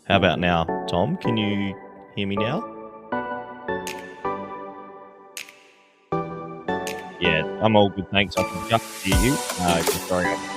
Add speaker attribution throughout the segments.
Speaker 1: How about now, Tom? Can you hear me now? Yeah, I'm all good, thanks. I can just hear you. Yeah, sorry.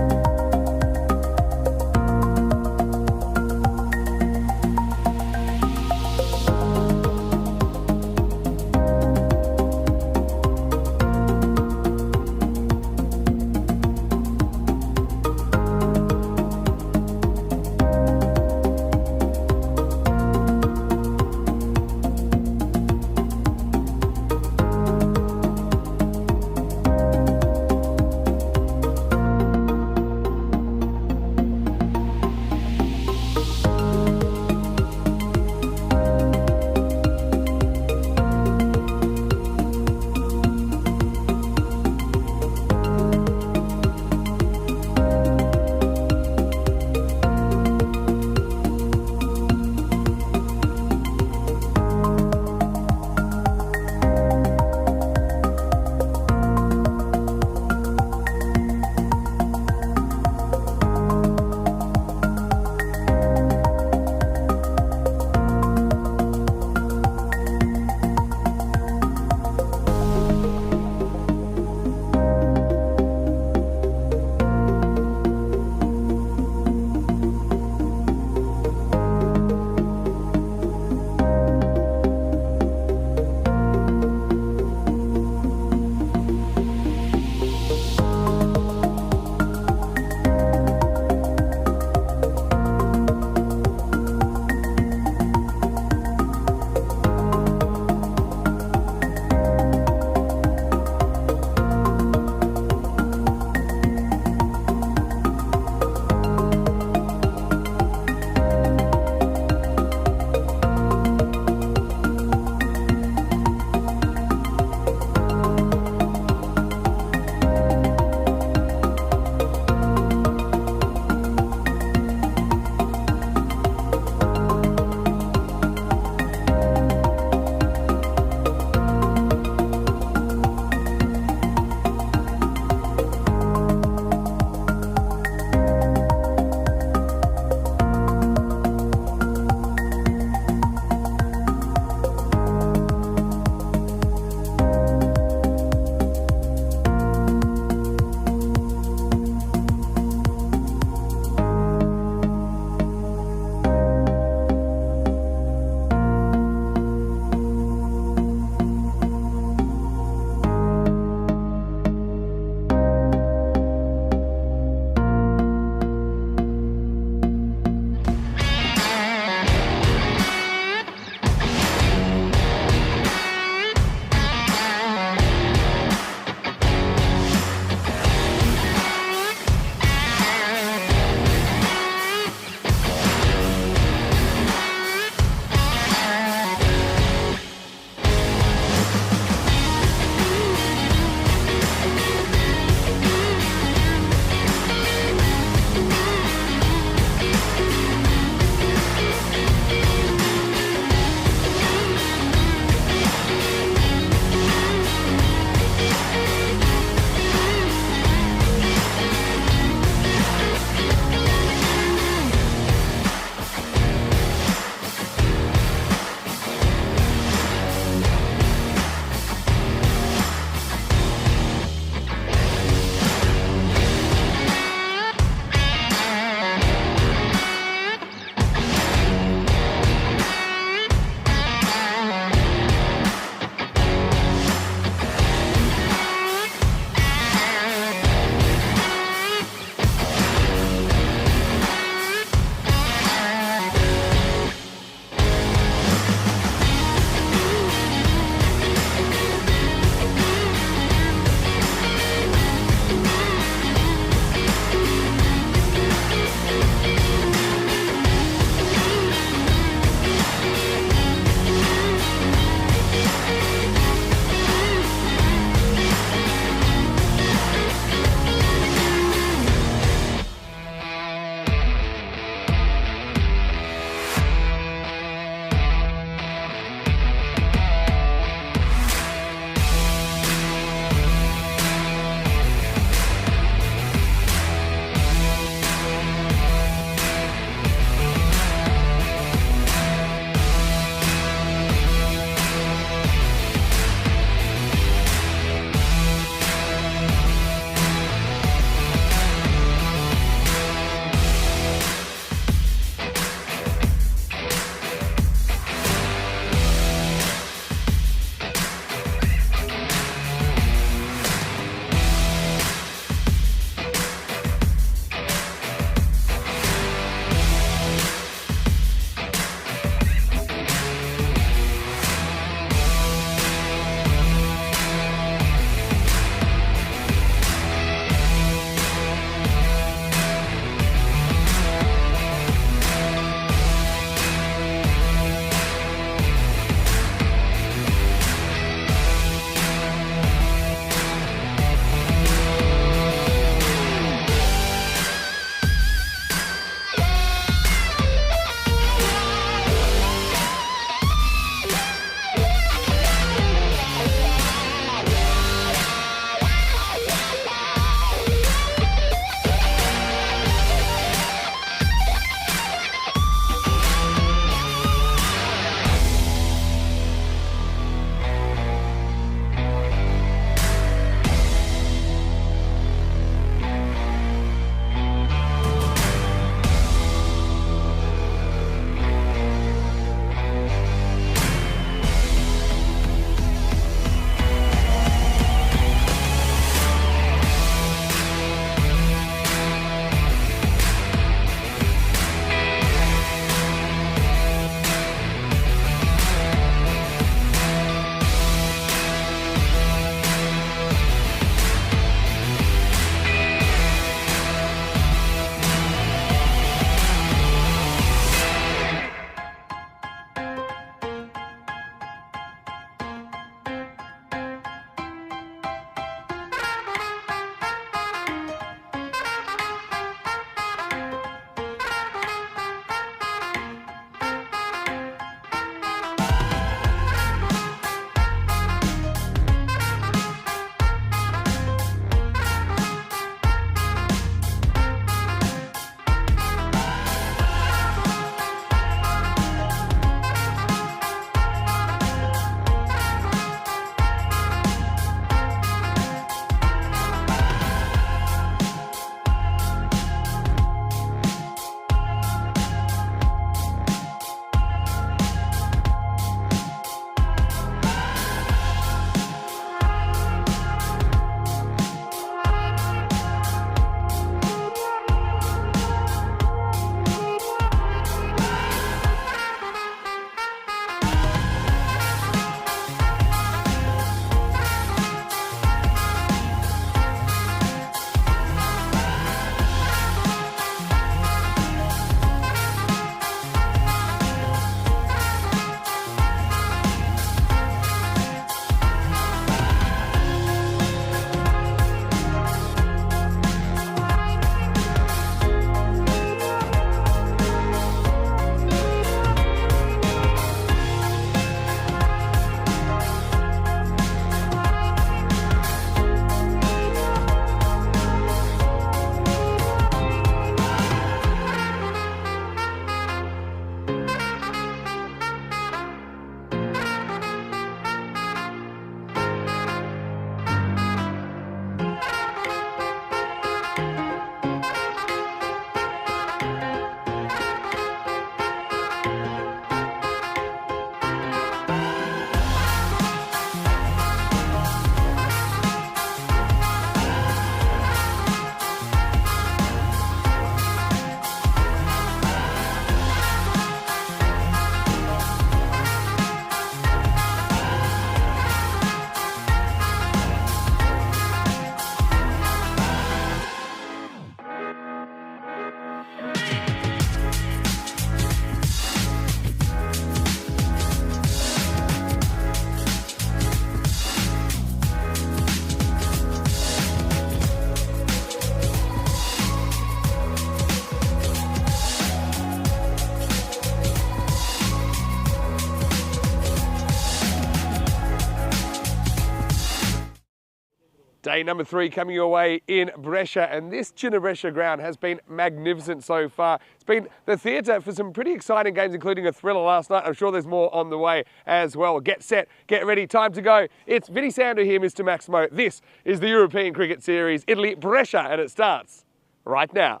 Speaker 2: Day number 3 coming your way in Brescia, and this Brescia ground has been magnificent so far. It's been the theatre for some pretty exciting games, including a thriller last night. I'm sure there's more on the way as well. Get set, get ready, time to go. It's Vinny Sandhu here, Mr. Maximo. This is the European Cricket Series, Italy, Brescia, and it starts right now.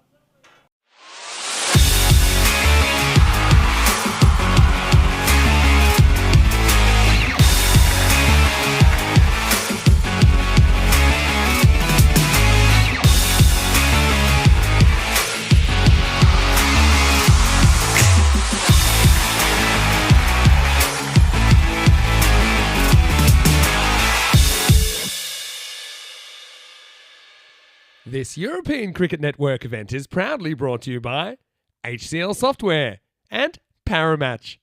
Speaker 2: This European Cricket Network event is proudly brought to you by HCL Software and Paramatch.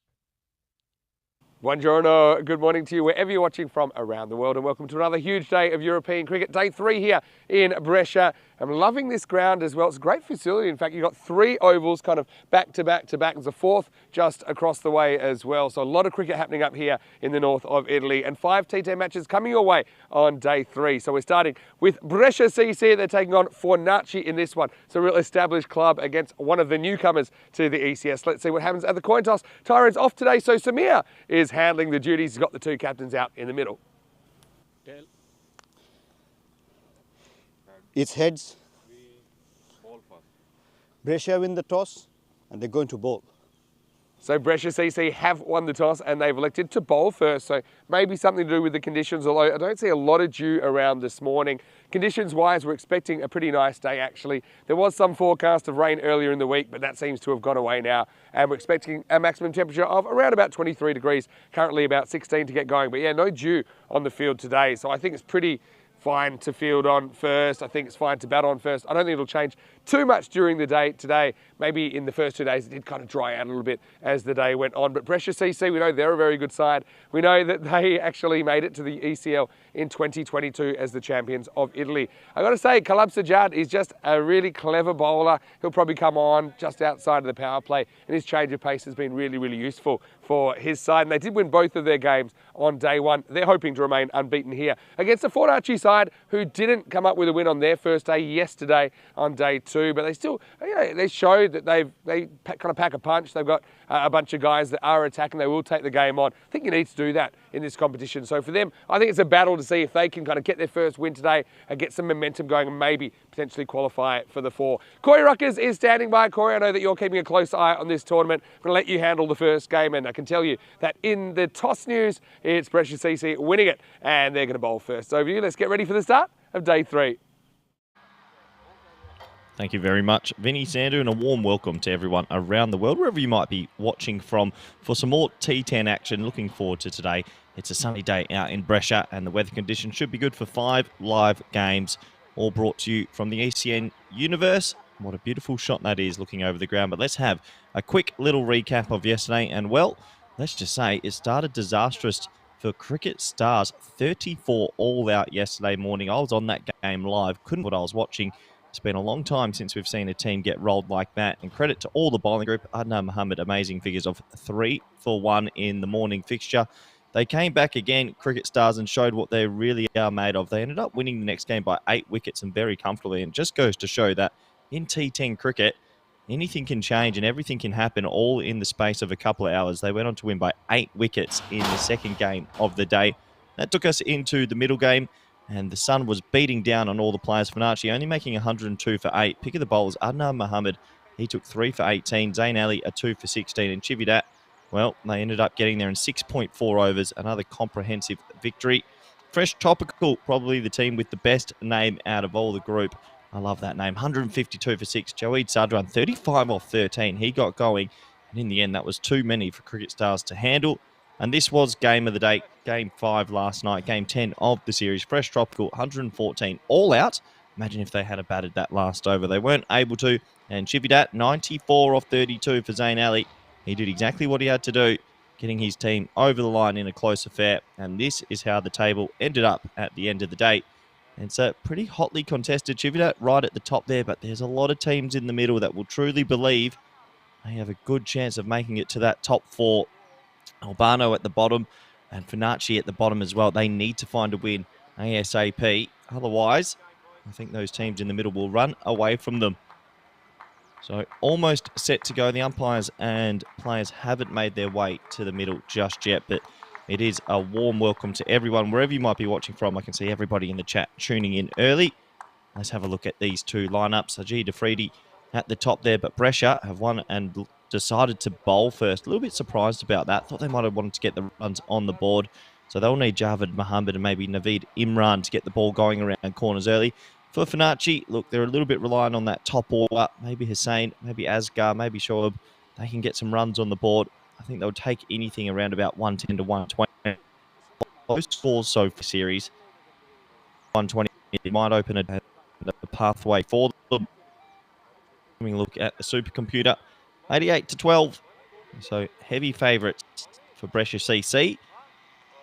Speaker 2: Buongiorno, good morning to you wherever you're watching from around the world, and welcome to another huge day of European cricket. Day 3 here in Brescia. I'm loving this ground as well. It's a great facility. In fact, you've got 3 ovals kind of back to back to back. There's a 4th just across the way as well. So a lot of cricket happening up here in the north of Italy, and 5 T10 matches coming your way on day 3. So we're starting with Brescia CC. They're taking on Fornaci in this one. It's a real established club against one of the newcomers to the ECS. Let's see what happens at the coin toss. Tyrant's off today, so Samir is handling the duties. He's got the 2 captains out in the middle.
Speaker 3: It's heads. Brescia win the toss and they're going to bowl.
Speaker 2: So Brescia CC have won the toss and they've elected to bowl first. So maybe something to do with the conditions, although I don't see a lot of dew around this morning. Conditions-wise, we're expecting a pretty nice day, actually. There was some forecast of rain earlier in the week, but that seems to have gone away now. And we're expecting a maximum temperature of around about 23 degrees, currently about 16 to get going. But yeah, no dew on the field today. So I think it's pretty fine to field on first. I think it's fine to bat on first. I don't think it'll change too much during the day today. Maybe in the first 2 days it did kind of dry out a little bit as the day went on. But Brescia CC, we know they're a very good side. We know that they actually made it to the ECL in 2022 as the champions of Italy. I got to say, Kalab Sajjad is just a really clever bowler. He'll probably come on just outside of the power play, and his change of pace has been really, really useful for his side. And they did win both of their games on day 1. They're hoping to remain unbeaten here against a Fornaci side who didn't come up with a win on their first day yesterday on day 2, but they still, they showed that they kind of pack a punch. They've got a bunch of guys that are attacking. They will take the game on. I think you need to do that in this competition. So for them, I think it's a battle to see if they can kind of get their first win today and get some momentum going and maybe potentially qualify for the 4. Corey Ruckers is standing by. Corey, I know that you're keeping a close eye on this tournament. I'm going to let you handle the first game, and I can tell you that in the toss news, it's Brescia CC winning it, and they're going to bowl first. So over to you. Let's get ready for the start of day 3.
Speaker 1: Thank you very much, Vinny Sandhu, and a warm welcome to everyone around the world, wherever you might be watching from, for some more T10 action. Looking forward to today. It's a sunny day out in Brescia, and the weather conditions should be good for 5 live games, all brought to you from the ECN universe. What a beautiful shot that is, looking over the ground. But let's have a quick little recap of yesterday, and well, let's just say it started disastrous for Cricket Stars. 34 all out yesterday morning. I was on that game live, couldn't what I was watching. It's been a long time since we've seen a team get rolled like that. And credit to all the bowling group. Adnan Mohammed, amazing figures of 3 for 1 in the morning fixture. They came back again, Cricket Stars, and showed what they really are made of. They ended up winning the next game by 8 wickets and very comfortably. And it just goes to show that in T10 cricket, anything can change and everything can happen all in the space of a couple of hours. They went on to win by 8 wickets in the second game of the day. That took us into the middle game, and the sun was beating down on all the players. Fornaci only making 102 for 8. Pick of the bowlers, Adnan Mohammed, he took 3 for 18. Zayn Ali, a 2 for 16. And Chividat, well, they ended up getting there in 6.4 overs. Another comprehensive victory. Fresh Topical, probably the team with the best name out of all the group. I love that name. 152 for 6. Joeed Sadran, 35 off 13. He got going. And in the end, that was too many for Cricket Stars to handle. And this was game of the day, game 5 last night, game 10 of the series. Fresh Tropical, 114 all out. Imagine if they had batted that last over. They weren't able to. And Chividat, 94 off 32 for Zayn Ali. He did exactly what he had to do, getting his team over the line in a close affair. And this is how the table ended up at the end of the day. And so pretty hotly contested. Chividat right at the top there, but there's a lot of teams in the middle that will truly believe they have a good chance of making it to that top 4. Albano at the bottom and Fornaci at the bottom as well. They need to find a win ASAP Otherwise, I think those teams in the middle will run away from them. So almost set to go. The umpires and players haven't made their way to the middle just yet, but it is a warm welcome to everyone, wherever you might be watching from. I can see everybody in the chat tuning in early. Let's have a look at these two lineups. Haji Defridi at the top there, but Brescia have won and decided to bowl first. A little bit surprised about that. Thought they might have wanted to get the runs on the board. So they'll need Javed Mohammed and maybe Naveed Imran to get the ball going around corners early. For Fanachi, look, they're a little bit reliant on that top order. Maybe Hussein, maybe Asghar, maybe Shoaib. They can get some runs on the board. I think they'll take anything around about 110 to 120. Those scores so for series. 120, it might open a pathway for them. Having a look at the supercomputer. 88 to 12. So heavy favourites for Brescia CC.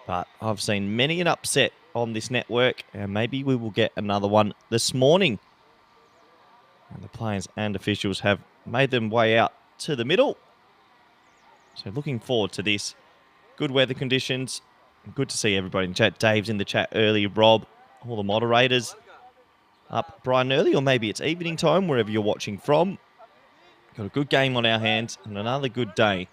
Speaker 1: But I've seen many an upset on this network, and maybe we will get another one this morning. And the players and officials have made them way out to the middle. So looking forward to this. Good weather conditions. Good to see everybody in chat. Dave's in the chat early. Rob, all the moderators up bright and early, or maybe it's evening time, wherever you're watching from. Got a good game on our hands and another good day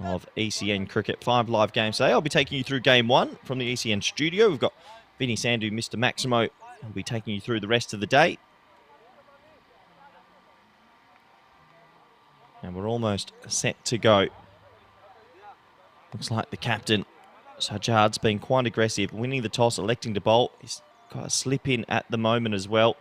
Speaker 1: of ECN cricket. 5 live games today. I'll be taking you through game 1 from the ECN studio. We've got Vinny Sandhu, Mr. Maximo, who'll be taking you through the rest of the day. And we're almost set to go. Looks like the captain, Sajjad's been quite aggressive, winning the toss, electing to bowl. He's got a slip in at the moment as well.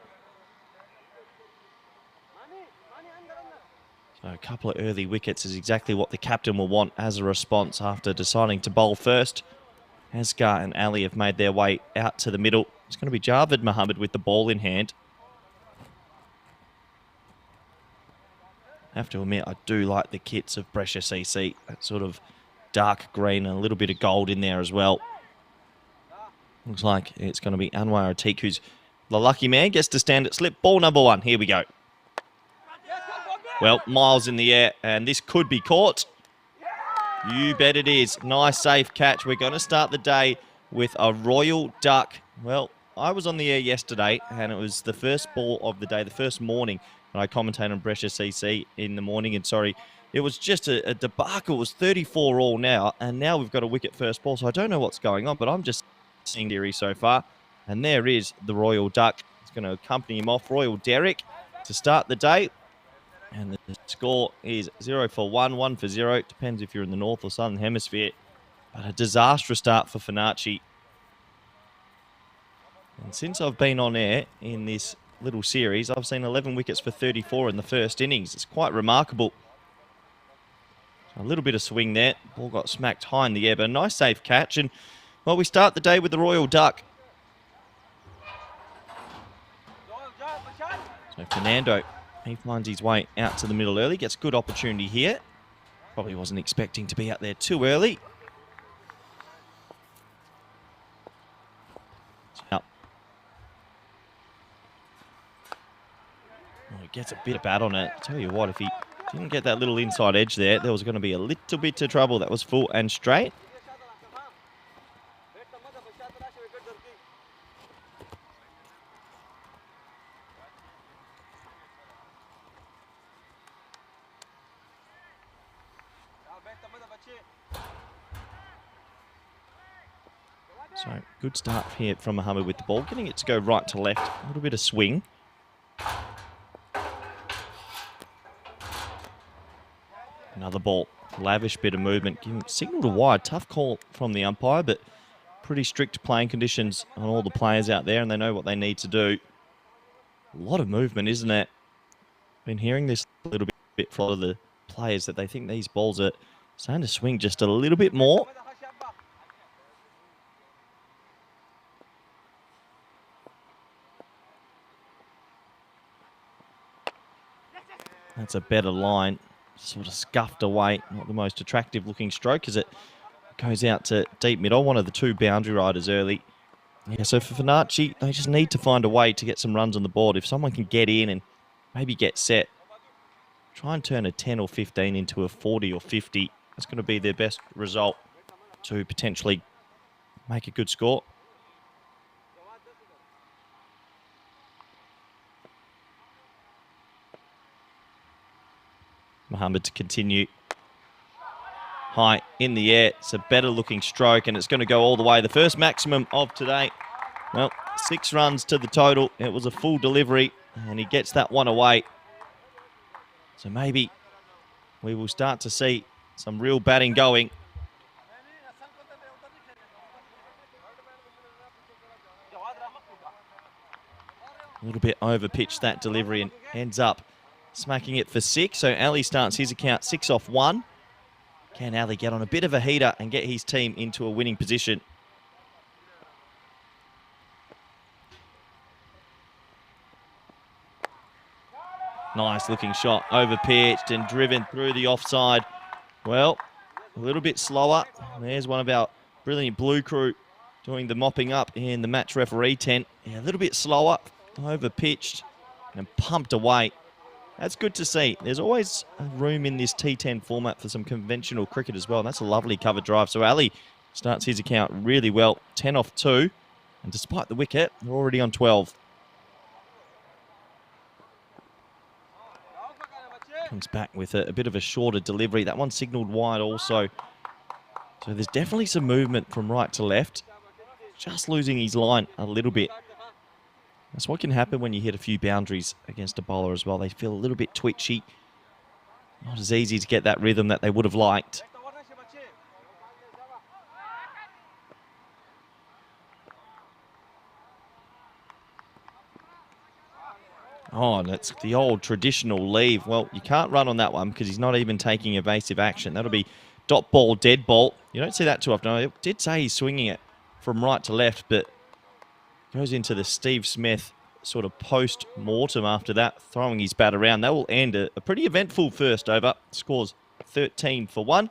Speaker 1: So a couple of early wickets is exactly what the captain will want as a response after deciding to bowl first. Asghar and Ali have made their way out to the middle. It's going to be Javed Mohammed with the ball in hand. I have to admit, I do like the kits of Brescia CC. That sort of dark green and a little bit of gold in there as well. Looks like it's going to be Anwar Atiq, who's the lucky man, gets to stand at slip. Ball number 1. Here we go. Well, miles in the air, and this could be caught. You bet it is. Nice, safe catch. We're going to start the day with a royal duck. Well, I was on the air yesterday, and it was the first ball of the day, the first morning, and I commentated on Brescia CC in the morning, and sorry, it was just a debacle. It was 34 all now, and now we've got a wicket first ball, so I don't know what's going on, but I'm just seeing theory so far. And there is the royal duck. It's going to accompany him off, Royal Derek, to start the day. And the score is 0 for 1, 1 for 0. It depends if you're in the north or southern hemisphere. But a disastrous start for Fanachi. And since I've been on air in this little series, I've seen 11 wickets for 34 in the first innings. It's quite remarkable. A little bit of swing there. Ball got smacked high in the air, but a nice safe catch. And, well, we start the day with the royal duck. So Fernando, he finds his way out to the middle early. Gets good opportunity here. Probably wasn't expecting to be out there too early. Out. Oh, he gets a bit of bat on it. I tell you what, if he didn't get that little inside edge there, there was going to be a little bit of trouble. That was full and straight. So, good start here from Mohammed with the ball. Getting it to go right to left. A little bit of swing. Another ball. Lavish bit of movement. Giving signal to wide. Tough call from the umpire, but pretty strict playing conditions on all the players out there, and they know what they need to do. A lot of movement, isn't it? Been hearing this a little bit from a lot of the players that they think these balls are starting to swing just a little bit more. That's a better line. Sort of scuffed away. Not the most attractive looking stroke as it goes out to deep middle. One of the two boundary riders early. Yeah, so for Fanachi, they just need to find a way to get some runs on the board. If someone can get in and maybe get set, try and turn a 10 or 15 into a 40 or 50. That's going to be their best result to potentially make a good score. Mohammed to continue. High in the air. It's a better looking stroke and it's going to go all the way. The first maximum of today. Well, 6 runs to the total. It was a full delivery and he gets that one away. So maybe we will start to see some real batting going. A little bit over-pitched that delivery and ends up smacking it for 6. So Ali starts his account 6 off 1. Can Ali get on a bit of a heater and get his team into a winning position? Nice looking shot, over-pitched and driven through the offside. Well, a little bit slower. There's one of our brilliant blue crew doing the mopping up in the match referee tent. Yeah, a little bit slower, over-pitched and pumped away. That's good to see. There's always room in this T10 format for some conventional cricket as well. That's a lovely cover drive. So Ali starts his account really well, 10 off 2. And despite the wicket, they're already on 12. Comes back with a bit of a shorter delivery. That one signalled wide also. So there's definitely some movement from right to left. Just losing his line a little bit. That's what can happen when you hit a few boundaries against a bowler as well. They feel a little bit twitchy. Not as easy to get that rhythm that they would have liked. Oh, that's the old traditional leave. Well, you can't run on that one because he's not even taking evasive action. That'll be dot ball, dead ball. You don't see that too often. I did say he's swinging it from right to left, but goes into the Steve Smith sort of post-mortem after that, throwing his bat around. That will end a pretty eventful first over. Scores 13 for 1.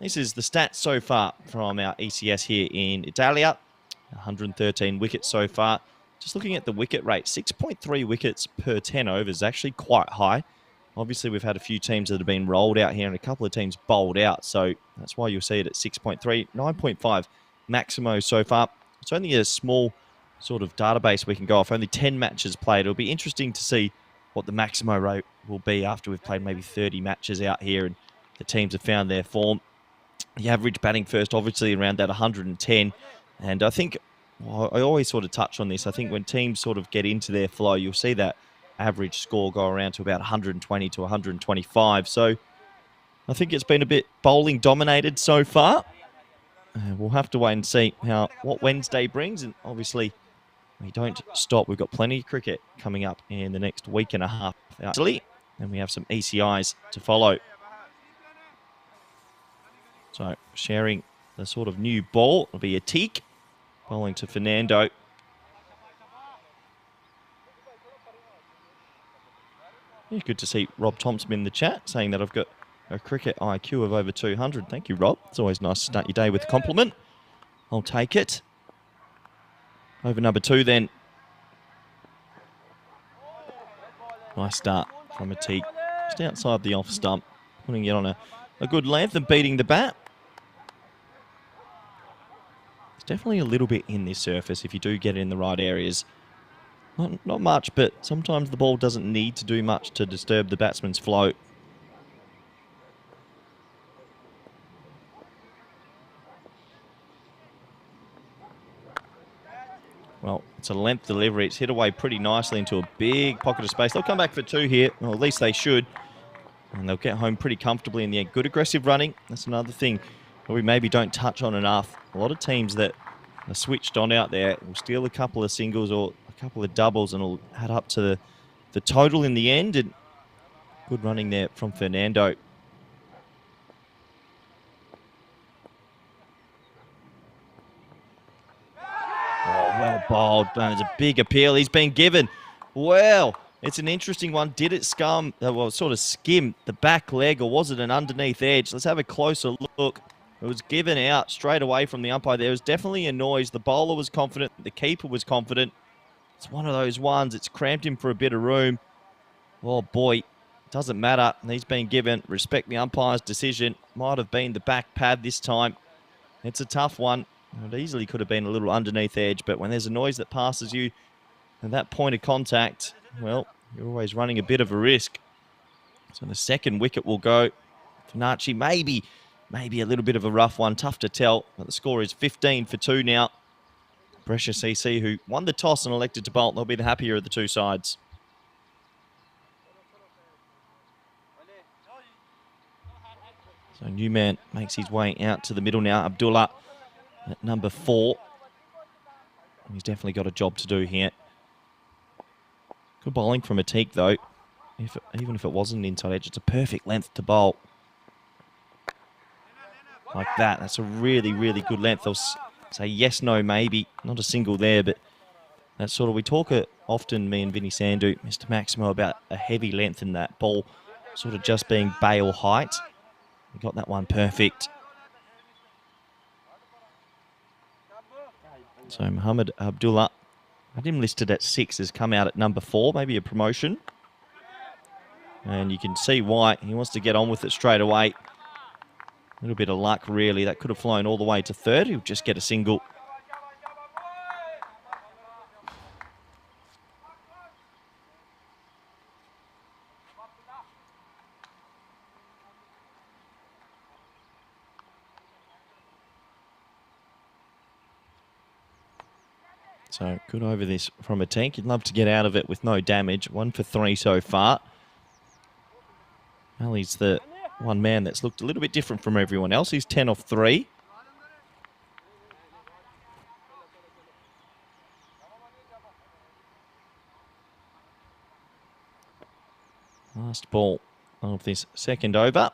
Speaker 1: This is the stats so far from our ECS here in Italia. 113 wickets so far. Just looking at the wicket rate, 6.3 wickets per 10 overs, actually quite high. Obviously, we've had a few teams that have been rolled out here and a couple of teams bowled out, so that's why you'll see it at 6.3, 9.5 Maximo so far. It's only a small sort of database we can go off, only 10 matches played. It'll be interesting to see what the Maximo rate will be after we've played maybe 30 matches out here and the teams have found their form. The average batting first, obviously around that 110, and I think I always sort of touch on this. I think when teams sort of get into their flow, you'll see that average score go around to about 120 to 125. So I think it's been a bit bowling dominated so far. We'll have to wait and see what Wednesday brings. And obviously, we don't stop. We've got plenty of cricket coming up in the next week and a half. Actually, and we have some ECIs to follow. So sharing the sort of new ball. It'll be a teak. Bowling to Fernando. Yeah, good to see Rob Thompson in the chat saying that I've got a cricket IQ of over 200. Thank you, Rob. It's always nice to start your day with a compliment. I'll take it. Over number 2 then. Nice start from Atik. Just outside the off stump. Putting it on a good length and beating the bat. Definitely a little bit in this surface if you do get it in the right areas. Not much, but sometimes the ball doesn't need to do much to disturb the batsman's flow. Well, it's a length delivery. It's hit away pretty nicely into a big pocket of space. They'll come back for 2 here, or at least they should. And they'll get home pretty comfortably in the end. Good aggressive running. That's another thing that we maybe don't touch on enough. A lot of teams that are switched on out there will steal a couple of singles or a couple of doubles and will add up to the total in the end. And good running there from Fernando. Oh, well bowled. There's a big appeal he's been given. Well, it's an interesting one. Did it skim the back leg, or was it an underneath edge? Let's have a closer look. It was given out straight away from the umpire. There was definitely a noise. The bowler was confident. The keeper was confident. It's one of those ones. It's cramped him for a bit of room. Oh, boy. Doesn't matter. He's been given. Respect the umpire's decision. Might have been the back pad this time. It's a tough one. It easily could have been a little underneath edge, but when there's a noise that passes you and that point of contact, well, you're always running a bit of a risk. So the second wicket will go. Finacci, maybe a little bit of a rough one. Tough to tell. But the score is 15 for 2 now. Brescia CC, who won the toss and elected to bolt, they'll be the happier of the two sides. So Newman makes his way out to the middle now. Abdullah at number 4. He's definitely got a job to do here. Good bowling from Atik, though. Even if it wasn't an inside edge, it's a perfect length to bowl. Like that. That's a really, really good length. They'll say yes, no, maybe. Not a single there, but that's sort of, we talk often, me and Vinny Sandhu, Mr. Maximo, about a heavy length in that ball, sort of just being bail height. We got that one perfect. So Muhammad Abdullah, I had him listed at 6, has come out at number 4, maybe a promotion. And you can see why. He wants to get on with it straight away. A little bit of luck, really. That could have flown all the way to 3rd. He'll just get a single. So good over this from Atik. You'd love to get out of it with no damage. 1 for 3 so far. Well, he's the one man that's looked a little bit different from everyone else. He's 10 off 3. Last ball of this second over.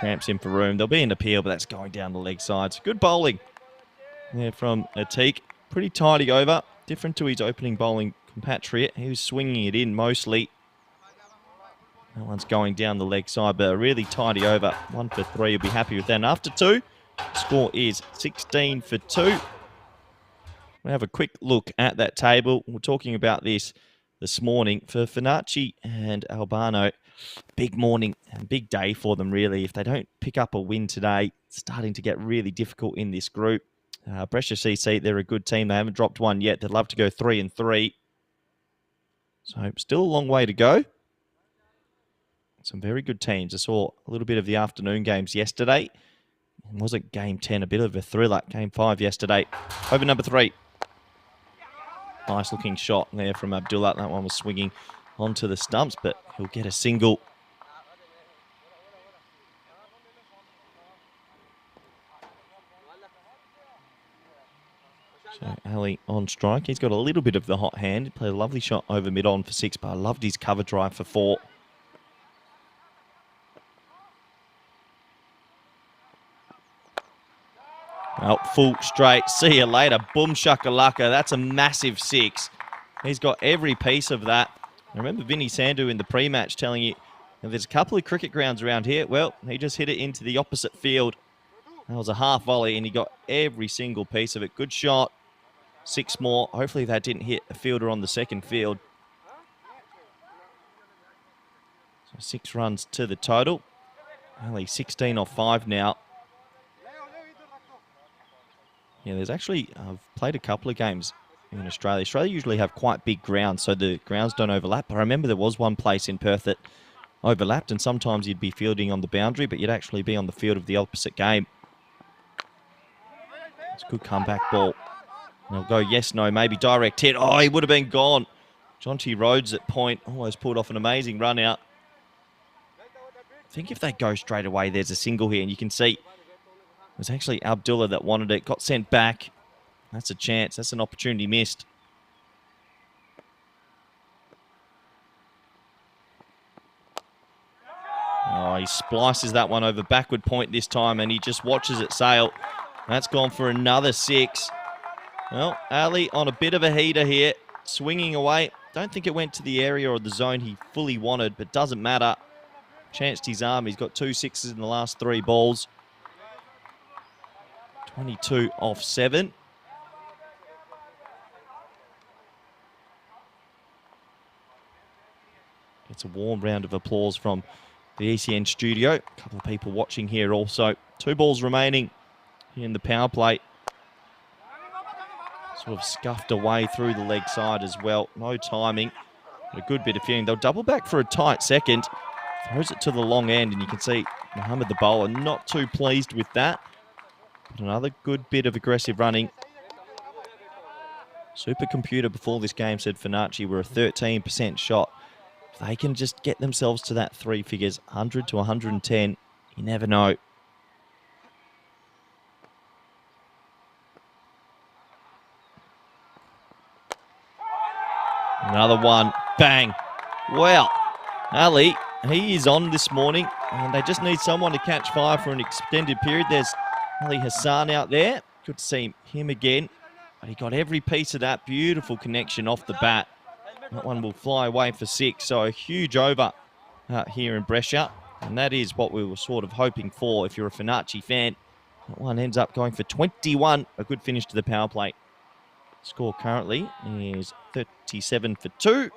Speaker 1: Cramps in for room. There'll be an appeal, but that's going down the leg sides. Good bowling there from Atik. Pretty tidy over. Different to his opening bowling compatriot. He was swinging it in mostly. That one's going down the leg side, but a really tidy over. 1 for 3. You'll be happy with that. And after 2, score is 16 for 2. We'll have a quick look at that table. We're talking about this morning. For Finacci and Albano, big morning and big day for them, really. If they don't pick up a win today, it's starting to get really difficult in this group. Brescia CC, they're a good team. They haven't dropped one yet. They'd love to go 3-3. So still a long way to go. Some very good teams. I saw a little bit of the afternoon games yesterday. It wasn't game 10, a bit of a thriller. Game 5 yesterday. Over number 3. Nice looking shot there from Abdullah. That one was swinging onto the stumps, but he'll get a single. So Ali on strike. He's got a little bit of the hot hand. He played a lovely shot over mid-on for 6, but I loved his cover drive for 4. Well, full straight. See you later. Boom shakalaka. That's a massive 6. He's got every piece of that. I remember Vinny Sandhu in the pre-match telling you, there's a couple of cricket grounds around here. Well, he just hit it into the opposite field. That was a half volley, and he got every single piece of it. Good shot. 6 more. Hopefully that didn't hit a fielder on the second field. So 6 runs to the total. Only 16 off 5 now. Yeah, there's actually, I've played a couple of games in Australia. Australia usually have quite big grounds, so the grounds don't overlap. But I remember there was one place in Perth that overlapped, and sometimes you'd be fielding on the boundary, but you'd actually be on the field of the opposite game. It's a good comeback ball. And they'll go yes, no, maybe direct hit. Oh, he would have been gone. Jonty Rhodes at point almost pulled off an amazing run out. I think if they go straight away, there's a single here, and you can see it was actually Abdullah that wanted it. Got sent back. That's a chance. That's an opportunity missed. Oh, he splices that one over backward point this time, and he just watches it sail. That's gone for another 6. Well, Ali on a bit of a heater here, swinging away. Don't think it went to the area or the zone he fully wanted, but doesn't matter. Chanced his arm. He's got 2 6s in the last 3 balls. 22 off 7. Gets a warm round of applause from the ECN studio. A couple of people watching here also. 2 balls remaining here in the power play. Sort of scuffed away through the leg side as well. No timing. A good bit of feeling. They'll double back for a tight second. Throws it to the long end, and you can see Mohammed the bowler not too pleased with that. But another good bit of aggressive running. Supercomputer before this game said Fernacci were a 13% shot. If they can just get themselves to that three figures, 100 to 110, you never know. Another one. Bang. Well, Ali, he is on this morning, and they just need someone to catch fire for an extended period. There's Ali Hassan out there. Good to see him again. But he got every piece of that beautiful connection off the bat. That one will fly away for 6. So a huge over here in Brescia. And that is what we were sort of hoping for if you're a Fernacci fan. That one ends up going for 21. A good finish to the power play. Score currently is 37 for 2.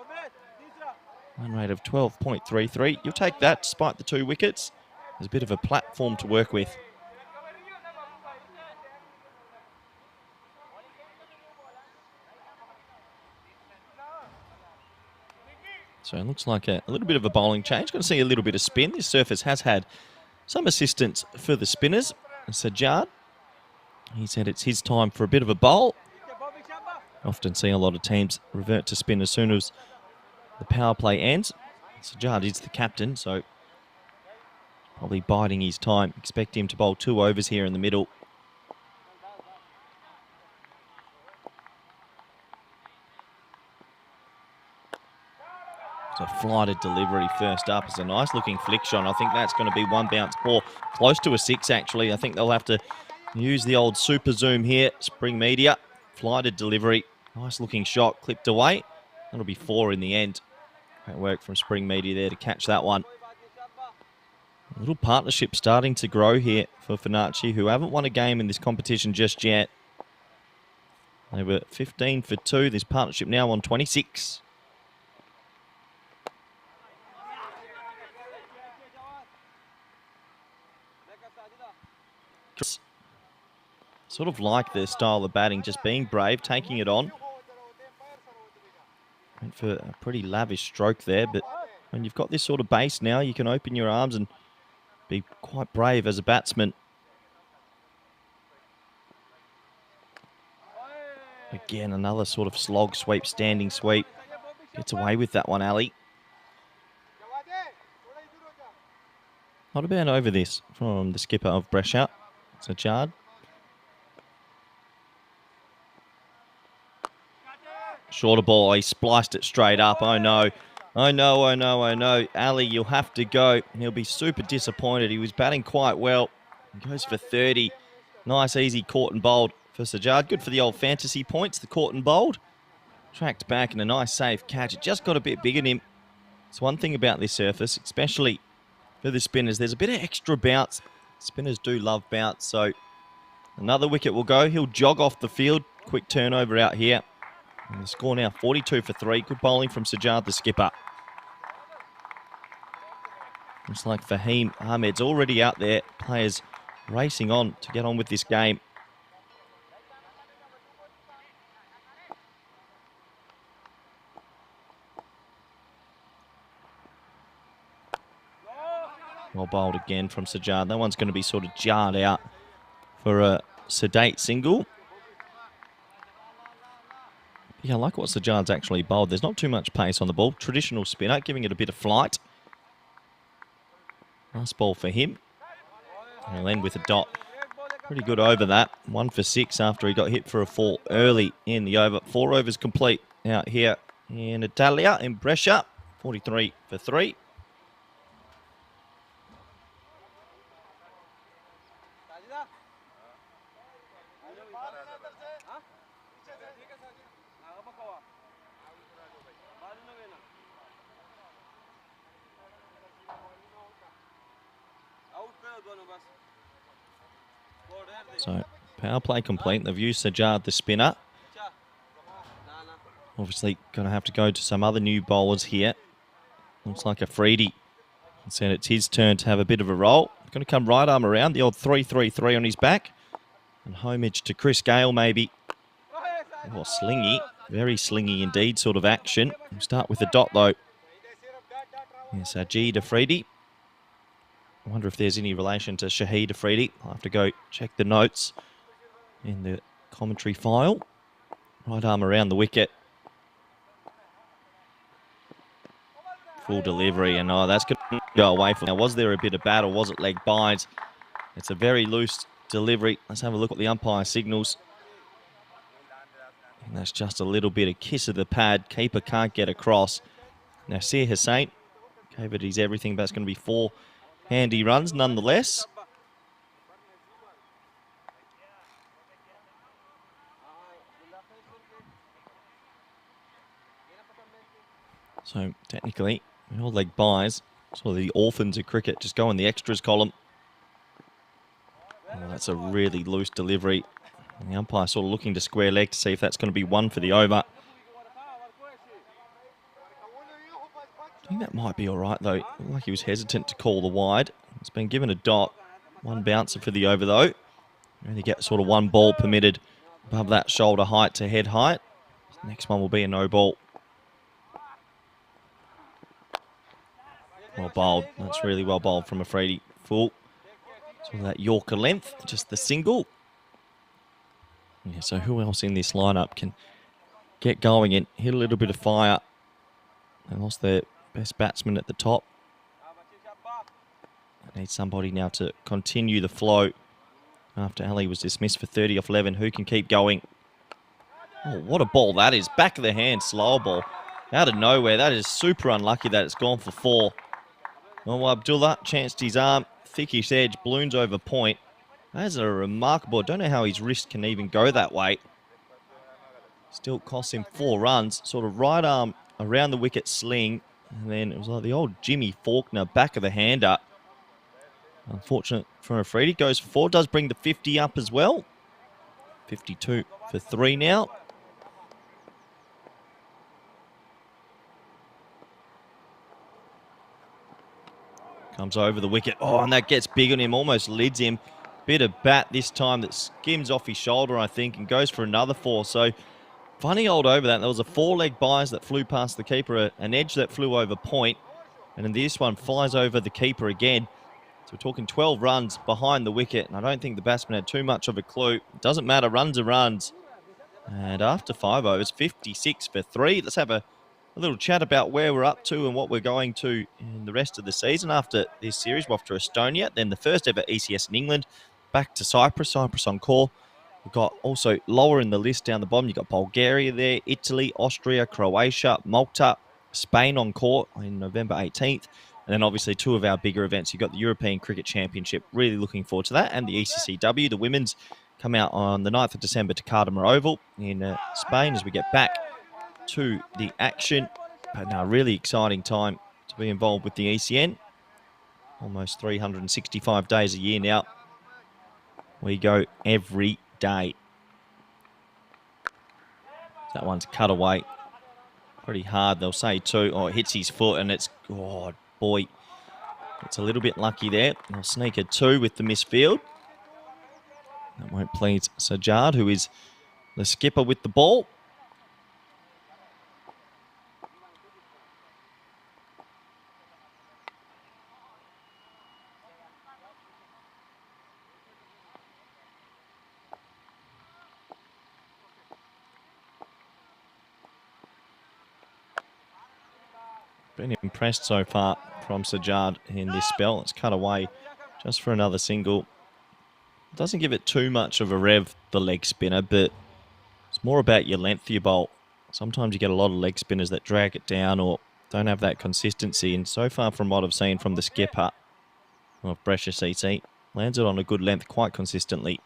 Speaker 1: Run rate of 12.33. You'll take that despite the 2 wickets. There's a bit of a platform to work with. So it looks like a little bit of a bowling change. Going to see a little bit of spin. This surface has had some assistance for the spinners. Sajjad, he said it's his time for a bit of a bowl. Often see a lot of teams revert to spin as soon as the power play ends. Sajjad is the captain, so probably biding his time. Expect him to bowl 2 overs here in the middle. So flighted delivery first up. It's a nice looking flick shot. I think that's going to be one bounce ball. Close to a 6 actually. I think they'll have to use the old super zoom here. Spring Media. Flighted delivery. Nice looking shot. Clipped away. That'll be 4 in the end. Great work from Spring Media there to catch that one. A little partnership starting to grow here for Fernacci, who haven't won a game in this competition just yet. They were 15 for 2. This partnership now on 26. Sort of like their style of batting, just being brave, taking it on. Went for a pretty lavish stroke there, but when you've got this sort of base now, you can open your arms and be quite brave as a batsman. Again, another sort of slog sweep, standing sweep. Gets away with that one, Ali. Not a bad over this from the skipper of Brescia, Sajjad. Shorter ball, he spliced it straight up. Oh no, oh no, oh no, oh no. Ali, you'll have to go. He'll be super disappointed. He was batting quite well. He goes for 30. Nice, easy caught and bowled for Sajjad. Good for the old fantasy points, the caught and bowled. Tracked back and a nice safe catch. It just got a bit big in him. It's one thing about this surface, especially for the spinners. There's a bit of extra bounce. Spinners do love bounce, so another wicket will go. He'll jog off the field. Quick turnover out here. And the score now 42 for 3. Good bowling from Sajjad, the skipper. Looks like Fahim Ahmed's already out there. Players racing on to get on with this game. Well bowled again from Sajjad. That one's going to be sort of jarred out for a sedate single. Yeah, I like what Sajjad's actually bowled. There's not too much pace on the ball. Traditional spinner, giving it a bit of flight. Nice ball for him. And he'll end with a dot. Pretty good over that. 1 for 6 after he got hit for a 4 early in the over. 4 overs complete out here in Italia, in Brescia. 43 for 3. So, power play complete. They've used Sajjad, the spinner. Obviously, going to have to go to some other new bowlers here. Looks like Afridi. Said it's his turn to have a bit of a roll. Going to come right arm around. The old 3-3-3 on his back. And homage to Chris Gale, maybe. Oh, Slingy. Very slingy indeed sort of action. We'll start with the dot though. Yes, Ajid Afridi. I wonder if there's any relation to Shahid Afridi. I'll have to go check the notes in the commentary file. Right arm around the wicket. Full delivery, and that's going to go away from. Now, was there a bit of bat or was it leg bites? It's a very loose delivery. Let's have a look at the umpire signals. And that's just a little bit of kiss of the pad. Keeper can't get across. Now, Nasir Hussain gave it his everything, but that's going to be 4 handy runs nonetheless. So, technically, all leg buys, sort of the orphans of cricket, just go in the extras column. Oh, that's a really loose delivery. And the umpire sort of looking to square leg to see if that's going to be 1 for the over. I think that might be all right, though. Looked like he was hesitant to call the wide. It's been given a dot. 1 bouncer for the over, though. You only get sort of 1 ball permitted above that shoulder height to head height. Next one will be a no ball. Well bowled. That's really well bowled from Afridi. Full. So that Yorker length, just the single. Yeah, so who else in this lineup can get going and hit a little bit of fire? They lost their best batsman at the top. They need somebody now to continue the flow after Ali was dismissed for 30 off 11. Who can keep going? Oh, what a ball that is. Back of the hand, slow ball. Out of nowhere. That is super unlucky that it's gone for 4. Oh, Abdullah chanced his arm. Thickish edge, balloons over point. That's a remarkable. I don't know how his wrist can even go that way. Still costs him 4 runs. Sort of right arm around the wicket sling. And then it was like the old Jimmy Faulkner back of the hander. Unfortunate for Afridi. Goes for 4. Does bring the 50 up as well. 52 for 3 now. Comes over the wicket. Oh, and that gets big on him. Almost lids him. Bit of bat this time that skims off his shoulder, I think, and goes for another 4. So, funny old over that. There was a 4-leg bias that flew past the keeper, an edge that flew over point, and then this one flies over the keeper again. So we're talking 12 runs behind the wicket, and I don't think the batsman had too much of a clue. It doesn't matter, runs are runs. And after 5 overs, 56 for 3. Let's have a little chat about where we're up to and what we're going to in the rest of the season. After this series, we're off to Estonia, then the first ever ECS in England, back to Cyprus on call. We've got also lower in the list down the bottom, you've got Bulgaria there, Italy, Austria, Croatia, Malta, Spain on court in November 18th. And then obviously 2 of our bigger events. You've got the European Cricket Championship, really looking forward to that, and the ECCW. The women's come out on the 9th of December to Cardimer Oval in Spain as we get back to the action. But now, really exciting time to be involved with the ECN. Almost 365 days a year now. We go every day. That one's cut away pretty hard, they'll say too. Oh, it hits his foot and it's, oh boy, it's a little bit lucky there. They'll sneak a 2 with the misfield. That won't please Sajjad, who is the skipper with the ball. Been impressed so far from Sajjad in this spell. It's cut away just for another single. Doesn't give it too much of a rev, the leg spinner, but it's more about your length of your bolt. Sometimes you get a lot of leg spinners that drag it down or don't have that consistency. And so far from what I've seen from the skipper of Brescia CC, lands it on a good length quite consistently.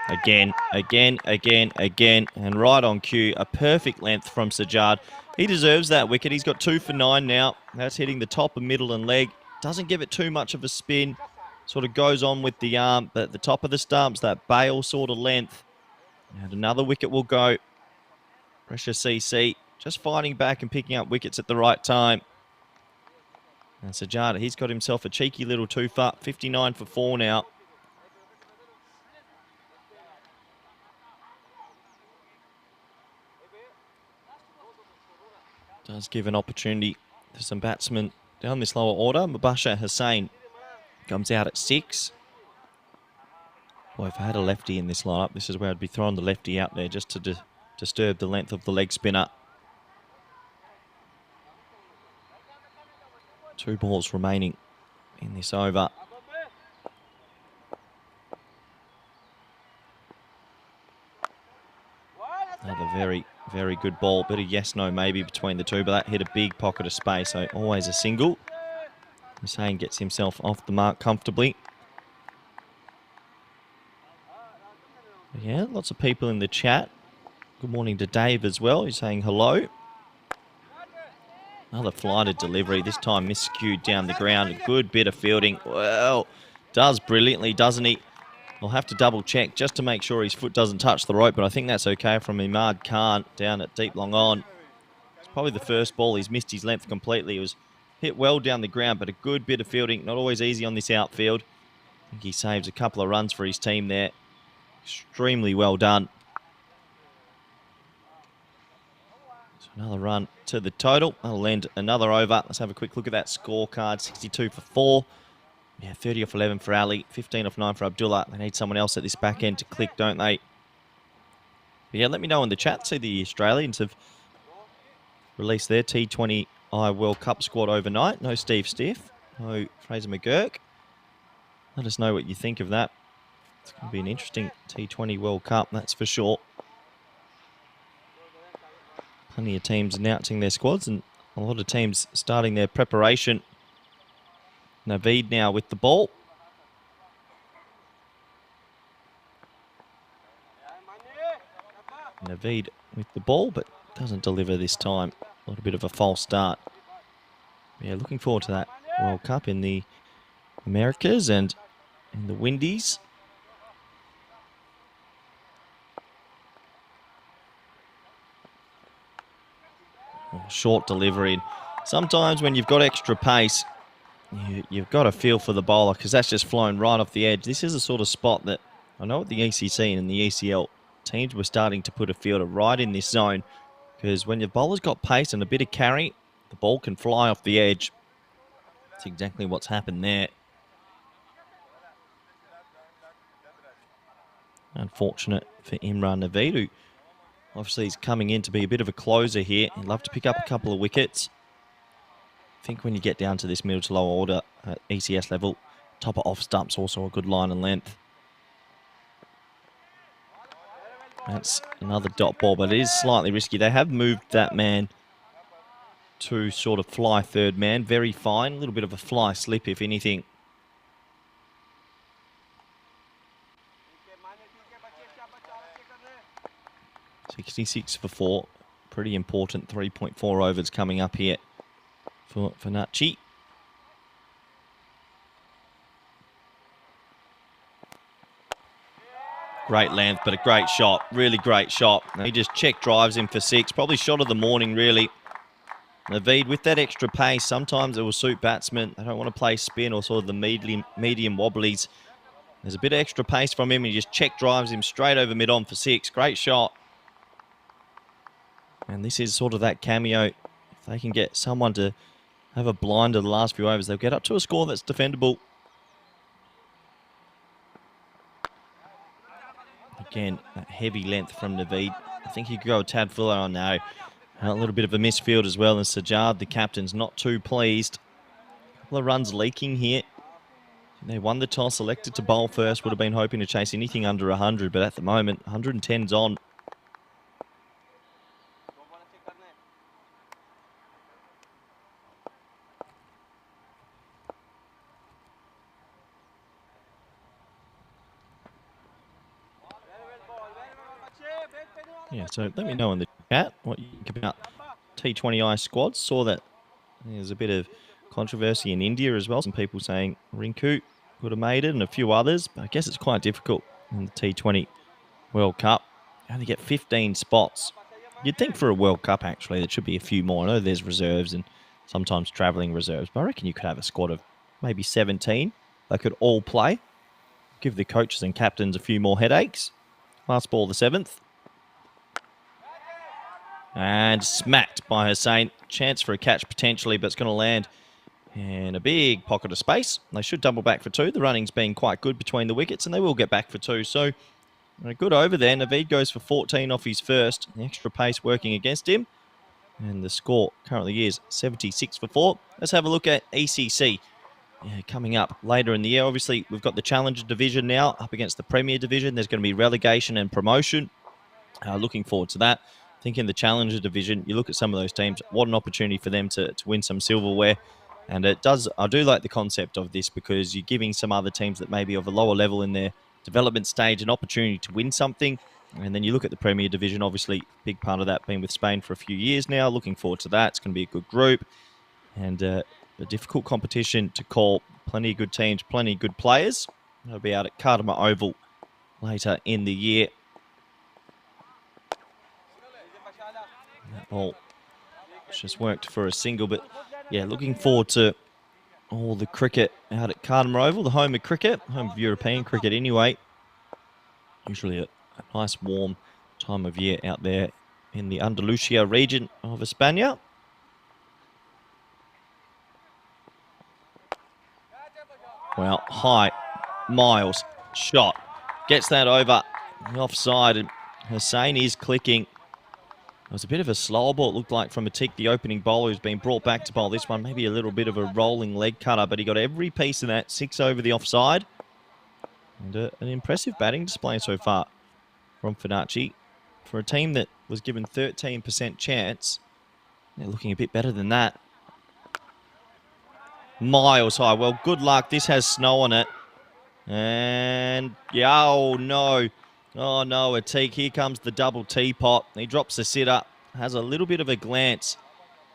Speaker 1: Again, and right on cue. A perfect length from Sajjad. He deserves that wicket. He's got 2 for 9 now. That's hitting the top and middle and leg. Doesn't give it too much of a spin. Sort of goes on with the arm, but at the top of the stumps, that bail sort of length. And another wicket will go. Brescia CC just fighting back and picking up wickets at the right time. And Sajjad, he's got himself a cheeky little 2 for 59 for 4 now. Does give an opportunity to some batsmen down this lower order. Mubashir Hussain comes out at 6. Boy, if I had a lefty in this lineup, this is where I'd be throwing the lefty out there just to disturb the length of the leg spinner. 2 balls remaining in this over. Another very, very good ball. Bit of yes-no maybe between the two, but that hit a big pocket of space, so always a single. Hussain gets himself off the mark comfortably. Yeah, lots of people in the chat. Good morning to Dave as well. He's saying hello. Another flighted delivery, this time miscued down the ground. A good bit of fielding. Well, does brilliantly, doesn't he? I'll have to double check just to make sure his foot doesn't touch the rope, but I think that's okay from Imad Khan down at deep long on. It's probably the first ball. He's missed his length completely. It was hit well down the ground, but a good bit of fielding. Not always easy on this outfield. I think he saves a couple of runs for his team there. Extremely well done. So another run to the total. That'll end another over. Let's have a quick look at that scorecard. 62 for 4. Yeah, 30 off 11 for Ali. 15 off 9 for Abdullah. They need someone else at this back end to click, don't they? But yeah, let me know in the chat. See, the Australians have released their T20I World Cup squad overnight. No Steve Stiff. No Fraser McGurk. Let us know what you think of that. It's going to be an interesting T20 World Cup, that's for sure. Plenty of teams announcing their squads and a lot of teams starting their preparation. Naveed now with the ball. Naveed with the ball, but doesn't deliver this time. A little bit of a false start. Yeah, looking forward to that World Cup in the Americas and in the Windies. Short delivery. Sometimes when you've got extra pace, you've got to feel for the bowler because that's just flown right off the edge. This is a sort of spot that I know at the ECC and the ECL, teams were starting to put a fielder right in this zone because when your bowler's got pace and a bit of carry, the ball can fly off the edge. That's exactly what's happened there. Unfortunate for Imran Naveed, who obviously he's coming in to be a bit of a closer here. He'd love to pick up a couple of wickets. I think when you get down to this middle to lower order at ECS level, top of off stump's also a good line and length. That's another dot ball, but it is slightly risky. They have moved that man to sort of fly third man. Very fine. A little bit of a fly slip, if anything. 66 for 4. Pretty important 3.4 overs coming up here for Nachi. Great length, but a great shot. Really great shot. He just check drives him for 6. Probably shot of the morning, really. Naveed, with that extra pace, sometimes it will suit batsmen. They don't want to play spin or sort of the medium wobblies. There's a bit of extra pace from him. He just check drives him straight over mid-on for 6. Great shot. And this is sort of that cameo. If they can get someone to have a blinder the last few overs, they'll get up to a score that's defendable. Again, that heavy length from Naveed. I think he could go a tad fuller on now. A little bit of a misfield as well. And Sajjad, the captain's not too pleased. A couple of runs leaking here. They won the toss, elected to bowl first. Would have been hoping to chase anything under 100, but at the moment, 110's on. Yeah, so let me know in the chat what you think about T20I squads. Saw that there's a bit of controversy in India as well. Some people saying Rinku would have made it and a few others. But I guess it's quite difficult in the T20 World Cup. You only get 15 spots. You'd think for a World Cup, actually, there should be a few more. I know there's reserves and sometimes travelling reserves. But I reckon you could have a squad of maybe 17 that could all play. Give the coaches and captains a few more headaches. Last ball, the 7th. And smacked by Hussain. Chance for a catch potentially, but it's going to land in a big pocket of space. They should double back for 2. The running's been quite good between the wickets, and they will get back for 2. So a good over there. Naveed goes for 14 off his first. The extra pace working against him. And the score currently is 76 for 4. Let's have a look at ECC. Yeah, coming up later in the year. Obviously, we've got the Challenger Division now up against the Premier Division. There's going to be relegation and promotion. Looking forward to that. I think in the Challenger Division, you look at some of those teams, what an opportunity for them to win some silverware. And I do like the concept of this because you're giving some other teams that may be of a lower level in their development stage an opportunity to win something. And then you look at the Premier Division, obviously, big part of that being with Spain for a few years now. Looking forward to that. It's going to be a good group. And a difficult competition to call. Plenty of good teams, plenty of good players. They'll be out at Cardamom Oval later in the year. That ball just worked for a single, but yeah, looking forward to all the cricket out at Cardamom Oval, the home of cricket, home of European cricket anyway. Usually a nice warm time of year out there in the Andalusia region of España. Well, high, Miles, shot, gets that over the offside, and Hussain is clicking. It was a bit of a slower ball, it looked like, from Atik, the opening bowler, who's been brought back to bowl this one. Maybe a little bit of a rolling leg cutter, but he got every piece of that, 6 over the offside. And an impressive batting display so far from Finacci. For a team that was given 13% chance, they're looking a bit better than that. Miles high. Well, good luck. This has snow on it. And, yeah, oh, no. Oh, no, Atik. Here comes the double teapot. He drops the sitter. Has a little bit of a glance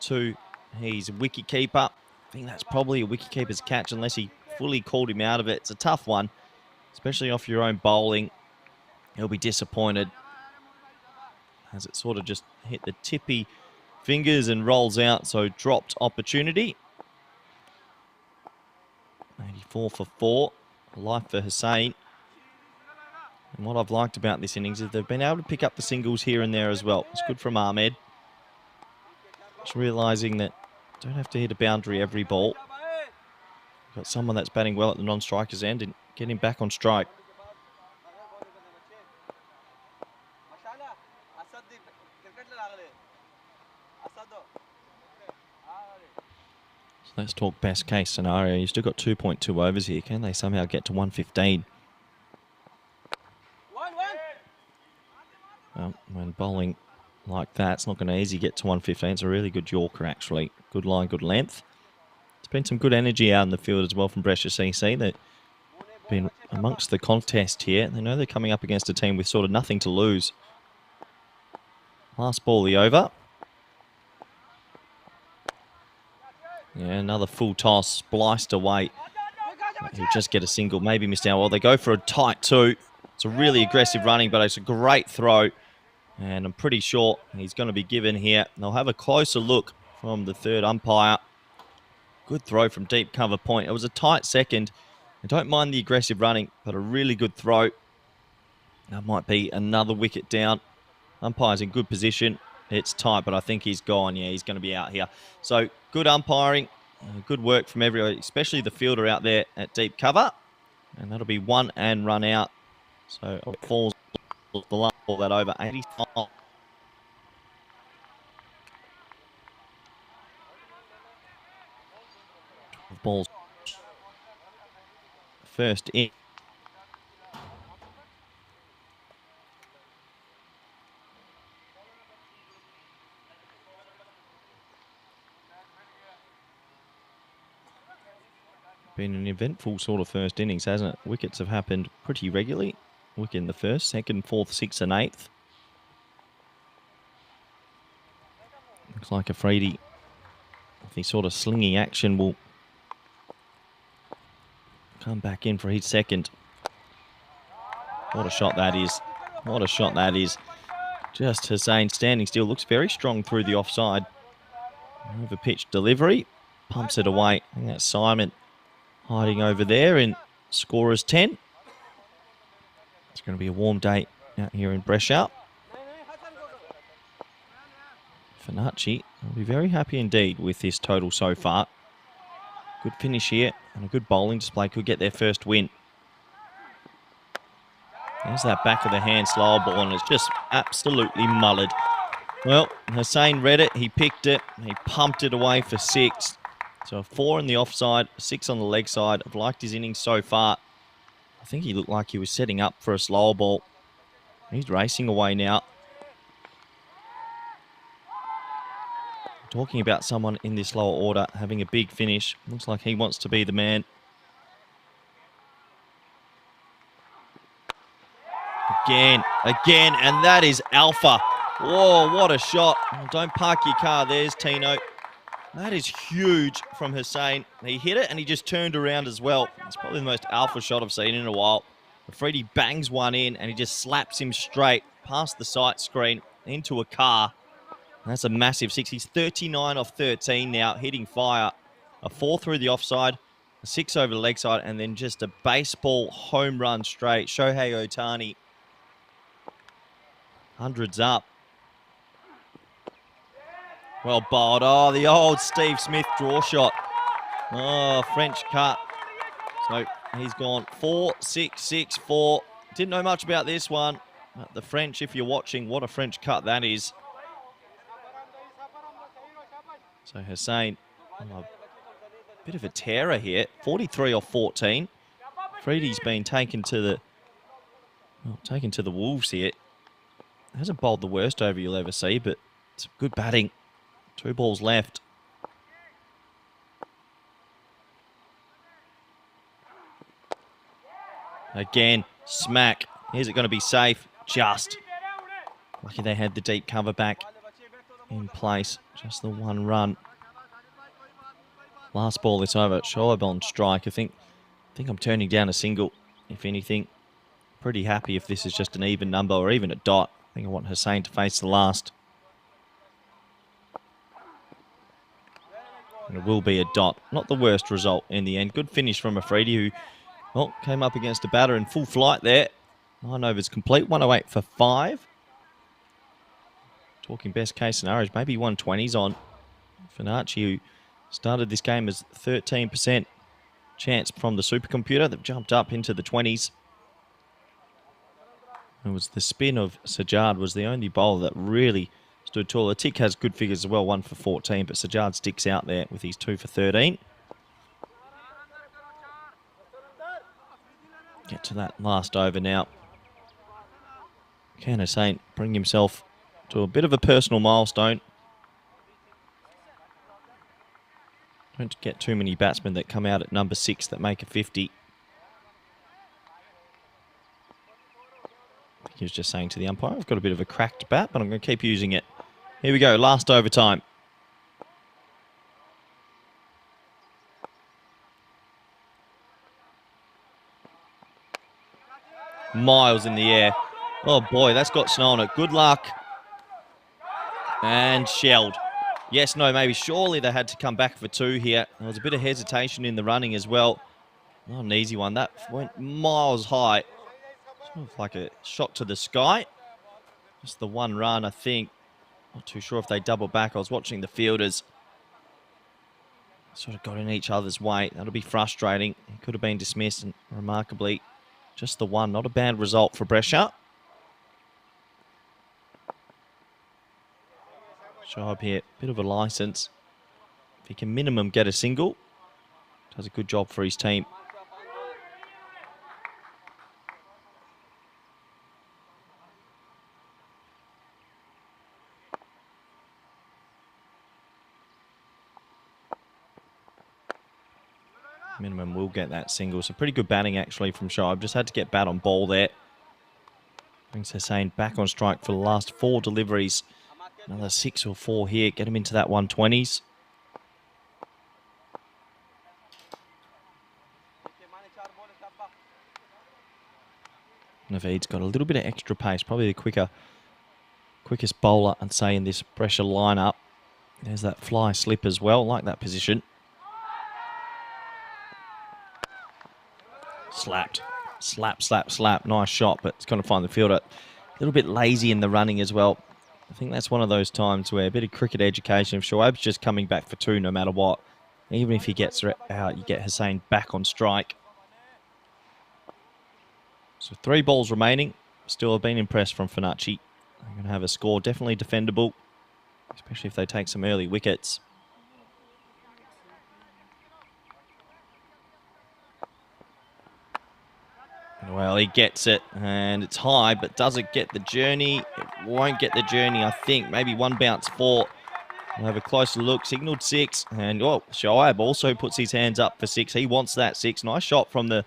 Speaker 1: to his wicketkeeper. I think that's probably a wicketkeeper's catch unless he fully called him out of it. It's a tough one, especially off your own bowling. He'll be disappointed as it sort of just hit the tippy fingers and rolls out, so dropped opportunity. 84 for 4. Life for Hussain. And what I've liked about this innings is they've been able to pick up the singles here and there as well. It's good from Ahmed. Just realising that don't have to hit a boundary every ball. Got someone that's batting well at the non-striker's end and get him back on strike. So let's talk best case scenario. You've still got 2.2 overs here. Can they somehow get to 115? Well, when bowling like that, it's not going to easily get to 115. It's a really good Yorker, actually. Good line, good length. There's been some good energy out in the field as well from Brescia CC. They've been amongst the contest here. They know they're coming up against a team with sort of nothing to lose. Last ball, the over. Yeah, another full toss, spliced away. He'll just get a single, maybe missed out. Well, they go for a tight 2. It's a really aggressive running, but it's a great throw. And I'm pretty sure he's going to be given here. They'll have a closer look from the third umpire. Good throw from deep cover point. It was a tight second. I don't mind the aggressive running, but a really good throw. That might be another wicket down. Umpire's in good position. It's tight, but I think he's gone. Yeah, he's going to be out here. So good umpiring. Good work from everyone, especially the fielder out there at deep cover. And that'll be 1 and run out. So it falls the last ball that over 85. Balls first in. Been an eventful sort of first innings, hasn't it? Wickets have happened pretty regularly. Wicket in the first, second, fourth, sixth and eighth. Looks like Afridi, with the sort of slinging action, will come back in for his second. What a shot that is. What a shot that is. Just Hussain standing still. Looks very strong through the offside. Over pitch delivery. Pumps it away. I think that's Simon hiding over there in scorer's 10. It's going to be a warm day out here in Brescia. Finacci will be very happy indeed with this total so far. Good finish here and a good bowling display could get their first win. There's that back of the hand slower ball and it's just absolutely mullered. Well, Hussain read it, he picked it, he pumped it away for 6. So a 4 in the offside, a 6 on the leg side. I've liked his innings so far. I think he looked like he was setting up for a slower ball. He's racing away now. Talking about someone in this lower order having a big finish. Looks like he wants to be the man. Again, and that is alpha. Whoa, what a shot. Don't park your car. There's Tino. That is huge from Hussain. He hit it and he just turned around as well. It's probably the most alpha shot I've seen in a while. Afridi bangs one in and he just slaps him straight past the sight screen into a car. And that's a massive 6. He's 39 off 13 now, hitting fire. A 4 through the offside, a 6 over the leg side, and then just a baseball home run straight. Shohei Ohtani. Hundreds up. Well bowled. Oh, the old Steve Smith draw shot. Oh, French cut. So he's gone 4, 6, 6, 4. Didn't know much about this one. But the French, if you're watching, what a French cut that is. So Hussain, a bit of a terror here. 43 off 14. Freddie's been taken to the Wolves here. Hasn't bowled the worst over you'll ever see, but it's good batting. 2 balls left. Again, smack. Is it going to be safe? Just. Lucky they had the deep cover back in place. Just the 1 run. Last ball this over. Shoaib on strike. I think I'm turning down a single, if anything. Pretty happy if this is just an even number or even a dot. I think I want Hussain to face the last. And it will be a dot. Not the worst result in the end. Good finish from Afridi, who, well, came up against a batter in full flight there. 9 overs complete. 108 for 5. Talking best case scenarios, maybe 120s on Finacci, who started this game as 13% chance from the supercomputer. They've jumped up into the 20s. It was the spin of Sajjad was the only bowler that really stood tall. Atik has good figures as well, 1 for 14, but Sajjad sticks out there with his 2 for 13. Get to that last over now. Can Hussain bring himself to a bit of a personal milestone? Don't get too many batsmen that come out at number 6 that make a 50. I think he was just saying to the umpire, I've got a bit of a cracked bat, but I'm going to keep using it. Here we go, last overtime. Miles in the air. Oh boy, that's got snow on it. Good luck. And shelled. Yes, no, maybe surely they had to come back for 2 here. There was a bit of hesitation in the running as well. Not an easy one. That went miles high. Sort of like a shot to the sky. Just the 1 run, I think. Not too sure if they double back. I was watching the fielders. Sort of got in each other's way. That'll be frustrating. He could have been dismissed, and remarkably, just the 1. Not a bad result for Brescia. Shoaib here, bit of a licence. If he can minimum get a single, does a good job for his team. Minimum will get that single. So pretty good batting actually from Shoaib. Just had to get bat on ball there. Brings Hussain back on strike for the last 4 deliveries. Another 6 or 4 here. Get him into that 120s. Naveed's got a little bit of extra pace. Probably the quickest bowler, I'd say, in this Brescia lineup. There's that fly slip as well. Like that position. Slapped. Slap, slap, slap. Nice shot, but it's going to find the fielder. A little bit lazy in the running as well. I think that's one of those times where a bit of cricket education, if Shoaib's just coming back for 2 no matter what, even if he gets out, you get Hussain back on strike. So 3 balls remaining. Still have been impressed from Finacci. They're going to have a score definitely defendable, especially if they take some early wickets. Well, he gets it, and it's high, but does it get the journey? It won't get the journey, I think. Maybe 1 bounce 4. We'll have a closer look. Signalled 6, and Shoaib also puts his hands up for 6. He wants that 6. Nice shot from the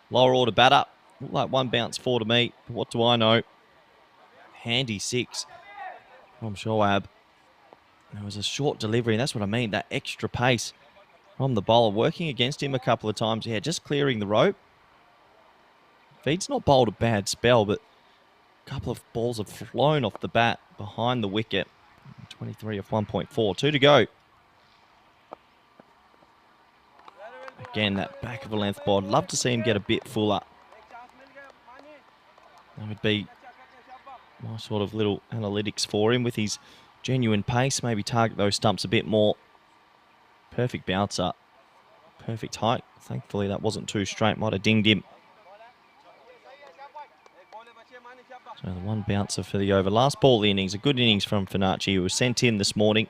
Speaker 1: lower order batter. Looked like 1 bounce 4 to me, but what do I know? Handy 6 from Shoaib. There was a short delivery, and that's what I mean, that extra pace from the bowler, working against him a couple of times. Yeah, just clearing the rope. Feed's not bowled a bad spell, but a couple of balls have flown off the bat behind the wicket. 23 off 1.4, 2 to go. Again, that back of a length ball. I'd love to see him get a bit fuller. That would be my sort of little analytics for him with his genuine pace. Maybe target those stumps a bit more. Perfect bouncer. Perfect height. Thankfully, that wasn't too straight. Might have dinged him. So the 1 bouncer for the over. Last ball of the innings. A good innings from Finacci, who was sent in this morning.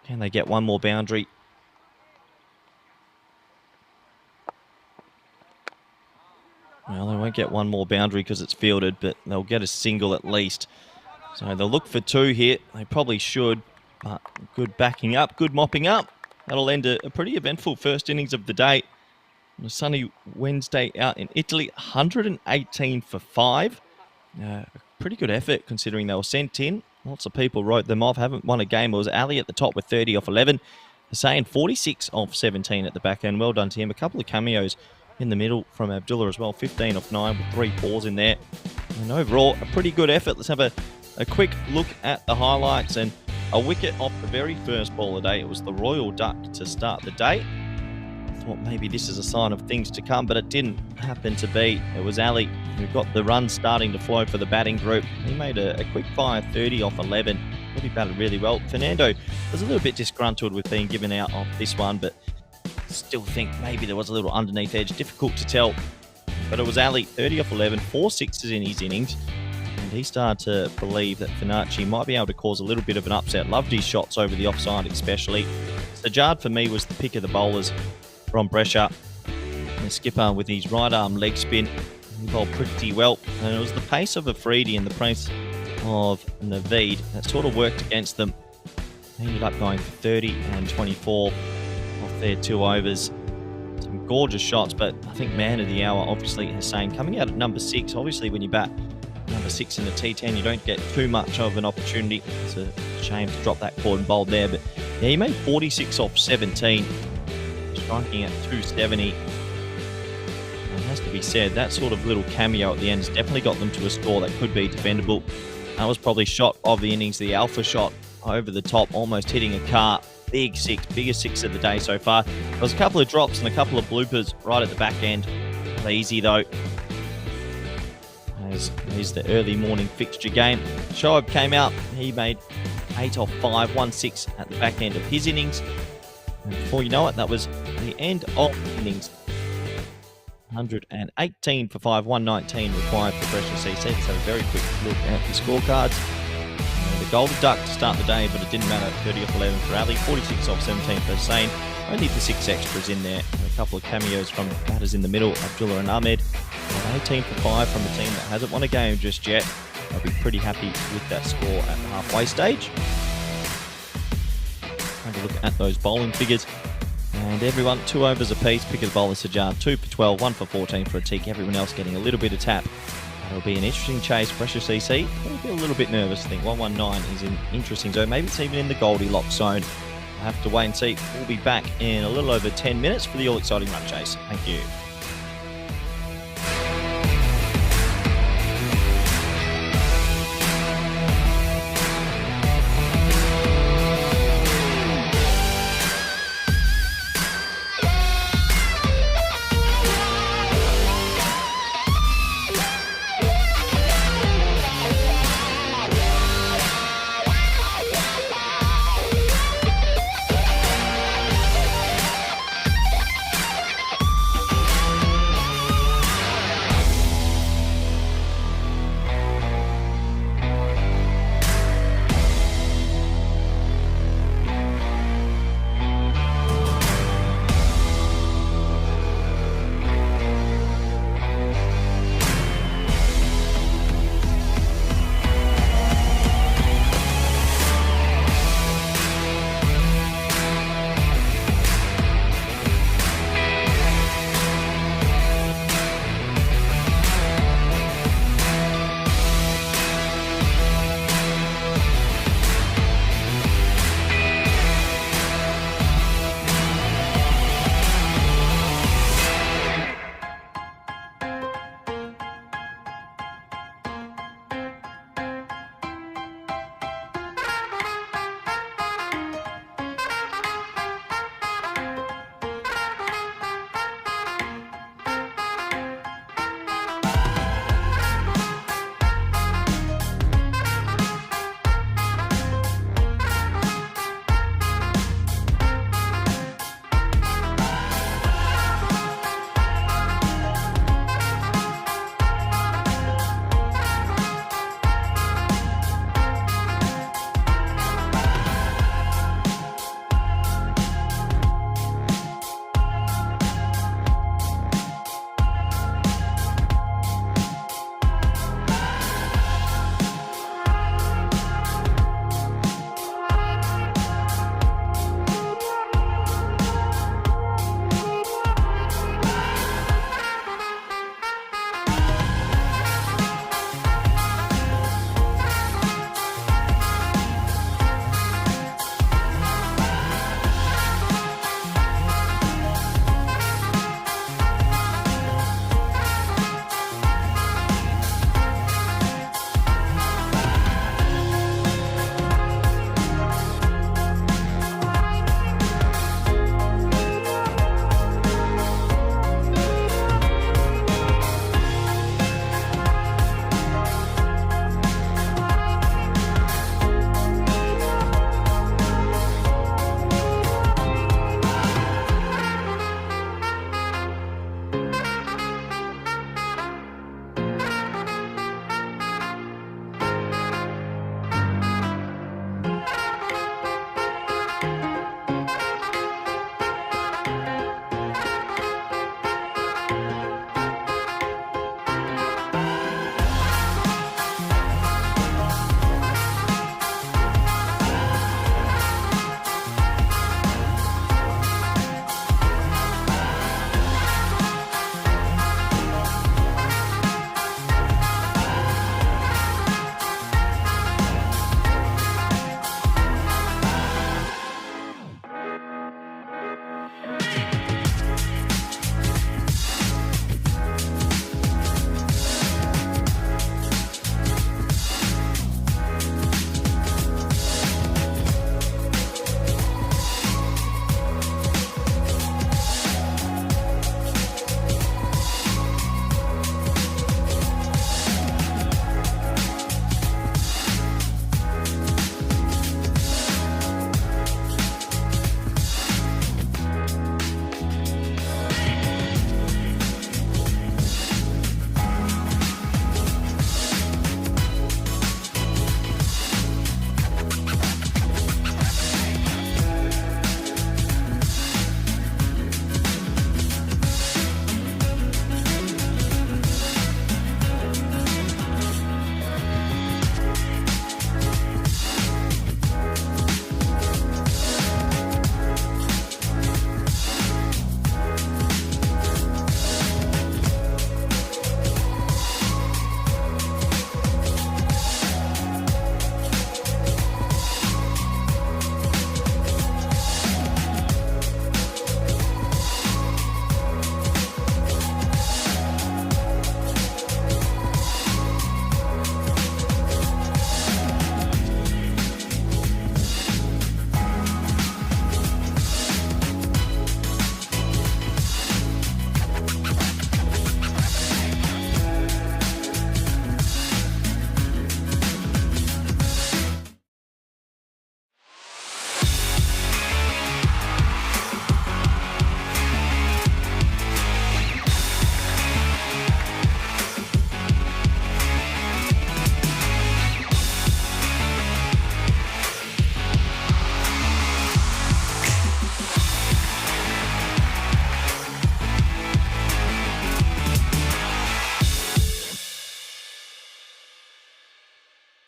Speaker 1: Can they get 1 more boundary? Well, they won't get 1 more boundary because it's fielded, but they'll get a single at least. So they'll look for 2 here. They probably should, but good backing up, good mopping up. That'll end a pretty eventful first innings of the day. On a sunny Wednesday out in Italy, 118 for 5. A pretty good effort considering they were sent in. Lots of people wrote them off, haven't won a game. It was Ali at the top with 30 off 11. Hussain 46 off 17 at the back end. Well done to him. A couple of cameos in the middle from Abdullah as well. 15 off 9 with 3 fours in there. And overall, a pretty good effort. Let's have a quick look at the highlights. And a wicket off the very first ball of the day. It was the Royal Duck to start the day. I thought maybe this is a sign of things to come, but it didn't happen to be. It was Ali who got the runs starting to flow for the batting group. He made a quick fire 30 off 11. Thought he batted really well. Fernando was a little bit disgruntled with being given out off this one, but still think maybe there was a little underneath edge. Difficult to tell. But it was Ali, 30 off 11, 4 sixes in his innings. And he started to believe that Finacci might be able to cause a little bit of an upset. Loved his shots over the offside especially. Sajjad for me was the pick of the bowlers from Brescia. The skipper with his right arm leg spin. He bowled pretty well. And it was the pace of Afridi and the pace of Naveed that sort of worked against them. They ended up going for 30 and 24 off their 2 overs. Some gorgeous shots, but I think man of the hour, obviously, Hussain coming out at number 6. Obviously, when you bat number 6 in the T10, you don't get too much of an opportunity. It's a shame to drop that cord and bowl there, but yeah, he made 46 off 17, striking at 270. And it has to be said, that sort of little cameo at the end has definitely got them to a score that could be defendable. That was probably shot of the innings, the alpha shot over the top, almost hitting a car. Big 6, biggest 6 of the day so far. There was a couple of drops and a couple of bloopers right at the back end. Not easy though. As is the early morning fixture game. Shoaib came out. He made 8 off 5, 1-6 at the back end of his innings. And before you know it, that was the end of innings. 118 for 5, 119 required for Brescia CC. Let's have a very quick look at the scorecards. The Golden Duck to start the day, but it didn't matter. 30 off 11 for Ali, 46 off 17 for Hussain. Only the 6 extras in there. And a couple of cameos from batters in the middle, Abdullah and Ahmed. And 18 for 5 from a team that hasn't won a game just yet. I'll be pretty happy with that score at the halfway stage. Have a look at those bowling figures. And everyone, 2 overs apiece. Pick of the bowler, Sajjad, 2 for 12, 1 for 14 for a Atik. Everyone else getting a little bit of tap. It'll be an interesting chase. Brescia CC will be a little bit nervous. I think 119 is in interesting zone. Maybe it's even in the Goldilocks zone. I'll have to wait and see. We'll be back in a little over 10 minutes for the all-exciting run chase. Thank you.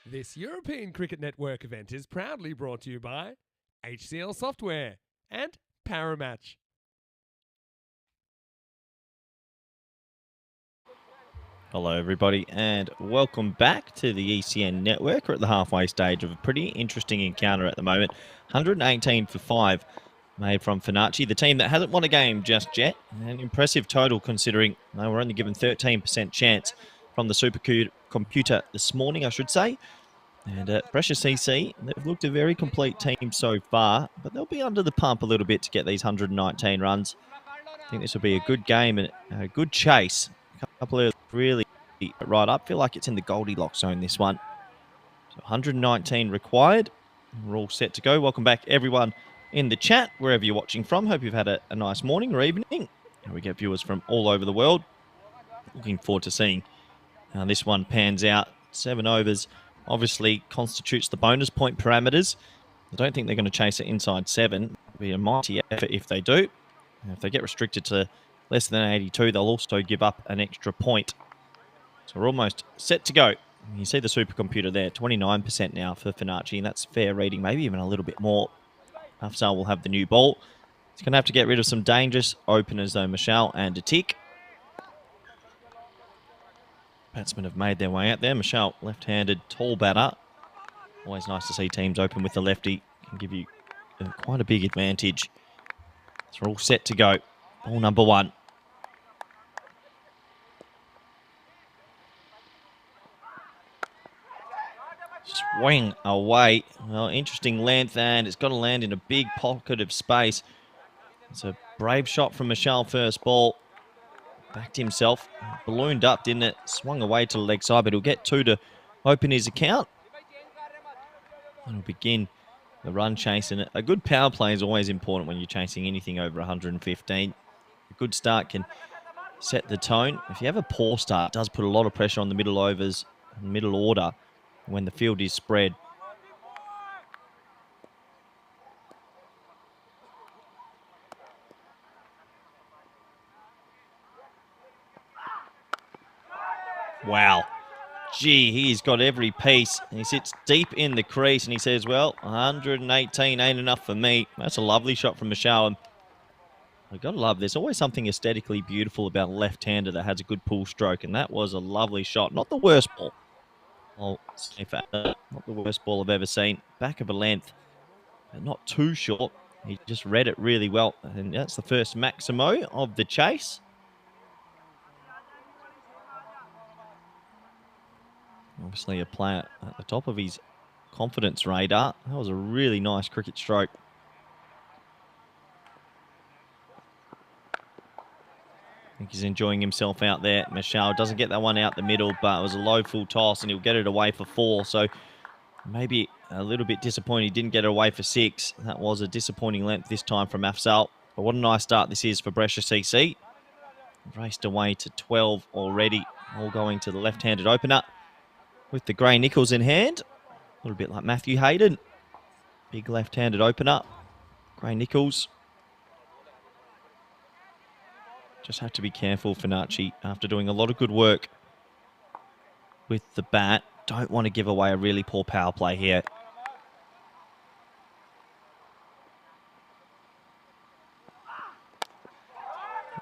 Speaker 2: This European Cricket Network event is proudly brought to you by HCL Software and Paramatch.
Speaker 1: Hello, everybody, and welcome back to the ECN network. We're at the halfway stage of a pretty interesting encounter at the moment. 118 for 5 made from Finacci, the team that hasn't won a game just yet. An impressive total considering they were only given 13% chance from the supercomputer this morning, I should say. And Brescia CC, they've looked a very complete team so far, but they'll be under the pump a little bit to get these 119 runs. I think this will be a good game and a good chase. A couple of really right up. Feel like it's in the Goldilocks zone, this one. So 119 required. We're all set to go. Welcome back, everyone in the chat, wherever you're watching from. Hope you've had a nice morning or evening. And we get viewers from all over the world. Looking forward to seeing how this one pans out. 7 overs obviously constitutes the bonus point parameters. I don't think they're going to chase it inside 7. It'll be a mighty effort if they do. And if they get restricted to less than 82, they'll also give up an extra point. So we're almost set to go. You see the supercomputer there, 29% now for Finacci, and that's fair reading, maybe even a little bit more. Afzal will have the new ball. He's going to have to get rid of some dangerous openers, though, Michelle and a tick. Batsmen have made their way out there. Michelle, left-handed, tall batter. Always nice to see teams open with the lefty. Can give you quite a big advantage. So we're all set to go. Ball number 1. Swing away. Well, interesting length, and it's got to land in a big pocket of space. It's a brave shot from Michelle first ball. Backed himself. Ballooned up, didn't it? Swung away to the leg side, but he'll get 2 to open his account. And he'll begin the run chase. And a good power play is always important when you're chasing anything over 115. A good start can set the tone. If you have a poor start, it does put a lot of pressure on the middle overs, middle order, when the field is spread. Wow. Gee, he's got every piece. And he sits deep in the crease and he says, well, 118 ain't enough for me. That's a lovely shot from Michelle. I've got to love, there's always something aesthetically beautiful about a left-hander that has a good pull stroke, and that was a lovely shot. Not the worst ball. I'll say for not the worst ball I've ever seen. Back of a length, but not too short. He just read it really well. And that's the first Maximo of the chase. Obviously a player at the top of his confidence radar. That was a really nice cricket stroke. I think he's enjoying himself out there. Michelle doesn't get that one out the middle, but it was a low full toss and he'll get it away for 4. So maybe a little bit disappointed he didn't get it away for 6. That was a disappointing length this time from Afzal. But what a nice start this is for Brescia CC. Raced away to 12 already. All going to the left-handed opener with the grey nickels in hand. A little bit like Matthew Hayden. Big left-handed opener. Grey nickels. Just have to be careful, Finacci, after doing a lot of good work with the bat. Don't want to give away a really poor power play here.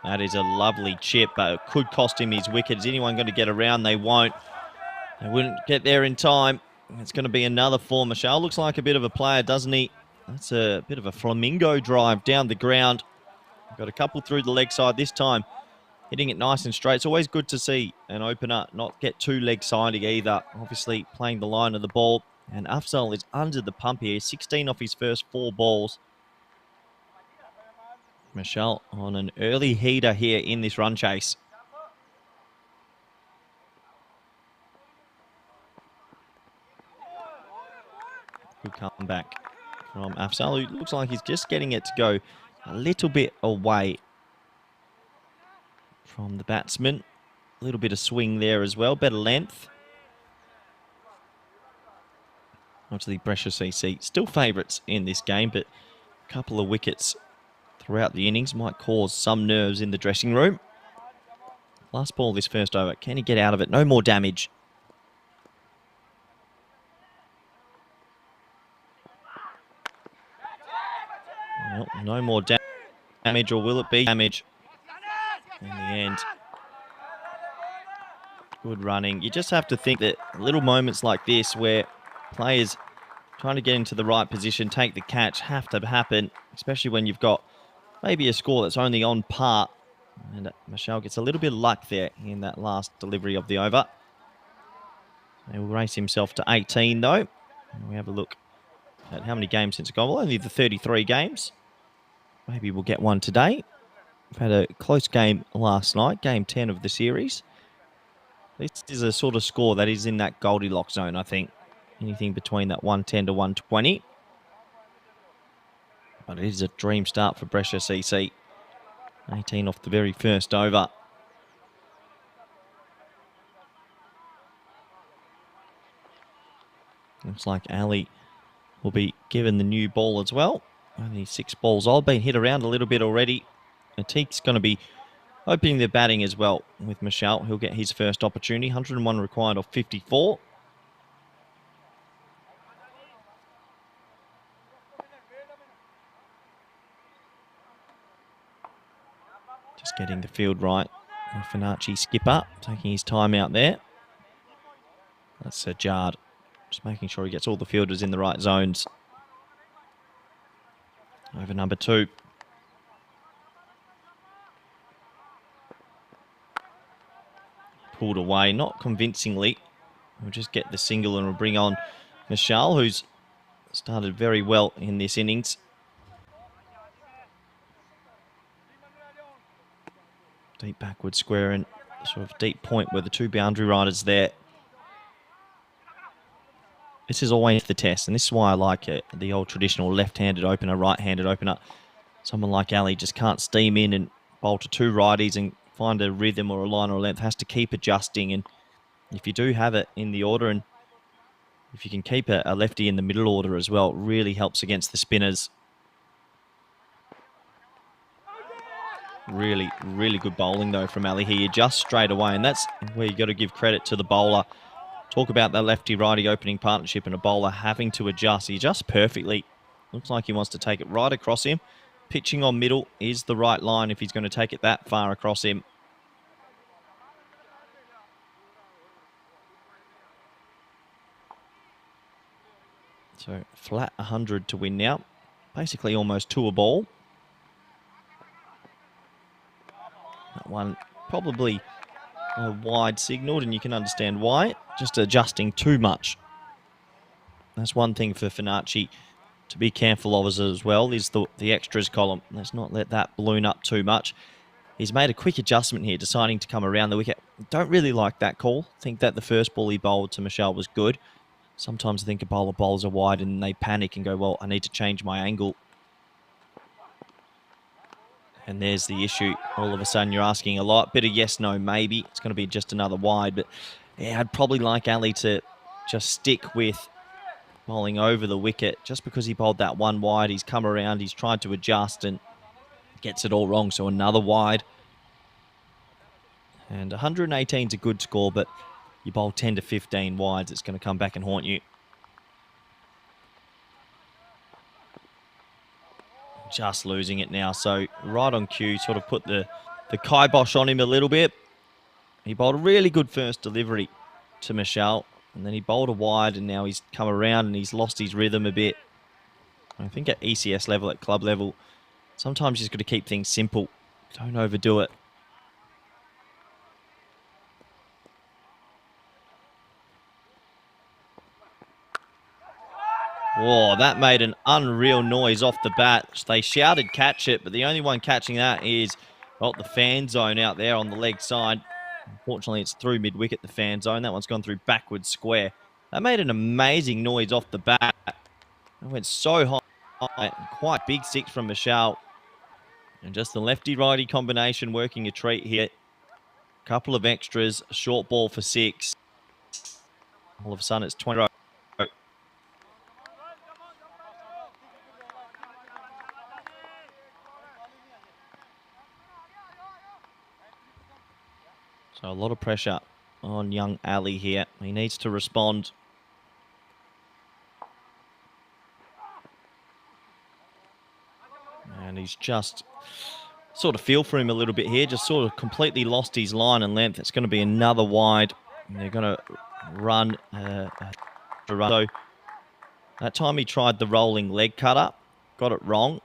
Speaker 1: That is a lovely chip, but it could cost him his wicket. Is anyone going to get around? They won't. They wouldn't get there in time. It's going to be another 4. Michelle looks like a bit of a player, doesn't he? That's a bit of a flamingo drive down the ground. Got a couple through the leg side this time. Hitting it nice and straight. It's always good to see an opener not get too leg-sided either. Obviously playing the line of the ball. And Afzal is under the pump here. 16 off his first 4 balls. Michelle on an early heater here in this run chase. Good comeback from Afzal, who looks like he's just getting it to go a little bit away from the batsman. A little bit of swing there as well. Better length. Obviously, Brescia CC still favourites in this game, but a couple of wickets throughout the innings might cause some nerves in the dressing room. Last ball this first over. Can he get out of it? No more damage. Well, no more damage, or will it be damage in the end? Good running. You just have to think that little moments like this where players trying to get into the right position, take the catch, have to happen, especially when you've got maybe a score that's only on par. And Michelle gets a little bit of luck there in that last delivery of the over. He will race himself to 18, though. And we have a look at how many games since gone. Well, only the 33 games. Maybe we'll get one today. We've had a close game last night, game 10 of the series. This is a sort of score that is in that Goldilocks zone, I think. Anything between that 110 to 120. But it is a dream start for Brescia CC. 18 off the very first over. Looks like Ali will be given the new ball as well. Only 6 balls old, been hit around a little bit already. Atik's going to be opening the batting as well with Michelle. He'll get his first opportunity. 101 required of 54. Just getting the field right. Finacci skipper taking his time out there. That's Jard. Just making sure he gets all the fielders in the right zones. Over number 2. Pulled away, not convincingly. We'll just get the single and we'll bring on Michelle, who's started very well in this innings. Deep backward square and sort of deep point where the 2 boundary riders there. This is always the test, and this is why I like it. The old traditional left-handed opener, right-handed opener. Someone like Ali just can't steam in and bowl to 2 righties and find a rhythm or a line or a length. Has to keep adjusting, and if you do have it in the order, and if you can keep a lefty in the middle order as well, it really helps against the spinners. Really, really good bowling, though, from Ali here. Just straight away, and that's where you got to give credit to the bowler. Talk about that lefty-righty opening partnership and a bowler having to adjust. He adjusts perfectly. Looks like he wants to take it right across him. Pitching on middle is the right line if he's going to take it that far across him. So flat 100 to win now. Basically almost 2 a ball. That one probably wide signalled, and you can understand why. Just adjusting too much. That's one thing for Finacci to be careful of as well, is the extras column. Let's not let that balloon up too much. He's made a quick adjustment here, deciding to come around the wicket. Don't really like that call. Think that the first ball he bowled to Michelle was good. Sometimes I think a bowler bowls are wide and they panic and go, well, I need to change my angle. And there's the issue. All of a sudden, you're asking a lot. Bit of yes, no, maybe. It's going to be just another wide. But yeah, I'd probably like Ali to just stick with bowling over the wicket. Just because he bowled that one wide, he's come around, he's tried to adjust and gets it all wrong. So another wide. And 118 is a good score, but you bowl 10 to 15 wides, it's going to come back and haunt you. Just losing it now. So right on cue, sort of put the kibosh on him a little bit. He bowled a really good first delivery to Michelle, and then he bowled a wide, and now he's come around and he's lost his rhythm a bit. I think at ECS level, at club level, sometimes you've got to keep things simple. Don't overdo it. Whoa, that made an unreal noise off the bat. They shouted catch it, but the only one catching that is, well, the fan zone out there on the leg side. Unfortunately, it's through mid-wicket, the fan zone. That one's gone through backward square. That made an amazing noise off the bat. It went so high. Quite big 6 from Michelle. And just the lefty-righty combination working a treat here. Couple of extras, a short ball for 6. All of a sudden, it's 20. So a lot of pressure on young Ali here. He needs to respond. And he's just sort of feel for him a little bit here, just sort of completely lost his line and length. It's going to be another wide. And they're going to run. So that time he tried the rolling leg cutter, got it wrong.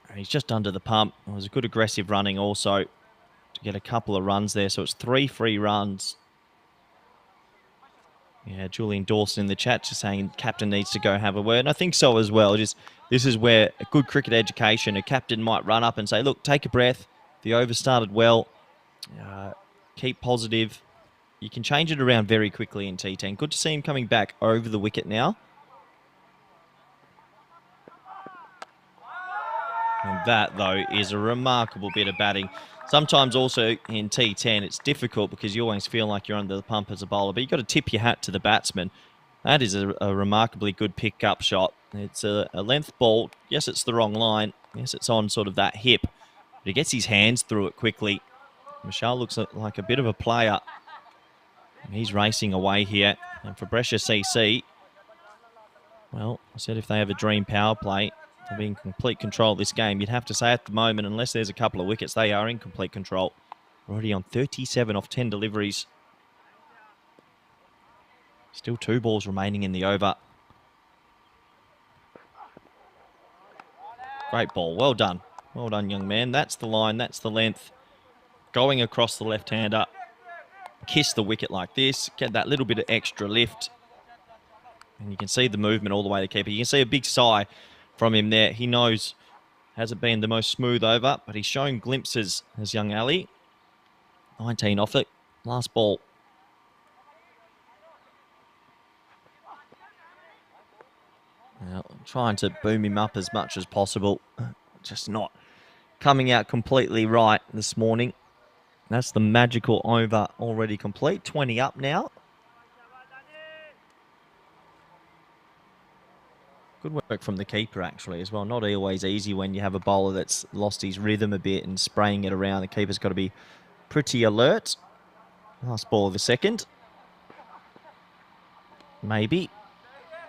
Speaker 1: And he's just under the pump. It was a good aggressive running also to get a couple of runs there. So it's 3 free runs. Yeah, Julian Dawson in the chat just saying captain needs to go have a word. And I think so as well. Just this is where a good cricket education, a captain might run up and say, look, take a breath. The over started well. Keep positive. You can change it around very quickly in T10. Good to see him coming back over the wicket now. And that, though, is a remarkable bit of batting. Sometimes also in T10, it's difficult because you always feel like you're under the pump as a bowler, but you've got to tip your hat to the batsman. That is a remarkably good pick-up shot. It's a length ball. Yes, it's the wrong line. Yes, it's on sort of that hip. But he gets his hands through it quickly. Michelle looks like a bit of a player. He's racing away here. And for Brescia CC, well, I said if they have a dream power play, they'll be in complete control of this game. You'd have to say at the moment, unless there's a couple of wickets, they are in complete control. Already on 37 off 10 deliveries. Still 2 balls remaining in the over. Great ball. Well done. Well done, young man. That's the line. That's the length. Going across the left-hander. Kiss the wicket like this. Get that little bit of extra lift. And you can see the movement all the way to keeper. You can see a big sigh from him there. He knows hasn't been the most smooth over, but he's showing glimpses as young Ali. 19 off it. Last ball. Now, trying to boom him up as much as possible. Just not coming out completely right this morning. That's the magical over already complete. 20 up now. Good work from the keeper, actually, as well. Not always easy when you have a bowler that's lost his rhythm a bit and spraying it around. The keeper's got to be pretty alert. Last ball of the second. Maybe.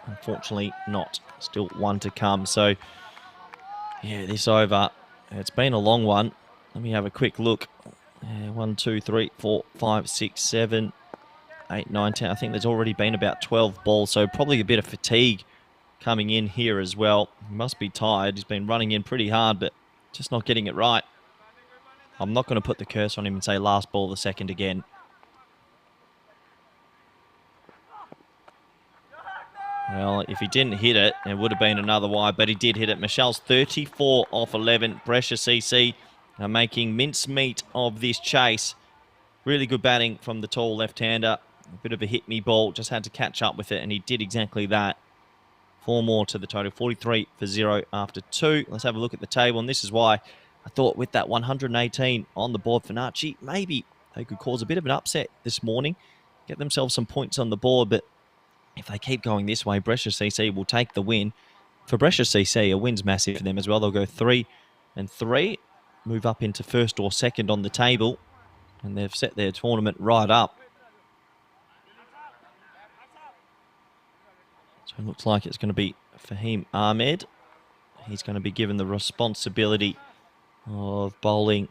Speaker 1: Unfortunately, not. Still 1 to come. So, yeah, this over, it's been a long one. Let me have a quick look. 1, 2, 3, 4, 5, 6, 7, 8, 9, 10. I think there's already been about 12 balls, so probably a bit of fatigue coming in here as well. He must be tired. He's been running in pretty hard, but just not getting it right. I'm not going to put the curse on him and say last ball of the second again. Well, if he didn't hit it, it would have been another wide, but he did hit it. Michelle's 34 off 11. Brescia CC are making mincemeat of this chase. Really good batting from the tall left-hander. A bit of a hit-me ball. Just had to catch up with it, and he did exactly that. 4 more to the total. 43 for 0 after 2. Let's have a look at the table, and this is why I thought with that 118 on the board for Nachi, maybe they could cause a bit of an upset this morning, get themselves some points on the board, but if they keep going this way, Brescia CC will take the win. For Brescia CC, a win's massive for them as well. They'll go 3 and 3, move up into first or second on the table, and they've set their tournament right up. So it looks like it's going to be Fahim Ahmed. He's going to be given the responsibility of bowling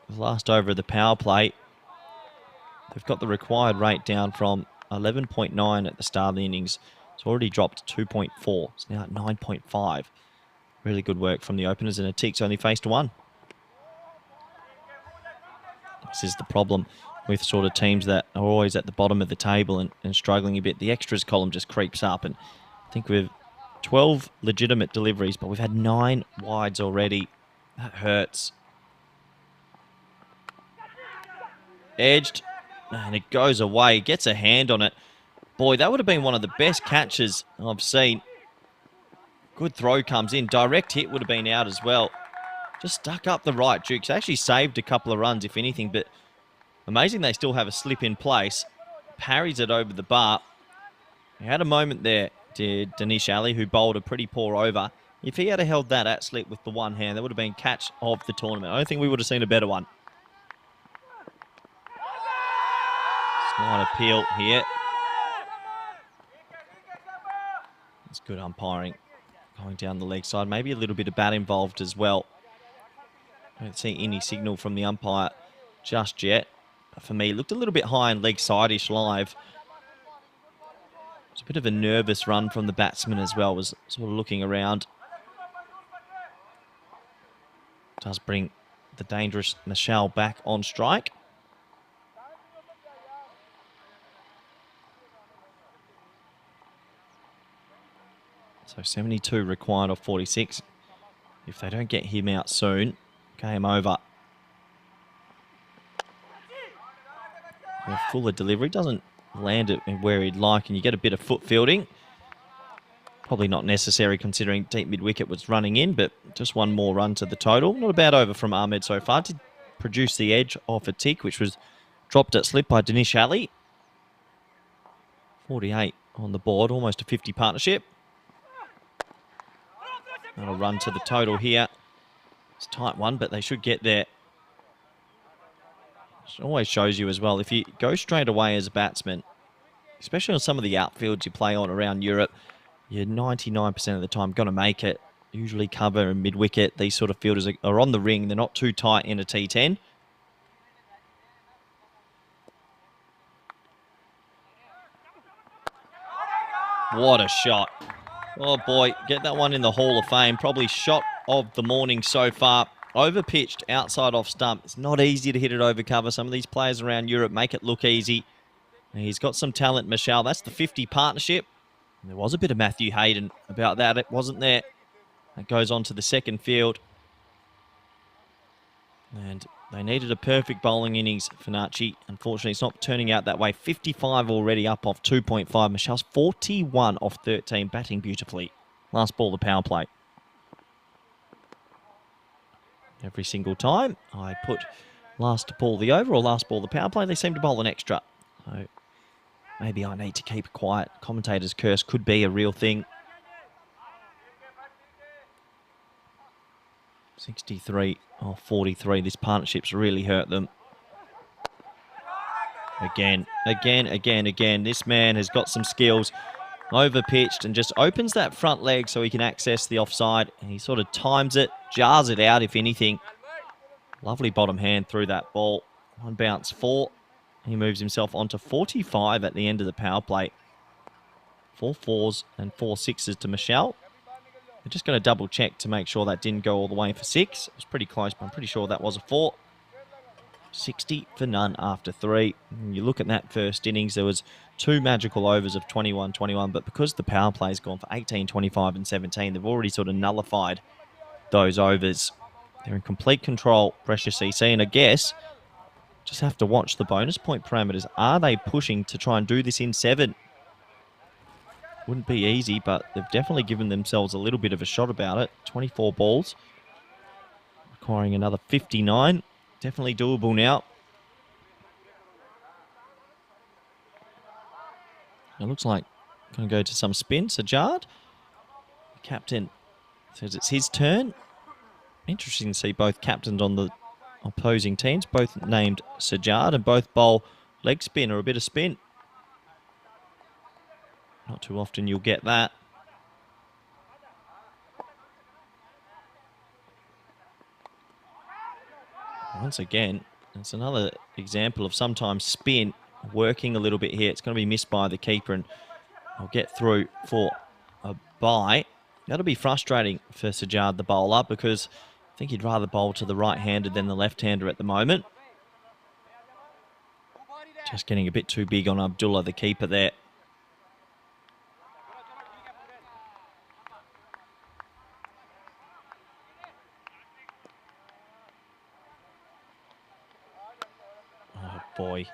Speaker 1: the last over of the power play. They've got the required rate down from 11.9 at the start of the innings. It's already dropped to 2.4. It's now at 9.5. Really good work from the openers, and Atik's only faced 1. This is the problem with sort of teams that are always at the bottom of the table and struggling a bit. The extras column just creeps up, and I think we've 12 legitimate deliveries, but we've had 9 wides already. That hurts. Edged, and it goes away. Gets a hand on it. Boy, that would have been one of the best catches I've seen. Good throw comes in. Direct hit would have been out as well. Just stuck up the right Dukes. Actually saved a couple of runs, if anything, but amazing they still have a slip in place. Parries it over the bar. He had a moment there, did Danish Ali, who bowled a pretty poor over. If he had held that at slip with the one hand, that would have been catch of the tournament. I don't think we would have seen a better one. Slight appeal here. It's good umpiring. going down the leg side. Maybe a little bit of bat involved as well. I don't see any signal from the umpire just yet. But for me, it looked a little bit high and leg side-ish live. It's a bit of a nervous run from the batsman as well, was sort of looking around. Does bring the dangerous Michelle back on strike. So 72 required off 46. If they don't get him out soon, game over. A fuller delivery, doesn't land it where he'd like, and you get a bit of foot fielding. Probably not necessary considering deep mid-wicket was running in, but just one more run to the total. Not a bad over from Ahmed so far. Did produce the edge off a tick, which was dropped at slip by Danish Ali. 48 on the board, almost a 50 partnership. Not a run to the total here. It's a tight one, but they should get there. It always shows you as well, if you go straight away as a batsman, especially on some of the outfields you play on around Europe, you're 99% of the time going to make it. Usually cover and mid-wicket. These sort of fielders are on the ring. They're not too tight in a T10. What a shot. Oh boy, get that one in the Hall of Fame. Probably shot of the morning so far. Over pitched, outside off stump. It's not easy to hit it over cover. Some of these players around Europe make it look easy. And he's got some talent, Michelle. That's the 50 partnership. And there was a bit of Matthew Hayden about that. It wasn't there. That goes on to the second field. And they needed a perfect bowling innings, Finacci. Unfortunately, it's not turning out that way. 55 already up off 2.5. Michelle's 41 off 13, batting beautifully. Last ball, the power play. Every single time I put last ball the over or last ball the power play, they seem to bowl an extra. So maybe I need to keep quiet. Commentator's curse could be a real thing. 63 off 43. This partnership's really hurt them. Again. This man has got some skills. Over pitched and just opens that front leg so he can access the offside. And he sort of times it, jars it out if anything. Lovely bottom hand through that ball. One bounce, 4. He moves himself onto 45 at the end of the power play. 4 4s and 4 6s to Michelle. We're just going to double check to make sure that didn't go all the way for 6. It was pretty close, but I'm pretty sure that was a 4. 60 for none after 3. And you look at that first innings, there was 2 magical overs of 21-21, but because the power play's gone for 18, 25 and 17, they've already sort of nullified those overs. They're in complete control, Brescia CC, and I guess just have to watch the bonus point parameters. Are they pushing to try and do this in 7? Wouldn't be easy, but they've definitely given themselves a little bit of a shot about it. 24 balls, requiring another 59. Definitely doable now. It looks like going to go to some spin. Sajjad, the captain, says it's his turn. Interesting to see both captains on the opposing teams, both named Sajjad, and both bowl leg spin or a bit of spin. Not too often you'll get that. Once again, it's another example of sometimes spin working a little bit here. It's going to be missed by the keeper, and I'll get through for a bye. That'll be frustrating for Sajjad, the bowler, because I think he'd rather bowl to the right-hander than the left-hander at the moment. Just getting a bit too big on Abdullah, the keeper there. Oh, boy.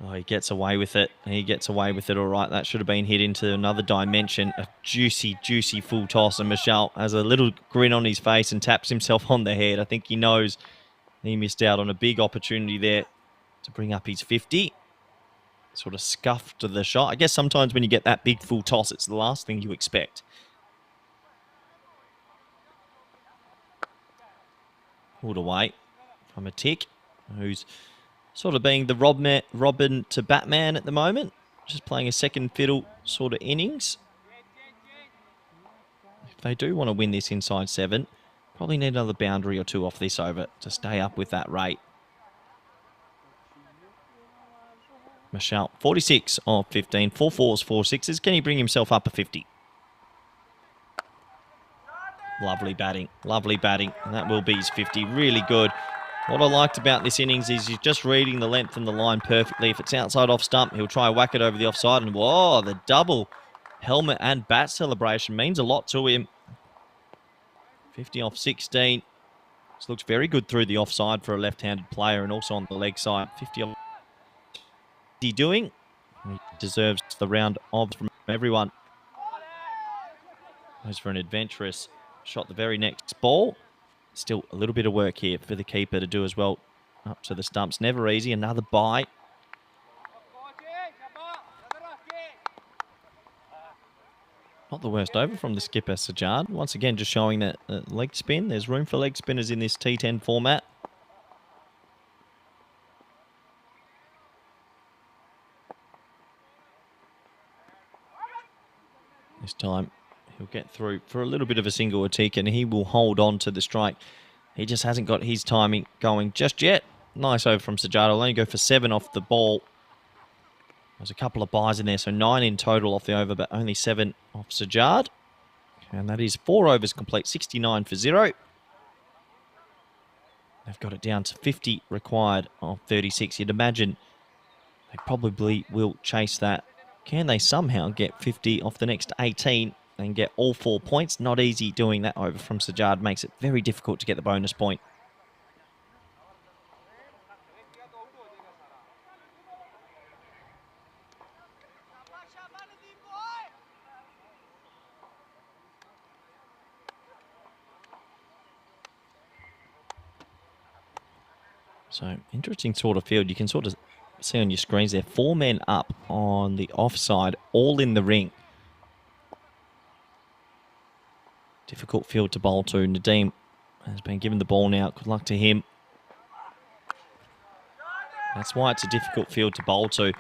Speaker 1: Oh, he gets away with it. He gets away with it all right. That should have been hit into another dimension. A juicy, juicy full toss. And Michelle has a little grin on his face and taps himself on the head. I think he knows he missed out on a big opportunity there to bring up his 50. Sort of scuffed the shot. I guess sometimes when you get that big full toss, it's the last thing you expect. Pulled away from a tick, who's sort of being the Robin to Batman at the moment. Just playing a second fiddle sort of innings. they do want to win this inside 7, probably need another boundary or 2 off this over to stay up with that rate. Michelle, 46 of 15, 4 4s, 4 6s. Can he bring himself up a 50? Lovely batting, and that will be his 50. Really good. What I liked about this innings is he's just reading the length and the line perfectly. If it's outside off stump, he'll try whack it over the offside, and whoa, the double helmet and bat celebration means a lot to him. 50 off 16. This looks very good through the offside for a left-handed player and also on the leg side. 50 off. What's he doing? He deserves the round of from everyone. Goes for an adventurous shot the very next ball. Still a little bit of work here for the keeper to do as well. Up to the stumps. Never easy. Another bye. Not the worst over from the skipper, Sajjad. Once again, just showing that leg spin. There's room for leg spinners in this T10 format. This time, he'll get through for a little bit of a single attack, and he will hold on to the strike. He just hasn't got his timing going just yet. Nice over from Sajjad. I'll only go for 7 off the ball. There's a couple of buys in there, so 9 in total off the over, but only 7 off Sajjad. And that is 4 overs complete, 69 for 0. They've got it down to 50 required of 36. You'd imagine they probably will chase that. Can they somehow get 50 off the next 18 and get all 4 points? Not easy doing that over from Sajjad. Makes it very difficult to get the bonus point. So, interesting sort of field. You can sort of see on your screens there, 4 men up on the offside, all in the ring. Difficult field to bowl to. Nadeem has been given the ball now. Good luck to him. That's why it's a difficult field to bowl to.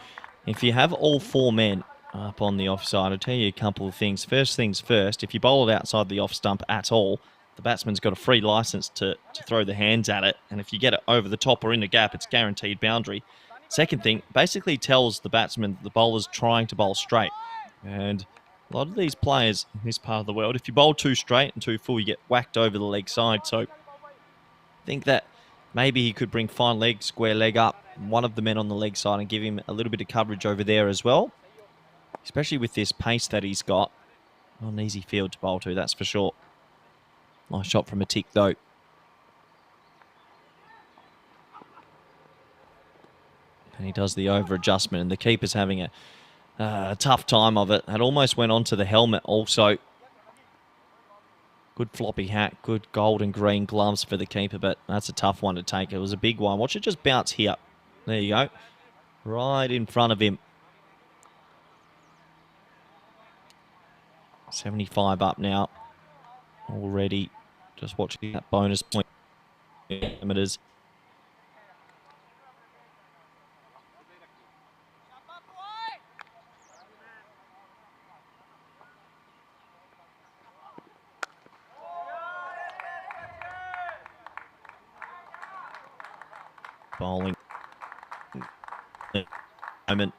Speaker 1: If you have all 4 men up on the offside, I'll tell you a couple of things. First things first, if you bowl it outside the off stump at all, the batsman's got a free license to throw the hands at it. And if you get it over the top or in the gap, it's guaranteed boundary. Second thing, basically tells the batsman that the bowler's trying to bowl straight. And a lot of these players in this part of the world, if you bowl too straight and too full, you get whacked over the leg side. So I think that maybe he could bring fine leg, square leg up, one of the men on the leg side and give him a little bit of coverage over there as well. Especially with this pace that he's got. Not an easy field to bowl to, that's for sure. Nice shot from a tick, though. And he does the over adjustment, and the keeper's having a tough time of it. It almost went onto the helmet also. Good floppy hat, good gold and green gloves for the keeper, but that's a tough one to take. It was a big one. Watch it just bounce here. There you go. Right in front of him. 75 up now. Already. Just watching that bonus point. Parameters. Bowling. Moment.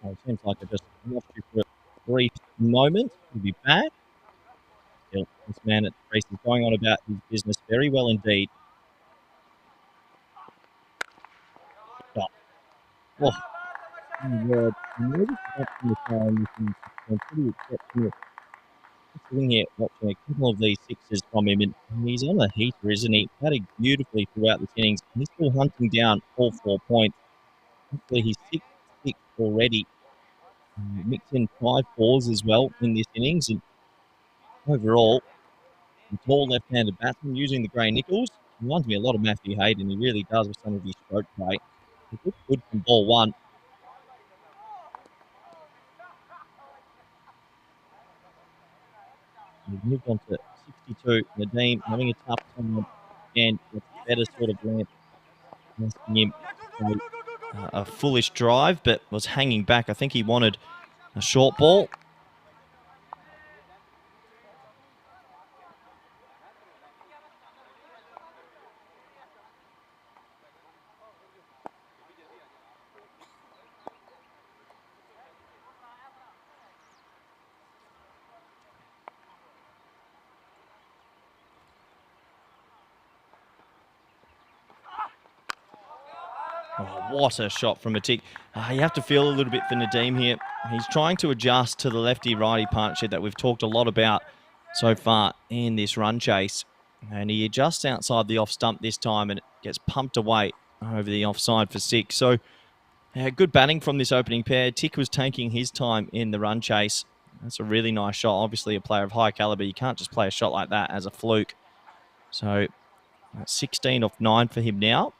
Speaker 1: It seems like I just watched you for brief moment. He'll be back. Still, this man at the crease is going on about his business very well indeed. Stop. Oh, my word. I'm nervous about the time. This is pretty exceptional. Sitting here watching a couple of these sixes from him, and he's on a heater, isn't he? Batting beautifully throughout this innings. He's still hunting down all 4 points. Actually, he's 6-6 already. Mix in 5 fours as well in this innings, and overall, the tall left-handed batsman using the grey nickels. Reminds me a lot of Matthew Hayden. He really does with some of his stroke play. He looks good from ball one. We've moved on to 62. Nadeem having a tough time and with better sort of length. Asking him a foolish drive, but was hanging back. I think he wanted a short ball. Oh, what a shot from Atik. You have to feel a little bit for Nadeem here. He's trying to adjust to the lefty-righty partnership that we've talked a lot about so far in this run chase. And he adjusts outside the off stump this time and it gets pumped away over the offside for 6. So good batting from this opening pair. Tick was taking his time in the run chase. That's a really nice shot. Obviously a player of high caliber. You can't just play a shot like that as a fluke. So 16 off 9 for him now.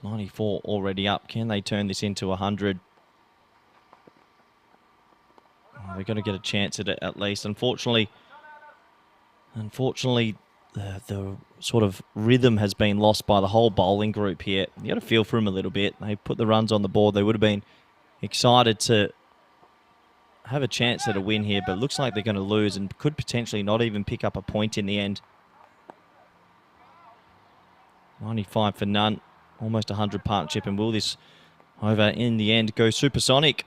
Speaker 1: .94 already up. Can they turn this into 100? They're going to get a chance at it at least. Unfortunately, the sort of rhythm has been lost by the whole bowling group here. You got to feel for them a little bit. They put the runs on the board. They would have been excited to have a chance at a win here, but it looks like they're going to lose and could potentially not even pick up a point in the end. 95 for none. Almost 100 partnership, and will this over in the end go supersonic?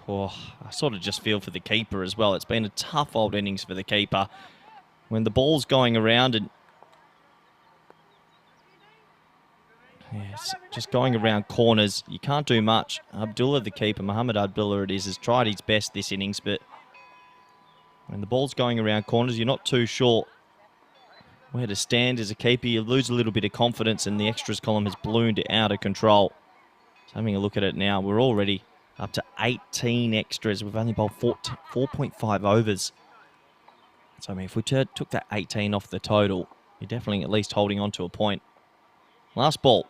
Speaker 1: Oh, I sort of just feel for the keeper as well. It's been a tough old innings for the keeper. When the ball's going around and yes, just going around corners, you can't do much. Abdullah, the keeper, Muhammad Abdullah it is, has tried his best this innings, but when the ball's going around corners, you're not too sure where to stand as a keeper. You lose a little bit of confidence and the extras column has ballooned out of control. So having a look at it now, we're already up to 18 extras. We've only bowled 4.5 overs. So, I mean, if we took that 18 off the total, you're definitely at least holding on to a point. Last ball.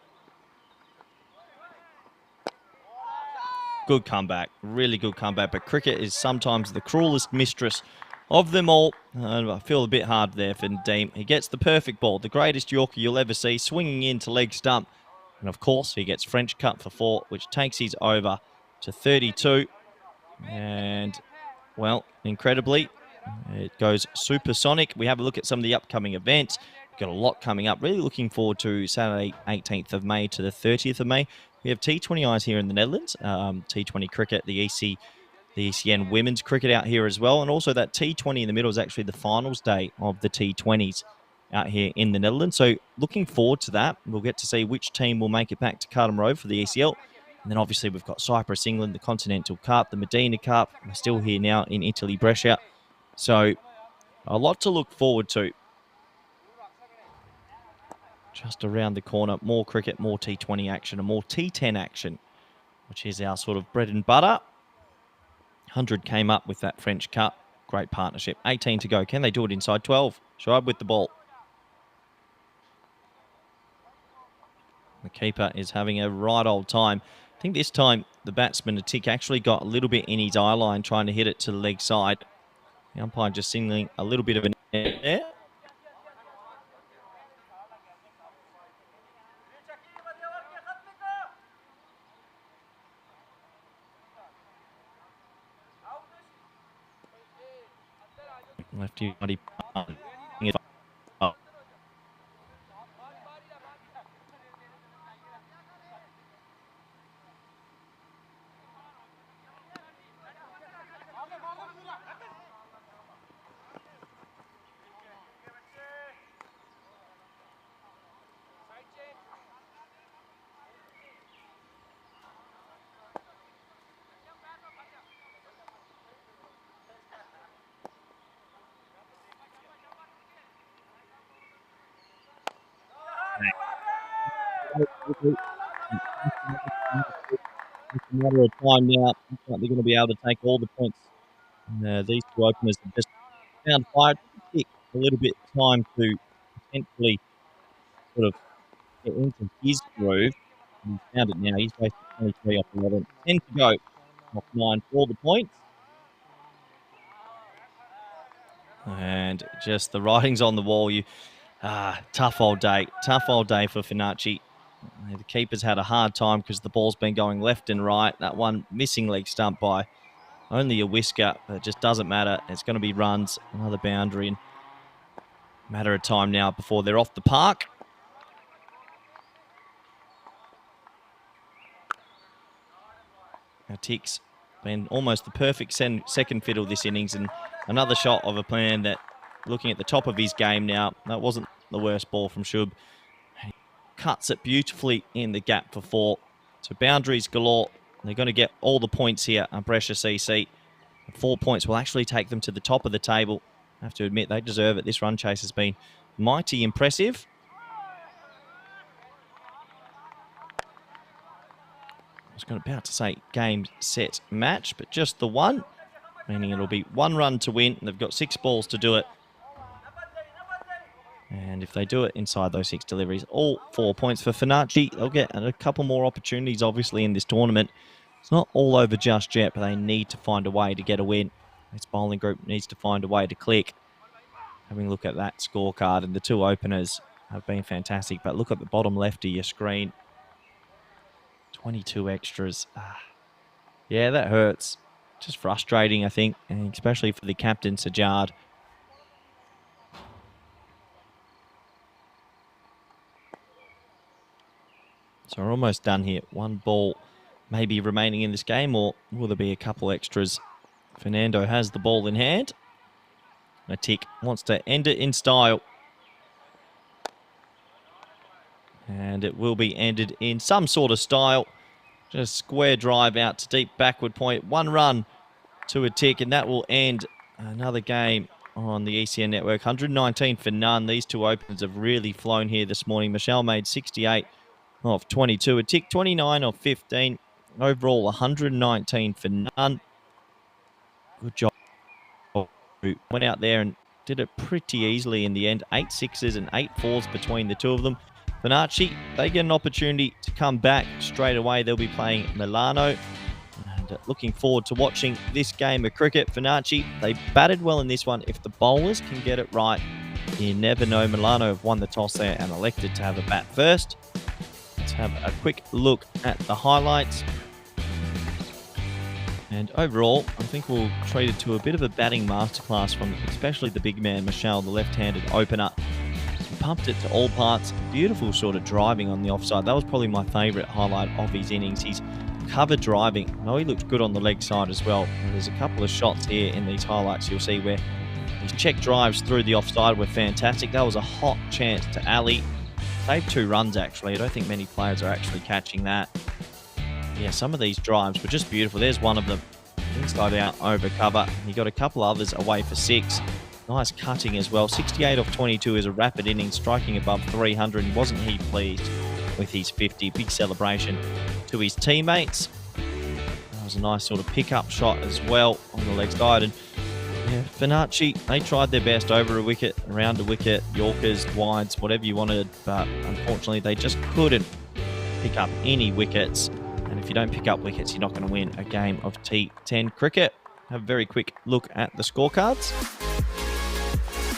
Speaker 1: Good comeback. Really good comeback. But cricket is sometimes the cruelest mistress of them all. I feel a bit hard there for Nadeem. He gets the perfect ball, the greatest Yorker you'll ever see, swinging into leg stump. And, of course, he gets French cut for 4, which takes his over to 32. And, well, incredibly, it goes supersonic. We have a look at some of the upcoming events. We've got a lot coming up. Really looking forward to Saturday, 18th of May to the 30th of May. We have T20Is here in the Netherlands, T20 cricket, the ECN women's cricket out here as well. And also that T20 in the middle is actually the finals day of the T20s out here in the Netherlands. So looking forward to that. We'll get to see which team will make it back to Carlton Road for the ECL. And then obviously we've got Cyprus, England, the Continental Cup, the Medina Cup. We're still here now in Italy, Brescia. So a lot to look forward to. Just around the corner, more cricket, more T20 action, and more T10 action, which is our sort of bread and butter. 100 came up with that French Cup. Great partnership. 18 to go. Can they do it inside 12? Shoaib with the ball. The keeper is having a right old time. I think this time the batsman, Atik, actually got a little bit in his eye line trying to hit it to the leg side. The umpire just signaling a little bit of an error there. Lefty, righty. quickly. It's a matter of time now. Looks like they're going to be able to take all the points. And, these two openers have just found fire. It took a little bit of time to potentially sort of get into his groove. And he's found it now. He's wasted 23 off 11. 10 to go off 9 for the points. And just the writing's on the wall. Tough old day for Finacci. The keeper's had a hard time because the ball's been going left and right. That one missing leg stump by only a whisker, but it just doesn't matter. It's going to be runs, another boundary, and matter of time now before they're off the park. Now Tick's been almost the perfect second fiddle this innings, and another shot of a plan that, looking at the top of his game now, that wasn't the worst ball from Shub. He cuts it beautifully in the gap for 4. So boundaries galore. They're going to get all the points here at Brescia CC. 4 points will actually take them to the top of the table. I have to admit, they deserve it. This run chase has been mighty impressive. I was about to say game, set, match, but just the one, meaning it'll be 1 run to win. They've got 6 balls to do it. And if they do it inside those 6 deliveries, all 4 points for Finacci. They'll get a couple more opportunities, obviously, in this tournament. It's not all over just yet, but they need to find a way to get a win. This bowling group needs to find a way to click. Having a look at that scorecard, and the 2 openers have been fantastic. But look at the bottom left of your screen. 22 extras. Yeah, that hurts. Just frustrating, I think, and especially for the captain, Sajjad. So we're almost done here. 1 ball maybe remaining in this game, or will there be a couple extras? Fernando has the ball in hand. Matik wants to end it in style. And it will be ended in some sort of style. Just square drive out to deep backward point. 1 run to a tick, and that will end another game on the ECN network. 119 for none. These 2 openers have really flown here this morning. Michelle made 68 off 22. A tick 29 off 15. Overall, 119 for none. Good job. Went out there and did it pretty easily in the end. 8 sixes and 8 fours between the 2 of them. Finacci, they get an opportunity to come back straight away. They'll be playing Milano. And looking forward to watching this game of cricket. Finacci, they batted well in this one. If the bowlers can get it right, you never know. Milano have won the toss there and elected to have a bat first. Let's have a quick look at the highlights. And overall, I think we'll treat it to a bit of a batting masterclass from especially the big man, Michelle, the left-handed opener. He pumped it to all parts. Beautiful sort of driving on the offside. That was probably my favourite highlight of his innings. He's covered driving. I know he looked good on the leg side as well. And there's a couple of shots here in these highlights you'll see where his check drives through the offside were fantastic. That was a hot chance to Ali. Saved 2 runs, actually. I don't think many players are actually catching that. Yeah, some of these drives were just beautiful. There's one of them. Inside out over cover. He got a couple others away for 6. Nice cutting as well. 68 off 22 is a rapid innings, striking above 300. Wasn't he pleased with his 50? Big celebration to his teammates. That was a nice sort of pick-up shot as well on the leg side. And yeah, Finacci, they tried their best over a wicket, around a wicket, Yorkers, wides, whatever you wanted. But unfortunately, they just couldn't pick up any wickets. And if you don't pick up wickets, you're not going to win a game of T10 cricket. Have a very quick look at the scorecards.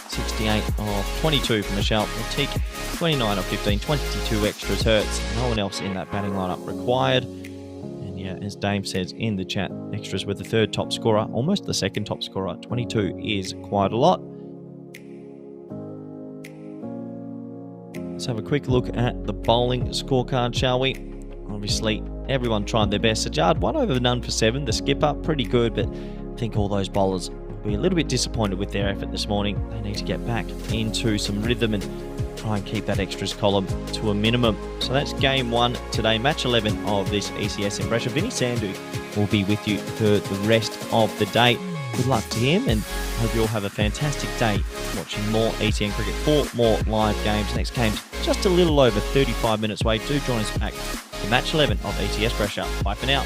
Speaker 1: 68 off 22 for Michelle. Teak 29 off 15. 22 extras hurts. No one else in that batting lineup required. And yeah, as Dame says in the chat, extras were the 3rd top scorer, almost the 2nd top scorer. 22 is quite a lot. Let's have a quick look at the bowling scorecard, shall we? Obviously, everyone tried their best. Sajjad 1 over none for 7. The skipper, pretty good, but I think all those bowlers will be a little bit disappointed with their effort this morning. They need to get back into some rhythm and try and keep that extras column to a minimum. So that's game 1 today, match 11 of this ECS in Brescia. Vinny Sandhu will be with you for the rest of the day. Good luck to him, and hope you all have a fantastic day watching more ECN cricket. 4 more live games. Next game's just a little over 35 minutes away. Do join us back for match 11 of ECS Brescia. Bye for now.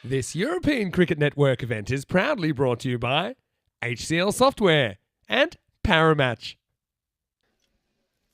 Speaker 4: This European Cricket Network event is proudly brought to you by HCL Software and Paramatch.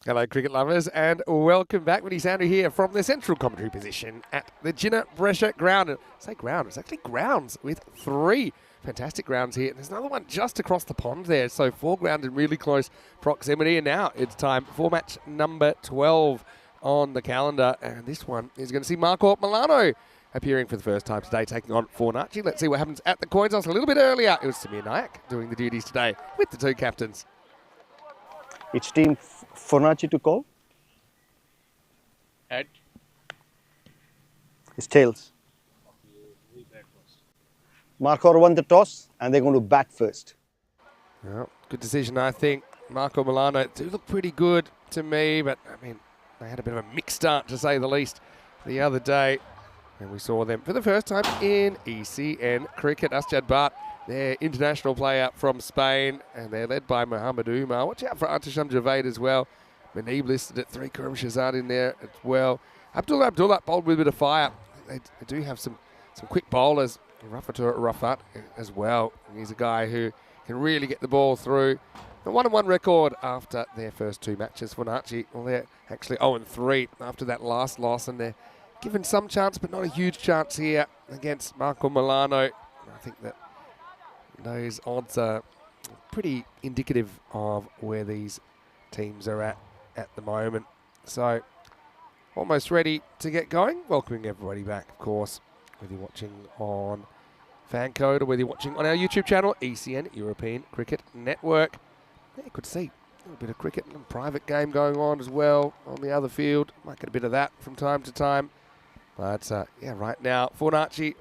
Speaker 2: Hello, cricket lovers, and welcome back. Vinny Sandhu here from the central commentary position at the Brescia ground. I say ground, it's actually grounds with 3 fantastic grounds here. And there's another one just across the pond there, so 4 grounds in really close proximity. And now it's time for match number 12 on the calendar. And this one is going to see Marco Milano appearing for the first time today, taking on Fornaci. Let's see what happens at the coin toss a little bit earlier. It was Samir Nayak doing the duties today with the 2 captains.
Speaker 3: It's team Fornaci to call.
Speaker 5: Head.
Speaker 3: It's tails. Marco won the toss and they're going to bat first.
Speaker 2: Well, good decision, I think. Marco Milano do look pretty good to me, but I mean, they had a bit of a mixed start to say the least the other day. And we saw them for the first time in ECN cricket. Asjad Bhatt, their international player from Spain, and they're led by Mohamed Umar. Watch out for Antasham Javed as well. Manib listed at 3, Karim Shahzad in there as well. Abdullah bowled with a bit of fire. They do have some quick bowlers. Rafatur Rafat as well. He's a guy who can really get the ball through. The 1-1 record after their first 2 matches. Fornaci, well, they're actually 0-3 after that last loss, and they're given some chance, but not a huge chance here against Marco Milano. I think that those odds are pretty indicative of where these teams are at the moment. So, almost ready to get going. Welcoming everybody back, of course, whether you're watching on Fan Code or whether you're watching on our YouTube channel, ECN, European Cricket Network. Yeah, you could see a little bit of cricket and private game going on as well on the other field. Might get a bit of that from time to time. But, yeah, right now, Fornaci,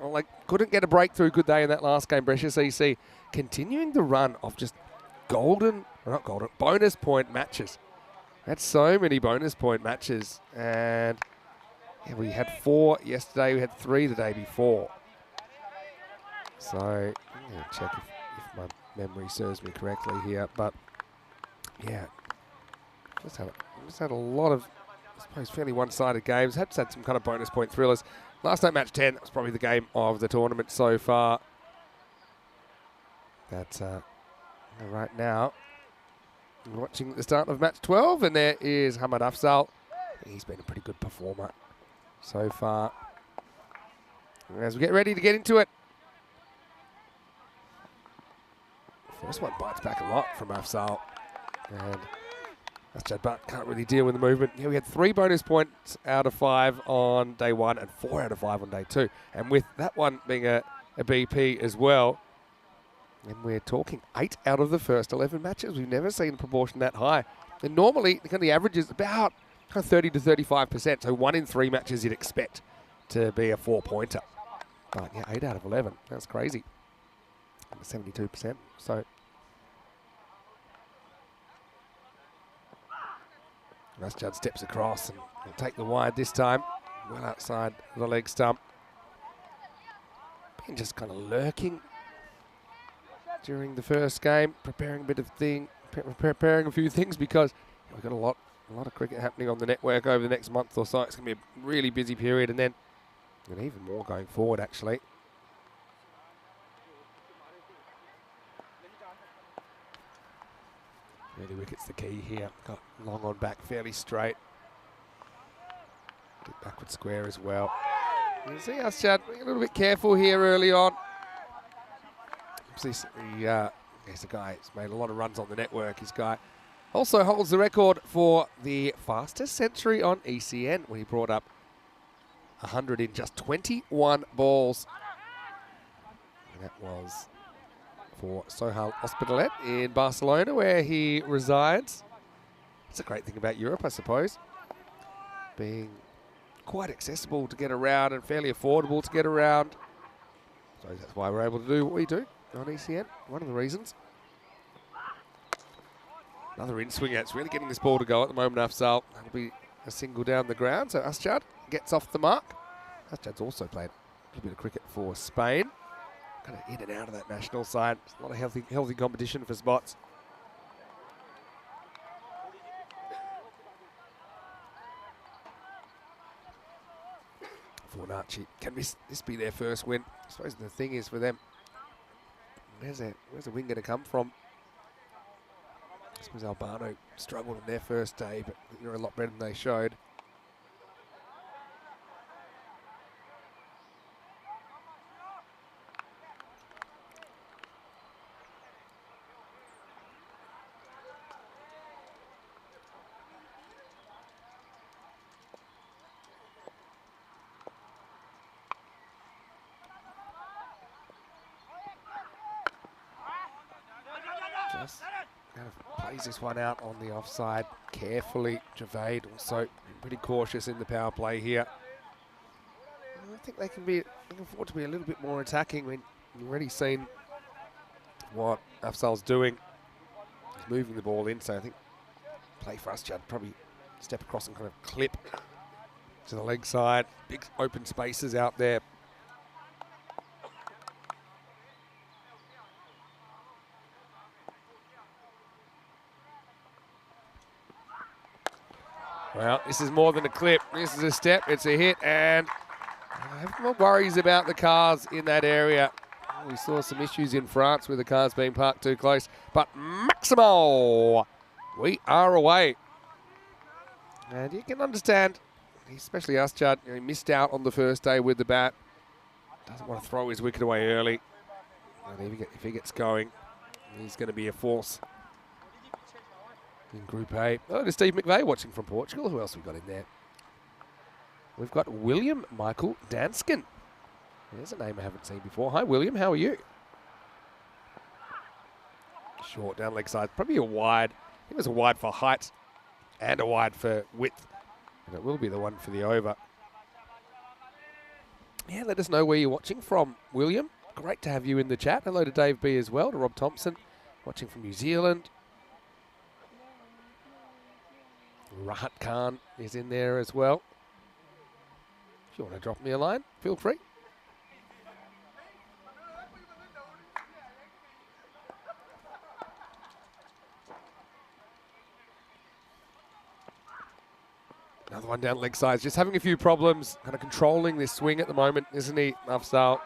Speaker 2: couldn't get a breakthrough, could they, in that last game? Brescia CC continuing the run of just bonus point matches. Had so many bonus point matches. And, yeah, we had 4 yesterday. We had 3 the day before. So, I'm going to check if my memory serves me correctly here. But, yeah, just had a lot of, I suppose, fairly one-sided games. Had some kind of bonus point thrillers. Last night, match 10, that was probably the game of the tournament so far. But right now, we're watching the start of match 12, and there is Hamad Afzal. He's been a pretty good performer so far. As we get ready to get into it. First one bites back a lot from Afzal. And Asjad Bhatt can't really deal with the movement. Yeah, we had 3 bonus points out of 5 on day 1 and 4 out of 5 on day 2. And with that one being a BP as well, and we're talking 8 out of the first 11 matches. We've never seen a proportion that high. And normally, the average is about 30 to 35%. So 1 in 3 matches you'd expect to be a 4-pointer. But yeah, 8 out of 11. That's crazy. 72%. So Asjad steps across and will take the wide this time. Well outside the leg stump. Been just kind of lurking during the first game, preparing a few things because we've got a lot of cricket happening on the network over the next month or so. It's going to be a really busy period, and then even more going forward, actually. Early wicket's the key here. Got long on back, fairly straight. Good backward square as well. You see Asjad being a little bit careful here early on. He's a guy who's made a lot of runs on the network. His guy also holds the record for the fastest century on ECN when he brought up 100 in just 21 balls. And that was for Sohail Hospitalet in Barcelona, where he resides. It's a great thing about Europe, I suppose. Being quite accessible to get around and fairly affordable to get around. So that's why we're able to do what we do on ECN. One of the reasons. Another in-swinger. It's really getting this ball to go at the moment, Afzal. That'll be a single down the ground. So Asjad gets off the mark. Asjad's also played a little bit of cricket for Spain. Kind of in and out of that national side. It's a lot of healthy competition for spots. Fornacci. Can this be their first win? I suppose the thing is for them, where's the win going to come from? I suppose Albano struggled on their first day, but they're a lot better than they showed. Just kind of plays this one out on the offside carefully. Javade also pretty cautious in the power play here. I think they can afford to be a little bit more attacking. I mean, you've already seen what Afzal's doing. He's moving the ball in, so I think play for us, Judd. Probably step across and kind of clip to the leg side. Big open spaces out there. Well, this is more than a clip. This is a step. It's a hit, and I have more worries about the cars in that area. We saw some issues in France with the cars being parked too close, but Maximo, we are away. And you can understand, especially us, Judd, he missed out on the first day with the bat. Doesn't want to throw his wicket away early. And if he gets going, he's going to be a force in Group A. Oh, there's Steve McVeigh watching from Portugal. Who else we got in there? We've got William Michael Danskin. There's a name I haven't seen before. Hi, William. How are you? Short down leg side. Probably a wide. I think there's a wide for height and a wide for width. And it will be the one for the over. Yeah, let us know where you're watching from, William. Great to have you in the chat. Hello to Dave B as well, to Rob Thompson, watching from New Zealand. Rahat Khan is in there as well. If you want to drop me a line, feel free. Another one down leg side. Just having a few problems, kind of controlling this swing at the moment, isn't he, Afzal?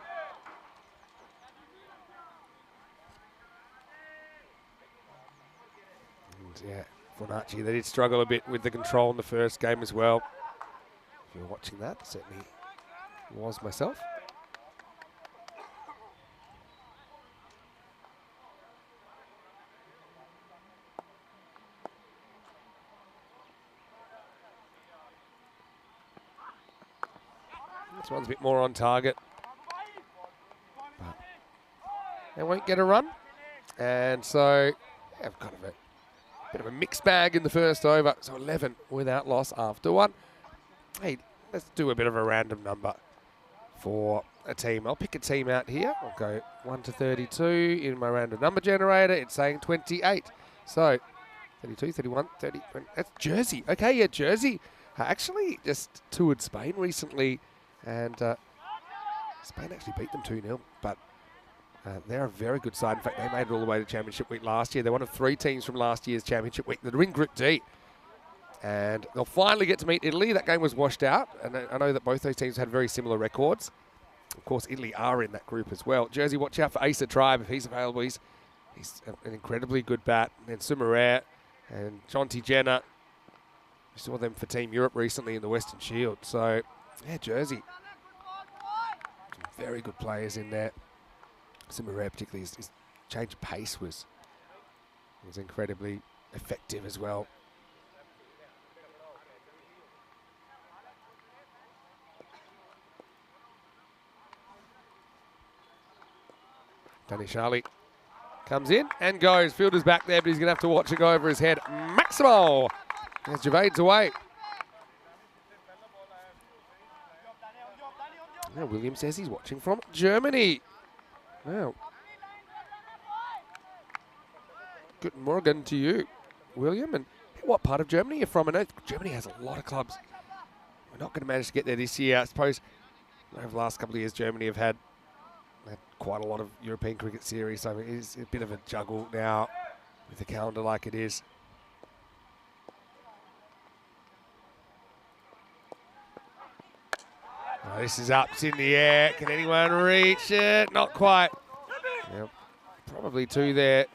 Speaker 2: And yeah, Fornacci, they did struggle a bit with the control in the first game as well. If you're watching that, certainly was myself. This one's a bit more on target. But they won't get a run. And so, yeah, kind of a bit of a mixed bag in the first over. So 11 without loss after one. Hey, let's do a bit of a random number for a team. I'll pick a team out here. I'll go 1 to 32 in my random number generator. It's saying 28. So 32, 31, 30. That's Jersey. Okay, yeah, Jersey. Actually just toured Spain recently. And Spain actually beat them 2-0. But they're a very good side. In fact, they made it all the way to Championship Week last year. They're one of 3 teams from last year's Championship Week that are in Group D. And they'll finally get to meet Italy. That game was washed out. And I know that both those teams had very similar records. Of course, Italy are in that group as well. Jersey, watch out for Asa Tribe if he's available. He's an incredibly good bat. And then Sumarare and Jonty Jenner. We saw them for Team Europe recently in the Western Shield. So, yeah, Jersey. Some very good players in there. Sumarare particularly, his change of pace was incredibly effective as well. Danny Charlie comes in and goes. Fielder's back there, but he's going to have to watch it go over his head. Maximo! As Javade's away. Now William says he's watching from Germany. Now, good morning to you, William. And what part of Germany you're from? I know Germany has a lot of clubs. We're not going to manage to get there this year. I suppose over the last couple of years, Germany have had quite a lot of European cricket series. So it's a bit of a juggle now with the calendar like it is.
Speaker 4: Oh, this is up, it's in the air. Can anyone reach it? Not quite. Yep. Probably two there.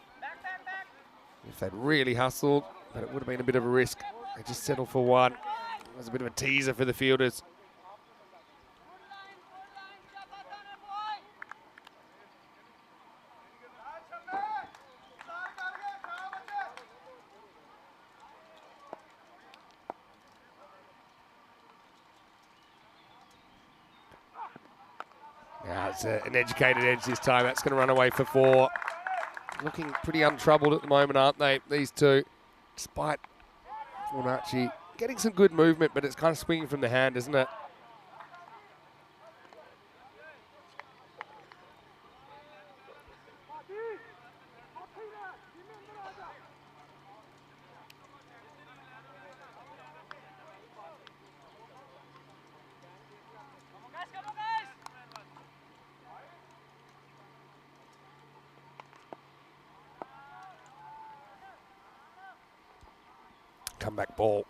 Speaker 4: If they'd really hustled, but it would have been a bit of a risk. They just settled for one. It was a bit of a teaser for the fielders. Now it's an educated edge this time. That's going to run away for four. Looking pretty untroubled at the moment, aren't they, these two? Despite Fornacci getting some good movement, but it's kind of swinging from the hand, isn't it? Comeback ball.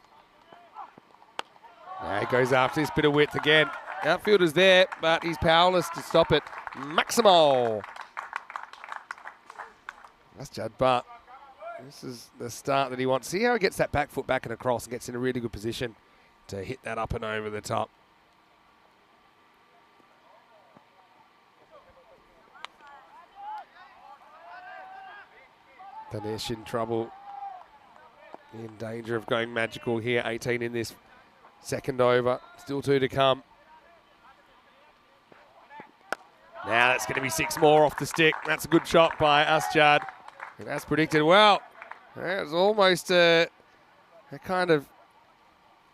Speaker 4: Now he goes after this bit of width again. Outfielder's there, but he's powerless to stop it. Maximo. That's Judd, but this is the start that he wants. See how he gets that back foot back and across and gets in a really good position to hit that up and over the top. Dinesh in trouble. In danger of going magical here. 18 in this second over. Still two to come. Now that's going to be 6 more off the stick. That's a good shot by Asjad. And as predicted, well, that was almost a kind of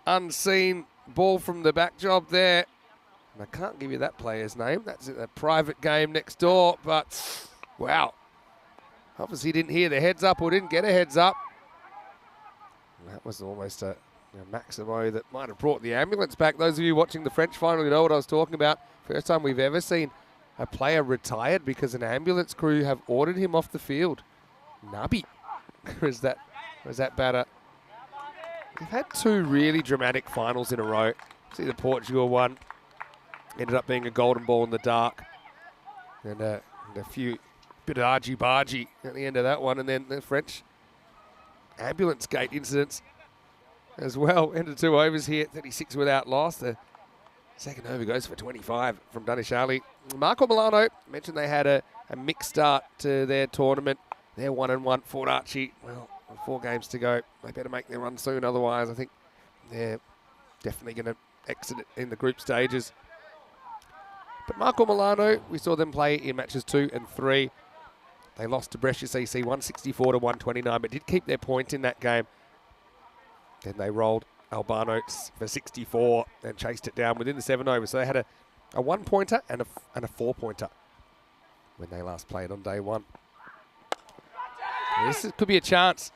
Speaker 4: unseen ball from the back job there. And I can't give you that player's name. That's a private game next door. But, wow. Obviously didn't hear the heads up or didn't get a heads up. That was almost a Maximo that might have brought the ambulance back. Those of you watching the French final, you know what I was talking about. First time we've ever seen a player retired because an ambulance crew have ordered him off the field. Nubby was that batter. We've had 2 really dramatic finals in a row. See the Portugal one. Ended up being a golden ball in the dark. And a bit of argy-bargy at the end of that one. And then the French ambulance gate incidents as well. Ended 2 overs here, 36 without loss. The second over goes for 25 from Danish Ali. Marco Milano mentioned they had a mixed start to their tournament. They're 1-1. Fornacci, well, 4 games to go. They better make their run soon, otherwise I think they're definitely going to exit it in the group stages. But Marco Milano, we saw them play in matches 2 and 3. They lost to Brescia CC 164 to 129, but did keep their point in that game. Then they rolled Albano for 64 and chased it down within the 7 overs. So they had a 1-pointer and a 4-pointer when they last played on day 1. This could be a chance.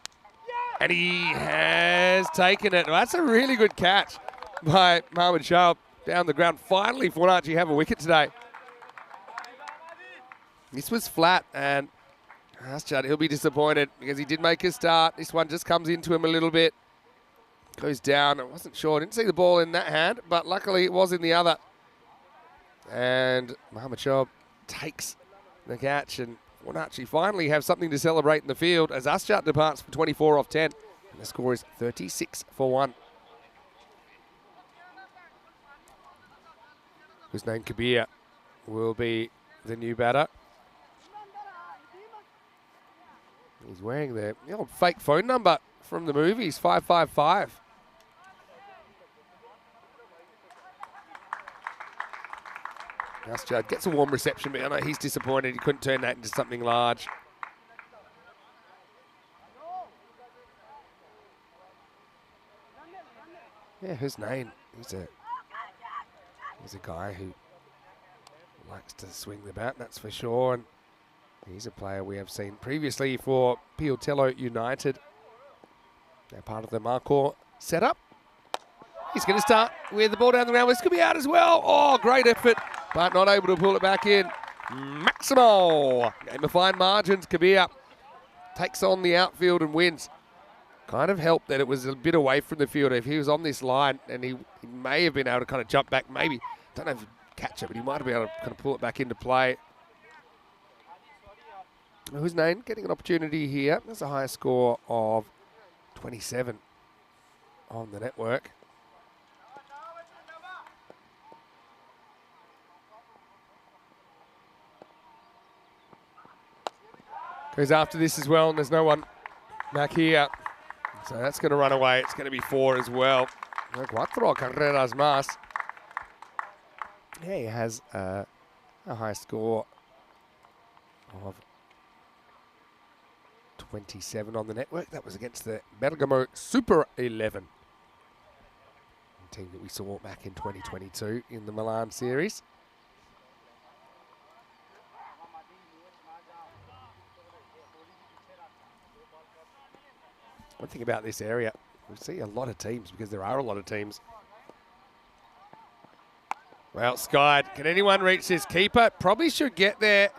Speaker 4: And he has taken it. Well, that's a really good catch by Mohamed Shah down the ground. Finally, Fornacci have a wicket today. This was flat, and Asjad, he'll be disappointed because he did make a start. This one just comes into him a little bit. Goes down. I wasn't sure. I didn't see the ball in that hand, but luckily it was in the other. And Mohamed Shah takes the catch, and Fornacci finally have something to celebrate in the field as Asjad departs for 24 off 10. And the score is 36 for 1. Husnain Kabir will be the new batter. He's wearing the old fake phone number from the movies, 555. Asjad gets a warm reception, but I know he's disappointed he couldn't turn that into something large. Yeah, Husnain, he's a guy who likes to swing the bat, that's for sure. And he's a player we have seen previously for Piotello United. They're part of the Marcor setup. He's going to start with the ball down the ground. This could be out as well. Oh, great effort, but not able to pull it back in. Maximo, game of fine margins. Kabir takes on the outfield and wins. Kind of helped that it was a bit away from the field. If he was on this line, and he may have been able to kind of jump back, maybe don't know if he'd catch it, but he might have been able to kind of pull it back into play. Who's named? Getting an opportunity here. There's a high score of 27 on the network. Goes after this as well, and there's no one back here. So that's going to run away. It's going to be 4 as well. Cuatro carreras más. Yeah, he has a high score of 27 on the network. That was against the Bergamo Super 11 team that we saw back in 2022 in the Milan series. One thing about this area, we see a lot of teams because there are a lot of teams. Well, skied. Can anyone reach this keeper? Probably should get there.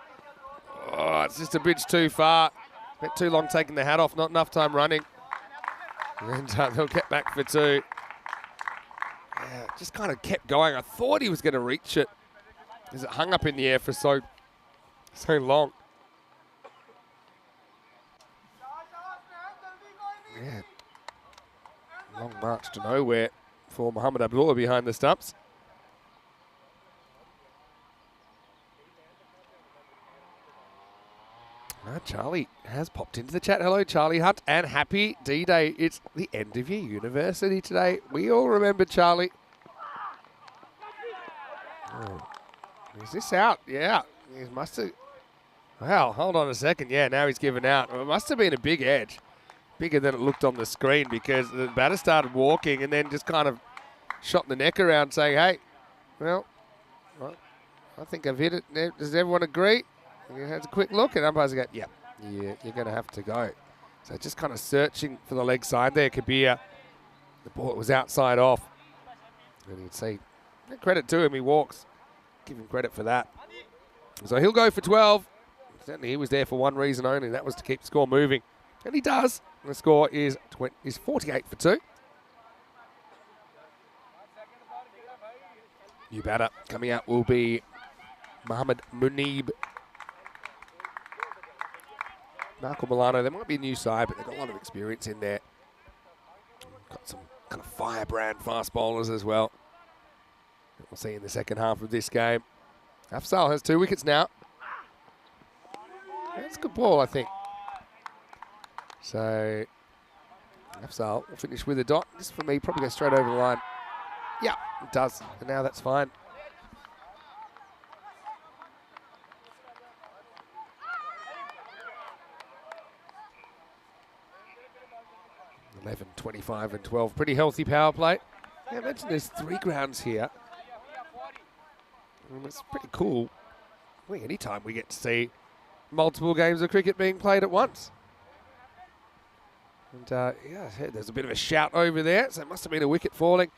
Speaker 4: Oh, it's just a bridge too far. Bit too long taking the hat off, not enough time running. And they'll get back for 2. Yeah, just kind of kept going. I thought he was going to reach it because it hung up in the air for so long. Yeah. Long march to nowhere for Mohamed Abdullah behind the stumps. Charlie has popped into the chat. Hello, Charlie Hunt, and happy D-Day. It's the end of your university today. We all remember Charlie. Oh. Is this out? Yeah. He must have. Wow, hold on a second. Yeah, now he's given out. It must have been a big edge. Bigger than it looked on the screen because the batter started walking and then just kind of shot the neck around saying, hey, well, I think I've hit it. Does everyone agree? He has a quick look, and umpires go, yeah, you're going to have to go. So just kind of searching for the leg side there. Kabir, the ball was outside off. And you'd say, credit to him, he walks. Give him credit for that. So he'll go for 12. Certainly he was there for one reason only, and that was to keep the score moving. And he does. And the score is 48 for 2. New batter coming out will be Mohamed Munib. Marco Milano, they might be a new side, but they've got a lot of experience in there. Got some kind of firebrand fast bowlers as well. We'll see in the second half of this game. Afzal has 2 wickets now. That's a good ball, I think. So, Afzal will finish with a dot. This, for me, probably goes straight over the line. Yeah, it does. And now that's fine. (11, 25 and 12). Pretty healthy power play. Yeah, I mentioned there's 3 grounds here. And it's pretty cool. I think any time we get to see multiple games of cricket being played at once. And yeah, there's a bit of a shout over there, so it must have been a wicket falling.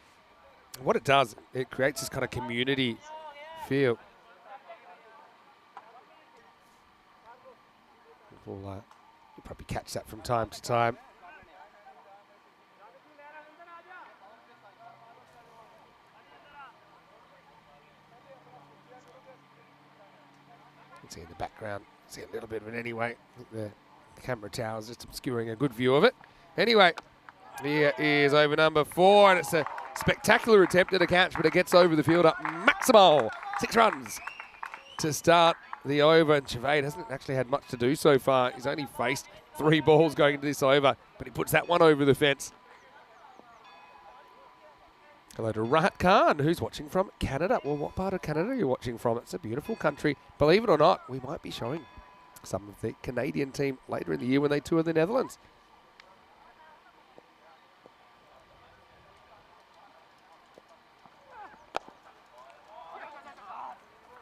Speaker 4: And what it does, it creates this kind of community feel. You'll probably catch that from time to time. See in the background, see a little bit of it anyway. I think the camera tower is just obscuring a good view of it. Anyway, here is over number 4, and it's a spectacular attempt at a catch, but it gets over the fielder. Maximal, 6 runs to start the over, and Javed hasn't actually had much to do so far. He's only faced 3 balls going into this over, but he puts that one over the fence. Hello to Rahat Khan, who's watching from Canada. Well, what part of Canada are you watching from? It's a beautiful country. Believe it or not, we might be showing some of the Canadian team later in the year when they tour the Netherlands.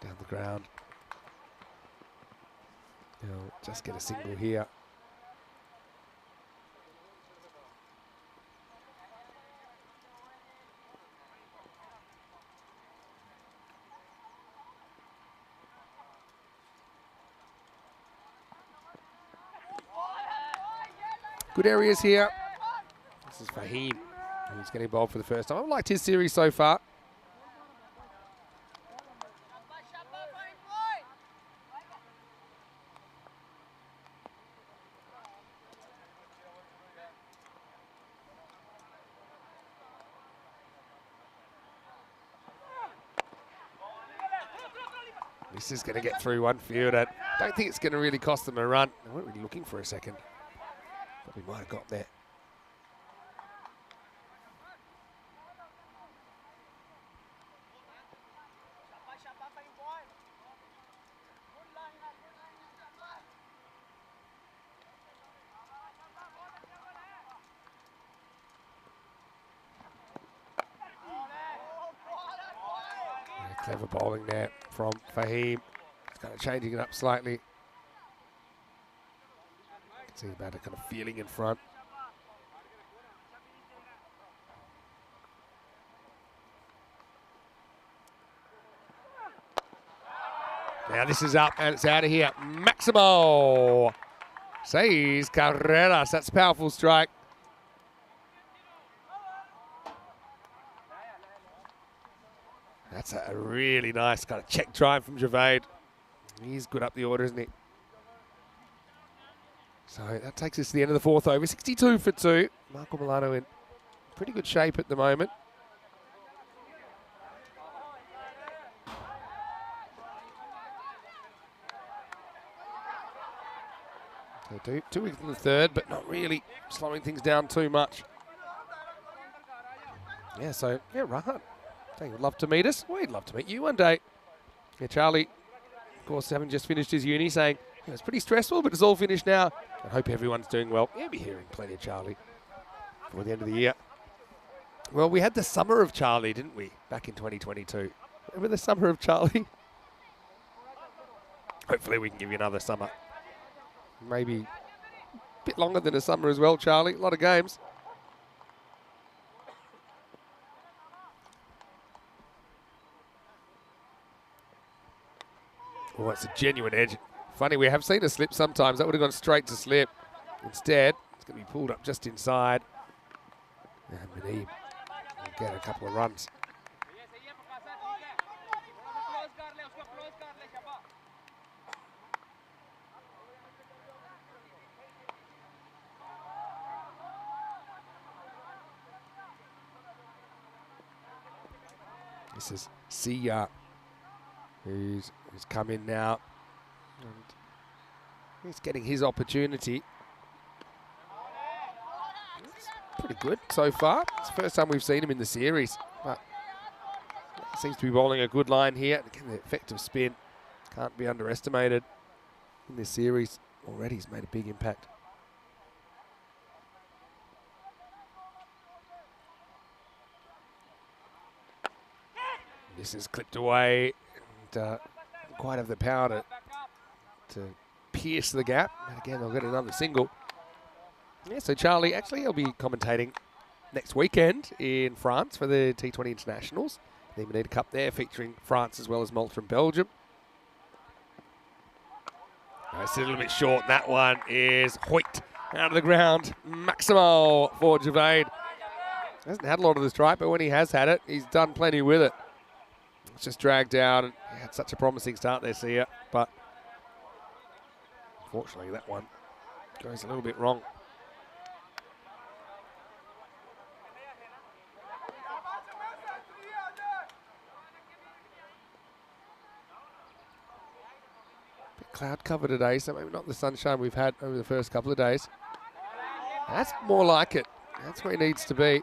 Speaker 4: Down the ground. He'll just get a single here. Good areas here. This is Fahim, who's getting bowled for the first time. I've liked his series so far. This is going to get through one field. I don't think it's going to really cost them a run. They weren't really looking for a second. But we might have got there. Clever bowling there from Fahim. It's kind of changing it up slightly. You can see about it kind of feeling in front. Now this is up and it's out of here. Maximo says Carreras. That's a powerful strike. That's a really nice kind of check drive from Javade. He's good up the order, isn't he? So that takes us to the end of the fourth over. 62 for 2. Marco Milano in pretty good shape at the moment. So two wickets in the third, but not really slowing things down too much. Yeah, so, yeah, Rahat. He would love to meet us. We'd love to meet you one day. Yeah, Charlie, of course, having just finished his uni, saying it's pretty stressful, but it's all finished now. I hope everyone's doing well. You'll be hearing plenty of Charlie before the end of the year. Well, we had the summer of Charlie, didn't we, back in 2022? Remember the summer of Charlie? Hopefully we can give you another summer. Maybe a bit longer than a summer as well, Charlie. A lot of games. Oh, it's a genuine edge. Funny, we have seen a slip sometimes. That would have gone straight to slip. Instead, it's going to be pulled up just inside. And Mani will get a couple of runs. This is Sia, who's come in now, and he's getting his opportunity. It's pretty good so far. It's the first time we've seen him in the series, but he seems to be bowling a good line here. Again, the effective spin can't be underestimated in this series. Already he's made a big impact. This is clipped away, and quite have the power to pierce the gap. And again, they'll get another single. Yeah, so Charlie, actually, he'll be commentating next weekend in France for the T20 Internationals. The Manita Cup there, featuring France as well as Malta and Belgium. It's a little bit short. That one is Hoyt out of the ground. Maximo for Javade. Hasn't had a lot of the strike, but when he has had it, he's done plenty with it. It's just dragged down, and he had such a promising start there, Sia, but unfortunately that one goes a little bit wrong. Bit cloud cover today, so maybe not the sunshine we've had over the first couple of days. That's more like it. That's where he needs to be.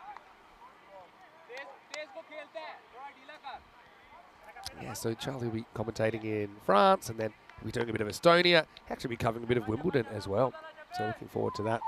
Speaker 4: Yeah, so Charlie will be commentating in France, and then we'll be doing a bit of Estonia. Actually be covering a bit of Wimbledon as well. So looking forward to that.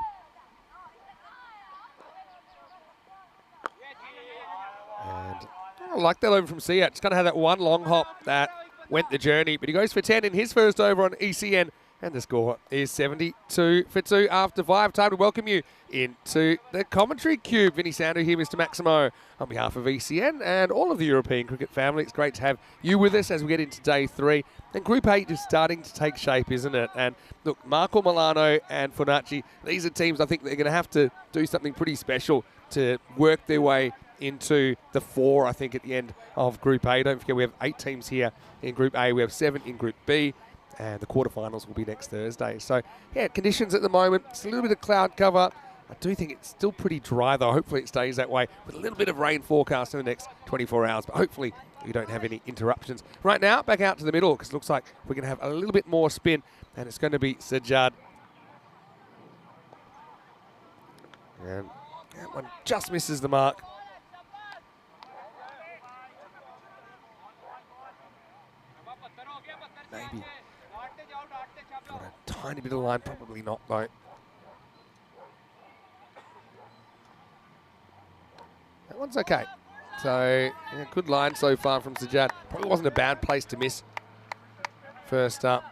Speaker 4: And I like that over from Sia. Just kind of had that one long hop that went the journey. But he goes for 10 in his first over on ECN. And the score is 72 for 2 after 5. Time to welcome you into the commentary cube. Vinny Sandu here, Mr. Maximo, on behalf of ECN and all of the European cricket family. It's great to have you with us as we get into day 3. And Group 8 is starting to take shape, isn't it? And look, Marco Milano and Fornacci, these are teams I think they're going to have to do something pretty special to work their way into the 4, I think, at the end of Group A. Don't forget, we have 8 teams here in Group A. We have 7 in Group B. And the quarterfinals will be next Thursday. So, yeah, conditions at the moment, it's a little bit of cloud cover. I do think it's still pretty dry, though. Hopefully it stays that way with a little bit of rain forecast in the next 24 hours. But hopefully we don't have any interruptions. Right now, back out to the middle because it looks like we're going to have a little bit more spin. And it's going to be Sajjad. And that one just misses the mark. Maybe. Got a tiny bit of line, probably not though. That one's okay. So, yeah, good line so far from Sajjad. Probably wasn't a bad place to miss first up.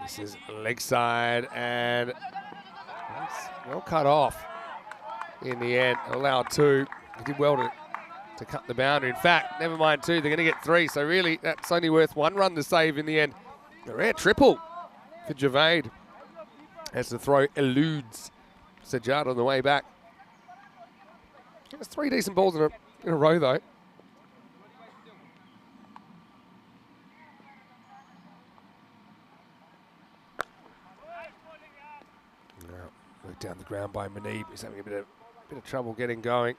Speaker 4: This is leg side, and it's well cut off in the end. Allowed 2. He did well to cut the boundary. In fact, never mind 2, they're going to get 3. So really, that's only worth 1 run to save in the end. A rare triple for Javade as the throw eludes Sajjad on the way back. That's 3 decent balls in a row, though. Worked down the ground by Manib. He's having a bit of trouble getting going.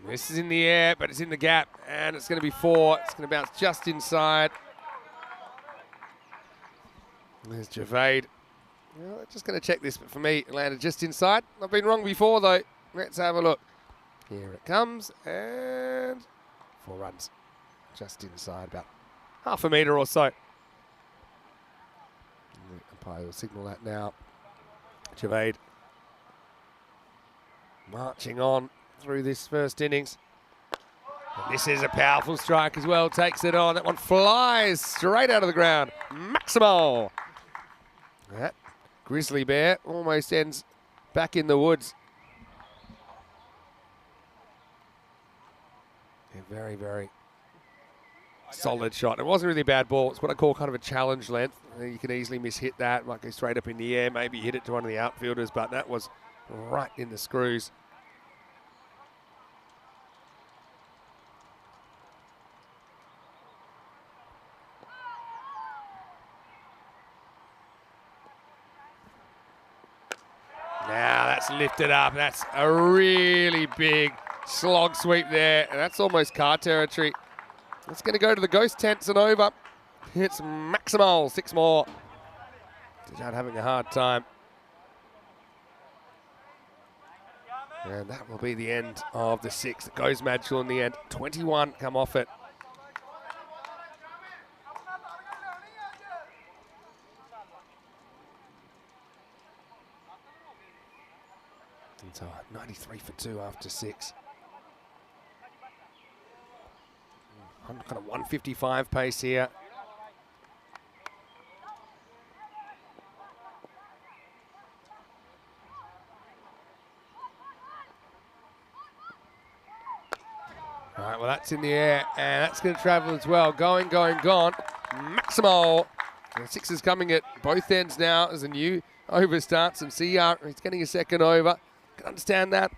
Speaker 4: This is in the air, but it's in the gap, and it's going to be 4. It's going to bounce just inside. There's Javade. Well, just going to check this, but for me, it landed just inside. I've been wrong before, though. Let's have a look. Here it comes, and 4 runs. Just inside, about half a metre or so. The umpire will signal that now. Javade marching on through this first innings. And this is a powerful strike as well, takes it on. That one flies straight out of the ground. Maximal. That grizzly bear almost ends back in the woods. A very, very solid shot. It wasn't really a bad ball. It's what I call kind of a challenge length. You can easily miss-hit that. Might go straight up in the air. Maybe hit it to one of the outfielders, but that was right in the screws. Now that's lifted up. That's a really big slog sweep there. And that's almost car territory. It's going to go to the ghost tents and over. It's Maximal. 6 more. Sajjad having a hard time. And that will be the end of the 6th. It goes magical in the end. 21 come off it. So 93 for 2 after 6. Kind of 155 pace here. All right, well, that's in the air, and that's going to travel as well. Going, gone. Maximal. And 6 is coming at both ends now as a new over starts, and CR, he's getting a second over. Can understand that.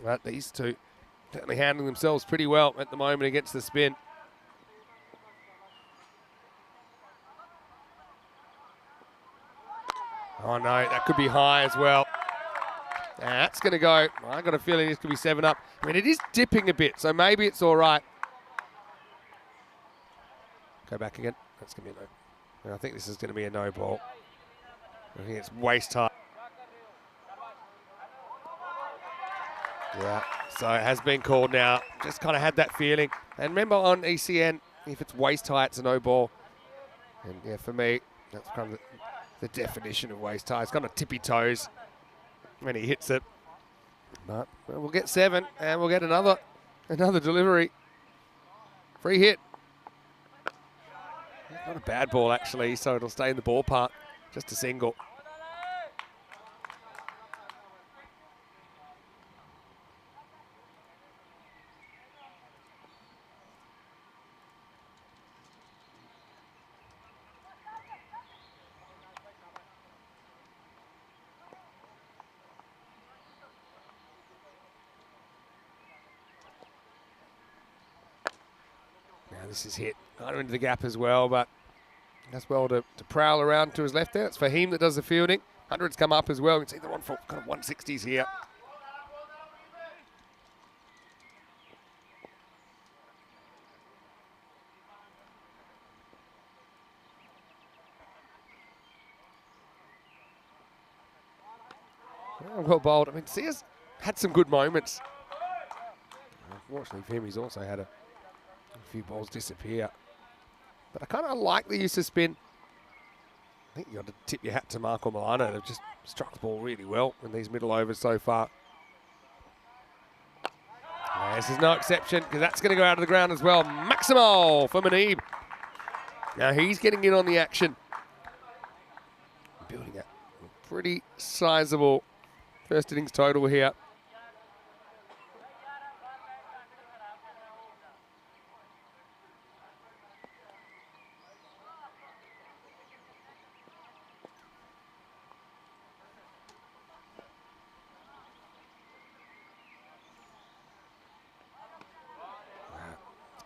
Speaker 4: But these two certainly handling themselves pretty well at the moment against the spin. Oh no, that could be high as well. That's going to go. I got a feeling this could be 7 up. I mean, it is dipping a bit, so maybe it's all right. Go back again. That's going to be a no. I think this is going to be a no ball. I think it's waist high. Yeah, so it has been called now. Just kind of had that feeling. And remember on ECN, if it's waist high, it's a no ball. And yeah, for me, that's kind of the definition of waist high. It's kind of tippy toes when he hits it. But well, we'll get 7, and we'll get another delivery. Free hit. Not a bad ball, actually, so it'll stay in the ballpark. Just a single. This is hit kind of into the gap as well, but does well to prowl around to his left there. It's Fahim that does the fielding. 100's come up as well. You can see they're on for kind of 160s here. Well bowled. I mean, Sia's had some good moments. Unfortunately for him, he's also had a few balls disappear. But I kind of like the use of spin. I think you got to tip your hat to Marco Milano. They've just struck the ball really well in these middle overs so far. This is no exception because that's going to go out of the ground as well. Maximo for Manib. Now he's getting in on the action. Building a pretty sizable first innings total here.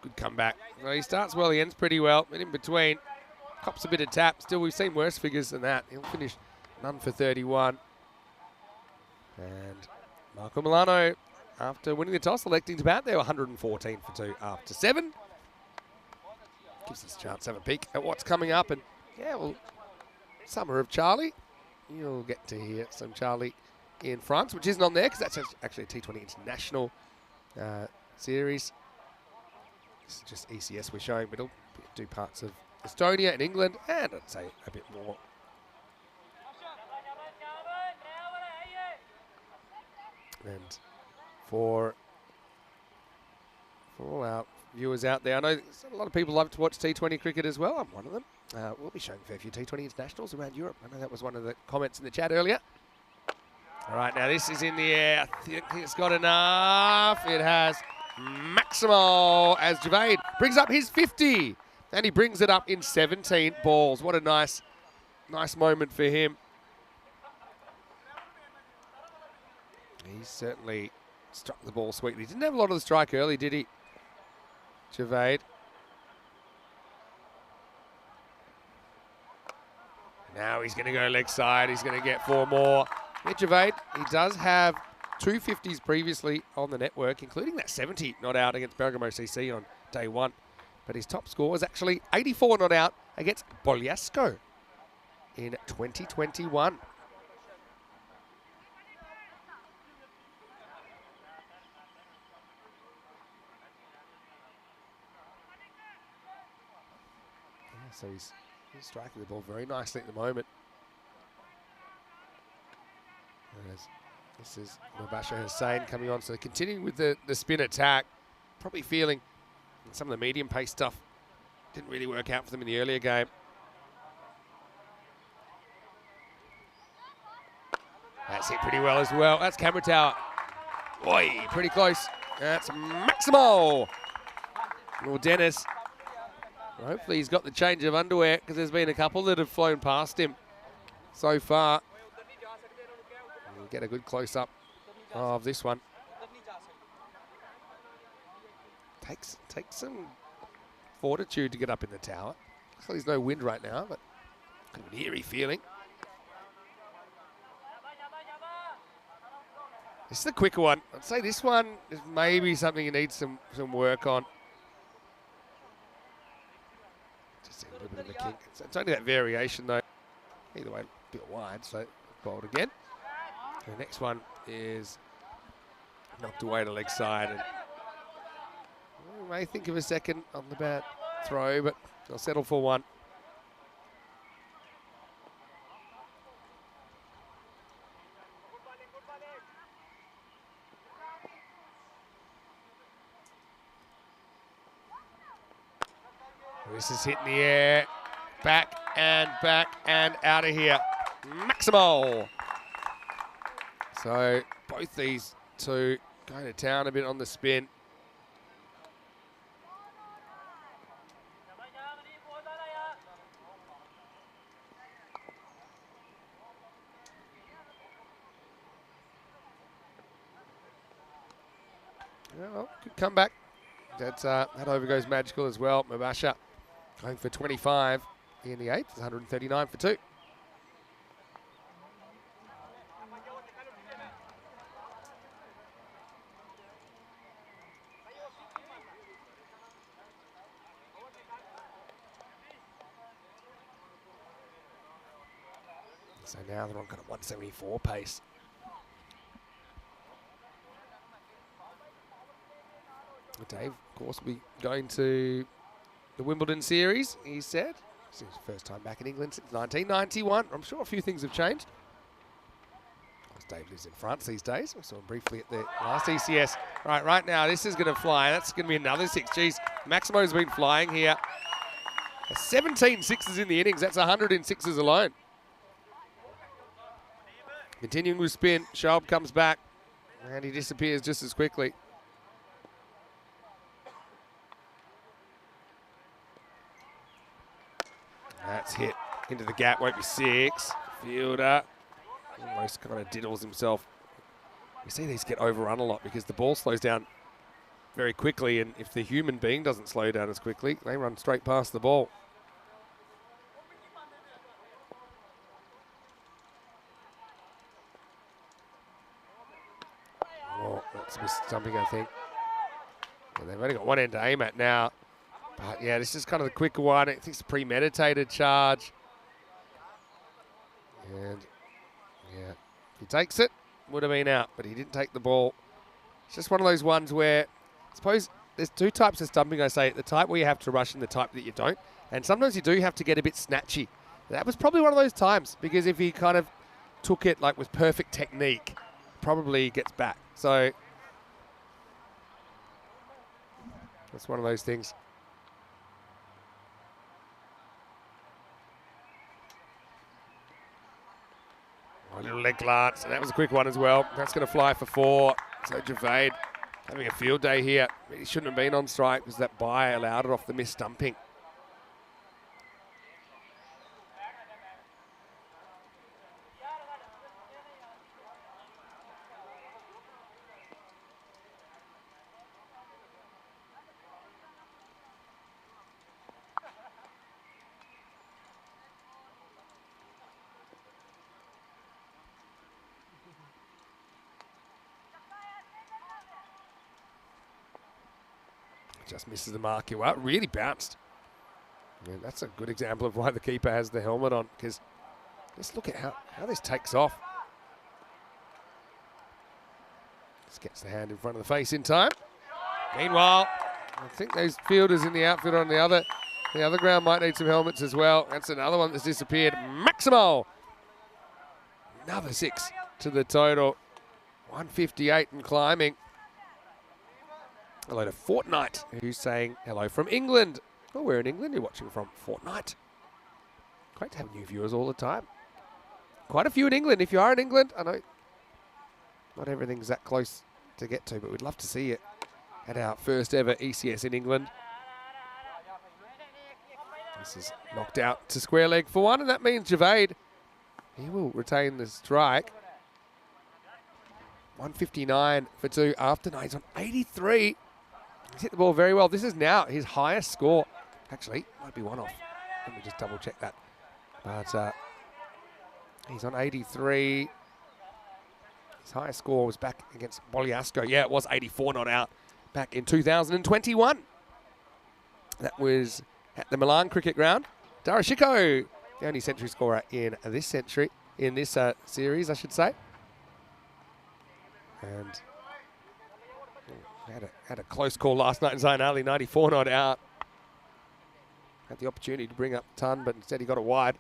Speaker 4: Good comeback. Well, he starts well, he ends pretty well, and in between, cops a bit of tap. Still, we've seen worse figures than that. He'll finish none for 31. And Marco Milano, after winning the toss, electing to bat there, 114 for 2 after 7. Gives us a chance to have a peek at what's coming up. And yeah, well, Summer of Charlie. You'll get to hear some Charlie in France, which isn't on there because that's actually a T20 International series. This is just ECS we're showing, but it'll do parts of Estonia and England, and I'd say a bit more. And for all our viewers out there, I know a lot of people love to watch T20 cricket as well. I'm one of them. We'll be showing a fair few T20 internationals around Europe. I know that was one of the comments in the chat earlier. All right, now this is in the air. I think it's got enough. It has. Maximo as Javed brings up his 50. And he brings it up in 17 balls. What a nice moment for him. He certainly struck the ball sweetly. He didn't have a lot of the strike early, did he? Javed. Now he's going to go leg side. He's going to get 4 more. Yeah, Javed, he does have 2 50s previously on the network, including that 70 not out against Bergamo CC on day 1. But his top score was actually 84 not out against Bogliasco in 2021. Yeah, so he's striking the ball very nicely at the moment. This is Mubasher Hussain coming on, so continuing with the spin attack, probably feeling some of the medium pace stuff didn't really work out for them in the earlier game. That's hit pretty well as well. That's camera tower. Oi, pretty close. That's Maximo. Well, Dennis, hopefully he's got the change of underwear because there's been a couple that have flown past him so far. We'll get a good close-up of this one. Takes some fortitude to get up in the tower. Looks like there's no wind right now, but kind of an eerie feeling. This is the quicker one. I'd say this one is maybe something you need some work on. Just a little bit of a kick. It's only that variation though. Either way, a bit wide, so bowled again. The next one is knocked away to leg side, and we may think of a second on the bat throw, but they'll settle for one. This is hit in the air, back and out of here. Maximo. So both these two going to town a bit on the spin. Well, good comeback. That over goes magical as well. Mabasha going for 25 in the 8th. It's 139 for 2. So now they're on kind of 174 pace. Dave, of course, will be going to the Wimbledon series, he said. This is his first time back in England since 1991. I'm sure a few things have changed. Dave lives in France these days. We saw him briefly at the last ECS. Right now, this is going to fly. That's going to be another 6. Geez, Maximo's been flying here. 17 sixes in the innings. That's 100 in sixes alone. Continuing with spin, Schaub comes back, and he disappears just as quickly. That's hit into the gap, won't be 6. Fielder almost kind of diddles himself. We see these get overrun a lot because the ball slows down very quickly, and if the human being doesn't slow down as quickly, they run straight past the ball. Oh, that's missed something, I think. And they've only got one end to aim at now. But yeah, this is kind of the quicker one. I think it's a premeditated charge. And yeah, if he takes it, would have been out, but he didn't take the ball. It's just one of those ones where, I suppose there's 2 types of stumping, I say. The type where you have to rush and the type that you don't. And sometimes you do have to get a bit snatchy. That was probably one of those times, because if he kind of took it like with perfect technique, probably gets back. So that's one of those things. A little leg glance, and that was a quick one as well. That's going to fly for 4. So Javade having a field day here. He shouldn't have been on strike because that bye allowed it off the missed stumping. Just misses the mark. You are really bounced. Yeah, that's a good example of why the keeper has the helmet on, because just look at how this takes off. Just gets the hand in front of the face in time. Meanwhile, I think those fielders in the outfield on the other ground might need some helmets as well. That's another one that's disappeared. Maximo! Another 6 to the total. 158 and climbing. Hello to Fortnite, who's saying hello from England. Oh, we're in England. You're watching from Fortnite. Great to have new viewers all the time. Quite a few in England. If you are in England, I know not everything's that close to get to, but we'd love to see it at our first ever ECS in England. This is knocked out to square leg for 1, and that means Javade, he will retain the strike. 159 for 2 after 9. He's on 83. He's hit the ball very well. This is now his highest score. Actually, might be 1 off. Let me just double check that. But he's on 83. His highest score was back against Boliasco. Yeah, it was 84 not out back in 2021. That was at the Milan Cricket Ground. Darashiko, the only century scorer in this series, I should say. And had a close call last night in Zayn Ali, 94 not out. Had the opportunity to bring up Ton, but instead he got it wide.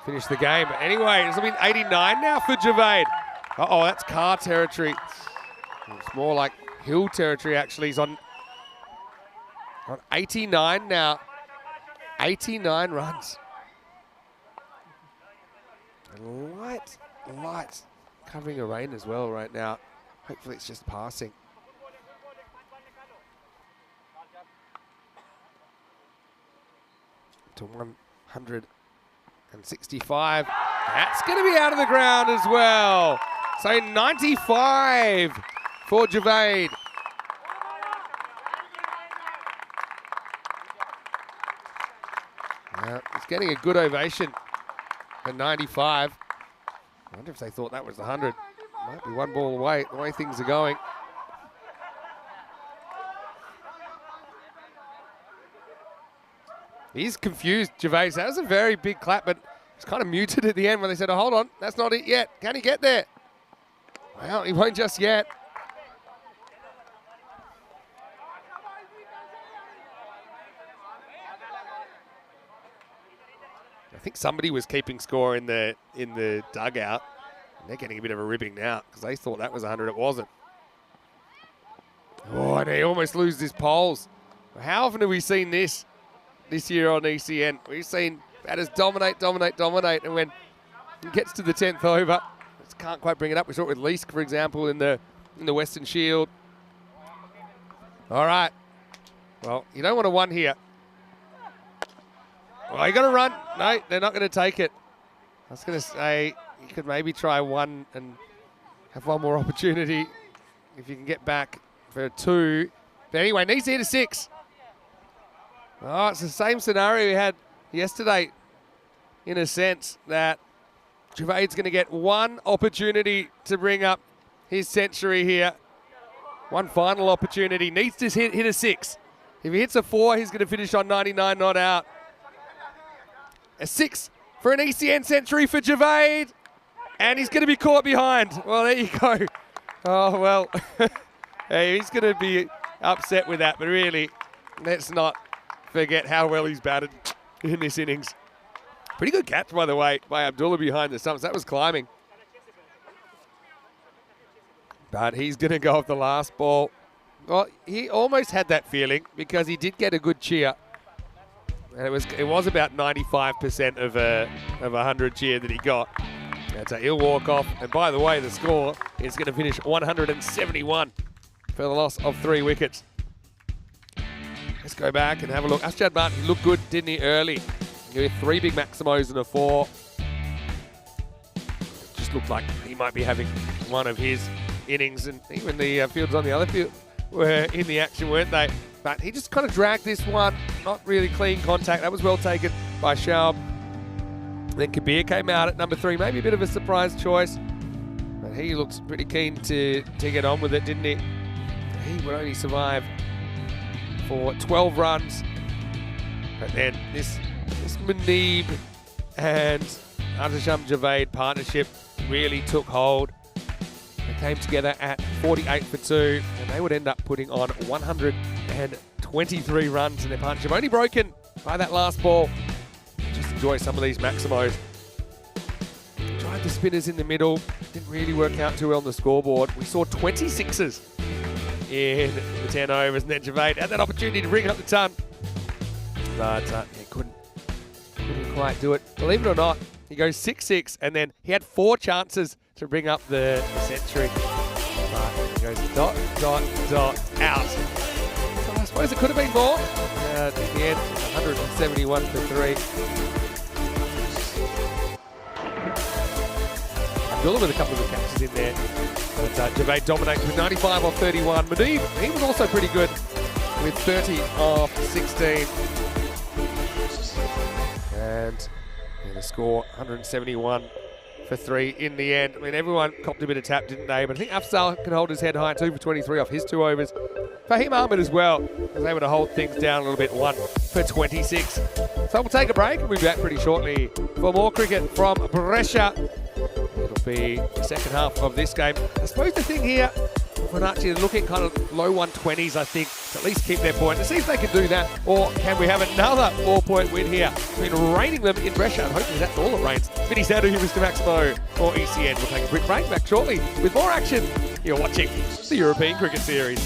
Speaker 4: Finished the game. But anyway, it's been 89 now for Javade. Uh-oh, that's car territory. It's more like hill territory, actually. He's on 89 now. 89 runs. And light covering a rain as well right now. Hopefully it's just passing. To 165. That's going to be out of the ground as well. So 95 for Javade. He's getting a good ovation at 95. I wonder if they thought that was 100. Might be one ball away, the way things are going. He's confused, Gervais. That was a very big clap, but it's kind of muted at the end when they said, oh, hold on, that's not it yet. Can he get there? Well, he won't just yet. I think somebody was keeping score in the dugout. And they're getting a bit of a ribbing now because they thought that was 100. It wasn't. Oh, and he almost loses his poles. How often have we seen this year on ECN? We've seen batters dominate, and when he gets to the 10th over, just can't quite bring it up. We saw it with Leask, for example, in the Western Shield. All right. Well, you don't want a one here. Well, you got to run. No, they're not going to take it. I was going to say you could maybe try one and have one more opportunity if you can get back for 2. But anyway, needs to hit a 6. Oh, it's the same scenario we had yesterday in a sense that Gervais is going to get one opportunity to bring up his century here. One final opportunity. Needs to hit a 6. If he hits a 4, he's going to finish on 99 not out. A 6 for an ECN century for Gervais. And he's going to be caught behind. Well, there you go. Oh, well. Hey, he's going to be upset with that. But really, let's not forget how well he's batted in this innings. Pretty good catch, by the way, by Abdullah behind the stumps. That was climbing. But he's going to go off the last ball. Well, he almost had that feeling because he did get a good cheer. And it was about 95% of a 100 cheer that he got. That's a ill walk off. And by the way, the score is going to finish 171 for the loss of 3 wickets. Let's go back and have a look. Ashjad Martin looked good, didn't he, early? He had 3 big maximos and a 4. Just looked like he might be having one of his innings, and even the fields on the other field were in the action, weren't they? But he just kind of dragged this one. Not really clean contact. That was well taken by Schaub. Then Kabir came out at number 3. Maybe a bit of a surprise choice. But he looked pretty keen to get on with it, didn't he? He would only survive for 12 runs. But then this Muneeb and Artisham Javed partnership really took hold. They came together at 48 for 2, and they would end up putting on 123 runs in their partnership. Only broken by that last ball. Just enjoy some of these maximos. Tried the spinners in the middle. Didn't really work out too well on the scoreboard. We saw 26s in the 10 overs, and then Javed had that opportunity to bring up the ton. But he couldn't quite do it. Believe it or not, he goes 6-6, and then he had 4 chances to bring up the century. But he goes dot, out. So I suppose it could have been more. At the end, 171 for 3. Abdullah with a couple of the catches in there. But Javed dominates with 95 off 31. Muneeb, he was also pretty good with 30 off 16. And the score, 171 for 3 in the end. I mean, everyone copped a bit of tap, didn't they? But I think Afzal can hold his head high, 2 for 23 off his 2 overs. Fahim Ahmed as well was able to hold things down a little bit, 1 for 26. So we'll take a break and we'll be back pretty shortly for more cricket from Brescia. It'll be the second half of this game. I suppose the thing here, Fibonacci looking kind of low 120s, I think, to at least keep their point. To see if they can do that, or can we have another 4-point win here? It's been raining them in Brescia, and hopefully that's all it rains. Vinny Sandu here, Mr. Maximo for ECN. We'll take a quick break, back shortly with more action. You're watching the European Cricket Series.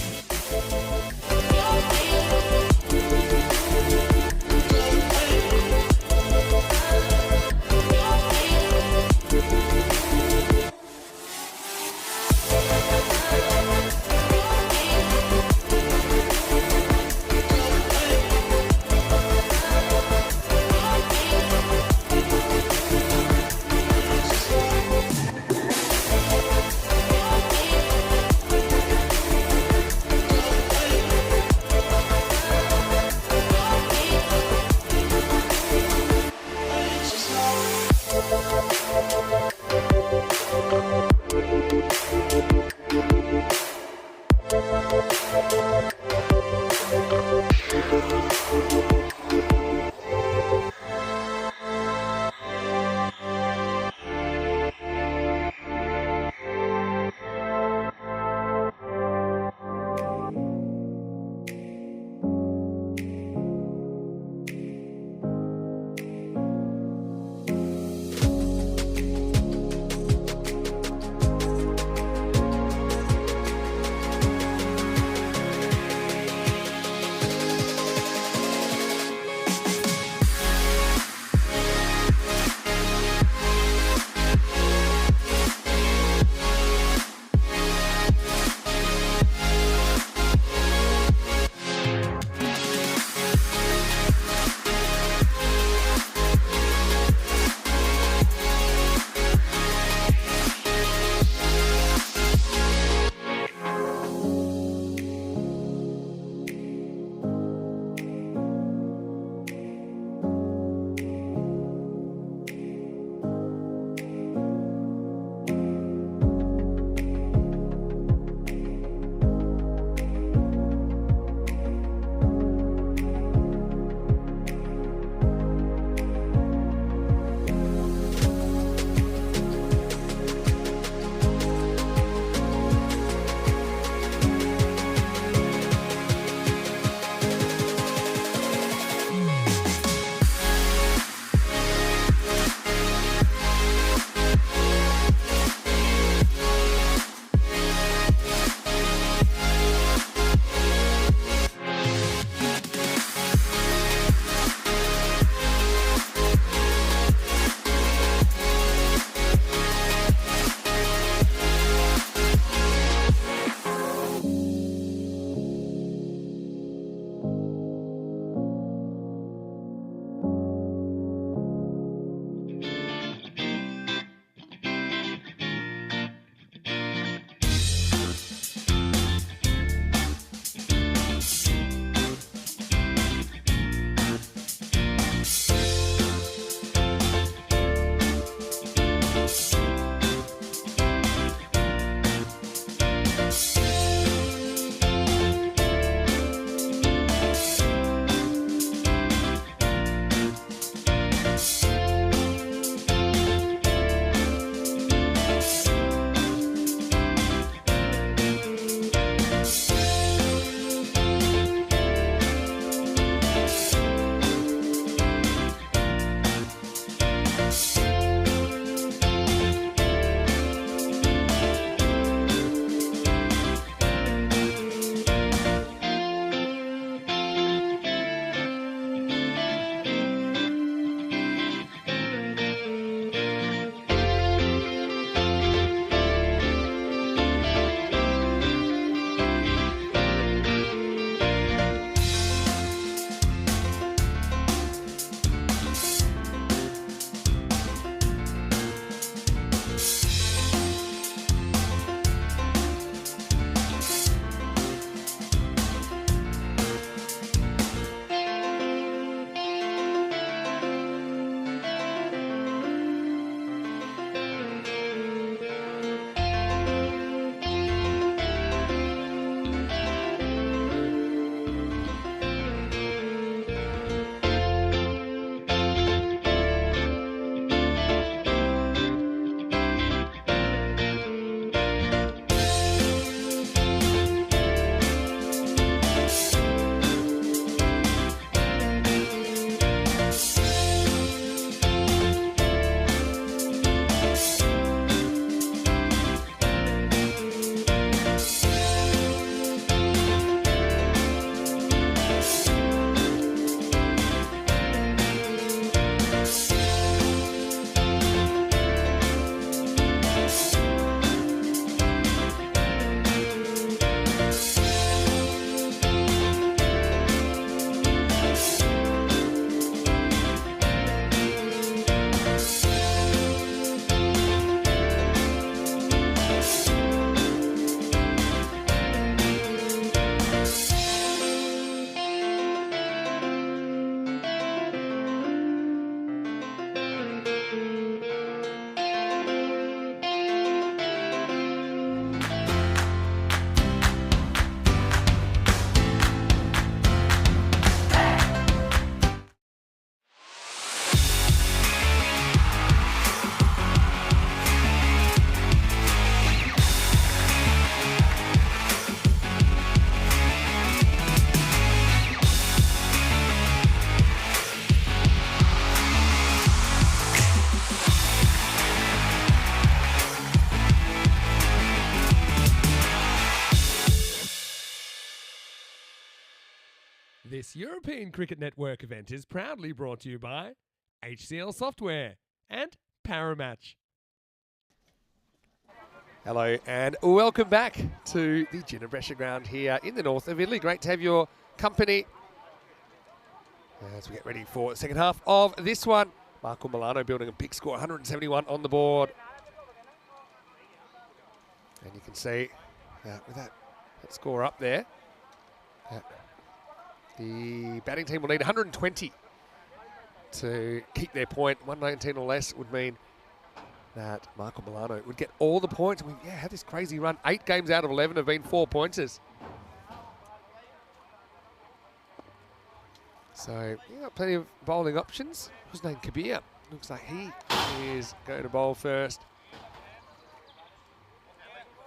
Speaker 4: This European Cricket Network event is proudly brought to you by HCL Software and Paramatch. Hello and welcome back to the Brescia ground here in the north of Italy. Great to have your company as we get ready for the second half of this one. Marco Milano building a big score, 171 on the board. And you can see with that score up there, the batting team will need 120 to keep their point. 119 or less would mean that Marco Milano would get all the points. We've had this crazy run. 8 games out of 11 have been 4-pointers. So, got plenty of bowling options. What's his name? Kabir. Looks like he is going to bowl first.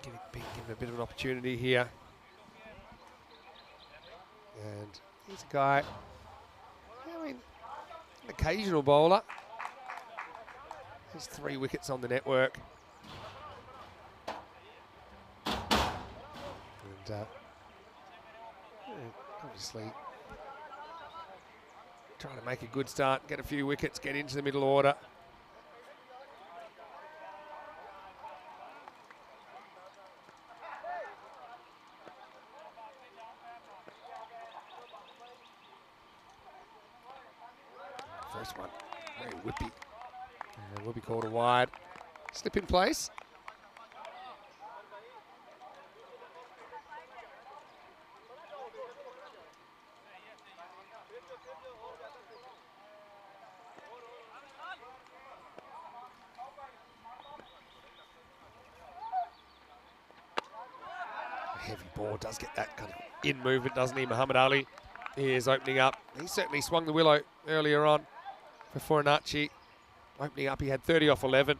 Speaker 4: Give him a bit of an opportunity here. And he's a guy, an occasional bowler. There's 3 wickets on the network. And obviously trying to make a good start, get a few wickets, get into the middle order. First one, very whippy. And will be called a wide. Slip in place. Heavy ball does get that kind of in movement, doesn't he? Muhammad Ali is opening up. He certainly swung the willow earlier on for Fornacci. Opening up, he had 30 off 11.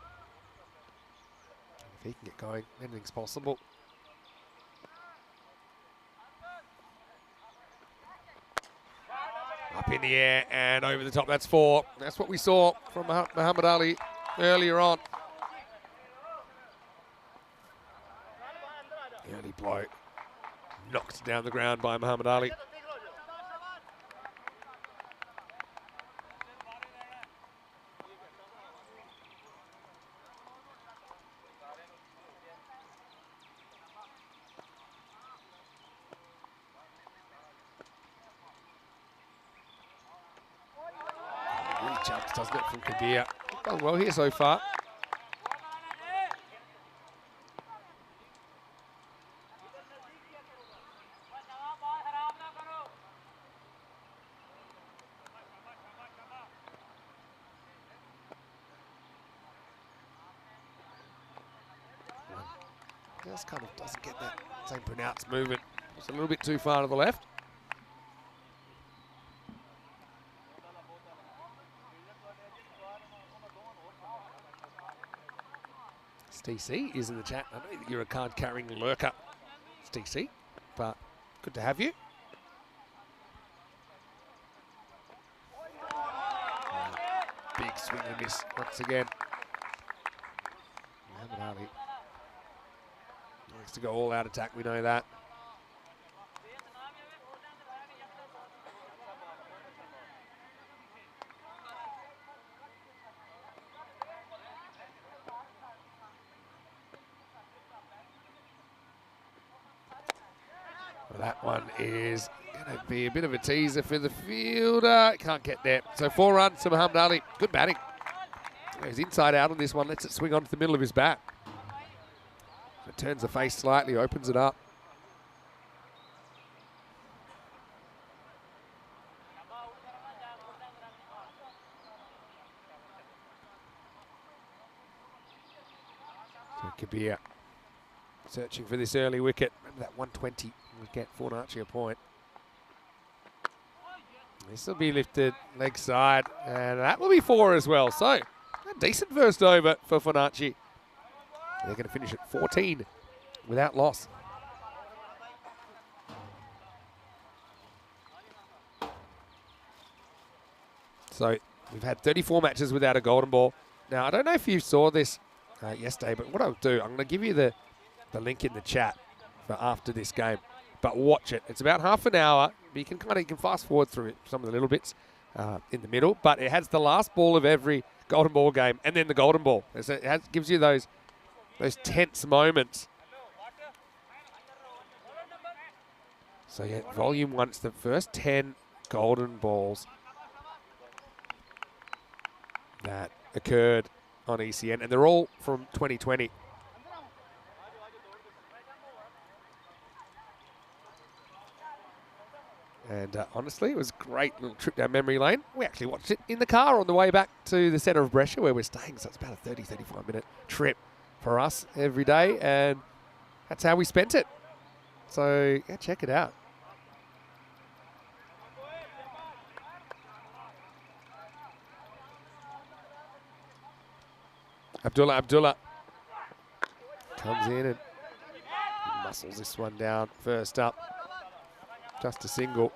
Speaker 4: If he can get going, anything's possible. Up in the air and over the top, that's 4. That's what we saw from Muhammad Ali earlier on. Early blow, knocked down the ground by Muhammad Ali. Jumped, doesn't it, from Kabir. Done well here so far. Just kind of doesn't get that same pronounced movement. It's a little bit too far to the left. TC is in the chat. I know that you're a card-carrying lurker, TC, but good to have you. Big swing and miss once again. Muhammad Ali likes to go all-out attack, we know that. Well, that one is going to be a bit of a teaser for the fielder. Can't get there. So 4 runs to Muhammad Ali. Good batting. He's inside out on this one. Lets it swing onto the middle of his bat. It turns the face slightly, opens it up. So Kabir searching for this early wicket. Remember that 120 would get Fornacci a point. This will be lifted leg side, and that will be 4 as well. So a decent first over for Fornacci. They're going to finish at 14 without loss. So we've had 34 matches without a golden ball. Now, I don't know if you saw this yesterday, but what I'll do, I'm going to give you the link in the chat for after this game. but watch it. It's about half an hour, but you can fast forward through some of the little bits in the middle, but it has the last ball of every golden ball game and then the golden ball. So it gives you those tense moments. So yeah, volume 1, it's the first 10 golden balls that occurred on ECN, and they're all from 2020. And honestly, it was a great little trip down memory lane. We actually watched it in the car on the way back to the centre of Brescia, where we're staying, so it's about a 30-35 minute trip for us every day, and that's how we spent it. So yeah, check it out. Abdullah comes in and muscles this one down first up. Just a single.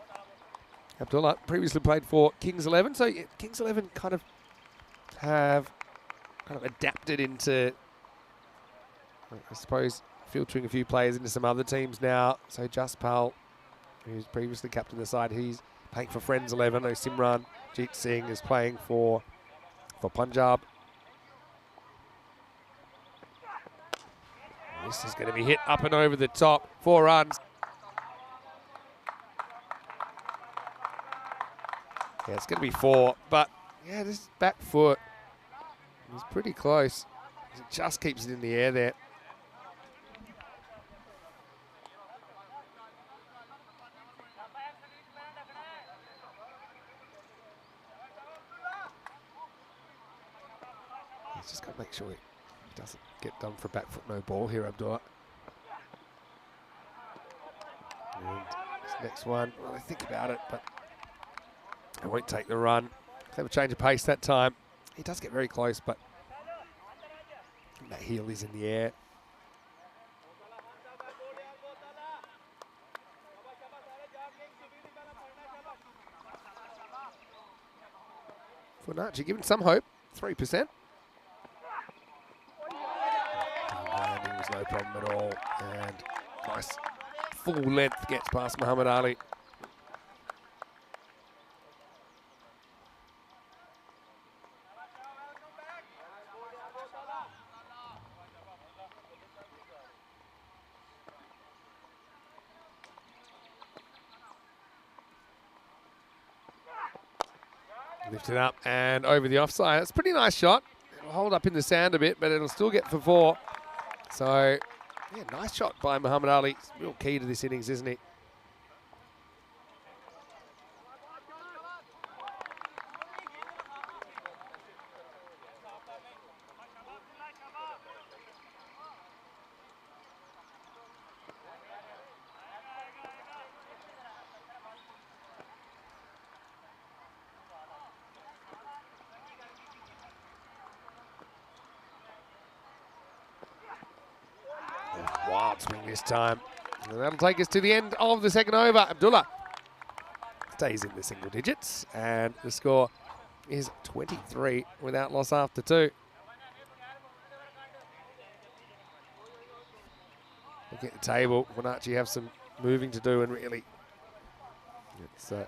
Speaker 4: Abdullah previously played for Kings 11, so yeah, Kings 11 kind of have adapted into, I suppose, filtering a few players into some other teams now. So Jaspal, who's previously captained the side, he's playing for Friends 11. Simran Jeet Singh is playing for Punjab. This is going to be hit up and over the top. 4 runs. Yeah, it's going to be 4, but yeah, this back foot is pretty close. It just keeps it in the air there. He's just got to make sure he doesn't get done for back foot no ball here, Abdullah. And this next one, well, I think about it, but I won't take the run. Have a change of pace that time. He does get very close, but that heel is in the air. Fornacci given some hope, 3%. Landing was no problem at all, and nice full length gets past Muhammad Ali. Lifted up and over the offside. It's a pretty nice shot. It'll hold up in the sand a bit, but it'll still get for 4. So, yeah, nice shot by Muhammad Ali. It's real key to this innings, isn't he? Wild swing this time. And that'll take us to the end of the second over. Abdullah stays in the single digits, and the score is 23 without loss after 2. Look at the table. Fornacci have some moving to do, and really it's an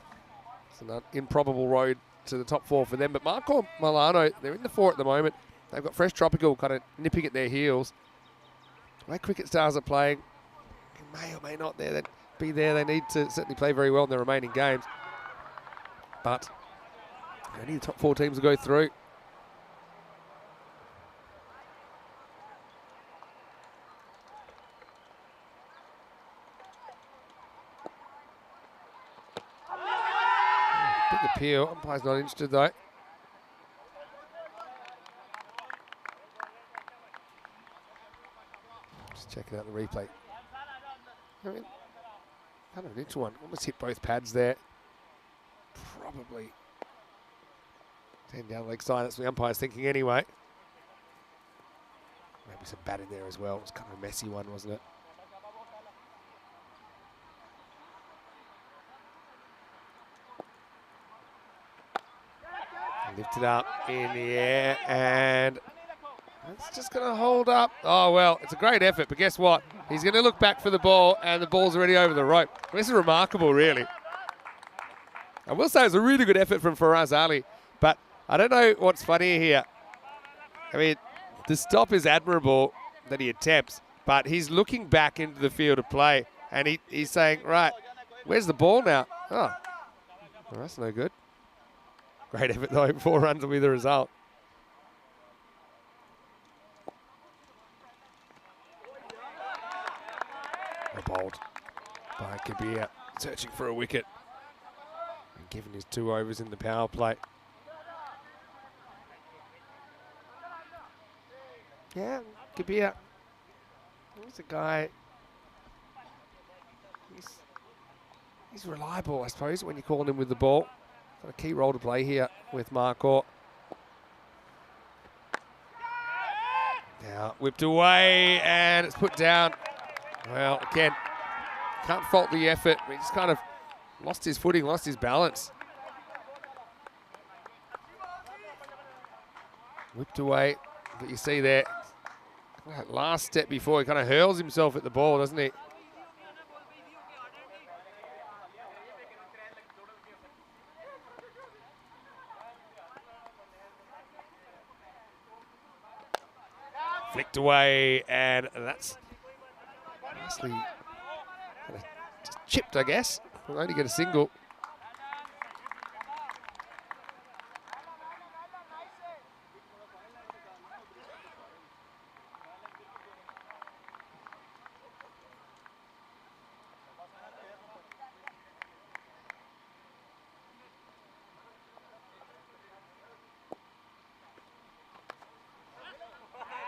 Speaker 4: improbable road to the top 4 for them. But Marco Milano, they're in the 4 at the moment. They've got Fresh Tropical kind of nipping at their heels. The way cricket stars are playing, may or may not be there. They need to certainly play very well in their remaining games. But only the top 4 teams will go through. Big appeal. Umpire's not interested though. Checking out the replay. I mean, kind of an inch one. Almost hit both pads there. Probably 10 down leg side. That's what the umpire's thinking anyway. Maybe some bat in there as well. It was kind of a messy one, wasn't it? Lifted up in the air, and It's just going to hold up. Oh, well, it's a great effort, but guess what? He's going to look back for the ball, and the ball's already over the rope. This is remarkable, really. I will say it's a really good effort from Faraz Ali, but I don't know what's funny here. I mean, the stop is admirable that he attempts, but he's looking back into the field of play, and he's saying, right, where's the ball now? Oh, well, that's no good. Great effort, though. 4 runs will be the result. Bowled by Kabir, searching for a wicket and given his 2 overs in the power play. Yeah, Kabir, he's a guy, he's reliable, I suppose, when you call him with the ball. Got a key role to play here with Marcourt. Now whipped away and it's put down. Well, again, can't fault the effort. He just kind of lost his footing, lost his balance. Whipped away, but you see there, that last step before, he kind of hurls himself at the ball, doesn't he? Flicked away, and that's nicely just chipped, I guess. We'll only get a single.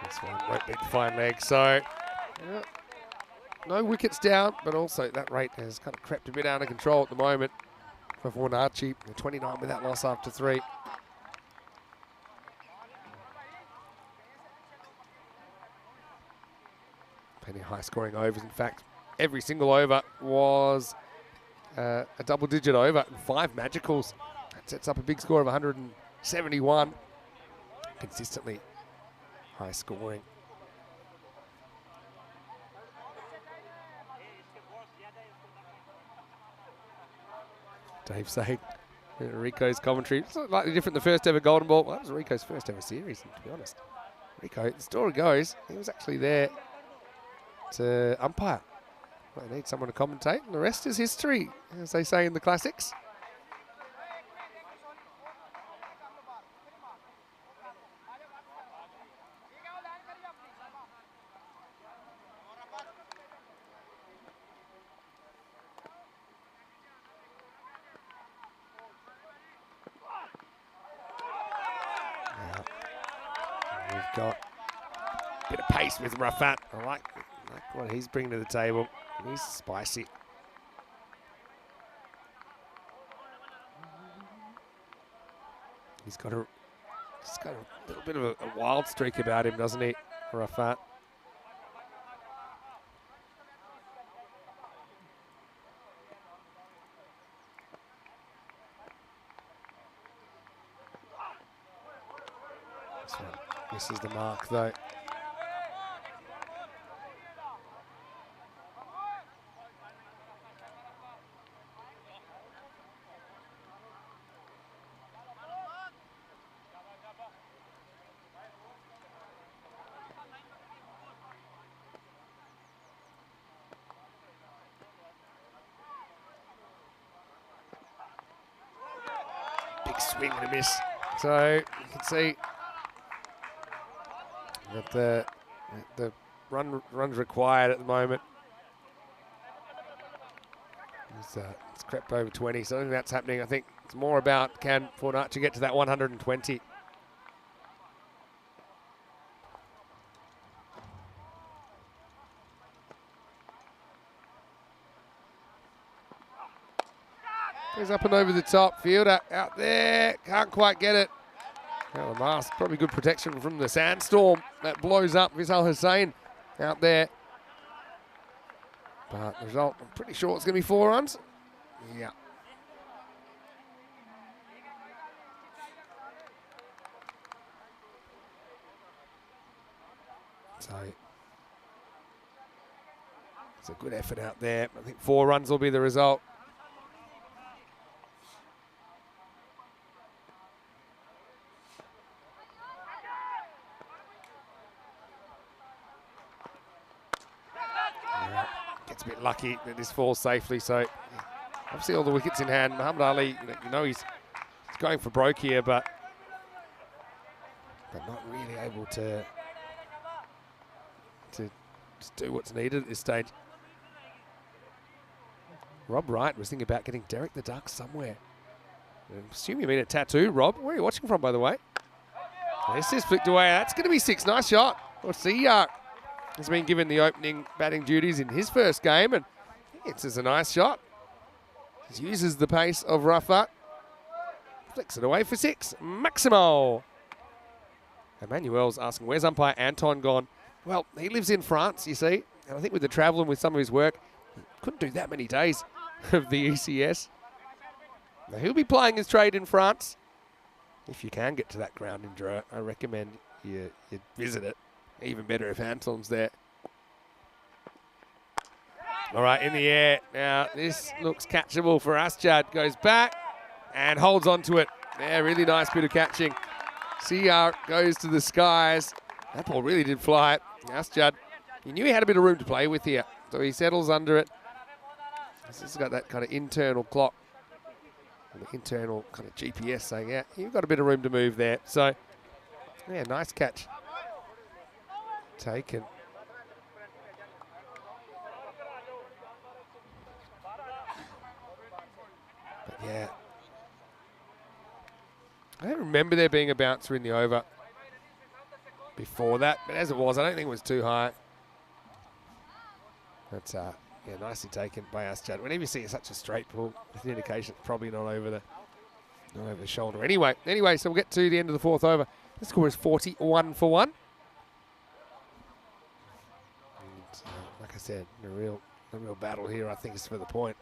Speaker 4: This one won't be the fine leg, so yeah, no wickets down, but also that rate has kind of crept a bit out of control at the moment for Fornacci. 29 with that loss after 3. Plenty of high-scoring overs. In fact, every single over was a double-digit over and 5 magicals. That sets up a big score of 171. Consistently high scoring. Dave saying, Rico's commentary, slightly different than the first ever Golden Ball. Well, that was Rico's first ever series, to be honest. Rico, the story goes, he was actually there to umpire. Well, they need someone to commentate, and the rest is history, as they say in the classics. Got a bit of pace with Rafat. I like what he's bringing to the table. He's spicy. He's got a little bit of a wild streak about him, doesn't he, Rafat? This one misses the mark, though. Big swing and a miss. So you can see that the runs required at the moment it's crept over 20, so I think that's happening. I think it's more about can Fornacci get to that 120. Goes up and over the top. Fielder out there, can't quite get it. Now the mask, probably good protection from the sandstorm that blows up. Vishal Hussain out there. But the result, I'm pretty sure it's going to be 4 runs. Yeah. It's a good effort out there. I think 4 runs will be the result. Yeah, gets a bit lucky that this falls safely. So obviously all the wickets in hand. Muhammad Ali, you know he's going for broke here, but not really able to just do what's needed at this stage. Rob Wright was thinking about getting Derek the Duck somewhere. I assume you mean a tattoo, Rob. Where are you watching from, by the way? This is flicked away. That's going to be 6. Nice shot. Well, Siyak has been given the opening batting duties in his first game, and it's a nice shot. He uses the pace of Rafat. Flicks it away for 6. Maximo. Emmanuel's asking, where's umpire Anton gone? Well, he lives in France, you see. And I think with the travel and with some of his work, he couldn't do that many days of the ECS. Now, he'll be playing his trade in France. If you can get to that ground in Dreux, I recommend you visit it. Even better if Anton's there. All right, in the air. Now, this looks catchable for Asjad. Goes back and holds on to it. Yeah, really nice bit of catching. CR goes to the skies. That ball really did fly. Asjad, he knew he had a bit of room to play with here, so he settles under it. This has got that kind of internal clock, and the internal kind of GPS saying, yeah, you've got a bit of room to move there. So, yeah, nice catch taken. But yeah, I don't remember there being a bouncer in the over before that, but as it was, I don't think it was too high. That's yeah, nicely taken by Asjad. Whenever you see such a straight ball, it's an indication it's probably not over the shoulder. Anyway, so we'll get to the end of the 4th over. The score is 41 for 1. And, like I said, the real battle here, I think, is for the point.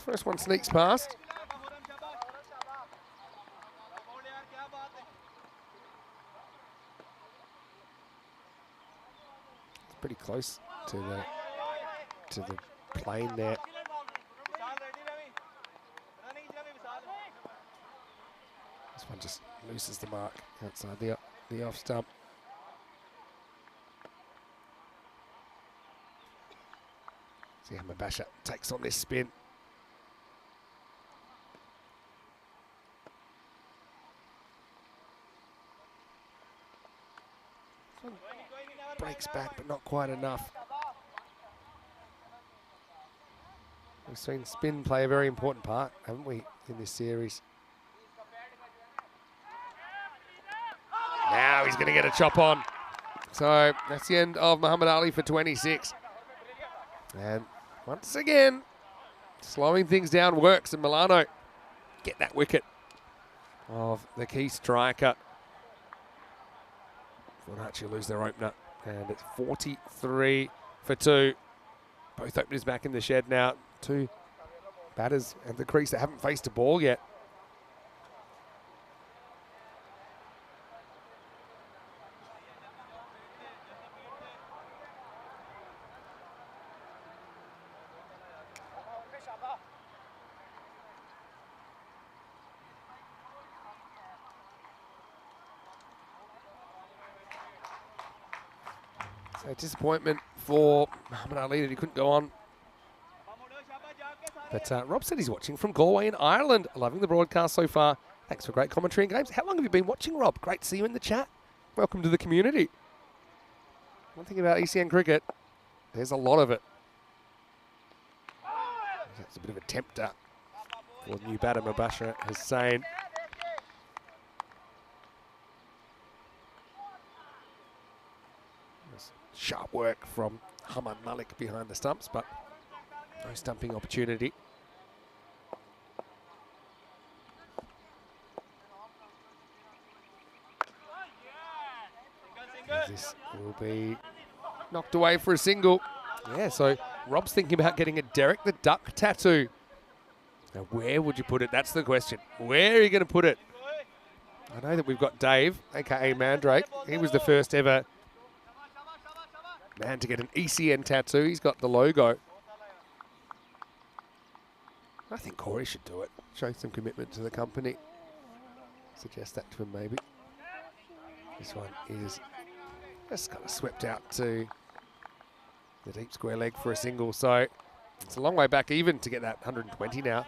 Speaker 4: First one sneaks past. It's pretty close to the plane there. This one just loses the mark outside the off stump. See how Mabasha takes on this spin. Breaks back, but not quite enough. We've seen spin play a very important part, haven't we, in this series? Now he's going to get a chop on. So that's the end of Muhammad Ali for 26. And once again, slowing things down works, and Milano get that wicket of the key striker. Fornaci lose their opener, and it's 43 for 2. Both openers back in the shed now. 2 batters at the crease that haven't faced a ball yet. So disappointment for Muhammad Ali that he couldn't go on. But Rob said he's watching from Galway in Ireland. Loving the broadcast so far. Thanks for great commentary and games. How long have you been watching, Rob? Great to see you in the chat. Welcome to the community. One thing about ECN cricket, there's a lot of it. It's a bit of a tempter for new batter Mubashir Hussain. Sharp work from Hamad Malik behind the stumps, but no stumping opportunity. This will be knocked away for a single. Yeah, so Rob's thinking about getting a Derek the Duck tattoo. Now, where would you put it? That's the question. Where are you going to put it? I know that we've got Dave, a.k.a. Mandrake. He was the first ever man to get an ECN tattoo. He's got the logo. I think Corey should do it. Show some commitment to the company. Suggest that to him, maybe. This one is just kind of swept out to the deep square leg for a single. So it's a long way back even to get that 120 now.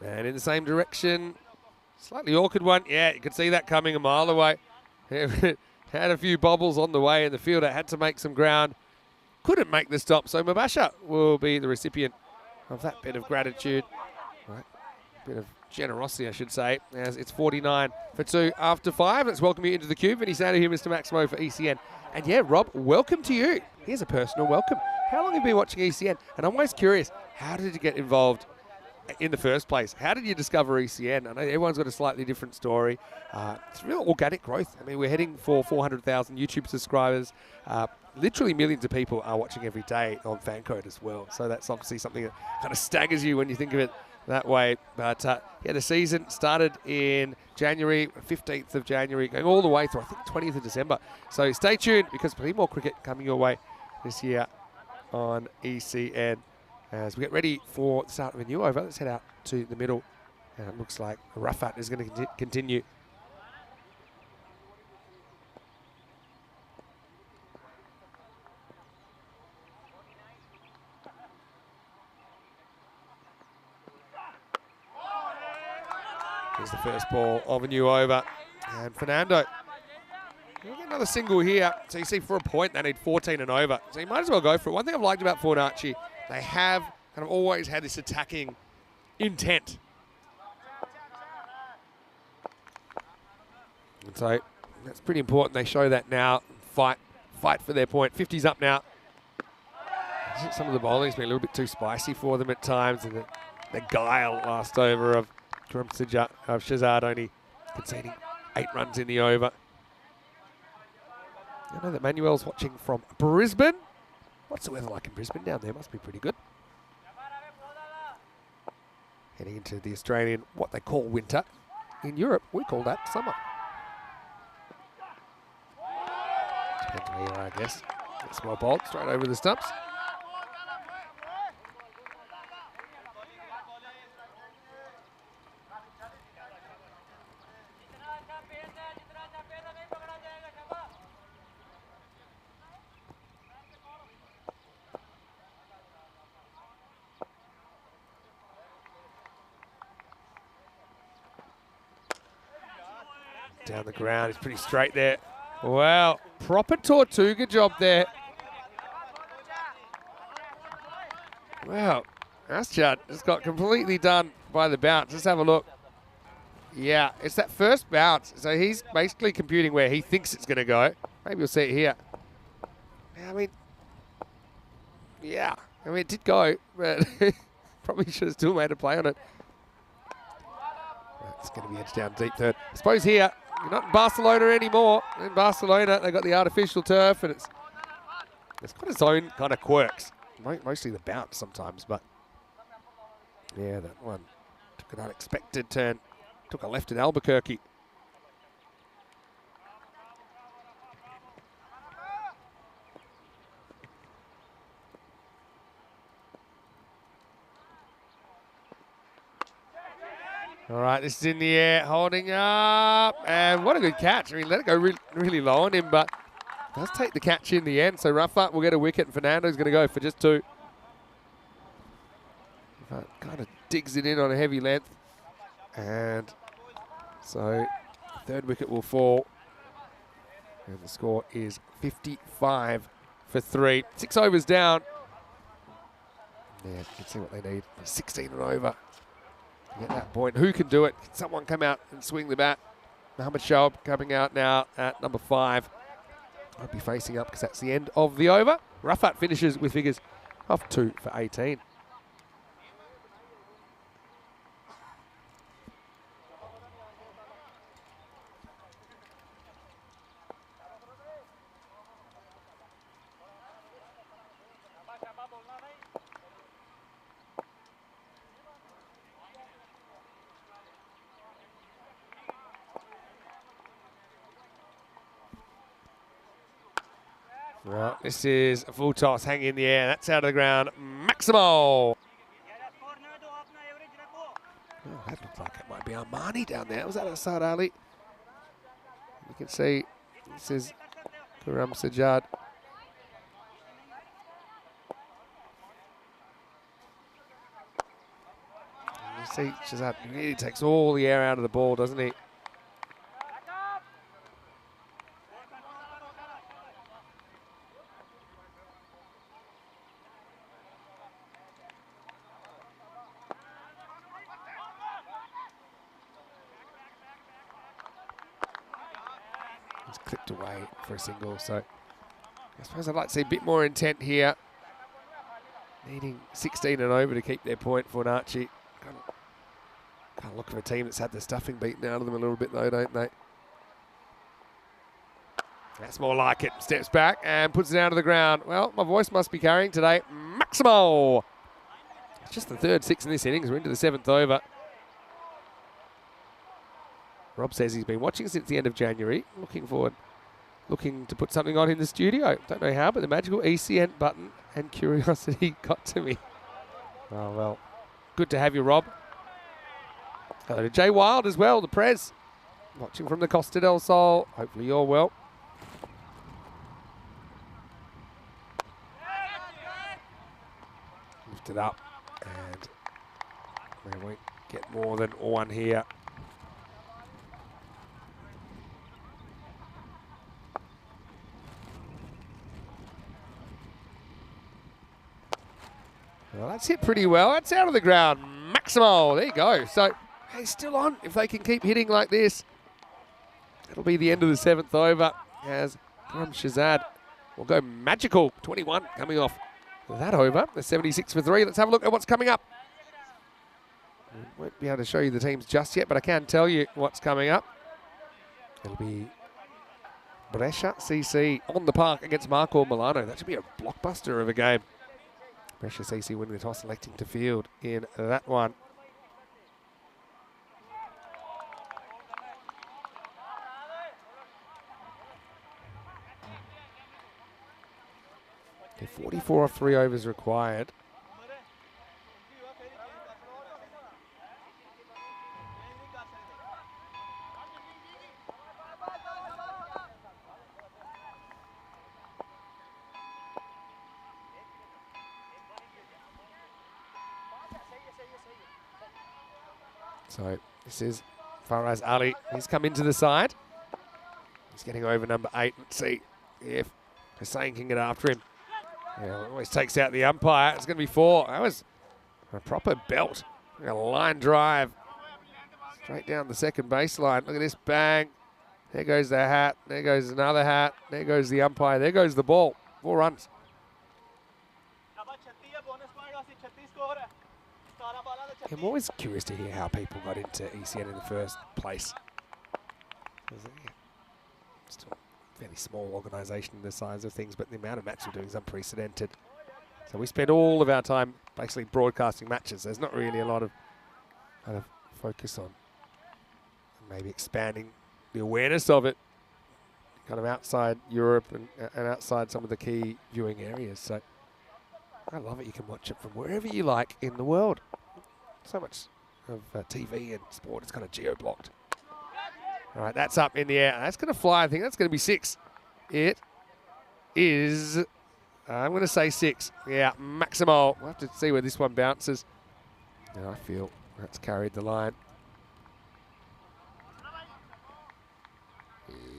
Speaker 4: And in the same direction, slightly awkward one. Yeah, you could see that coming a mile away. Had a few bobbles on the way, and the fielder had to make some ground. Couldn't make the stop, so Mabasha will be the recipient of that bit of gratitude. Right, bit of generosity, I should say, as it's 49 for 2 after 5. Let's welcome you into the cube. Vinny Sandhu here, Mr. Maximo for ECN. And yeah, Rob, welcome to you. Here's a personal welcome. How long have you been watching ECN? And I'm always curious, how did you get involved in the first place? How did you discover ECN? I know everyone's got a slightly different story. It's real organic growth. I mean, we're heading for 400,000 YouTube subscribers. Literally millions of people are watching every day on Fancode as well. So that's obviously something that kind of staggers you when you think of it that way. But yeah, the season started in January, 15th of January, going all the way through, I think, 20th of December. So stay tuned because plenty more cricket coming your way this year on ECN. As we get ready for the start of a new over, let's head out to the middle. And it looks like Rafat is going to continue. Here's the first ball of a new over. And Fernando, we'll get another single here. So you see, for a point, they need 14 and over. So you might as well go for it. One thing I've liked about Fornacci, they have kind of always had this attacking intent. And so that's pretty important. They show that now. Fight for their point. 50's up now. Some of the bowling's been a little bit too spicy for them at times. And the guile last over of Shazad only conceding 8 runs in the over. I know that Manuel's watching from Brisbane. What's the weather like in Brisbane down there? Must be pretty good. Heading into the Australian, what they call winter. In Europe, we call that summer. Depends where you are, I guess. It's well bowled, straight over the stumps. Down the ground, it's pretty straight there. Wow, proper Tortuga job there. Wow, Aschad just got completely done by the bounce. Let's have a look. Yeah, it's that first bounce. So he's basically computing where he thinks it's going to go. Maybe you'll see it here. I mean, yeah. I mean, it did go, but probably should have still made a play on it. It's going to be edged down deep third. I suppose here, you're not in Barcelona anymore. In Barcelona, they've got the artificial turf, and it's got its own kind of quirks. Mostly the bounce sometimes, but yeah, that one took an unexpected turn. Took a left in Albuquerque. All right, this is in the air, holding up, and what a good catch. I mean, let it go really low on him, but does take the catch in the end. So Rafat will get a wicket, and Fernando's going to go for just 2. But kind of digs it in on a heavy length, and so third wicket will fall, and the score is 55 for 3. 6 overs down. Yeah, you can see what they need. 16 and over. At that point, who can do it? Can someone come out and swing the bat? Mohamed Shoaib coming out now at number 5. I'll be facing up because that's the end of the over. Rafat finishes with figures of 2 for 18. Well, this is a full toss, hanging in the air. That's out of the ground. Maximo. Oh, that looks like it might be Armani down there. Was that Asad Ali? You can see this is Kuram Sajjad. You see Shazad really takes all the air out of the ball, doesn't he? It's clipped away for a single, so I suppose I'd like to see a bit more intent here. Needing 16 and over to keep their point for Narchi. Can't look for a team that's had the stuffing beaten out of them a little bit though, don't they? That's more like it. Steps back and puts it down to the ground. Well, my voice must be carrying today. Maximo! It's just the third six in this innings. We're into the 7th over. Rob says he's been watching since the end of January. Looking to put something on in the studio. Don't know how, but the magical ECN button and curiosity got to me. Oh, well. Good to have you, Rob. Hello to Jay Wild as well, the Prez. Watching from the Costa del Sol. Hopefully you're well. Lift it up. And we won't get more than one here. Well, that's hit pretty well. That's out of the ground. Maximo, there you go. So, he's still on. If they can keep hitting like this, it'll be the end of the 7th over as Karam Shazad will go magical. 21 coming off that over. The 76 for 3. Let's have a look at what's coming up. I won't be able to show you the teams just yet, but I can tell you what's coming up. It'll be Brescia CC on the park against Marco Milano. That should be a blockbuster of a game. Brescia CC winning the toss, electing to field in that one. Okay, 44 off 3 overs required. So this is Faraz Ali. He's come into the side. He's getting over number 8. Let's see if Hussein can get after him. Yeah, always takes out the umpire. It's going to be 4. That was a proper belt. A line drive. Straight down the second baseline. Look at this, bang. There goes the hat. There goes another hat. There goes the umpire. There goes the ball. 4 runs. I'm always curious to hear how people got into ECN in the first place. Still a fairly small organisation in the size of things, but the amount of matches we're doing is unprecedented. So we spend all of our time basically broadcasting matches. There's not really a lot of kind of focus on maybe expanding the awareness of it kind of outside Europe and outside some of the key viewing areas. So I love it. You can watch it from wherever you like in the world. So much of TV and sport is kind of geo-blocked. All right, that's up in the air. That's going to fly. I think that's going to be 6. It is, I'm going to say 6. Yeah, Maximo. We'll have to see where this one bounces. Yeah, I feel that's carried the line.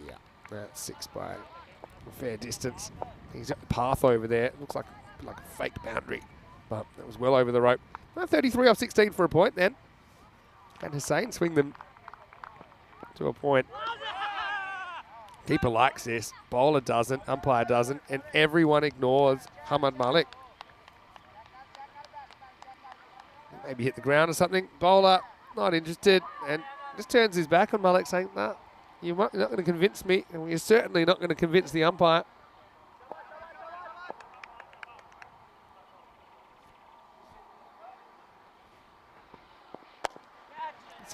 Speaker 4: Yeah, that's 6 by a fair distance. He's got the path over there. It looks like a fake boundary, but that was well over the rope. 33 off 16 for a point then. And Hussein swing them to a point. Keeper likes this. Bowler doesn't. Umpire doesn't. And everyone ignores Hamad Malik. Maybe hit the ground or something. Bowler not interested and just turns his back on Malik saying, nah, you're not going to convince me. And you're certainly not going to convince the umpire.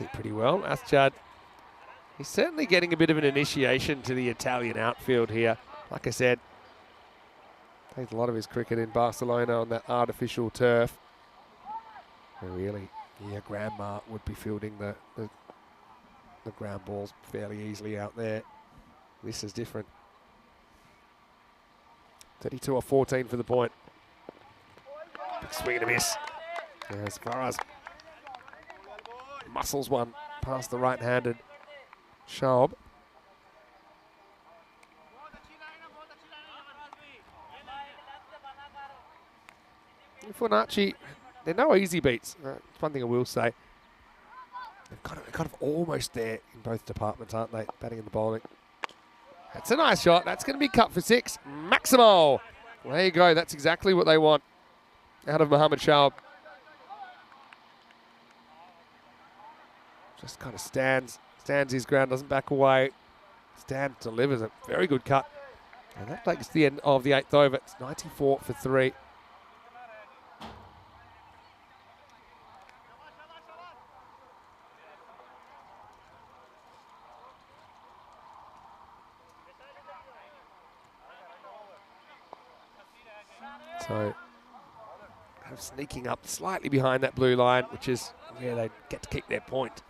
Speaker 4: It pretty well. Asjad, he's certainly getting a bit of an initiation to the Italian outfield here. Like I said, Plays a lot of his cricket in Barcelona on that artificial turf. And really, yeah, Grandma would be fielding the ground balls fairly easily out there. This is different. 32 or 14 for the point. Big swing and a miss. As far as muscles one past the right-handed Schaub. Fornacci, they're no easy beats. That's one thing I will say. They're kind of almost there in both departments, aren't they? Batting and the bowling. That's a nice shot. That's going to be cut for 6. Maximo. Well, there you go. That's exactly what they want out of Mohammad Schaub. Just kind of stands his ground, doesn't back away. Stands, delivers a very good cut. And that takes the end of the 8th over. It's 94 for 3. So, kind of sneaking up slightly behind that blue line, which is where they get to keep their point.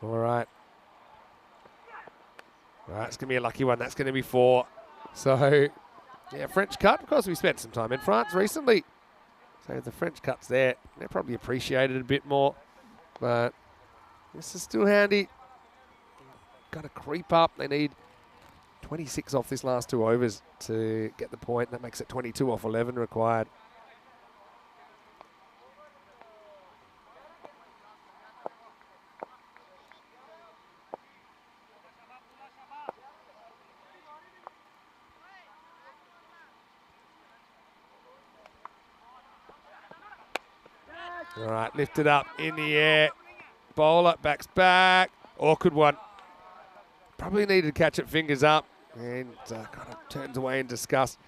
Speaker 4: All right. Right, it's going to be a lucky one. That's going to be 4. So, yeah, French cut. Of course, we spent some time in France recently. So the French cuts there, they're probably appreciated a bit more. But this is still handy. Got to creep up. They need 26 off this last 2 overs to get the point. That makes it 22 off 11 required. All right, lifted up in the air. Bowler backs back. Awkward one. Probably needed to catch it fingers up. And kind of turns away in disgust.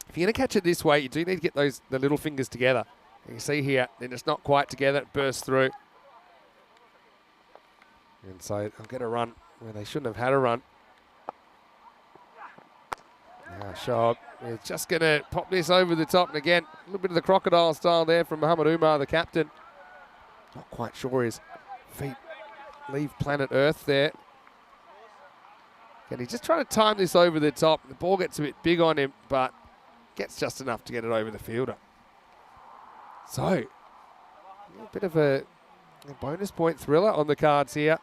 Speaker 4: If you're going to catch it this way, you do need to get the little fingers together. And you see here, then it's not quite together. It bursts through. And so they'll get a run where they shouldn't have had a run. Now Schaub is just going to pop this over the top. And again, a little bit of the crocodile style there from Mohamed Umar, the captain. Not quite sure his feet leave planet Earth there. And he's just trying to time this over the top. The ball gets a bit big on him, but gets just enough to get it over the fielder. So, a bit of a bonus point thriller on the cards here.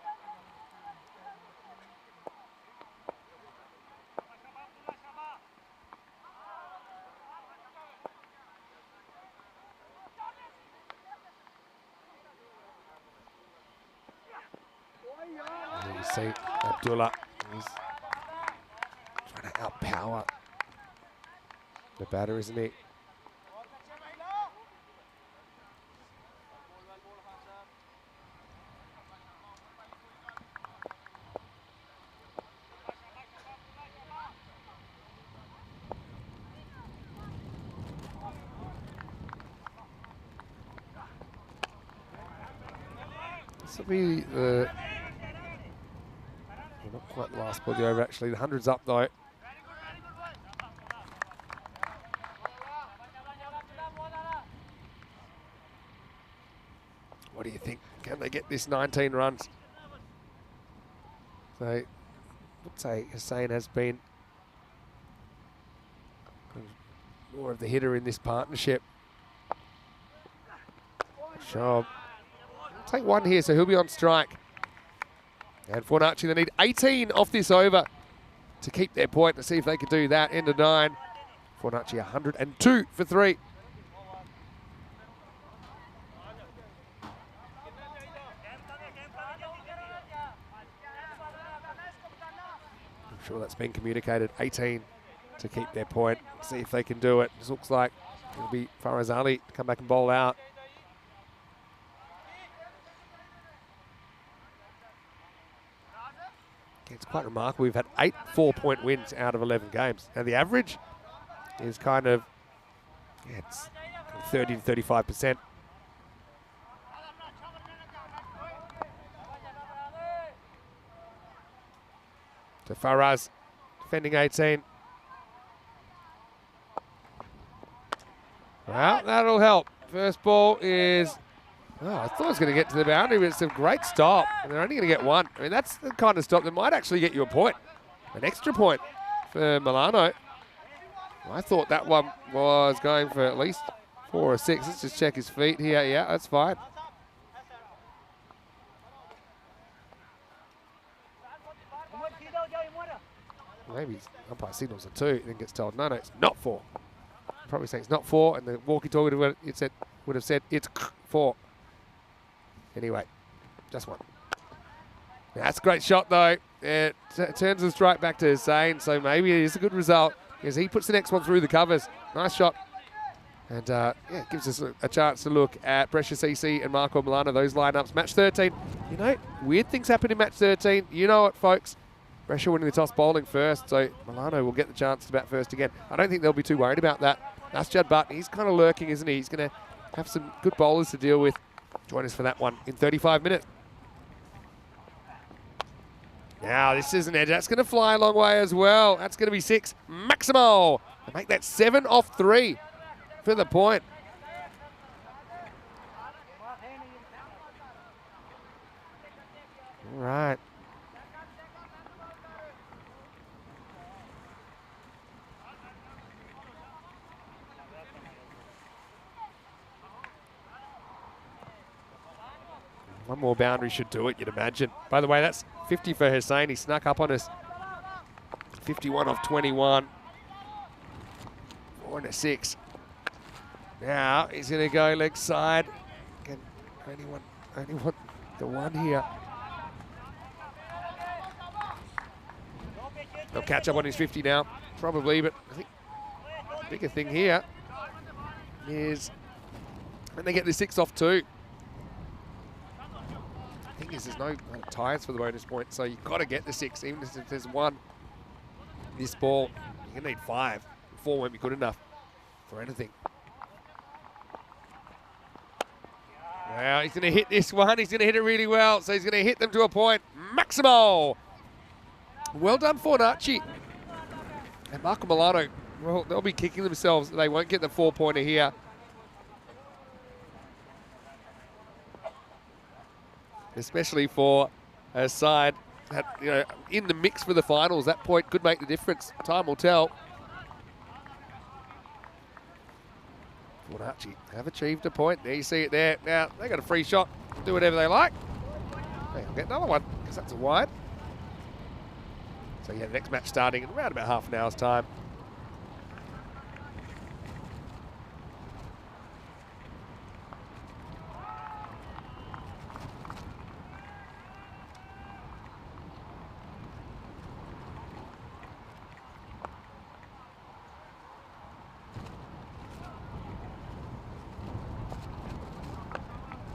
Speaker 4: You see Abdullah, he's trying to outpower the batter, isn't he? This will be the not quite the last ball of the over, actually. The 100's up, though. What do you think? Can they get this 19 runs? So, I would say Hussain has been more of the hitter in this partnership. Schaub. Take one here, so he'll be on strike. And Fornacci, they need 18 off this over to keep their point. To see if they can do that. End of 9. Fornacci 102 for 3. I'm sure that's been communicated. 18 to keep their point. See if they can do it. This looks like it'll be Faraz Ali to come back and bowl out. It's quite remarkable. We've had 8 4-point wins out of 11 games. Now the average is kind of, yeah, it's 30 to 35%. To Faraz, defending 18. Well, that'll help. First ball is, oh, I thought it was going to get to the boundary, but it's a great stop. And they're only going to get one. I mean, that's the kind of stop that might actually get you a point. An extra point for Milano. I thought that one was going for at least 4 or 6. Let's just check his feet here. Yeah, that's fine. Maybe his umpire signals a 2, then gets told, no, it's not 4. Probably saying it's not 4, and the walkie-talkie would have said it's 4. Anyway, just 1. That's a great shot, though. It turns the strike back to Hussein, so maybe it is a good result as he puts the next one through the covers. Nice shot. And, yeah, it gives us a chance to look at Brescia CC and Marco Milano, those lineups. Match 13. You know, weird things happen in match 13. You know it, folks. Brescia winning the toss, bowling first, so Milano will get the chance to bat first again. I don't think they'll be too worried about that. That's Judd Butt. He's kind of lurking, isn't he? He's going to have some good bowlers to deal with. Join us for that one in 35 minutes. Now, this isn't it. That's going to fly a long way as well. That's going to be 6. Maximo. And make that 7 off 3 for the point. All right. One more boundary should do it, you'd imagine. By the way, that's 50 for Hussein. He snuck up on us. 51 off 21. 4 and a 6. Now he's going to go leg side. Again, only want the 1 here. They'll catch up on his 50 now, probably, but I think the bigger thing here is when they get the 6 off 2. The thing is, there's no ties for the bonus point, so you've got to get the 6, even if there's 1. This ball, you're going to need 5. 4 won't be good enough for anything. Well, he's going to hit this one. He's going to hit it really well, so he's going to hit them to a point. Maximo! Well done, Fornacci. And Marco Milano, well, they'll be kicking themselves. They won't get the 4-pointer here. Especially for a side that, you know, in the mix for the finals, that point could make the difference. Time will tell. Fornacci have achieved a point. There you see it there. Now, they got a free shot. Do whatever they like. They'll get another one, because that's a wide. So, yeah, the next match starting in around about half an hour's time.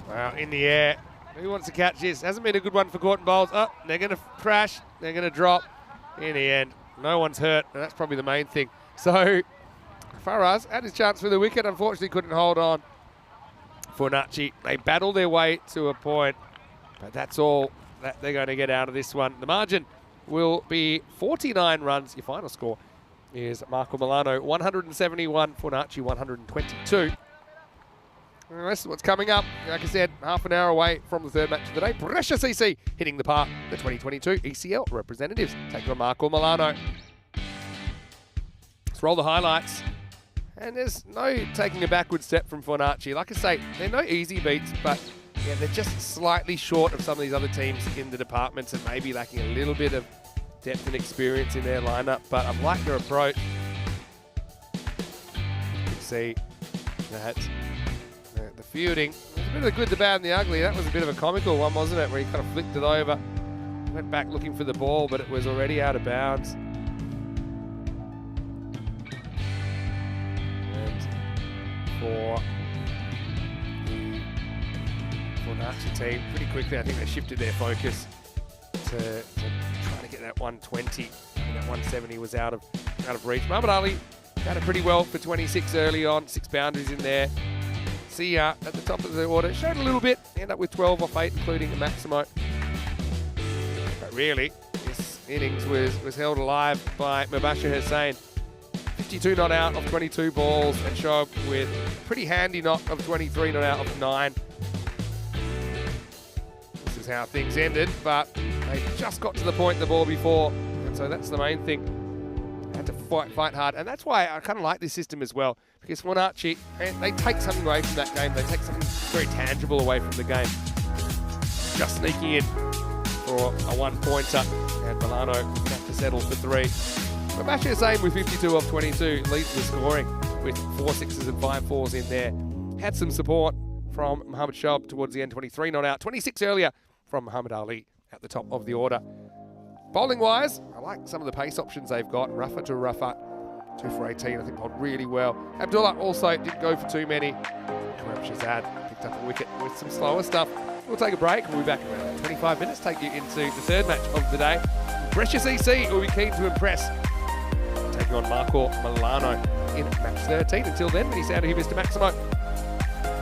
Speaker 4: Wow, in the air. Who wants to catch this? Hasn't been a good one for Gorton Bowles. Oh, they're going to crash. They're going to drop. In the end, no one's hurt, and that's probably the main thing. So, Faraz had his chance for the wicket. Unfortunately, couldn't hold on. Fornacci, they battle their way to a point, but that's all that they're going to get out of this one. The margin will be 49 runs. Your final score is Marco Milano, 171, Fornacci, 122. And the rest of what's coming up, like I said, half an hour away from the third match of the day. Brescia CC hitting the park. The 2022 ECL representatives take on Marco Milano. Let's roll the highlights. And there's no taking a backward step from Fornacci. Like I say, they're no easy beats, but yeah, they're just slightly short of some of these other teams in the departments and maybe lacking a little bit of depth and experience in their lineup. But I've liked their approach. You can see that the fielding, there's a bit of the good, the bad, and the ugly. That was a bit of a comical one, wasn't it? Where he kind of flicked it over, went back looking for the ball, but it was already out of bounds. And for the Fornacci team, pretty quickly, I think they shifted their focus to try to get that 120. I think that 170 was out of reach. Muhammad Ali Batted pretty well for 26 early on, 6 boundaries in there. Sia at the top of the order showed a little bit, ended up with 12 off 8, including a Maximo. But really, this innings was held alive by Mubashir Hussain. 52 not out of 22 balls, and Shoaib with a pretty handy knock of 23 not out of 9. This is how things ended, but they just got to the point the ball before, and so that's the main thing. Had to fight hard, and that's why I kind of like this system as well, because Fornacci, they take something away from that game. They take something very tangible away from the game. Just sneaking in for a 1-pointer, and Milano have to settle for 3. But Brescia same with 52 off 22, leads the scoring with 4 sixes and 5 fours in there. Had some support from Mohamed Shoaib towards the end, 23 not out, 26 earlier from Muhammad Ali at the top of the order. Bowling-wise, I like some of the pace options they've got. Rafa to Rafa, 2 for 18, I think bowled really well. Abdullah also didn't go for too many. Karam Shazad picked up a wicket with some slower stuff. We'll take a break. We'll be back in around 25 minutes, take you into the third match of the day. Brescia CC will be keen to impress, taking on Marco Milano in match 13. Until then, many sound here, Mr. Maximo.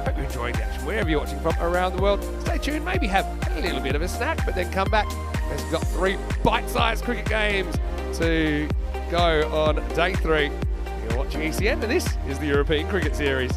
Speaker 4: Hope you're enjoying the action wherever you're watching from around the world. Stay tuned, maybe have a little bit of a snack, but then come back as we've got 3 bite-sized cricket games to go on day 3. You're watching ECN, and this is the European Cricket Series.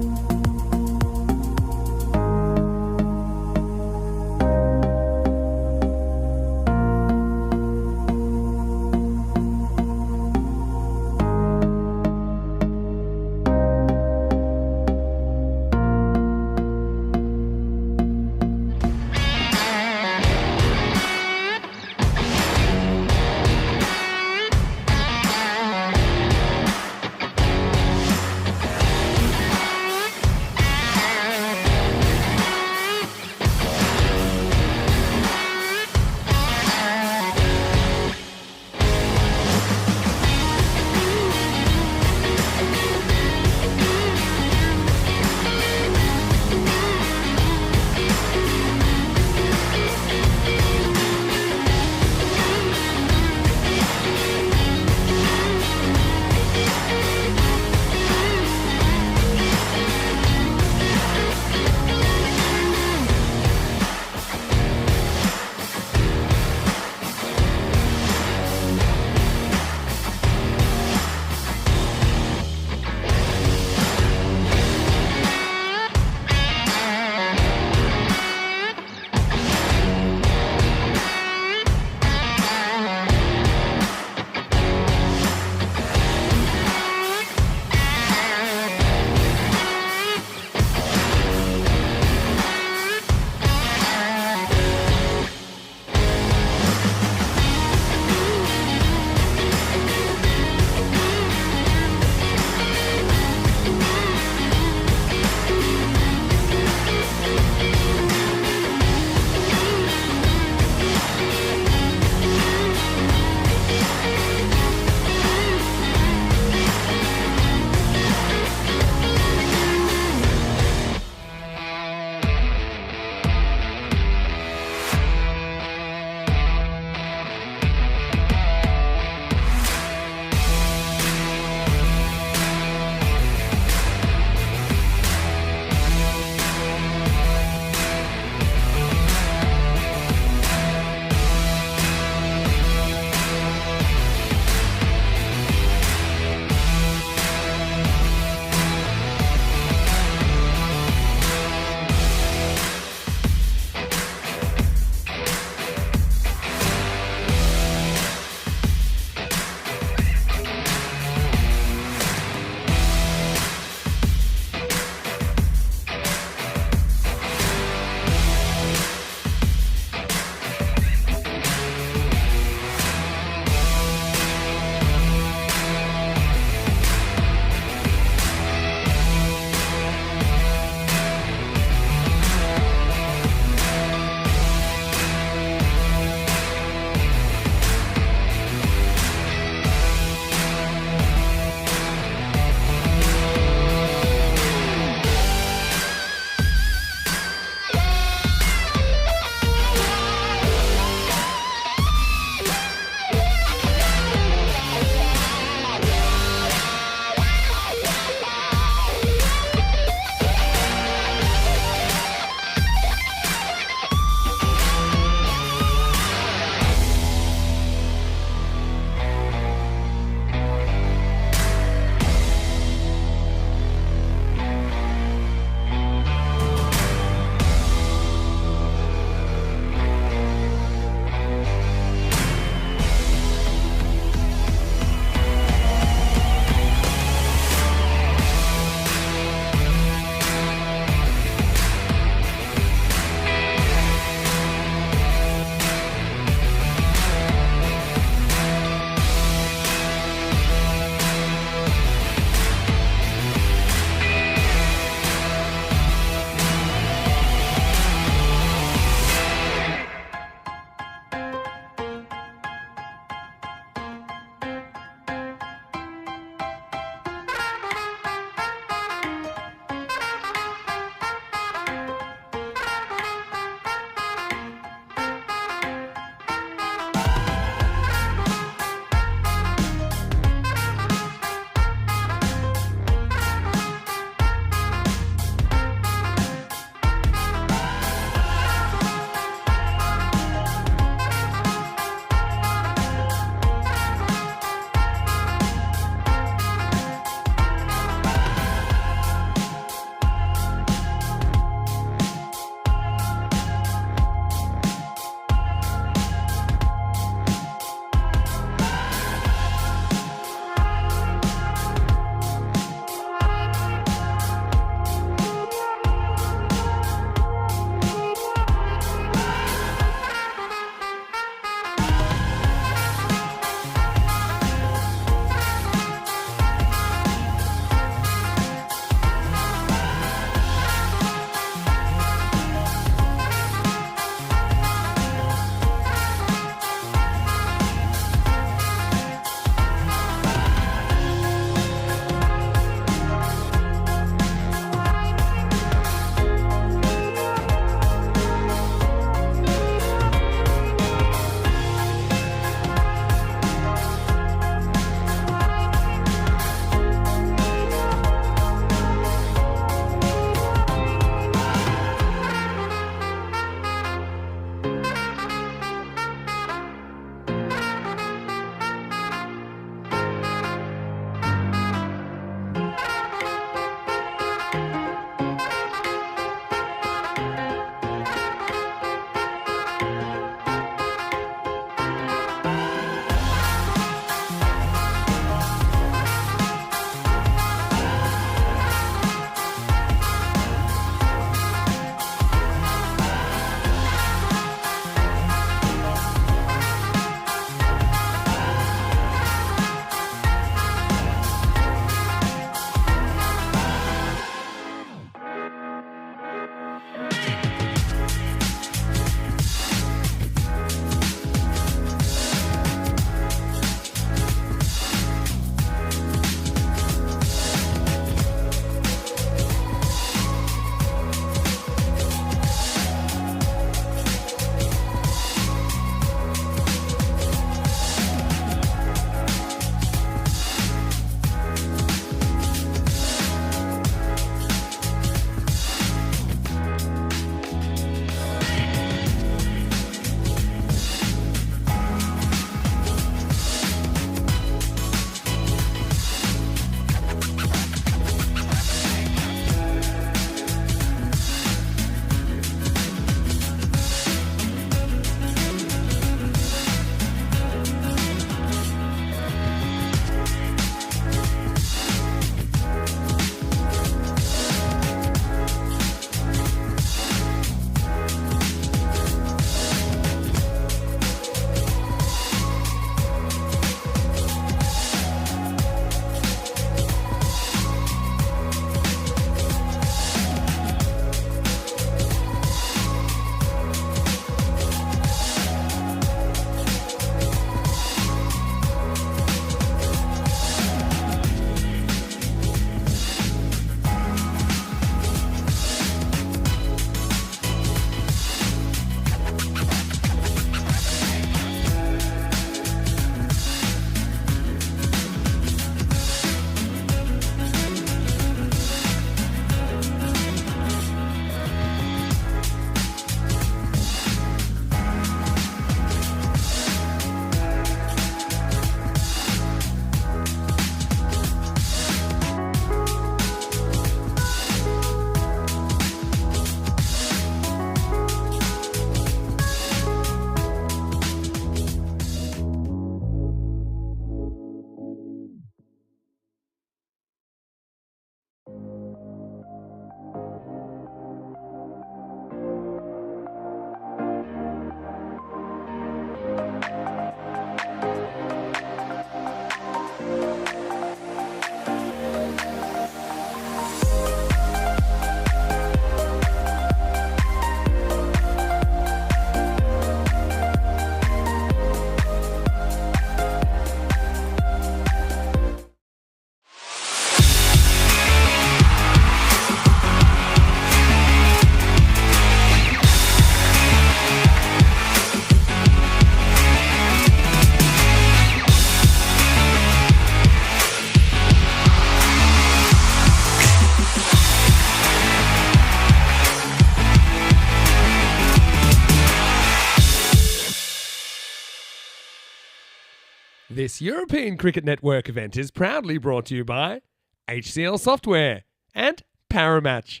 Speaker 4: This European Cricket Network event is proudly brought to you by HCL Software and Paramatch.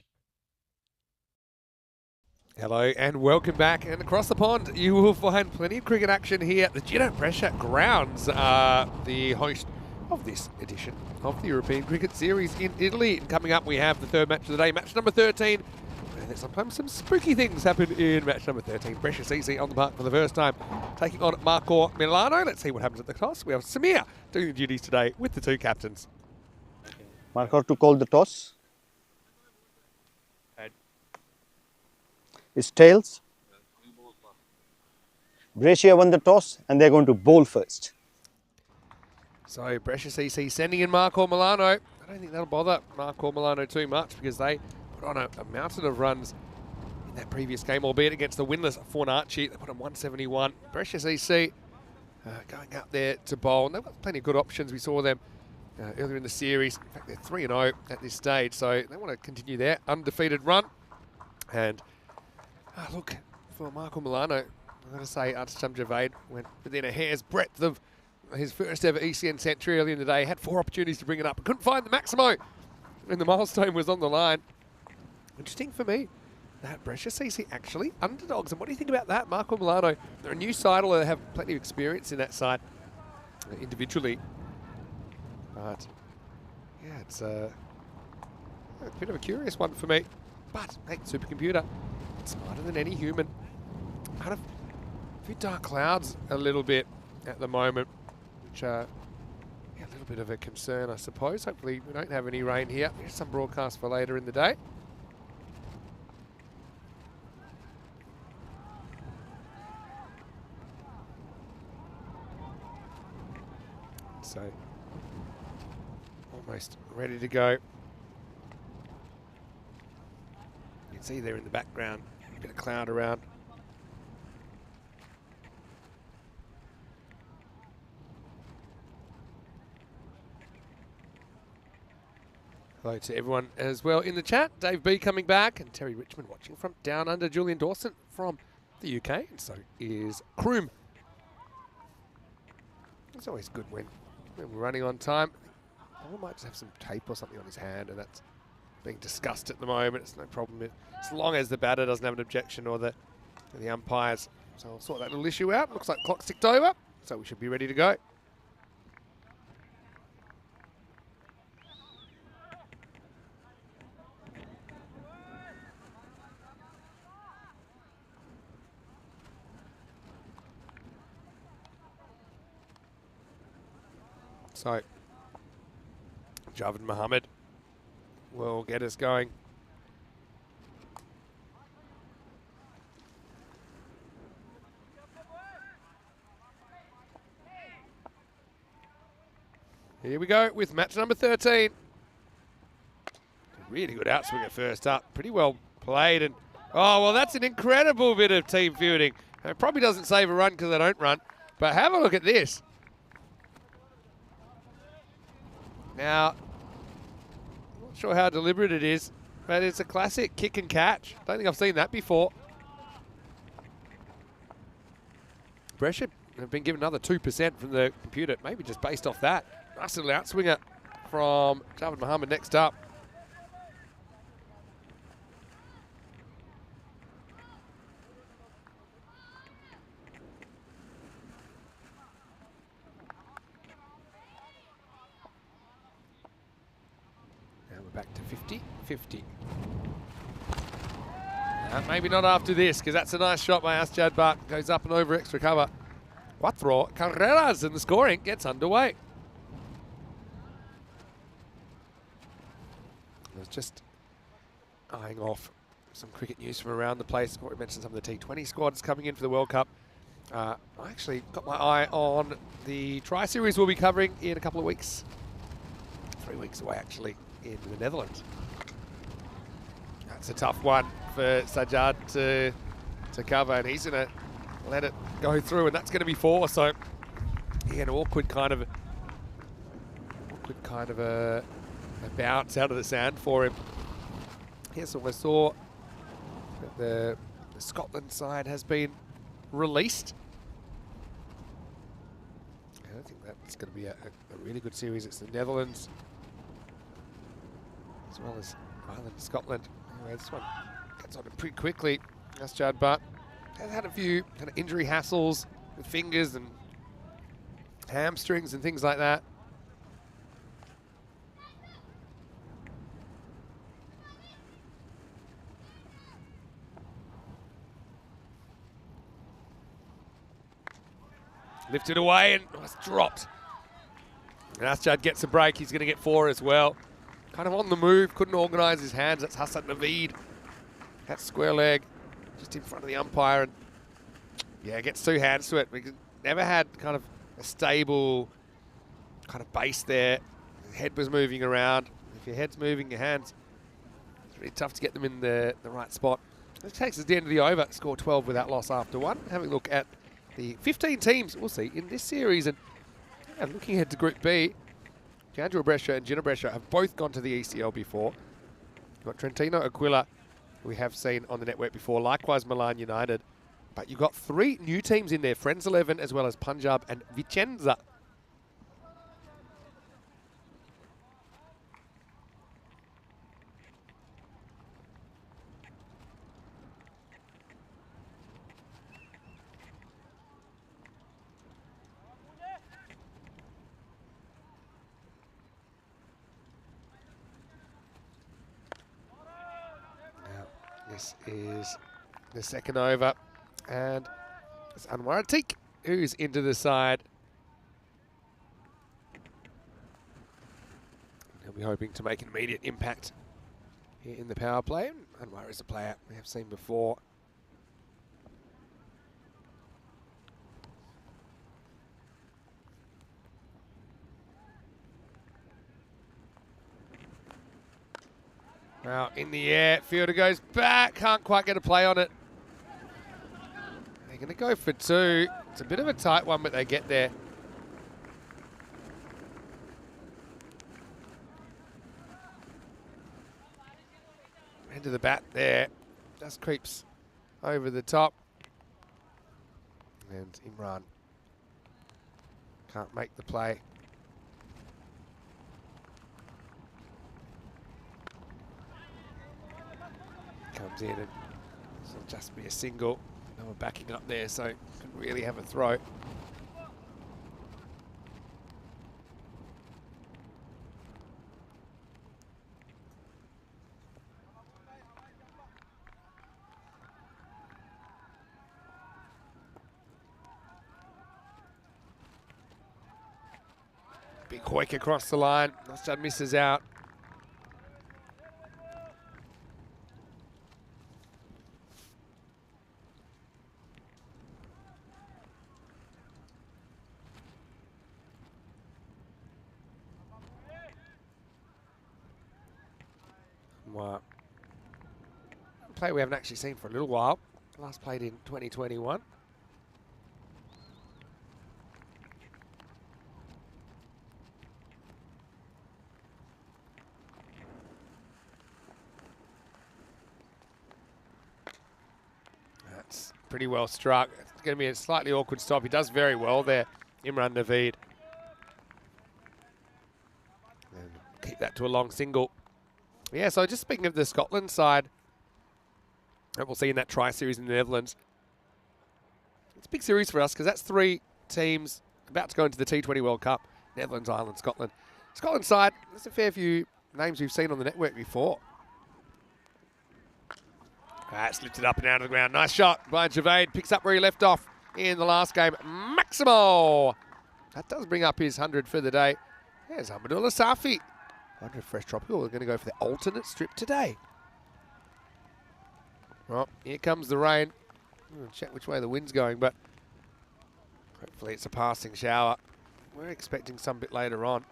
Speaker 4: Hello and welcome back. And across the pond, you will find plenty of cricket action here. The Brescia grounds are the host of this edition of the European Cricket Series in Italy. And coming up, we have the third match of the day, match number 13. And sometimes some spooky things happen in match number 13. Brescia CC on the park for the first time, taking on Marco Milano. Let's see what happens at the toss. We have Samir doing the duties today with the two captains.
Speaker 3: Marco to call the toss. It's tails. Brescia won the toss and they're going to bowl first.
Speaker 4: So Brescia CC sending in Marco Milano. I don't think that'll bother Marco Milano too much because they put on a mountain of runs in that previous game, albeit against the winless Fornacci. They put on 171. Brescia CC going up there to bowl, and they've got plenty of good options. We saw them earlier in the series. In fact, they're 3-0 at this stage, so they want to continue their undefeated run. And look, for Marco Milano, I've got to say, Arsham Javed went within a hair's breadth of his first ever ECN century earlier in the day. Had 4 opportunities to bring it up, but couldn't find the Maximo when the milestone was on the line. Interesting for me that Brescia CC actually underdogs. And what do you think about that? Marco Milano, they're a new side, although they have plenty of experience in that side individually. But yeah, it's a bit of a curious one for me. But hey, supercomputer, it's smarter than any human. Kind of a few dark clouds a little bit at the moment, which are a little bit of a concern, I suppose. Hopefully we don't have any rain here. There's some broadcast for later in the day. So, almost ready to go. You can see there in the background, a bit of cloud around. Hello to everyone as well in the chat. Dave B coming back, and Terry Richmond watching from down under. Julian Dawson from the UK, and so is Kroom. It's always good when we're running on time. I might just have some tape or something on his hand, and that's being discussed at the moment. It's no problem as long as the batter doesn't have an objection or the umpires. So I'll sort that little issue out. Looks like the clock's ticked over, so we should be ready to go. So, Javed Mohammed will get us going. Here we go with match number 13. Really good outswinger first up. Pretty well played. And oh, well, that's an incredible bit of team fielding. It probably doesn't save a run because they don't run. But have a look at this. Now, I'm not sure how deliberate it is, but it's a classic kick and catch. Don't think I've seen that before. Brescia have been given another 2% from the computer, maybe just based off that. Nice little outswinger from Javed Mohammed next up. Back to 50-50. Maybe not after this, because that's a nice shot by Asjad, but goes up and over extra cover. Cuatro carreras, and the scoring gets underway. I was just eyeing off some cricket news from around the place. We mentioned some of the T20 squads coming in for the World Cup. I actually got my eye on the Tri-Series we'll be covering in a couple of weeks. 3 weeks away, actually, in the Netherlands. That's a tough one for Sajjad to cover, and he's going to let it go through, and that's going to be 4. So, yeah, an awkward kind of a bounce out of the sand for him. Yes, so I saw that the Scotland side has been released. I don't think It's going to be a really good series. It's the Netherlands as well as Ireland and Scotland. Anyway, this one gets on it pretty quickly. That's Judd, but has had a few kind of injury hassles with fingers and hamstrings and things like that. Lifted away and it's dropped. And Asjad gets a break. He's going to get 4 as well. Kind of on the move, couldn't organise his hands. That's Hassan Naveed. That's square leg, just in front of the umpire. And yeah, gets 2 hands to it. We never had kind of a stable kind of base there. His head was moving around. If your head's moving, your hands, it's really tough to get them in the right spot. This takes us to the end of the over. Score 12 without loss after 1. Having a look at the 15 teams we'll see in this series. And looking ahead to Group B, Jandra Brescia and Gina Brescia have both gone to the ECL before. You've got Trentino Aquila, who we have seen on the network before, likewise Milan United. But you've got 3 new teams in there, Friends 11 as well as Punjab and Vicenza. This is the second over, and it's Anwar Atik who's into the side. He'll be hoping to make an immediate impact here in the power play. Anwar is a player we have seen before. Now in the air, fielder goes back, can't quite get a play on it. They're going to go for 2. It's a bit of a tight one, but they get there. End of the bat there, just creeps over the top. And Imran can't make the play. Comes in and it'll just be a single. No one backing up there, so couldn't really have a throw. Big hoik across the line. Nasjad misses out. Play we haven't actually seen for a little while. Last played in 2021. That's pretty well struck. It's going to be a slightly awkward stop. He does very well there, Imran Naveed. And keep that to a long single. Yeah, so just speaking of the Scotland side, that we'll see in that tri-series in the Netherlands. It's a big series for us because that's 3 teams about to go into the T20 World Cup. Netherlands, Ireland, Scotland. Scotland side, there's a fair few names we've seen on the network before. That's lifted up and out of the ground. Nice shot by Javade. Picks up where he left off in the last game. Maximo! That does bring up his 100 for the day. There's Amadullah Safi. 100 fresh tropical. We're going to go for the alternate strip today. Well, here comes the rain. We'll check which way the wind's going, but hopefully it's a passing shower. We're expecting some bit later on.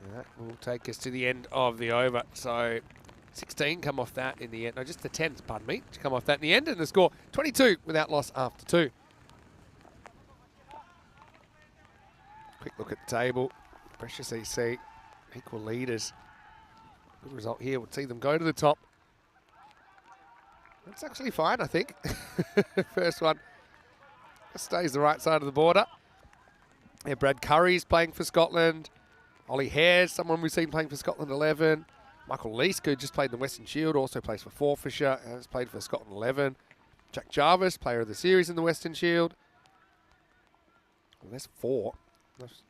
Speaker 4: And that will take us to the end of the over. So 16 come off that in the end. No, just the 10s, pardon me, to come off that in the end. And the score 22 without loss after 2. Quick look at the table. Brescia CC, equal leaders. Good result here. We'll see them go to the top. That's actually fine, I think. First one stays the right side of the border. Yeah, Brad Curry's playing for Scotland. Ollie Hare's someone we've seen playing for Scotland 11. Michael Leask, who just played in the Western Shield, also plays for Forfarshire and has played for Scotland 11. Jack Jarvis, player of the series in the Western Shield. Well, there's 4. Just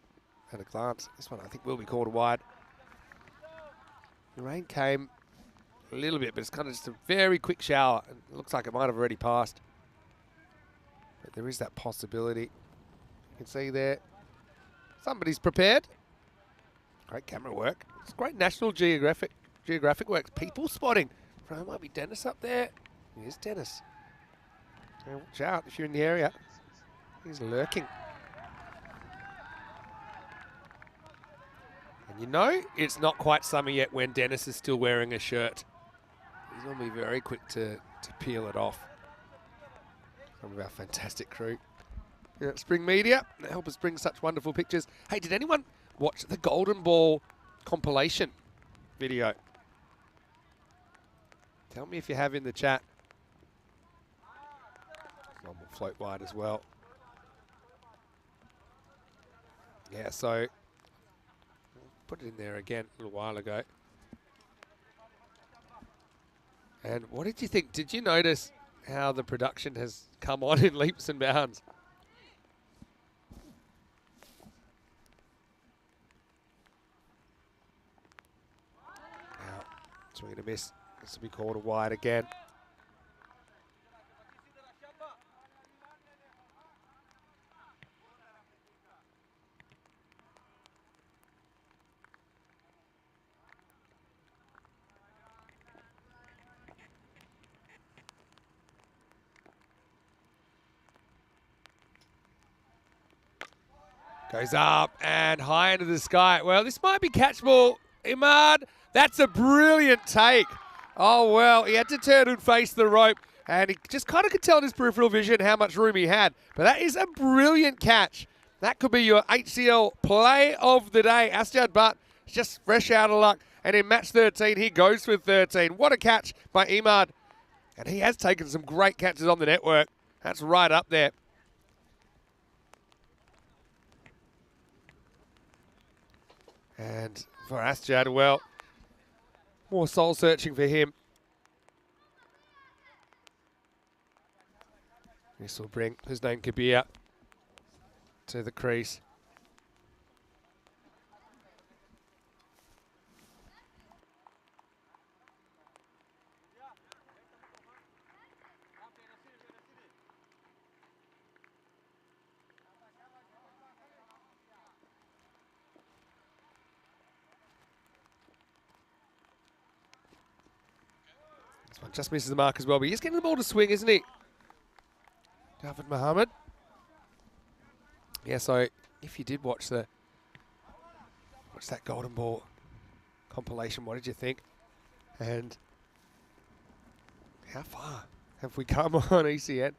Speaker 4: at a glance, this one I think will be called wide. The rain came a little bit, but it's kind of just a very quick shower. And it looks like it might have already passed. But there is that possibility. You can see there, somebody's prepared. Great camera work. It's great National Geographic work. People spotting. It might be Dennis up there. Here's Dennis. So watch out if you're in the area. He's lurking. And you know it's not quite summer yet when Dennis is still wearing a shirt. He's going to be very quick to peel it off. Some of our fantastic crew here at Spring Media that help us bring such wonderful pictures. Hey, did anyone watch the Golden Ball compilation video? Tell me if you have in the chat. One will float wide as well. Yeah, so put it in there again a little while ago. And what did you think? Did you notice how the production has come on in leaps and bounds? Now, swing and a miss. This will be called a wide again. Goes up and high into the sky. Well, this might be catchable. Imad, that's a brilliant take. Oh, well, he had to turn and face the rope, and he just kind of could tell in his peripheral vision how much room he had. But that is a brilliant catch. That could be your HCL play of the day. Asjad Butt is just fresh out of luck. And in match 13, he goes for 13. What a catch by Imad. And he has taken some great catches on the network. That's right up there. And for Asjad, well, more soul searching for him. This will bring Husnain Kabir to the crease. This one just misses the mark as well, but he's getting the ball to swing, isn't he? David Mohammed. Yeah, so if you did watch that Golden Ball compilation, what did you think? And how far have we come on ECN?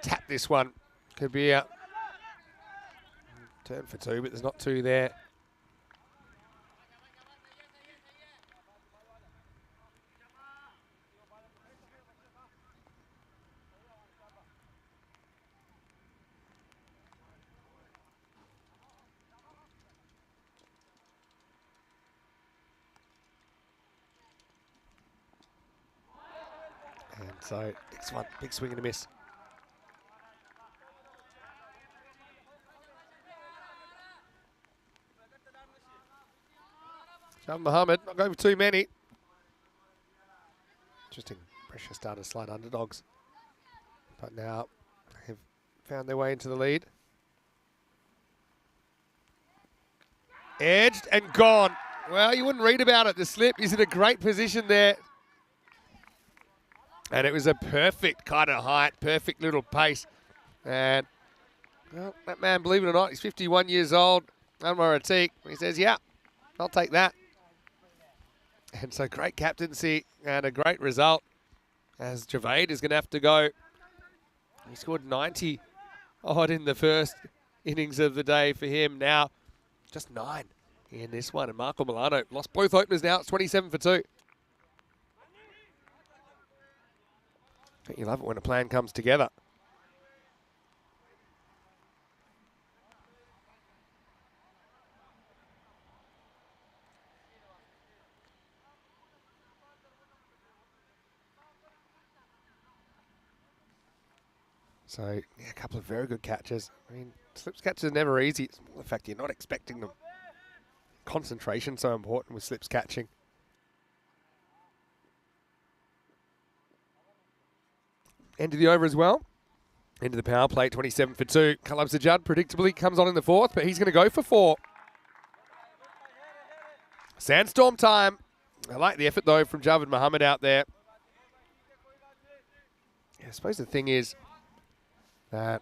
Speaker 4: Tap this one. Could be out. Turn for 2, but there's not 2 there. And so, next one, big swing and a miss. Shahan Mohammed, not going for too many. Interesting, Brescia started to slide underdogs. But now have found their way into the lead. Edged and gone. Well, you wouldn't read about it. The slip is in a great position there. And it was a perfect kind of height, perfect little pace. And, well, that man, believe it or not, he's 51 years old. Anwar Atiq, he says, yeah, I'll take that. And so great captaincy and a great result as Javed is going to have to go. He scored 90 odd in the first innings of the day for him. Now, just 9 in this one. And Marco Milano lost both openers now. It's 27 for 2. But you love it when a plan comes together. So, yeah, a couple of very good catches. I mean, slips catches are never easy. It's more the fact you're not expecting them. Concentration so important with slips catching. End of the over as well. End of the power play, 27 for 2. Kalab Sajjad predictably comes on in the 4th, but he's going to go for 4. Sandstorm time. I like the effort, though, from Javed Mohammed out there. Yeah, I suppose the thing is that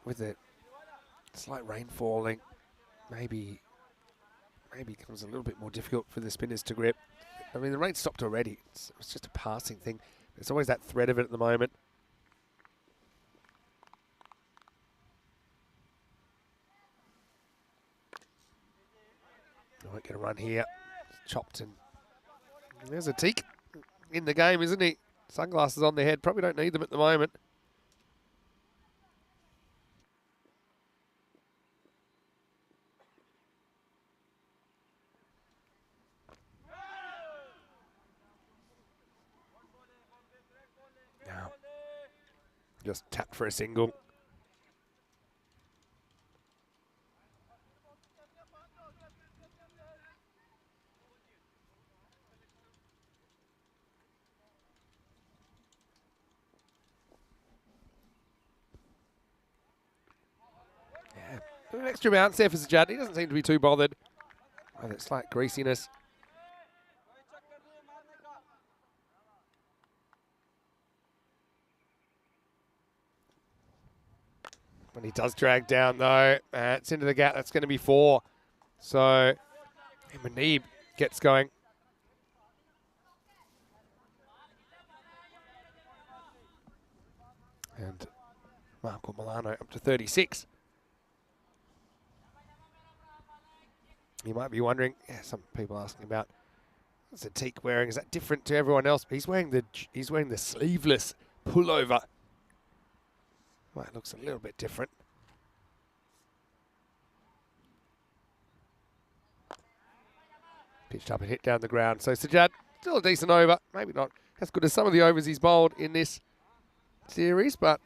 Speaker 4: with the slight rain falling, maybe becomes a little bit more difficult for the spinners to grip. I mean, the rain stopped already. It's just a passing thing. There's always that threat of it at the moment. I won't get a run here. It's chopped and there's a Teak in the game, isn't he? Sunglasses on their head. Probably don't need them at the moment. Now, just tapped for a single. An extra bounce there for Sajjad. He doesn't seem to be too bothered by that slight greasiness. When he does drag down, though, it's into the gap. That's going to be 4. So, Manib gets going. And Marco Milano up to 36. You might be wondering, some people asking about what's the Teak wearing? Is that different to everyone else? He's wearing the sleeveless pullover. Well, it looks a little bit different. Pitched up and hit down the ground. So Sajjad, still a decent over. Maybe not as good as some of the overs he's bowled in this series, but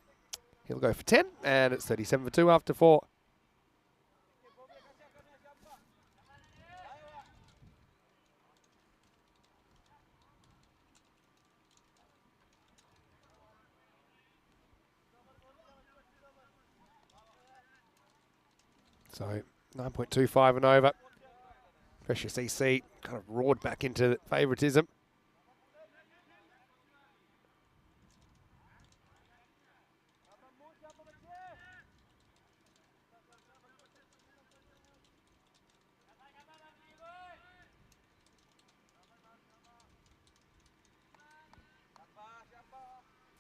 Speaker 4: he'll go for 10, and it's 37 for 2 after 4. So 9.25 and over. Brescia CC kind of roared back into favouritism.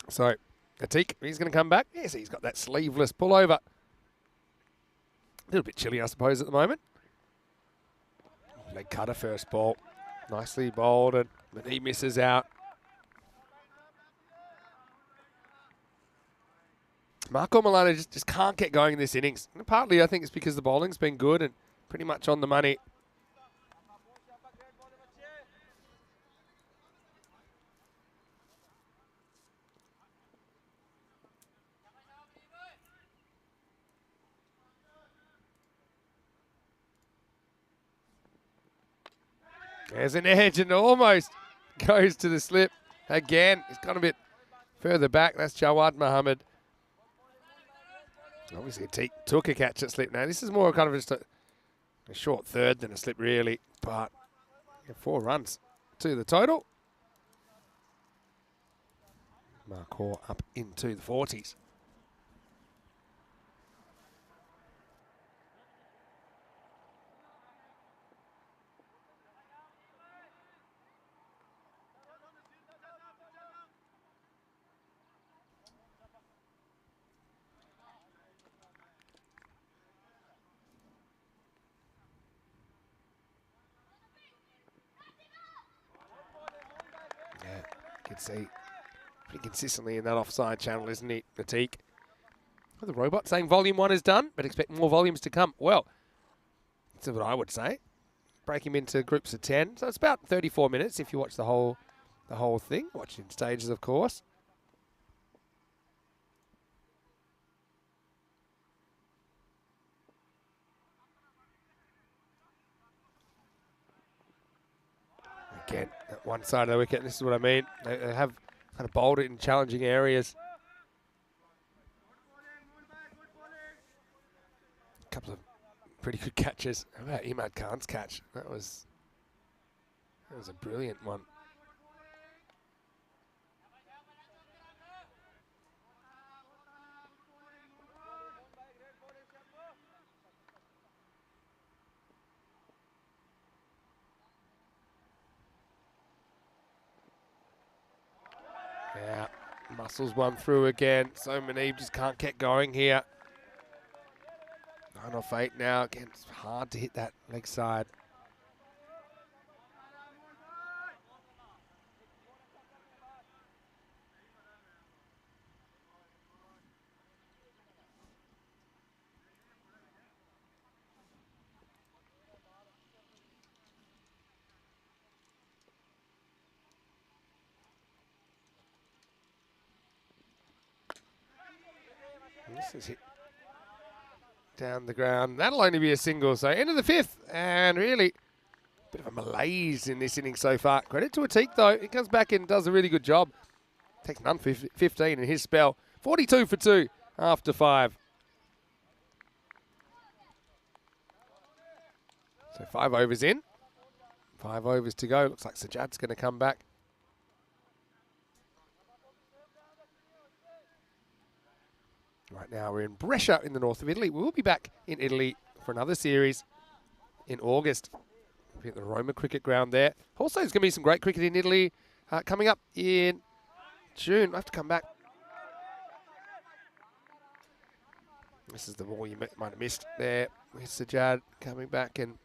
Speaker 4: So Atik, he's going to come back. Yes, he's got that sleeveless pullover. A little bit chilly, I suppose, at the moment. Leg cutter first ball. Nicely bowled, and he misses out. Marco Milano just can't get going in this innings. And partly, I think it's because the bowling's been good and pretty much on the money. There's an edge and almost goes to the slip again. He's gone a bit further back. That's Jawad Mohammed. Obviously, took a catch at slip. Now, this is more kind of just a short third than a slip, really. But 4 runs to the total. Marcor up into the 40s. You can see pretty consistently in that offside channel, isn't he, Natik? Well, the robot saying volume 1 is done, but expect more volumes to come. Well, that's what I would say. Break him into groups of 10. So it's about 34 minutes if you watch the whole thing. Watch in stages, of course. Again, at one side of the wicket, this is what I mean. They have kind of bowled it in challenging areas. A couple of pretty good catches. How about Imad Khan's catch? That was a brilliant one. Yeah, Muscles one through again. So Manib just can't get going here. 9 off 8 now. Again, it's hard to hit that leg side. This is hit down the ground. That'll only be a single. So end of the 5th. And really, a bit of a malaise in this inning so far. Credit to Atik, though. He comes back and does a really good job. Takes none 15 in his spell. 42 for 2 after 5. So 5 overs in. 5 overs to go. Looks like Sajjad's going to come back. Right now we're in Brescia in the north of Italy. We will be back in Italy for another series in August. We'll be at the Roma cricket ground there. Also, there's going to be some great cricket in Italy coming up in June. I have to come back. This is the ball you might have missed there. Here's Sajjad coming back, and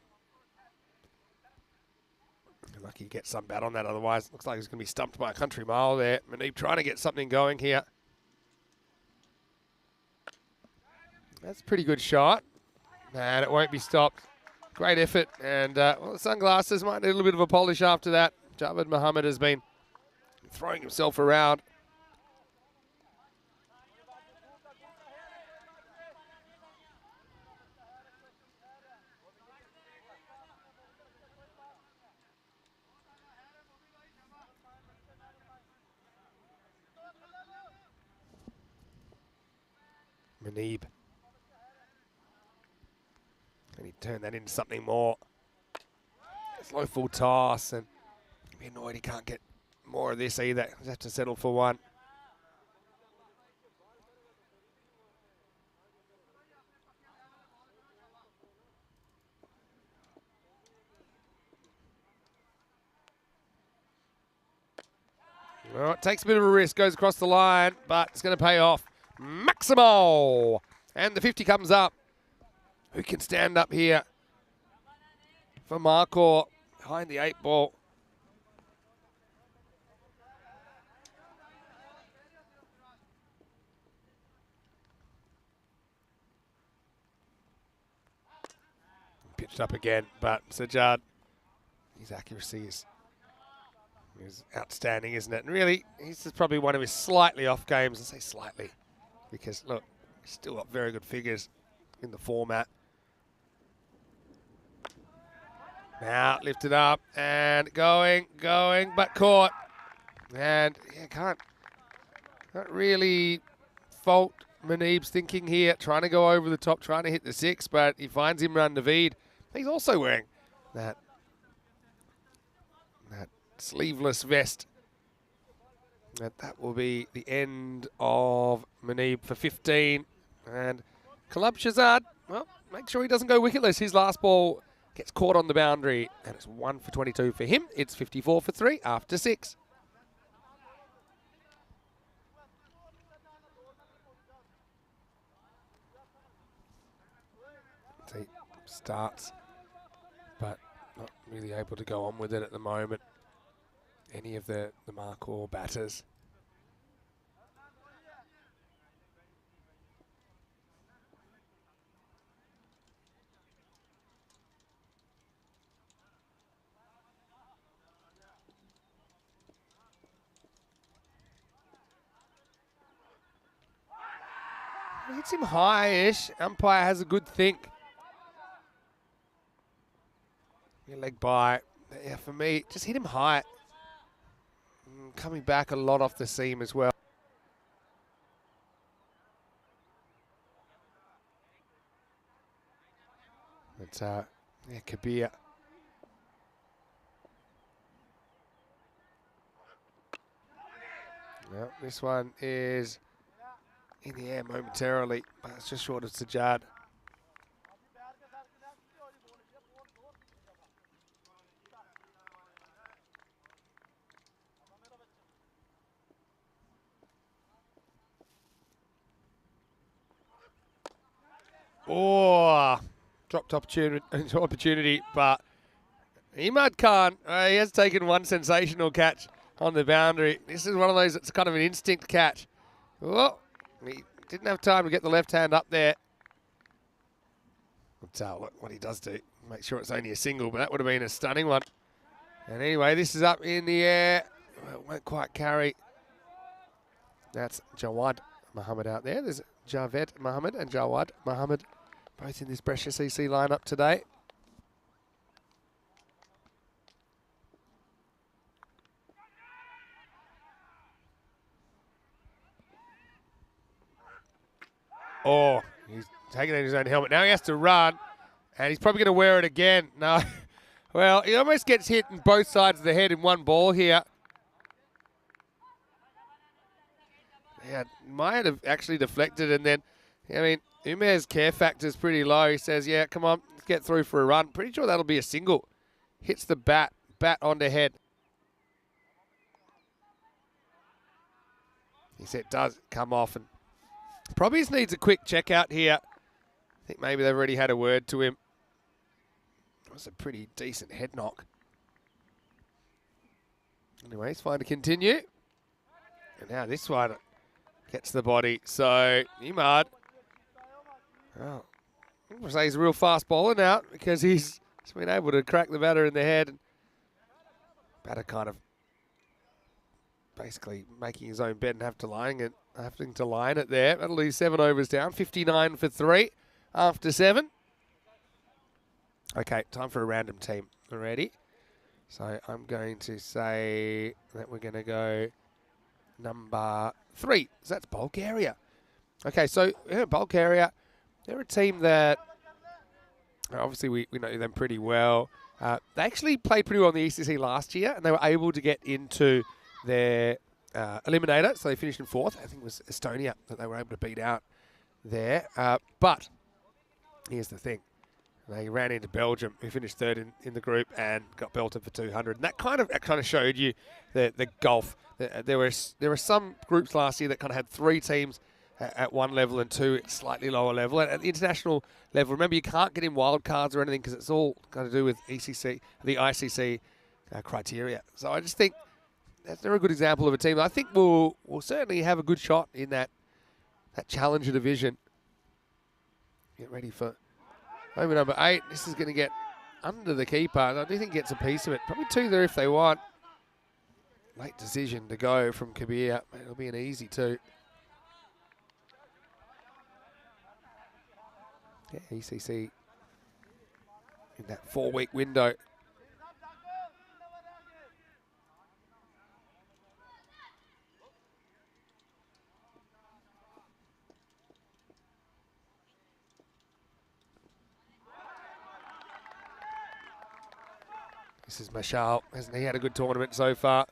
Speaker 4: lucky to get some bat on that. Otherwise, looks like he's going to be stumped by a country mile there. Manib trying to get something going here. That's a pretty good shot, and it won't be stopped. Great effort, and well, the sunglasses might need a little bit of a polish after that. Javed Mohammed has been throwing himself around. Manib. And he turned that into something more. Slow full toss, and he'll be annoyed he can't get more of this either. He'll have to settle for one. Well, it takes a bit of a risk, goes across the line, but it's going to pay off. Maximo! And the 50 comes up. Who can stand up here for Markor behind the 8 ball? Pitched up again, but Sajjad, his accuracy is outstanding, isn't it? And really, this is probably one of his slightly off games. I say slightly because, look, he's still got very good figures in the format. Now lifted up and going, but caught. And yeah, can't really fault Manib's thinking here, trying to go over the top, trying to hit the 6, but he finds Imran Naveed. He's also wearing that sleeveless vest. That will be the end of Manib for 15. And Kalab Shahzad, well, make sure he doesn't go wicketless. His last ball gets caught on the boundary, and it's 1 for 22 for him. It's 54 for 3 after 6. He starts, but not really able to go on with it at the moment. any of the Markhor batters. Hits him high-ish. Umpire has a good think. Your leg by. Yeah, for me, just hit him high. Coming back a lot off the seam as well. But, yeah, Kabir. Well, this one is in the air momentarily, but it's just short of Sajjad. Oh, dropped opportunity, but Imad Khan, he has taken one sensational catch on the boundary. This is one of those that's kind of an instinct catch. Oh, he didn't have time to get the left hand up there. Look what he does do. Make sure it's only a single, but that would have been a stunning one. And anyway, this is up in the air. Well, it won't quite carry. That's Jawad Mohammed out there. There's Javed Mohammed and Jawad Mohammed, both in this Brescia CC lineup today. Oh, he's taking out his own helmet. Now he has to run, and he's probably going to wear it again. No. Well, he almost gets hit in both sides of the head in one ball here. Yeah, might have actually deflected, and then, I mean, Umair's care factor is pretty low. He says, yeah, come on, let's get through for a run. Pretty sure that'll be a single. Hits the bat onto head. He said it does come off, and probably just needs a quick check out here. I think maybe they've already had a word to him. It was a pretty decent head knock. Anyway, it's fine to continue. And now this one gets the body. So, Imad, oh, I'm going to say he's a real fast bowler now because he's been able to crack the batter in the head. Batter kind of basically making his own bed and having to line it there. That'll leave 7 overs down. 59 for 3 after 7. Okay, time for a random team already. So I'm going to say that we're going to go number 3. So that's Bulgaria. Okay, so Bulgaria, they're a team that obviously we know them pretty well. They actually played pretty well in the ECC last year, and they were able to get into their eliminator. So they finished in 4th. I think it was Estonia that they were able to beat out there. But here's the thing. They ran into Belgium, who finished 3rd in the group and got belted for 200. And that kind of showed you the gulf. There were some groups last year that kind of had 3 teams at one level and 2 at slightly lower level. At the international level, remember, you can't get in wild cards or anything because it's all got to do with the ICC criteria. So I just think they're a good example of a team that I think will certainly have a good shot in that challenger division. Get ready for over number 8. This is going to get under the keeper. I do think gets a piece of it. Probably 2 there if they want. Late decision to go from Kabir. It'll be an easy 2. Yeah, ECC in that 4-week window. This is Mashal. Hasn't he had a good tournament so far?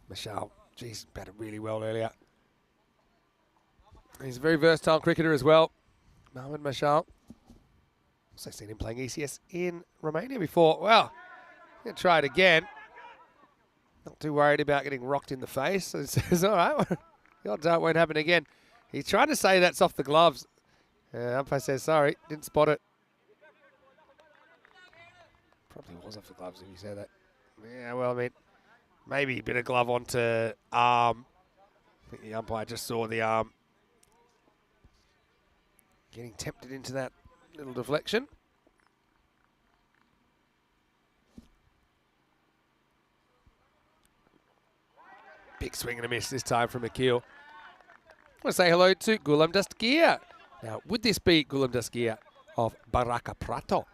Speaker 4: Mashal, geez, batted really well earlier. He's a very versatile cricketer as well, Mohamed Mashal. Also seen him playing ECS in Romania before. Well, going to try it again. Not too worried about getting rocked in the face. He says, all right, the odds are it won't happen again. He's trying to say that's off the gloves. Umpire says, sorry, didn't spot it. Probably was off the gloves if he said that. Yeah, well, I mean, maybe a bit of glove onto arm. I think the umpire just saw the arm getting tempted into that little deflection. Big swing and a miss this time from Akil. I want to say hello to Gulam Dastgir. Now, would this be Gulam Dastgir of Baraka Prato?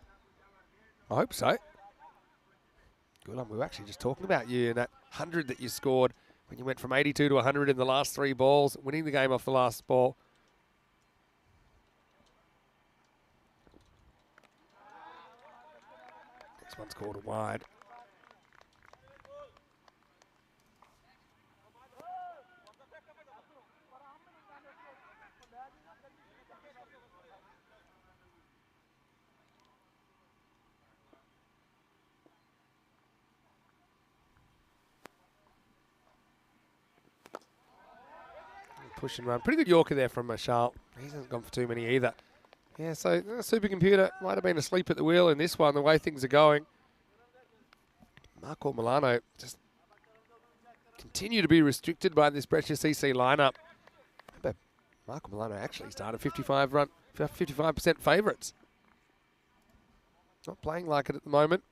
Speaker 4: I hope so. Gulam, we were actually just talking about you and that 100 that you scored when you went from 82 to 100 in the last 3 balls, winning the game off the last ball. Next one's called a wide. Push and run. Pretty good Yorker there from Marshall. He hasn't gone for too many either. Yeah, so the supercomputer might have been asleep at the wheel in this one, the way things are going. Marco Milano just continue to be restricted by this Brescia CC lineup. But Marco Milano actually started 55% favourites. Not playing like it at the moment.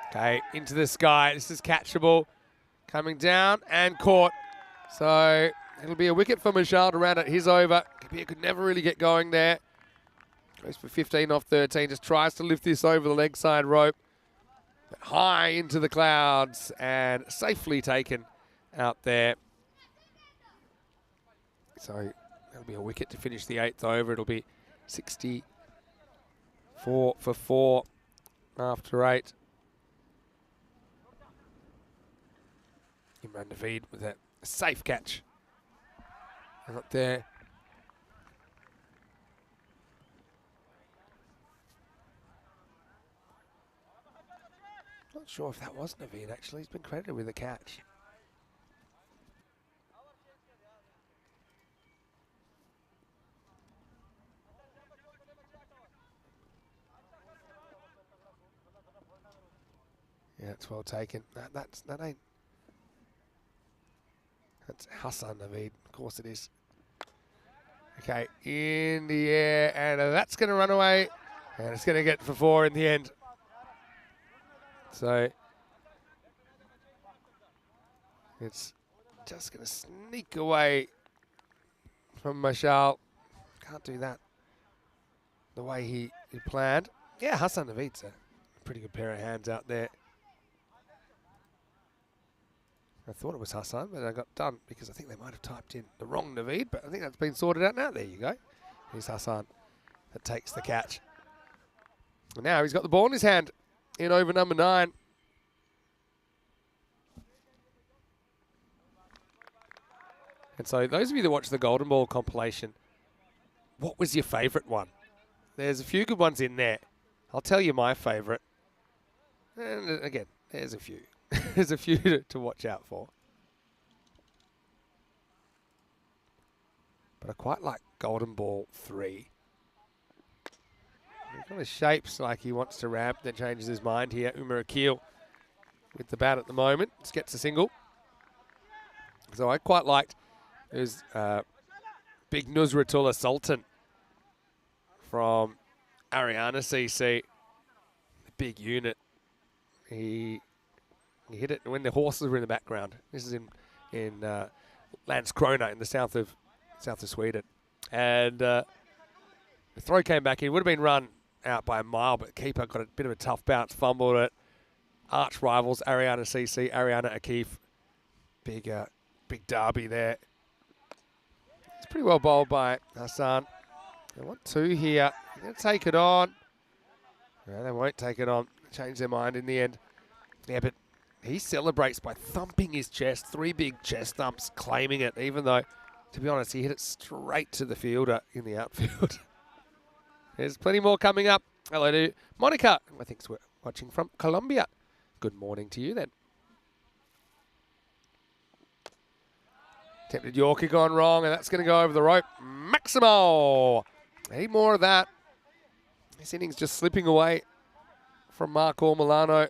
Speaker 4: Okay, into the sky. This is catchable. Coming down and caught. So it'll be a wicket for Michal to round out his over. Kabir could never really get going there. Goes for 15 off 13. Just tries to lift this over the leg side rope. But high into the clouds and safely taken out there. So that'll be a wicket to finish the 8th over. It'll be 64 for 4 after 8. Imran Naveed with a safe catch. And up there. Not sure if that was Naveed actually. He's been credited with a catch. Yeah, it's well taken. That ain't. That's Hassan Naveed. Of course it is. Okay, in the air, and that's going to run away, and it's going to get for 4 in the end. So it's just going to sneak away from Mashal. Can't do that the way he planned. Yeah, Hassan Naveed's a pretty good pair of hands out there. I thought it was Hassan, but I got done because I think they might have typed in the wrong Naveed, but I think that's been sorted out now. There you go. Here's Hassan that takes the catch. And now he's got the ball in his hand in over number 9. And so those of you that watch the Golden Ball compilation, what was your favourite one? There's a few good ones in there. I'll tell you my favourite. And again, there's a few. There's a few to watch out for. But I quite like Golden Ball 3. He kind of shapes like he wants to ramp, then changes his mind here. Umar Akil with the bat at the moment. Just gets a single. So I quite liked, there's big Nusratullah Sultan from Ariana CC. Big unit. He hit it when the horses were in the background. This is in Landskrona in the south of Sweden. And the throw came back in. Would have been run out by a mile, but keeper got a bit of a tough bounce, fumbled it. Arch rivals, Ariana CC, Ariana Akif. Big derby there. It's pretty well bowled by Hassan. They want 2 here. They're going to take it on. No, they won't take it on. Change their mind in the end. Yeah, but he celebrates by thumping his chest. 3 big chest thumps, claiming it, even though, to be honest, he hit it straight to the fielder in the outfield. There's plenty more coming up Hello to Monica, I think we're watching from Colombia. Good morning to you then. Tempted Yorker gone wrong, and that's going to go over the rope. Maximo! Any more of that. This innings just slipping away from Marco Milano.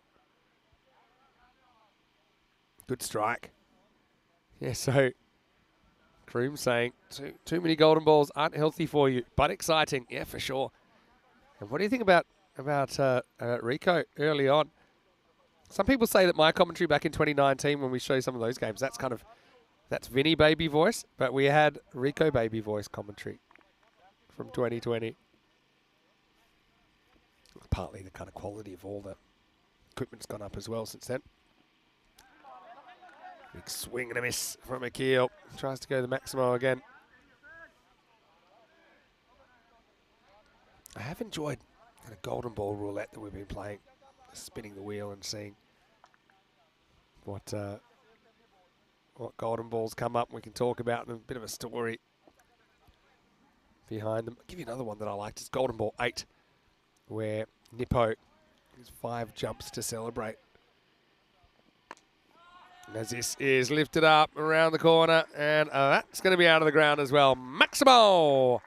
Speaker 4: Good strike. Yeah, so Kroom saying too many golden balls aren't healthy for you, but exciting. Yeah, for sure. And what do you think about Rico early on? Some people say that my commentary back in 2019 when we show some of those games, that's Vinny baby voice, but we had Rico baby voice commentary from 2020. Partly the kind of quality of all the equipment's gone up as well since then. Big swing and a miss from Akil. Tries to go the Maximo again. I have enjoyed kind of golden ball roulette that we've been playing, spinning the wheel and seeing what golden balls come up. We can talk about them, a bit of a story behind them. I'll give you another one that I liked. It's Golden Ball 8, where Nippo has 5 jumps to celebrate. And as this is lifted up around the corner, and that's going to be out of the ground as well. Maximo!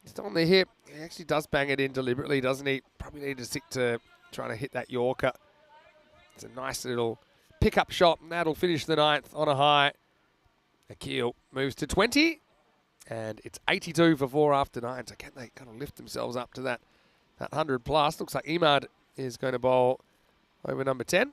Speaker 4: Just on the hip. He actually does bang it in deliberately, doesn't he? Probably need to stick to trying to hit that Yorker. It's a nice little pickup shot, and that'll finish the 9th on a high. Akil moves to 20, and it's 82 for 4 after 9. So can they kind of lift themselves up to that 100 plus? Looks like Imad is going to bowl over number 10.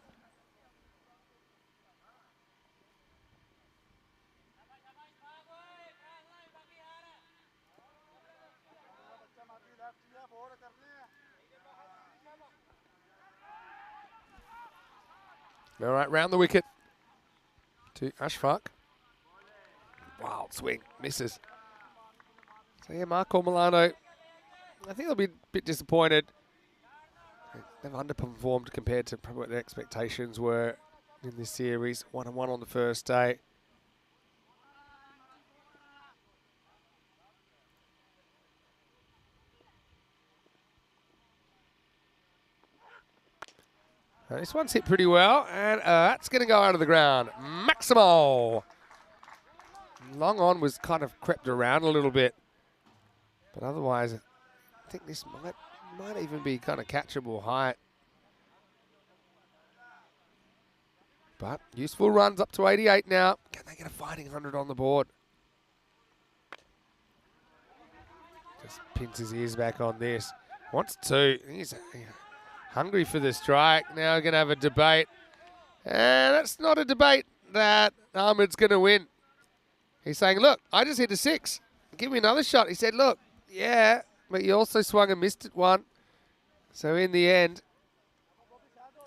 Speaker 4: All right, round the wicket to Ashfaq. Wild swing, misses. So yeah, Marco Milano, I think they'll be a bit disappointed. They've underperformed compared to probably what their expectations were in this series. 1-1 on the first day. This one's hit pretty well, and that's going to go out of the ground. Maximo! Long on was kind of crept around a little bit. But otherwise, I think this might even be kind of catchable height. But useful runs up to 88 now. Can they get a fighting 100 on the board? Just pins his ears back on this. Wants 2. He's hungry for the strike. Now we're going to have a debate. And that's not a debate that Ahmed's going to win. He's saying, look, I just hit a 6. Give me another shot. He said, look, yeah, but you also swung and missed it 1. So in the end,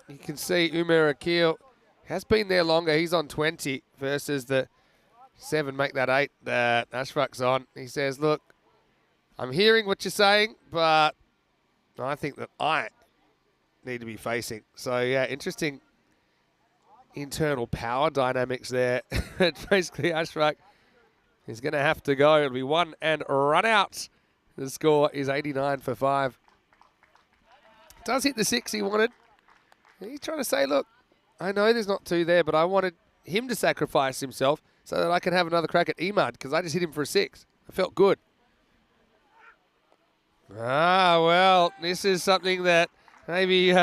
Speaker 4: you can see Umer Akil has been there longer. He's on 20 versus the 7, make that 8 that Ashfaq's on. He says, look, I'm hearing what you're saying, but I think that I need to be facing. So, yeah, interesting internal power dynamics there. Basically, Ashfaq is going to have to go. It'll be 1 and run out. The score is 89 for 5. Does hit the 6 he wanted. He's trying to say, look, I know there's not 2 there, but I wanted him to sacrifice himself so that I can have another crack at Imad because I just hit him for a 6. I felt good. Well, this is something that maybe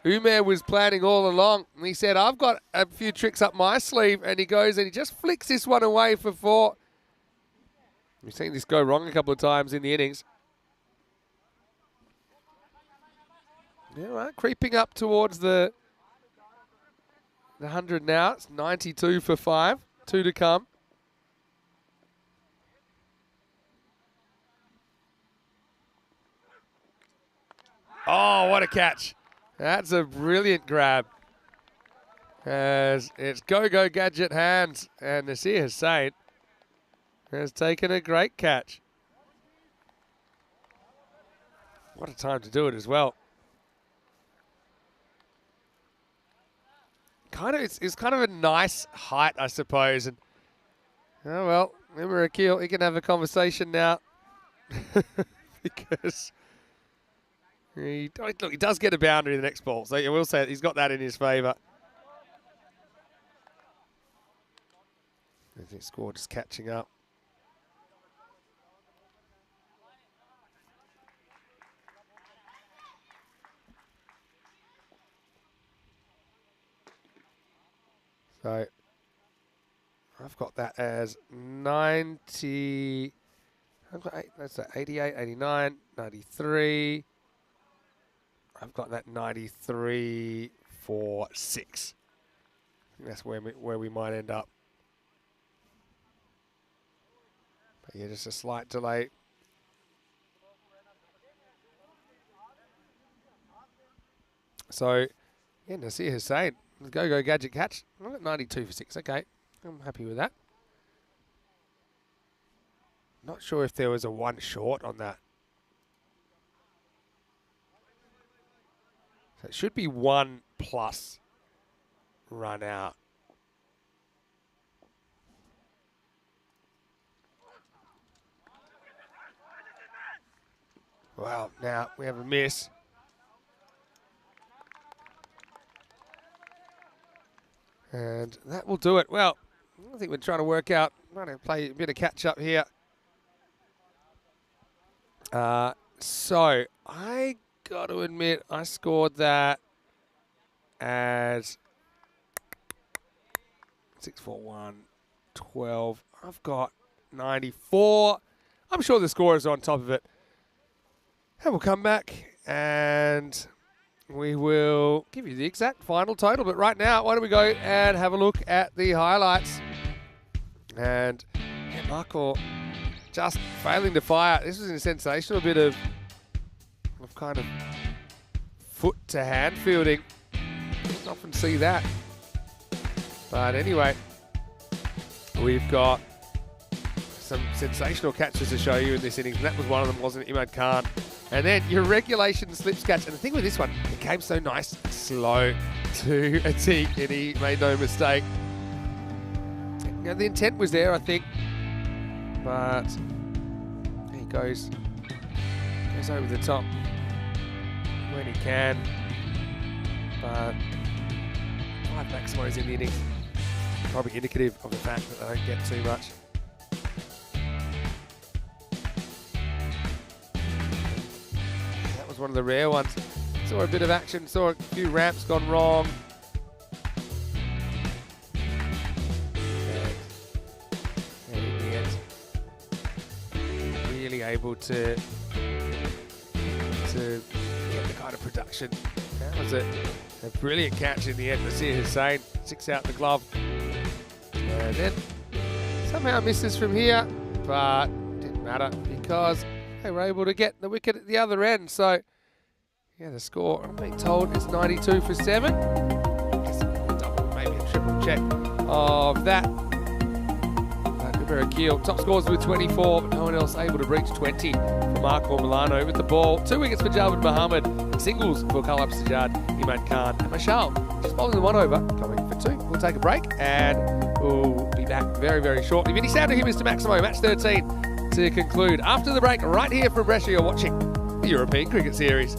Speaker 4: Umer was planning all along. And he said, I've got a few tricks up my sleeve. And he goes and he just flicks this one away for 4. We've seen this go wrong a couple of times in the innings. Yeah, right, creeping up towards the 100 now. It's 92 for 5. 2 to come. Oh, what a catch. That's a brilliant grab. As it's go-go gadget hands. And Nasir Hussain has taken a great catch. What a time to do it as well. It's kind of a nice height, I suppose. And oh well, remember Akil, he can have a conversation now. because he does get a boundary in the next ball. So I will say that he's got that in his favour. I think score just catching up. So I've got that as 90. I've got that's 88, 89, 93. I've got that 93 for 6. I think that's where we might end up. But yeah, just a slight delay. So, yeah, Nasir Hussain, go gadget catch. I'm at 92 for 6. Okay, I'm happy with that. Not sure if there was a 1 short on that. So it should be 1 plus run out. Wow, now we have a miss. And that will do it. Well, I think we're trying to work out, trying to play a bit of catch up here. So I got to admit, I scored that as 641, 12. I've got 94. I'm sure the score is on top of it. And we'll come back and we will give you the exact final total. But right now, why don't we go and have a look at the highlights. And yeah, Michael just failing to fire. This was a sensational bit of kind of foot to hand fielding. Don't often see that. But anyway, we've got some sensational catches to show you in this innings, and that was one of them, wasn't it, Imad Khan? And then your regulation slips catch. And the thing with this one, it came so nice, slow to Atik, and he made no mistake. Now, the intent was there, I think, but he goes over the top when he can. But 5 Maximos in the innings, probably indicative of the fact that they don't get too much. That was one of the rare ones. Saw a bit of action, saw a few ramps gone wrong. And in the end, really able to get the kind of production. That was a brilliant catch in the end. Nasir Hussain, 6 out the glove. And then somehow misses from here, but didn't matter because they were able to get the wicket at the other end. So, yeah, the score, I'm being told, is 92 for 7. Guess double, maybe a triple check of that. Keel. Top scores with 24, but no one else able to reach 20 for Marco Milano with the ball. 2 wickets for Jalbin Muhammad, singles for Kalab Sajjad, Imad Khan, and Mashal just bowling the 1 over, coming for 2. We'll take a break and we'll be back very, very shortly. Vinny sound to him, Mr. Maximo, match 13 to conclude. After the break, right here from Brescia, you're watching the European Cricket Series.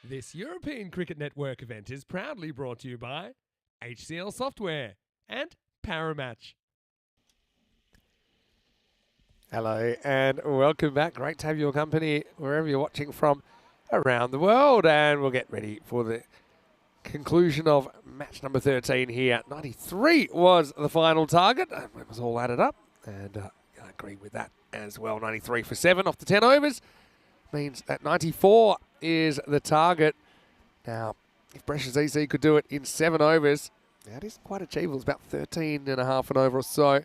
Speaker 4: This European Cricket Network event is proudly brought to you by HCL Software and Paramatch. Hello and welcome back. Great to have your company wherever you're watching from around the world. And we'll get ready for the conclusion of match number 13 here. 93 was the final target. It was all added up. And I agree with that as well. 93 for 7 off the 10 overs. Means that 94 is the target. Now, if Brescia's EC could do it in 7 overs, that is quite achievable. It's about 13 and a half an over or so.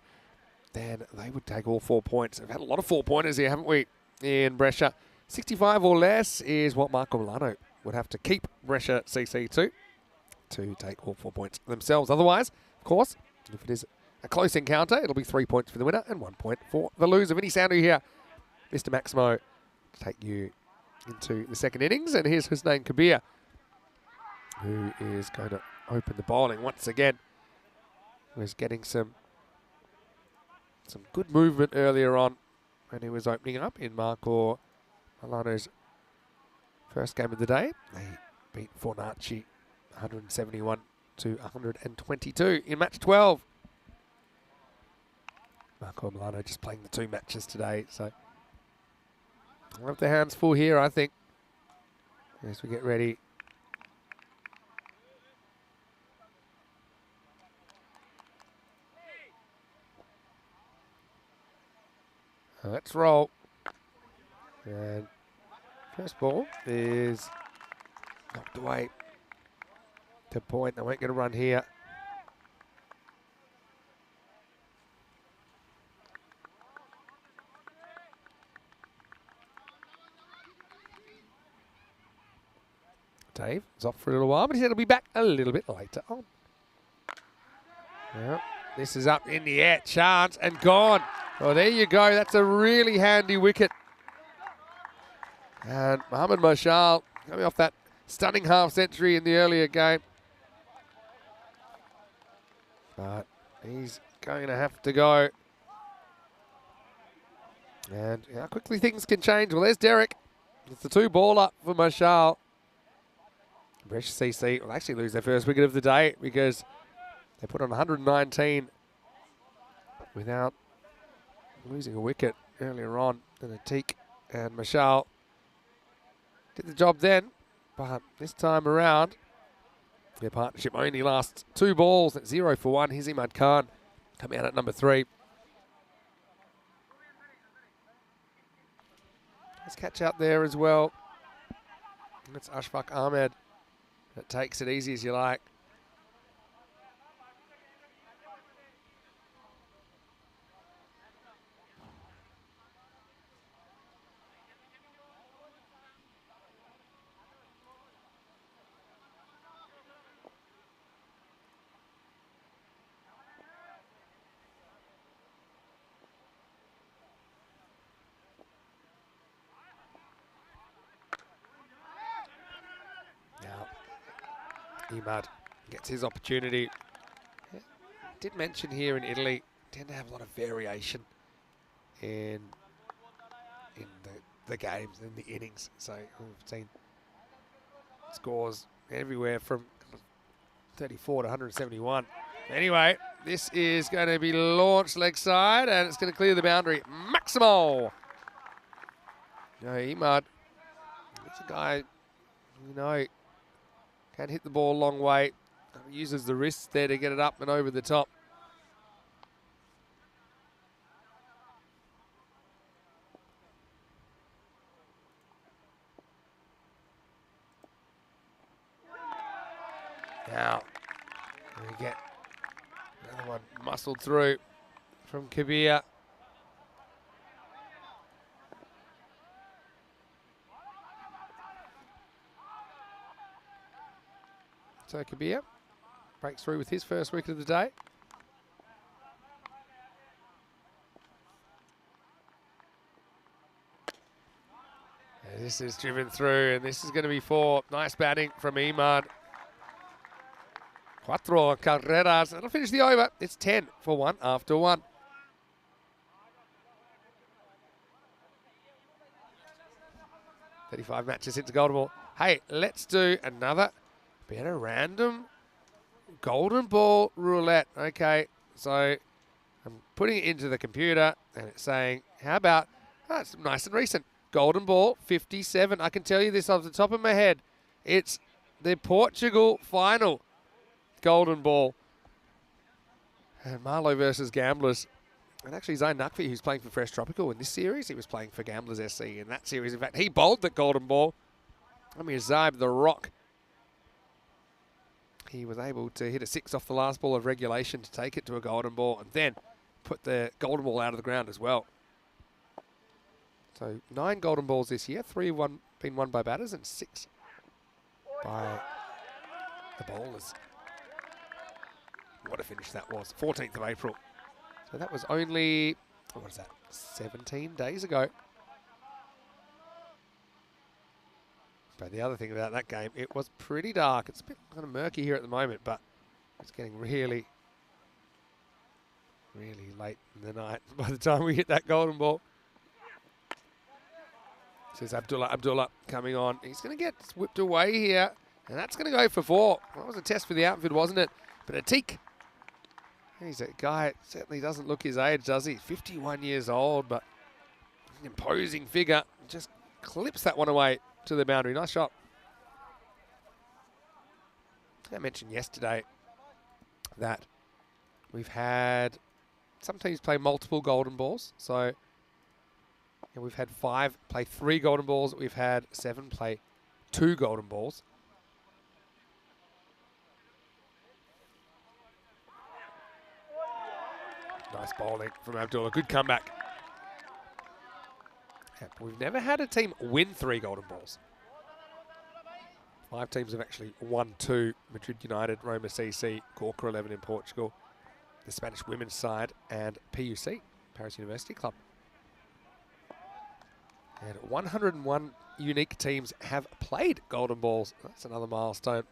Speaker 4: Then they would take all 4 points. We've had a lot of 4-pointers here, haven't we, in Brescia? 65 or less is what Marco Milano would have to keep Brescia CC to take all 4 points themselves. Otherwise, of course, if it is a close encounter, it'll be 3 points for the winner and 1 point for the loser. Vinny Sandu here, Mr. Maximo, to take you into the second innings. And here's Hussein Kabir, who is going to open the bowling once again. Was getting some good movement earlier on when he was opening up in Marco Milano's first game of the day. They beat Fornaci 171 to 122 in match 12. Marco Milano just playing the 2 matches today, so we'll have their hands full here, I think, as we get ready. Let's roll. And first ball is knocked away to point. They won't get a run here. Dave is off for a little while, but he said he'll be back a little bit later on. Well, this is up in the air. Chance and gone. Well, there you go. That's a really handy wicket. And Mohamed Mashal coming off that stunning half-century in the earlier game. But he's going to have to go. And how quickly things can change. Well, there's Derek. It's the 2-baller for Mashal. Brescia CC will actually lose their first wicket of the day because they put on 119 without losing a wicket earlier on. Then Atik and Mashal did the job then, but this time around, their partnership only lasts 2 balls at 0 for 1. Here's Imad Khan coming out at number 3. Let's catch out there as well. And it's Ashfaq Ahmed that takes it easy as you like. Imad gets his opportunity. Did mention here in Italy, tend to have a lot of variation in the games and the innings. So we've seen scores everywhere from 34 to 171. Anyway, this is going to be launched leg side and it's going to clear the boundary. Maximo! No, Imad, he's a guy, you know, can hit the ball a long way. Uses the wrists there to get it up and over the top. Now, we get another one muscled through from Kabir. So Kabir breaks through with his first wicket of the day. And this is driven through, and this is going to be 4. Nice batting from Imad. 4 carreras. That'll finish the over. It's 10 for 1 after 1. "35 matches into goal ball. Hey, let's do another bit of random golden ball roulette. Okay, so I'm putting it into the computer and it's saying, how about, it's nice and recent, golden ball 57. I can tell you this off the top of my head. It's the Portugal final golden ball. And Marlow versus Gamblers. And actually Zane Nukvi, who's playing for Fresh Tropical in this series, he was playing for Gamblers SC in that series. In fact, he bowled the golden ball. Amir Zaib, the Rock. He was able to hit a 6 off the last ball of regulation to take it to a golden ball and then put the golden ball out of the ground as well. So 9 golden balls this year, 3 have been won by batters and 6 by the bowlers. What a finish that was, 14th of April. So that was only, what is that, 17 days ago. But the other thing about that game, it was pretty dark. It's a bit kind of murky here at the moment, but it's getting really, really late in the night by the time we hit that golden ball. This is Abdullah coming on. He's going to get whipped away here, and that's going to go for 4. That was a test for the outfield, wasn't it? But Atik, he's a guy, certainly doesn't look his age, does he? 51 years old, but an imposing figure. Just clips that one away to the boundary. Nice shot. I mentioned yesterday that we've had some teams play multiple golden balls. So we've had 5 play 3 golden balls. We've had 7 play 2 golden balls. Nice bowling from Abdullah. Good comeback. We've never had a team win 3 golden balls. 5 teams have actually won 2. Madrid United, Roma CC, Corker 11 in Portugal, the Spanish women's side, and PUC, Paris University Club. And 101 unique teams have played golden balls. That's another milestone.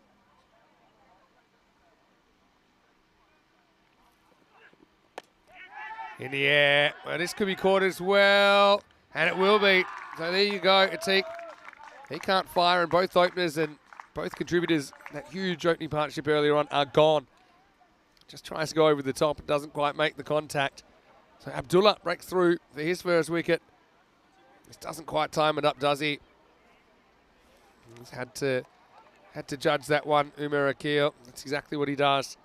Speaker 4: In the air. Well, this could be caught as well. And it will be. So there you go, Atik. He can't fire, and both openers and both contributors, that huge opening partnership earlier on, are gone. Just tries to go over the top and doesn't quite make the contact. So Abdullah breaks through for his first wicket. This doesn't quite time it up, does he? He's had to judge that one, Umar Akil. That's exactly what he does.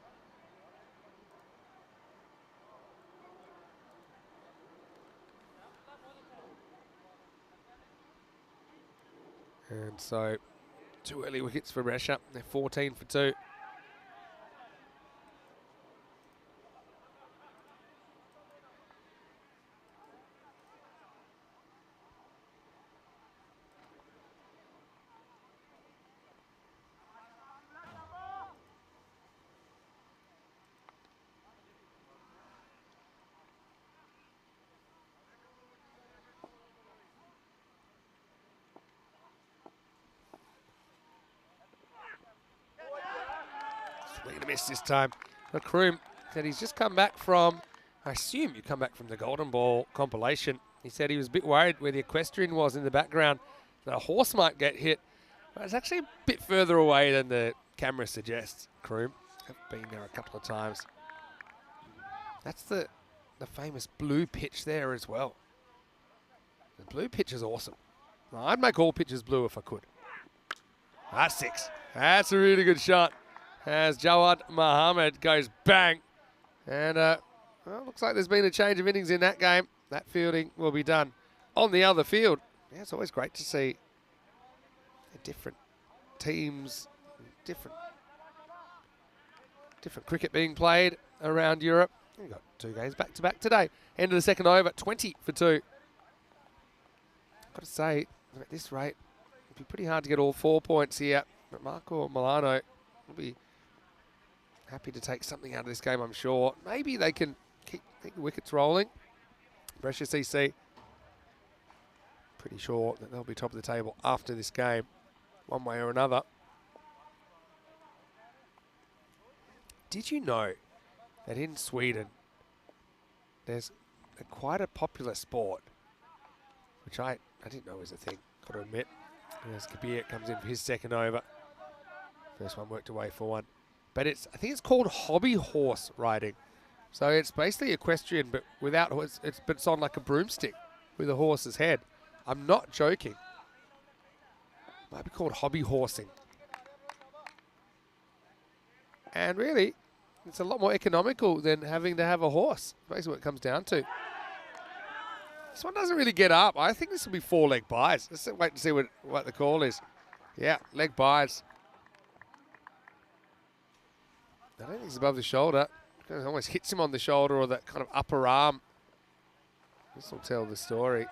Speaker 4: And so 2 early wickets for Brescia. They're 14 for 2. Swing and a miss this time. Kroom said he's just come back from, I assume you come back from the Golden Ball compilation. He said he was a bit worried where the equestrian was in the background. That a horse might get hit. But it's actually a bit further away than the camera suggests, Kroom. I've been there a couple of times. That's the famous blue pitch there as well. The blue pitch is awesome. I'd make all pitches blue if I could. That's 6. That's a really good shot. As Jawad Mohammed goes bang. And well, looks like there's been a change of innings in that game. That fielding will be done on the other field. Yeah, it's always great to see different teams, different cricket being played around Europe. We've got 2 games back-to-back today. End of the second over, 20 for 2. I've got to say, at this rate, it'd be pretty hard to get all 4 points here. But Marco Milano will be happy to take something out of this game, I'm sure. Maybe they can keep the wickets rolling. Brescia CC, pretty sure that they'll be top of the table after this game, one way or another. Did you know that in Sweden, there's quite a popular sport, which I didn't know was a thing, got to admit, As Kabir comes in for his second over. First one worked away for one. But I think it's called hobby horse riding. So it's basically equestrian, but without horse. But it's on like a broomstick with a horse's head. I'm not joking. Might be called hobby horsing. And really, it's a lot more economical than having to have a horse. Basically what it comes down to. This one doesn't really get up. I think this will be 4 leg buys. Let's wait and see what the call is. Yeah, leg buys. I don't think it's above the shoulder. It almost hits him on the shoulder or that kind of upper arm. This will tell the story.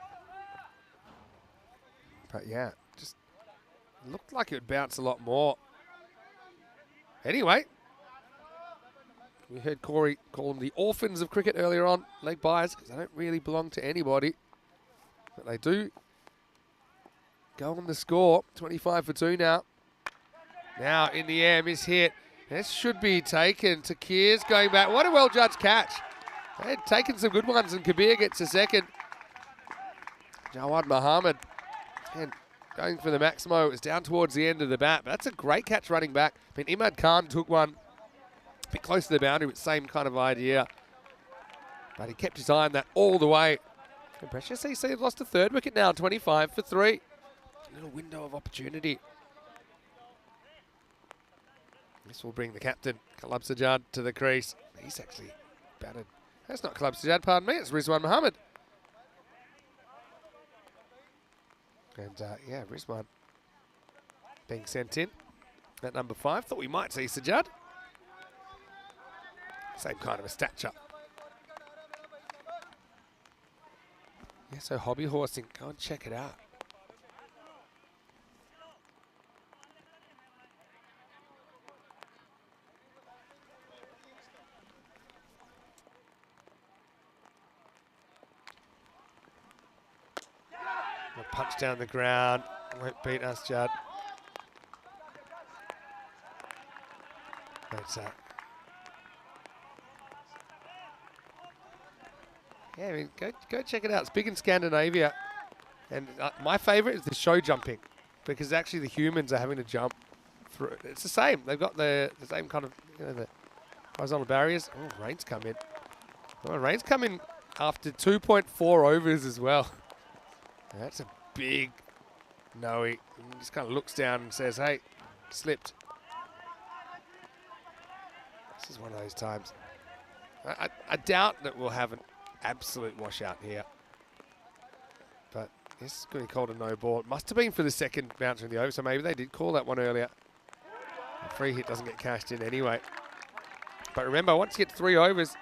Speaker 4: But yeah, just looked like it would bounce a lot more. Anyway, we heard Corey call them the orphans of cricket earlier on, leg buys, because they don't really belong to anybody. But they do go on the score, 25 for 2 now. Now in the air, miss hit. This should be taken. Takir's going back. What a well-judged catch. They had taken some good ones, and Kabir gets a second. Jawad Mohammed and going for the Maximo. It was down towards the end of the bat, but that's a great catch running back. I mean, Imad Khan took one a bit close to the boundary, but same kind of idea. But he kept his eye on that all the way. And Brescia CC have lost a 3rd wicket now, 25 for 3. A little window of opportunity. This will bring the captain, Kalab Sajjad, to the crease. He's actually batted. That's not Kalab Sajjad, pardon me, it's Rizwan Mohammed. And yeah, Rizwan being sent in at number 5. Thought we might see Sajjad. Same kind of a stature. Yeah, so hobby horsing, go and check it out. Punch down the ground, won't beat us, Judd. That's that. Yeah, I mean, go check it out. It's big in Scandinavia. And my favourite is the show jumping, because actually the humans are having to jump through. It's the same. They've got the same kind of, you know, the horizontal barriers. Oh, rain's come in. Oh, rain's come in after 2.4 overs as well. That's a big no. He just kind of looks down and says, hey, slipped. This is one of those times. I doubt that we'll have an absolute washout here. But this is going to be called a no ball. It must have been for the second bouncer in the over, so maybe they did call that one earlier. A free hit doesn't get cashed in anyway. But remember, once you get 3 overs,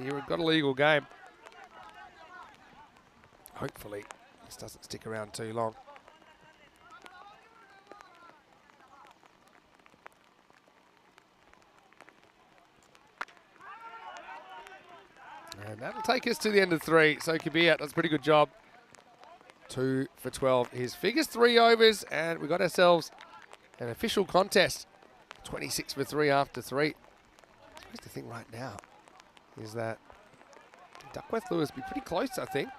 Speaker 4: you've got a legal game. Hopefully, this doesn't stick around too long. And that'll take us to the end of 3. So Kabir does a pretty good job. 2 for 12. His figures 3 overs, and we got ourselves an official contest. 26 for 3 after 3. I suppose the thing right now is that Duckworth Lewis be pretty close, I think.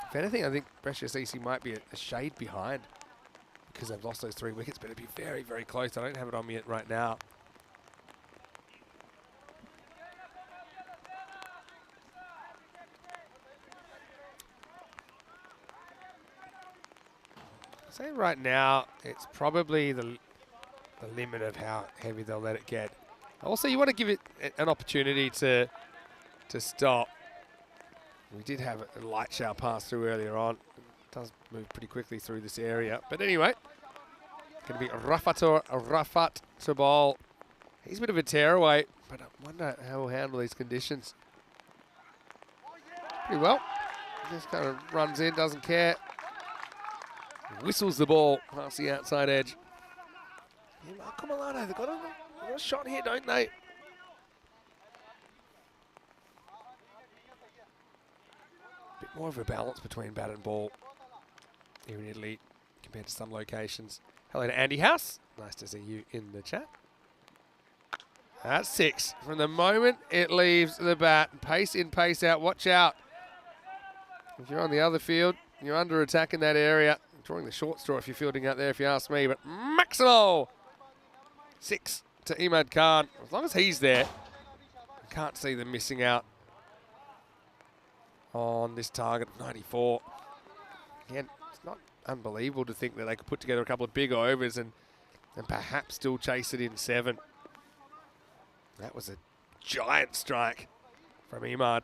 Speaker 4: If anything, I think Brescia CC might be a shade behind because they've lost those 3 wickets, but it'd be very, very close. I don't have it on me right now. I'd say right now, it's probably the limit of how heavy they'll let it get. Also, you want to give it an opportunity to stop. We did have a light shower pass through earlier on. It does move pretty quickly through this area. But anyway, it's going to be Rafat to bowl. He's a bit of a tearaway, but I wonder how he'll handle these conditions. Pretty well. Just kind of runs in, doesn't care. Whistles the ball past the outside edge. Yeah, come on, they've got a shot here, don't they? Bit more of a balance between bat and ball here in Italy compared to some locations. Hello to Andy House. Nice to see you in the chat. That's 6. From the moment it leaves the bat, pace in, pace out, watch out. If you're on the other field, you're under attack in that area. drawing the short straw if you're fielding out there, if you ask me. But Maximo! 6 to Imad Khan. As long as he's there, I can't see them missing out on this target of 94. Again, it's not unbelievable to think that they could put together a couple of big overs and perhaps still chase it in 7. That was a giant strike from Imad.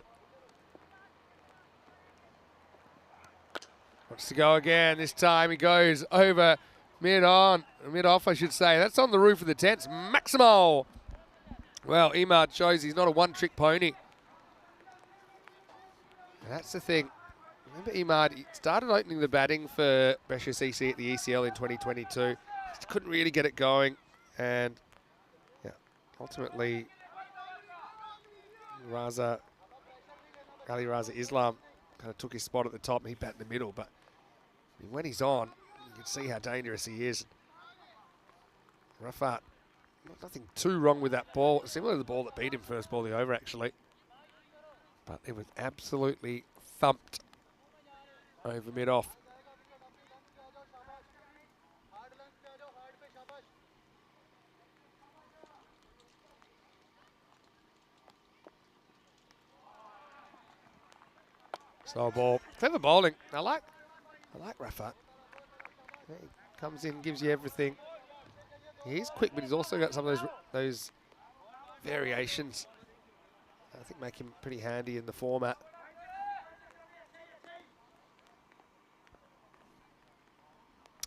Speaker 4: Wants to go again. This time he goes over mid-off, I should say. That's on the roof of the tents. Maximo! Well, Imad shows he's not a one-trick pony. And that's the thing. Remember Imad, he started opening the batting for Brescia CC at the ECL in 2022. Just couldn't really get it going. And yeah, ultimately, Ali Raza Islam kind of took his spot at the top and he bat in the middle. But I mean, when he's on, you can see how dangerous he is. Rafat, nothing too wrong with that ball. Similar to the ball that beat him first ball of the over, actually. But it was absolutely thumped over mid-off. Slow ball. Clever bowling. I like Rafat. He comes in, gives you everything. He's quick, but he's also got some of those variations I think make him pretty handy in the format.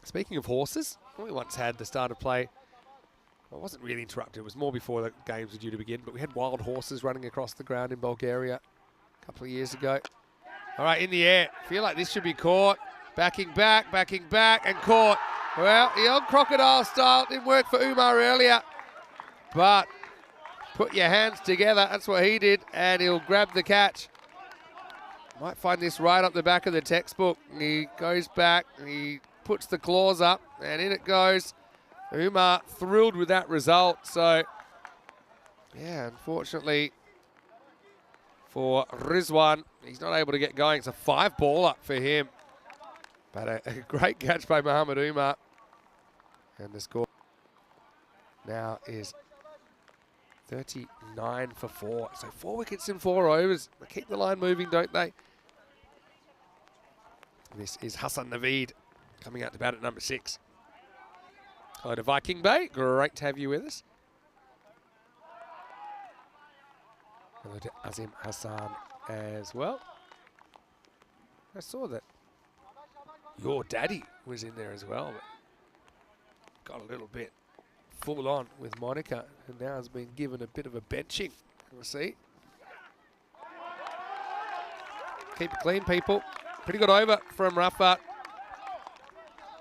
Speaker 4: Speaking of horses, we once had the start of play. Well, it wasn't really interrupted. It was more before the games were due to begin, but we had wild horses running across the ground in Bulgaria a couple of years ago. All right, in the air. Feel like this should be caught. Backing back, and caught. Well, the old crocodile style didn't work for Umar earlier, but put your hands together. That's what he did, and he'll grab the catch. Might find this right up the back of the textbook. He goes back, and he puts the claws up, and in it goes. Umar thrilled with that result. So, yeah, unfortunately for Rizwan, he's not able to get going. It's a 5-baller for him. But a great catch by Mohamed Umar. And the score now is 39 for 4. So 4 wickets in 4 overs. They keep the line moving, don't they? This is Hassan Naveed coming out to bat at number 6. Hello to Viking Bay. Great to have you with us. Hello to Azim Hassan as well. I saw that your daddy was in there as well, but got a little bit full on with Monica and now has been given a bit of a benching. We'll see. Keep it clean, people. Pretty good over from Rafat.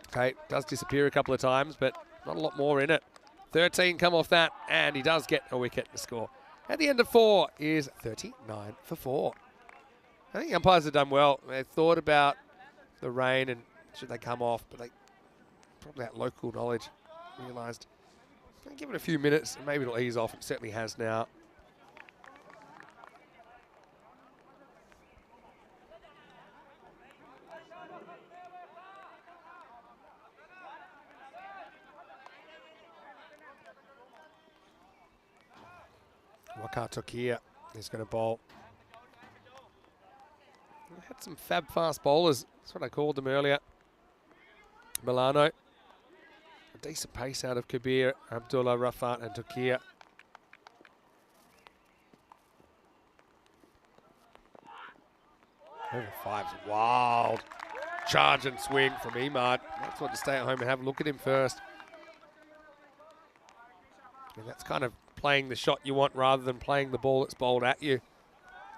Speaker 4: Okay, does disappear a couple of times, but not a lot more in it. 13 come off that, and he does get a wicket to score. At the end of 4 is 39 for 4. I think umpires have done well. They thought about the rain and should they come off, but they probably that local knowledge realised give it a few minutes and maybe it'll ease off. It certainly has now. Wakar Tokia is going to bowl. We had some fab fast bowlers. That's what I called them earlier. Milano. A decent pace out of Kabir, Abdullah, Rafat and Tokia. Over 5's wild. Charge and swing from Imad. That's what to stay at home and have a look at him first. And that's kind of playing the shot you want rather than playing the ball that's bowled at you.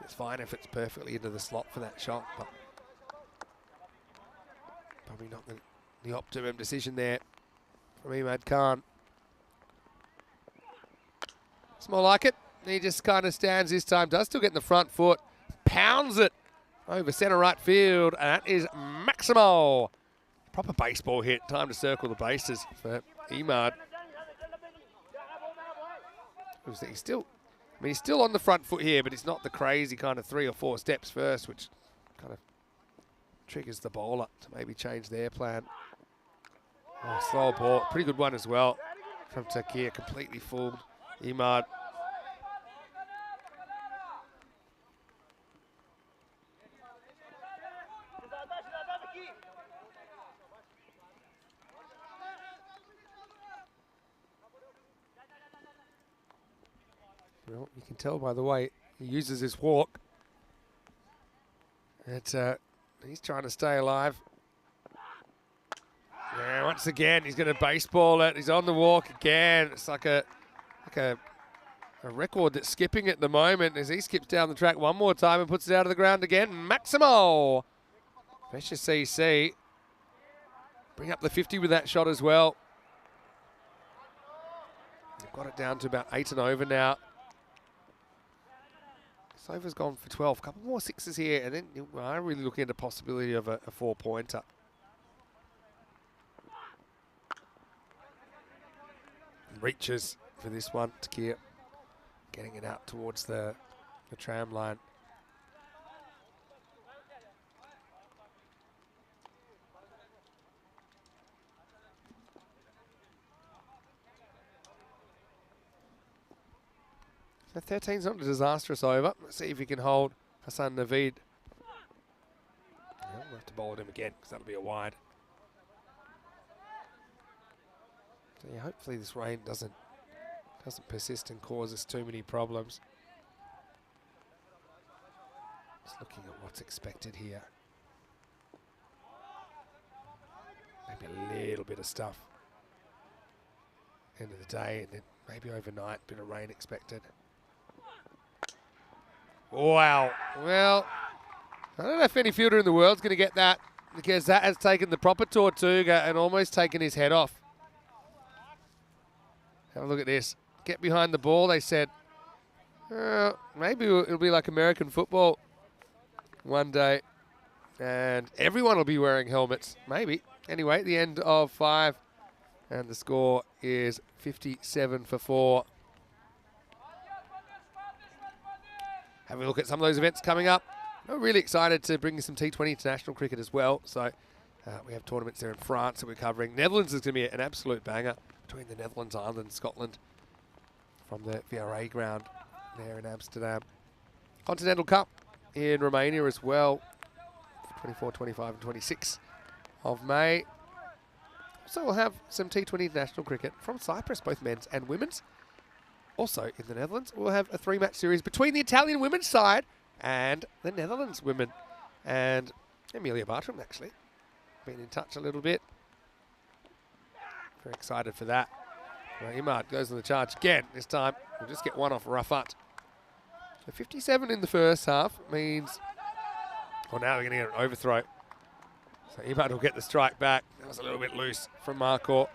Speaker 4: It's fine if it's perfectly into the slot for that shot, but probably not the optimum decision there from Imad Khan. It's more like it. He just kind of stands this time, does still get in the front foot, pounds it over centre right field, and that is Maximo. Proper baseball hit. Time to circle the bases for Imad. He's still, he's still on the front foot here, but it's not the crazy kind of 3 or 4 steps first, which kind of triggers the bowler to maybe change their plan. Oh, slow ball. Pretty good one as well from Takir. Completely fooled Imad. Well, you can tell by the way he uses his walk that he's trying to stay alive. Yeah, once again, he's going to baseball it. He's on the walk again. It's like a record that's skipping at the moment as he skips down the track one more time and puts it out of the ground again. Maximo! Brescia CC. Bring up the 50 with that shot as well. They've got it down to about 8 and over now. Sova's gone for 12. A couple more sixes here, and then I'm really looking at the possibility of a 4-pointer. Reaches for this one, Takir. Getting it out towards the tram line. So 13's not a disastrous over. Let's see if he can hold Hassan Naveed. We'll have to bowl at him again because that'll be a wide. So yeah, hopefully this rain doesn't persist and cause us too many problems. Just looking at what's expected here. Maybe a little bit of stuff. End of the day, and then maybe overnight, bit of rain expected. Wow. Well, I don't know if any fielder in the world's going to get that, because that has taken the proper Tortuga and almost taken his head off. Have a look at this. Get behind the ball, they said. Maybe it'll be like American football one day, and everyone will be wearing helmets. Maybe. Anyway, the end of 5, and the score is 57 for 4. Having a look at some of those events coming up. I'm really excited to bring you some T20 international cricket as well. So we have tournaments there in France that we're covering. Netherlands is going to be an absolute banger between the Netherlands, Ireland, and Scotland from the VRA ground there in Amsterdam. Continental Cup in Romania as well, 24, 25 and 26 of May. So we'll have some T20 international cricket from Cyprus, both men's and women's. Also in the Netherlands, we'll have a 3-match series between the Italian women's side and the Netherlands women. And Amelia Bartram actually been in touch a little bit. Very excited for that. Well, Imad goes on the charge again. This time we'll just get one off Rafat. So 57 in the first half means, well, now we're going to get an overthrow. So Imad will get the strike back. That was a little bit loose from Marcourt.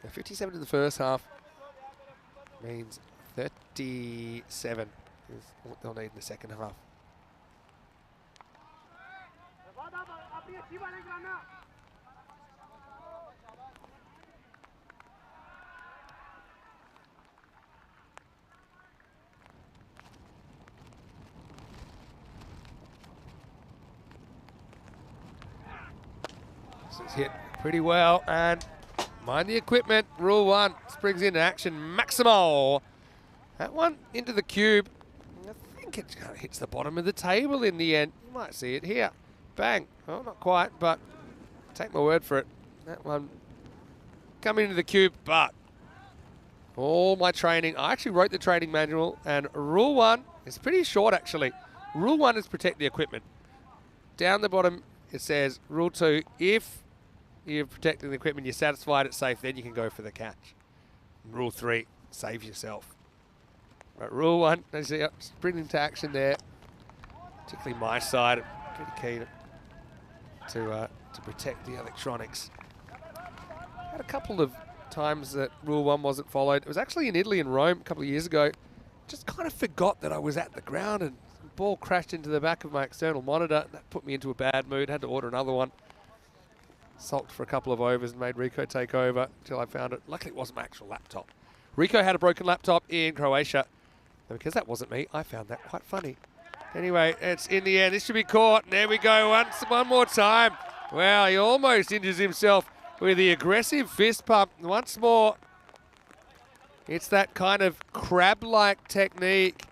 Speaker 4: So 57 in the first half means 37 is what they'll need in the second half. This is hit pretty well, and mind the equipment. Rule 1 springs into action. Maximo. That one into the cube. I think it kind of hits the bottom of the table in the end. You might see it here. Bang. Oh, not quite, but take my word for it. That one coming into the cube, but all my training, I actually wrote the training manual, and rule 1 is pretty short actually. Rule 1 is protect the equipment. Down the bottom it says rule 2, if you're protecting the equipment, you're satisfied it's safe, then you can go for the catch. Rule 3, save yourself. But rule 1, as you see, spring into action there. Particularly my side, pretty keen to protect the electronics. Had a couple of times that rule 1 wasn't followed. It was actually in Italy and Rome a couple of years ago. Just kind of forgot that I was at the ground, and the ball crashed into the back of my external monitor. That put me into a bad mood. Had to order another one. Sulked for a couple of overs and made Rico take over until I found it. Luckily it wasn't my actual laptop. Rico had a broken laptop in Croatia. And because that wasn't me, I found that quite funny. Anyway, it's in the air. This should be caught. There we go. One more time. Wow, he almost injures himself. with the aggressive fist pump. Once more, it's that kind of crab-like technique,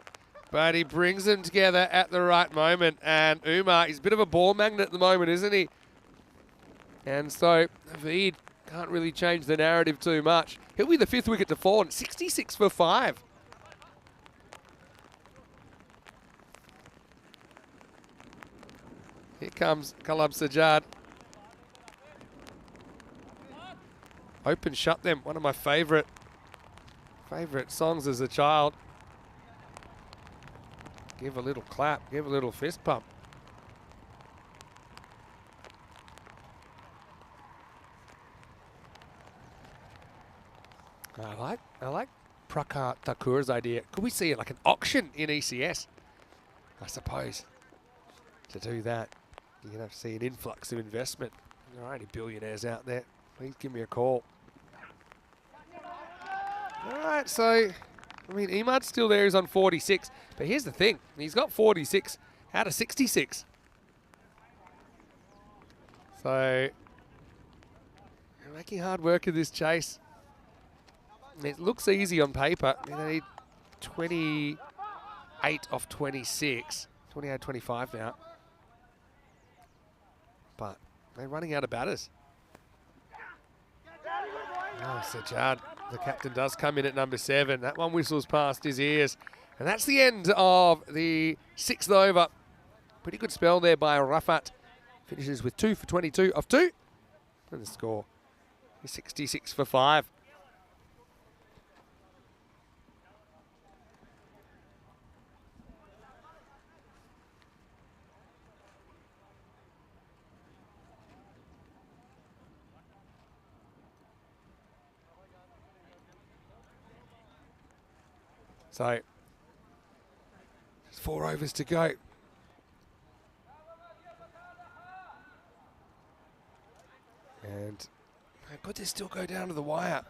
Speaker 4: but he brings them together at the right moment. And Umar, he's a bit of a ball magnet at the moment, isn't he? And so Naveed can't really change the narrative too much. He'll be the 5th wicket to fall, 66 for 5. Here comes Kalab Sajjad. Open Shut Them, one of my favourite songs as a child. Give a little clap, give a little fist pump. I like Prakar Thakur's idea. Could we see like an auction in ECS? I suppose. To do that, you're going to have to see an influx of investment. There are any billionaires out there. Please give me a call. All right, so, I mean, Imad's still there. He's on 46. But here's the thing. He's got 46 out of 66. So, you're making hard work of this chase. It looks easy on paper. They need 28 off 26. 28, 25 now. But they're running out of batters. Oh, Sajjad, the captain, does come in at number 7. That one whistles past his ears. And that's the end of the 6th over. Pretty good spell there by Rafat. Finishes with 2 for 22 off 2. And the score is 66 for 5. So, just 4 overs to go. And could this still go down to the wire?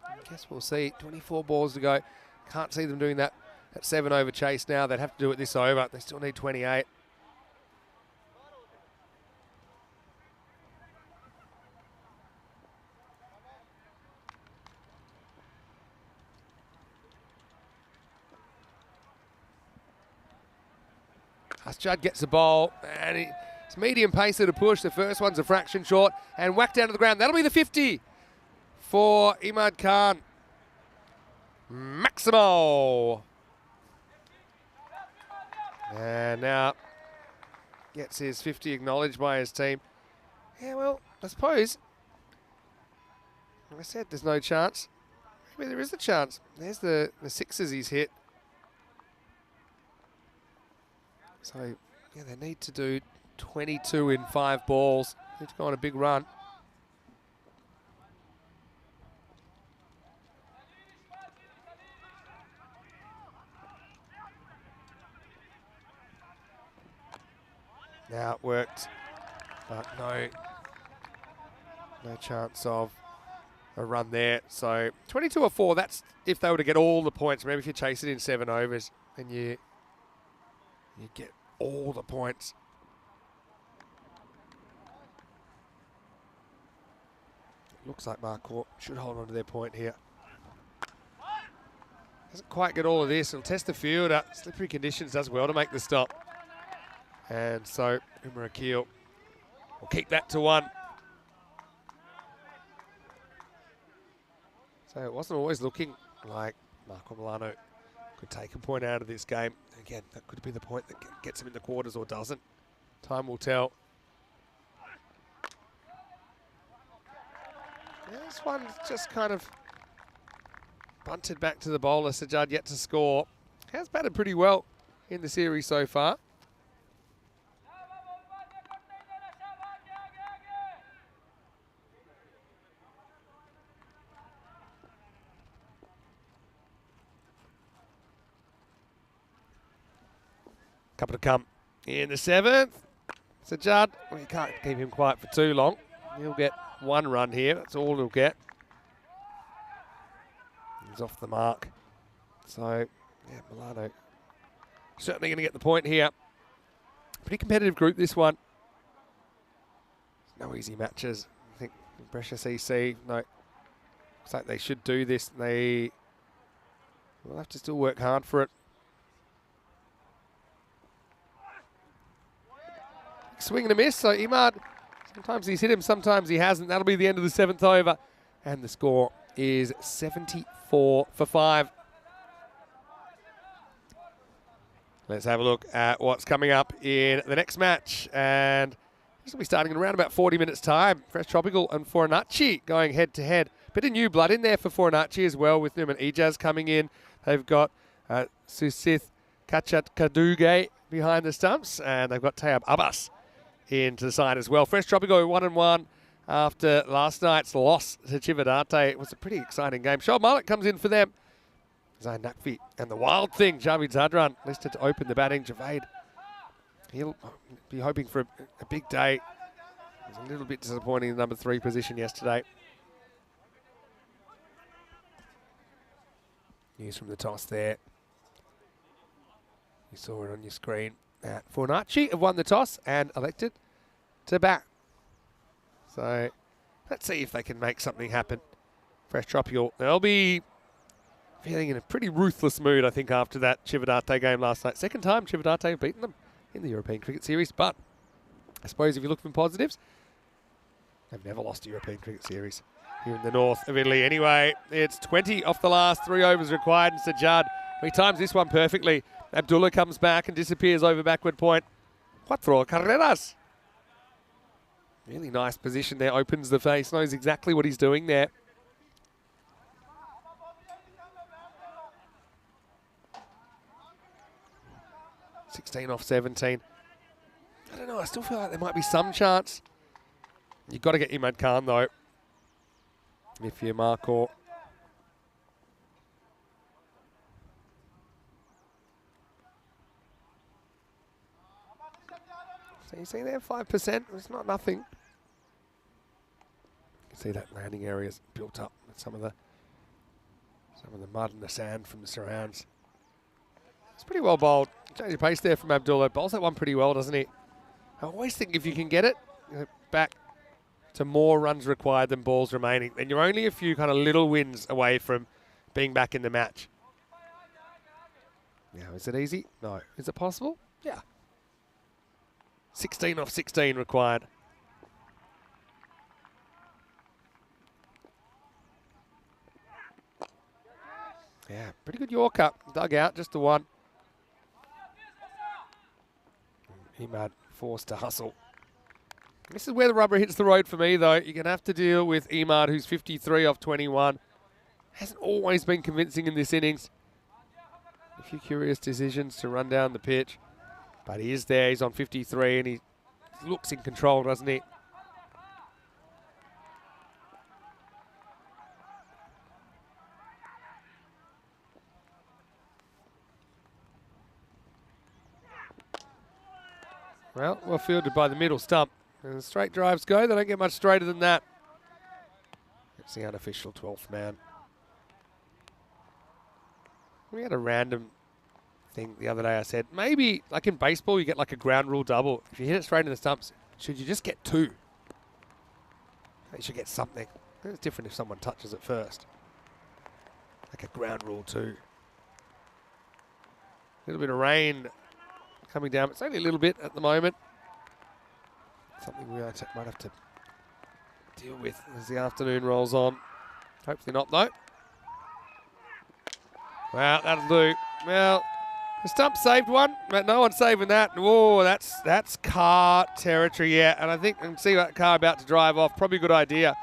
Speaker 4: I guess we'll see. 24 balls to go. Can't see them doing that 7 over chase now. They'd have to do it this over. They still need 28. Judd gets the ball, and it's medium pace to push. The first one's a fraction short, and whacked down to the ground. That'll be the 50 for Imad Khan. Maximo. And now gets his 50 acknowledged by his team. Yeah, well, I suppose, like I said, there's no chance. Maybe there is a chance. There's the 6s he's hit. So, yeah, they need to do 22 in 5 balls. Need to go on a big run. Now it worked, but no chance of a run there. So 22 or 4, that's if they were to get all the points. Remember, if you chase it in 7 overs, then you get all the points. Looks like Marquardt should hold on to their point here. Doesn't quite get all of this. He'll test the field. Slippery conditions does well to make the stop. And so Umar Akil will keep that to 1. So it wasn't always looking like Marco Milano could take a point out of this game. Again, that could be the point that gets him in the quarters or doesn't. Time will tell. Yeah, this one's just kind of bunted back to the bowler. Sajjad yet to score. Has batted pretty well in the series so far. Couple to come in the 7th. Sajjad, well, you can't keep him quiet for too long. He'll get 1 run here. That's all he'll get. He's off the mark. So, yeah, Milano certainly going to get the point here. Pretty competitive group, this one. No easy matches. Brescia CC, no. Looks like they should do this. They will have to still work hard for it. Swing and a miss, so Imad, sometimes he's hit him, sometimes he hasn't. That'll be the end of the 7th over. And the score is 74 for 5. Let's have a look at what's coming up in the next match. And this will be starting in around about 40 minutes' time. Fresh Tropical and Foronacci going head-to-head. Bit of new blood in there for Foronacci as well, with Newman Ijaz coming in. They've got Susith Kachat Kaduge behind the stumps, and they've got Tayab Abbas into the side as well. Fresh Tropical 1-1 after last night's loss to Chivadate. It was a pretty exciting game. Shoaib Malik comes in for them. Zain Nakfi and the wild thing, Javid Zadran, listed to open the batting. Javed, he'll be hoping for a big day. It was a little bit disappointing in the number 3 position yesterday. News from the toss there. You saw it on your screen. Foronacci have won the toss and elected to bat. So let's see if they can make something happen. Fresh Tropical, they'll be feeling in a pretty ruthless mood, I think, after that Chivadate game last night. Second time Chivadate have beaten them in the European Cricket Series, but I suppose if you look for positives, they've never lost a European Cricket Series here in the north of Italy. Anyway, it's 20 off the last 3 overs required, and Sajjad, he times this one perfectly. Abdullah comes back and disappears over backward point. Cuatro carreras. Really nice position there, opens the face, knows exactly what he's doing there. (16 off 17). I don't know, I still feel like there might be some chance. You've got to get Imad Khan, though, if you're Markor. So you see there, 5%. It's not nothing. You can see that landing area's built up with some of the mud and the sand from the surrounds. It's pretty well bowled. Change of pace there from Abdullah. Bowls that one pretty well, doesn't he? I always think if you can get it back to more runs required than balls remaining, then you're only a few kind of little wins away from being back in the match. Now, is it easy? No. Is it possible? Yeah. 16 off 16 required. Yeah, pretty good Yorker. Dug out, just the one. Imad forced to hustle. This is where the rubber hits the road for me, though. You're going to have to deal with Imad, who's 53 off 21. Hasn't always been convincing in this innings. A few curious decisions to run down the pitch. But he is there. He's on 53, and he looks in control, doesn't he? Well fielded by the middle stump. And straight drives go. They don't get much straighter than that. It's the unofficial 12th man. We had a random thing the other day. I said, maybe, like in baseball, you get like a ground rule double. If you hit it straight in the stumps, should you just get 2? You should get something. It's different if someone touches it first. Like a ground rule 2. A little bit of rain coming down. It's only a little bit at the moment. Something we might have to deal with as the afternoon rolls on. Hopefully not, though. Well, that'll do. Well, the stump saved one, but no one's saving that. Oh, that's car territory, yeah. And I think I can see that car about to drive off. Probably a good idea.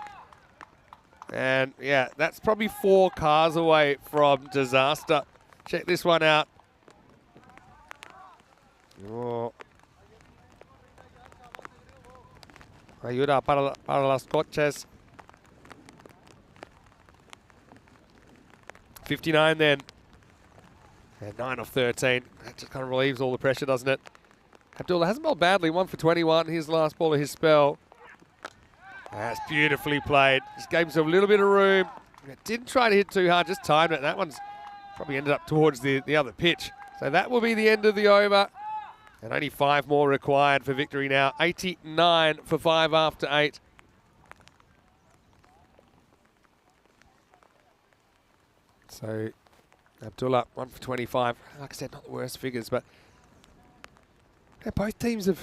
Speaker 4: And, yeah, that's probably 4 cars away from disaster. Check this one out. Oh. Ayuda para los coches. 59 then. And 9 off 13. That just kind of relieves all the pressure, doesn't it? Abdullah hasn't bowled badly. 1 for 21. Here's the last ball of his spell. That's beautifully played. Just gave himself a little bit of room. Didn't try to hit too hard, just timed it. That one's probably ended up towards the other pitch. So that will be the end of the over. And only 5 more required for victory now. 89 for 5 after 8. So Abdullah, 1 for 25. Like I said, not the worst figures, but yeah, both teams have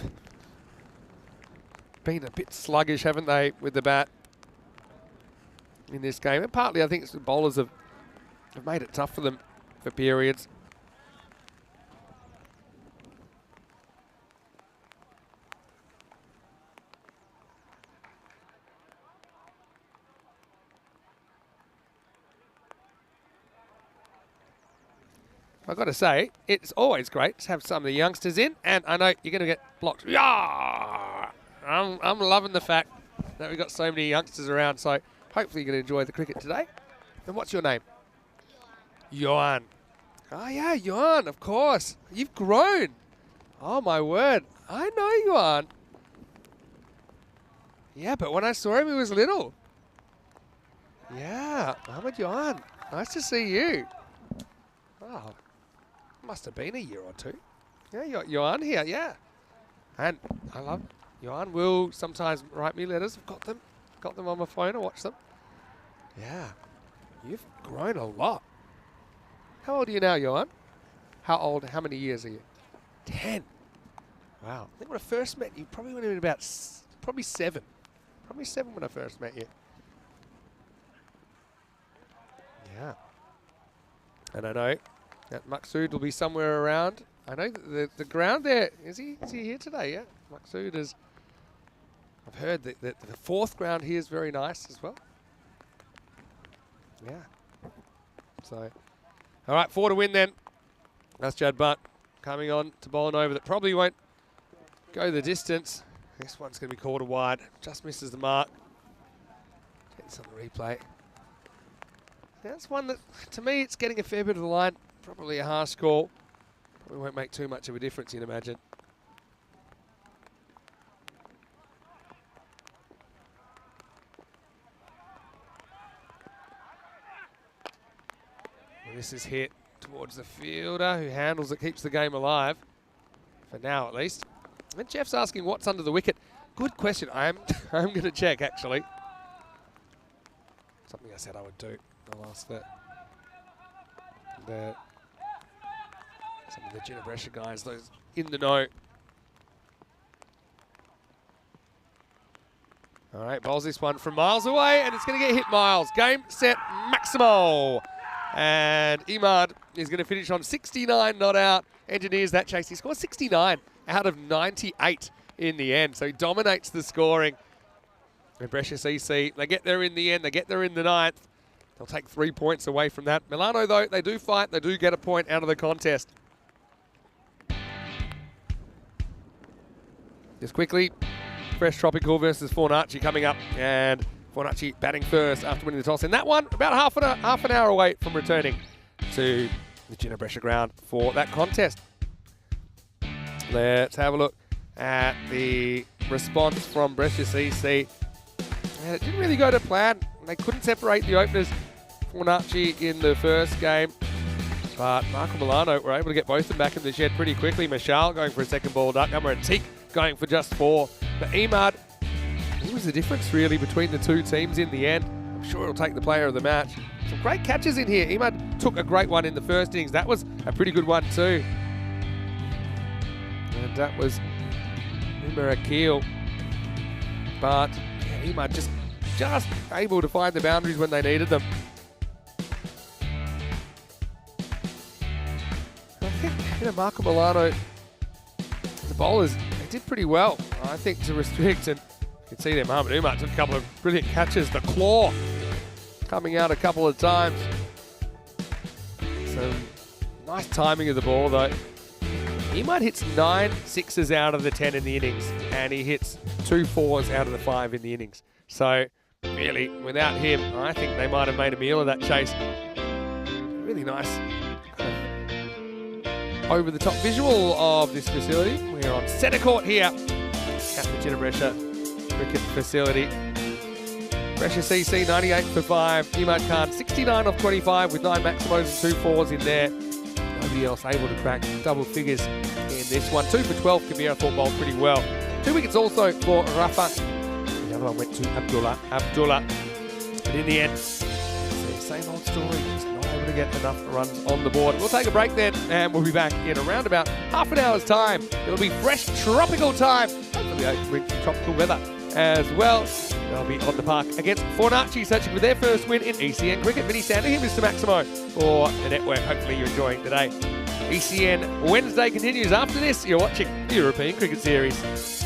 Speaker 4: been a bit sluggish, haven't they, with the bat in this game. And partly, I think the bowlers have made it tough for them for periods. I've got to say, it's always great to have some of the youngsters in, and I know you're going to get blocked. Yeah! I'm loving the fact that we've got so many youngsters around, so hopefully you're going to enjoy the cricket today. And what's your name? Johan. Oh, yeah, Johan, of course. You've grown. Oh, my word. I know Johan. Yeah, but when I saw him, he was little. Yeah, Ahmed Johan. Nice to see you. Oh. Must have been a year or two. Yeah, you got Johan here, yeah. And I love Johan will sometimes write me letters. I've got them on my phone. I watch them. Yeah, you've grown a lot. How old are you now, Johan? How many years are you? 10. Wow. I think when I first met you, probably when you were about, probably 7. Probably 7 when I first met you. Yeah. And I know that Maqsood will be somewhere around. I know that the ground there, is he here today? Yeah, Maqsood is. I've heard that the 4th ground here is very nice as well. Yeah. So, all right, 4 to win then. That's Jad Butt coming on to bowl an over that probably won't go the distance. This one's going to be called a wide. Just misses the mark. It's on the replay. That's one that, to me, it's getting a fair bit of the line. Probably a harsh call. Probably won't make too much of a difference, you'd imagine. And this is hit towards the fielder who handles it, keeps the game alive. For now, at least. And Jeff's asking what's under the wicket. Good question. I'm going to check, actually. Something I said I would do. I'll ask that. Some of the Brescia guys, those in the know. All right, bowls this one from miles away, and it's going to get hit miles. Game, set, Maximo. And Imad is going to finish on 69 not out. Engineers that chase. He scores 69 out of 98 in the end. So he dominates the scoring. And Brescia CC, they get there in the end. They get there in the 9th. They'll take 3 points away from that. Milano, though, they do fight. They do get a point out of the contest. Just quickly, Fresh Tropical versus Fornaci coming up. And Fornaci batting first after winning the toss. And that one, about half an hour away from returning to the Brescia ground for that contest. Let's have a look at the response from Brescia CC. And it didn't really go to plan. They couldn't separate the openers, Fornaci in the first game. But Marco Milano were able to get both of them back in the shed pretty quickly. Mashal going for a second ball duck. Umar and Teak going for just 4. But Imad, he was the difference really between the two teams in the end. I'm sure he'll take the player of the match. Some great catches in here. Imad took a great one in the first innings. That was a pretty good one too. And that was Umar Akil. But yeah, Imad just able to find the boundaries when they needed them. I think, Marco Milano, the bowlers, they did pretty well, I think, to restrict. And you can see there, Mohamed Umar took a couple of brilliant catches. The claw coming out a couple of times. Some nice timing of the ball, though. Imad hits 9 6s out of the 10 in the innings, and he hits 2 4s out of the 5 in the innings. So, really, without him, I think they might have made a meal of that chase. Really nice over-the-top visual of this facility. We're on centre court here at the Brescia cricket facility. Brescia CC 98 for 5. Imad Khan 69 off 25 with 9 maximos and 2 4s in there. Nobody else able to crack double figures in this one. 2 for 12. Kabir thought bowled pretty well. 2 wickets also for Rafa. The other one went to Abdullah. But in the end, it's the same old story. It's not able to get enough runs on the board. We'll take a break then, and we'll be back in around about half an hour's time. It'll be fresh tropical time. Hopefully I can bring some tropical weather as well. They'll be on the park against Fornaci, searching for their first win in ECN cricket. Vinny Sander here, Mr. Maximo, for the network. Hopefully you're enjoying today. ECN Wednesday continues after this. You're watching the European Cricket Series.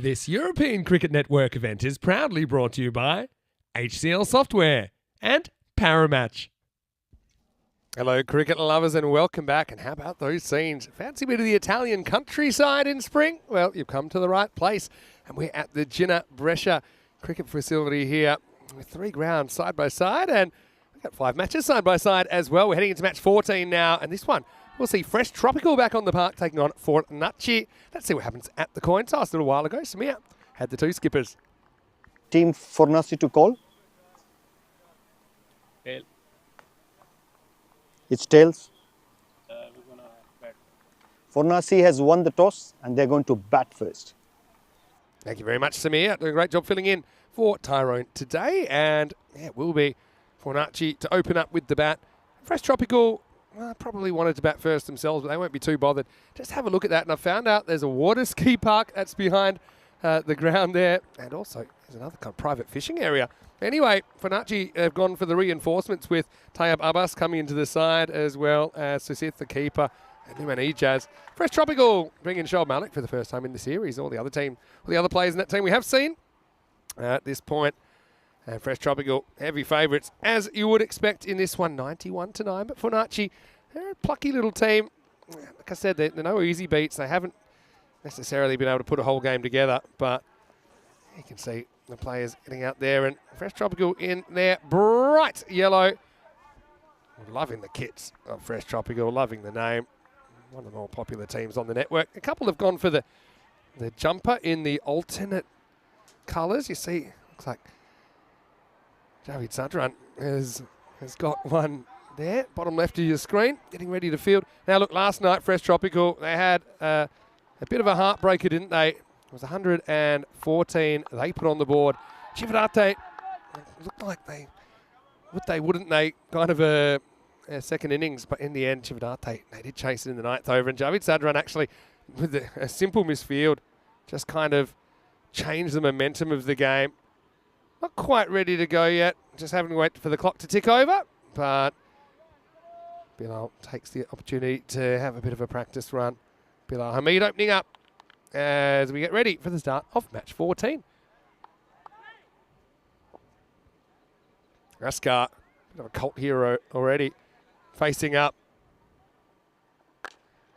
Speaker 4: This European Cricket Network event is proudly brought to you by HCL Software and Paramatch. Hello, cricket lovers, and welcome back. And how about those scenes? Fancy bit of the Italian countryside in spring? Well, you've come to the right place. And we're at the Brescia cricket facility here with 3 grounds side by side. And we've got 5 matches side by side as well. We're heading into match 14 now. And this one, we'll see Fresh Tropical back on the park taking on Fornaci. Let's see what happens at the coin toss a little while ago. Samir had the 2 skippers.
Speaker 3: Team Fornaci to call.
Speaker 5: Tail.
Speaker 3: It's tails.
Speaker 5: We're gonna bat.
Speaker 3: Fornaci has won the toss and they're going to bat first.
Speaker 4: Thank you very much, Samir. Doing a great job filling in for Tyrone today. And yeah, it will be Fornaci to open up with the bat. Fresh Tropical probably wanted to bat first themselves, but they won't be too bothered. Just have a look at that. And I found out there's a water ski park that's behind the ground there. And also there's another kind of private fishing area. Anyway, Fornaci have gone for the reinforcements with Tayyab Abbas coming into the side as well as Susith, the keeper, and Numan Ijaz. Fresh Tropical bringing Shoaib Malik for the first time in the series. All the other players in that team we have seen at this point. And Fresh Tropical, heavy favourites, as you would expect in this one, 91-9. But Fornaci, they're a plucky little team. Like I said, they're no easy beats. They haven't necessarily been able to put a whole game together, but you can see the players getting out there, and Fresh Tropical in their bright yellow. Loving the kits of Fresh Tropical, loving the name. One of the more popular teams on the network. A couple have gone for the jumper in the alternate colours. You see, looks like Javid Sadran has got one there, bottom left of your screen, getting ready to field. Now look, last night, Fresh Tropical, they had a bit of a heartbreaker, didn't they? It was 114 they put on the board. Chivarate looked like wouldn't they? Kind of a second innings, but in the end, Chivarate, they did chase it in the 9th over. And Javid Sadran actually, with a simple misfield, just kind of changed the momentum of the game. Not quite ready to go yet, just having to wait for the clock to tick over. But Bilal takes the opportunity to have a bit of a practice run. Bilal Hamid opening up as we get ready for the start of match 14. Raskar, bit of a cult hero already, facing up.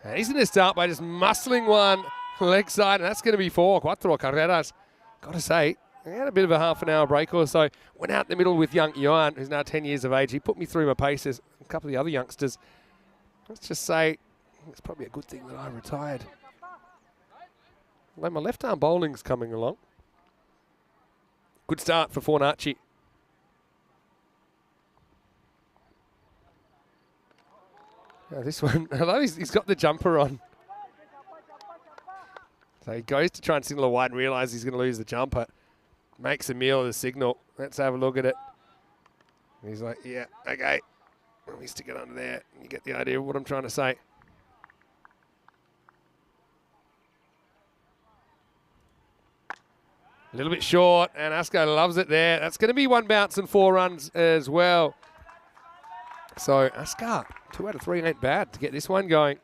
Speaker 4: And he's going to start by just muscling one leg side, and that's going to be 4. Cuatro carreras. Got to say, he had a bit of a half an hour break or so. Went out in the middle with young Johan, who's now 10 years of age. He put me through my paces. A couple of the other youngsters. Let's just say, it's probably a good thing that I retired. Although my left arm bowling's coming along. Good start for Fornaci. Now this one, although he's got the jumper on. So he goes to try and signal a wide and realises he's going to lose the jumper. Makes a meal of the signal. Let's have a look at it. He's like, yeah, okay. Let me stick it under there. You get the idea of what I'm trying to say. A little bit short, and Asko loves it there. That's going to be 1 bounce and 4 runs as well. So Askar, 2 out of 3 ain't bad to get this one going.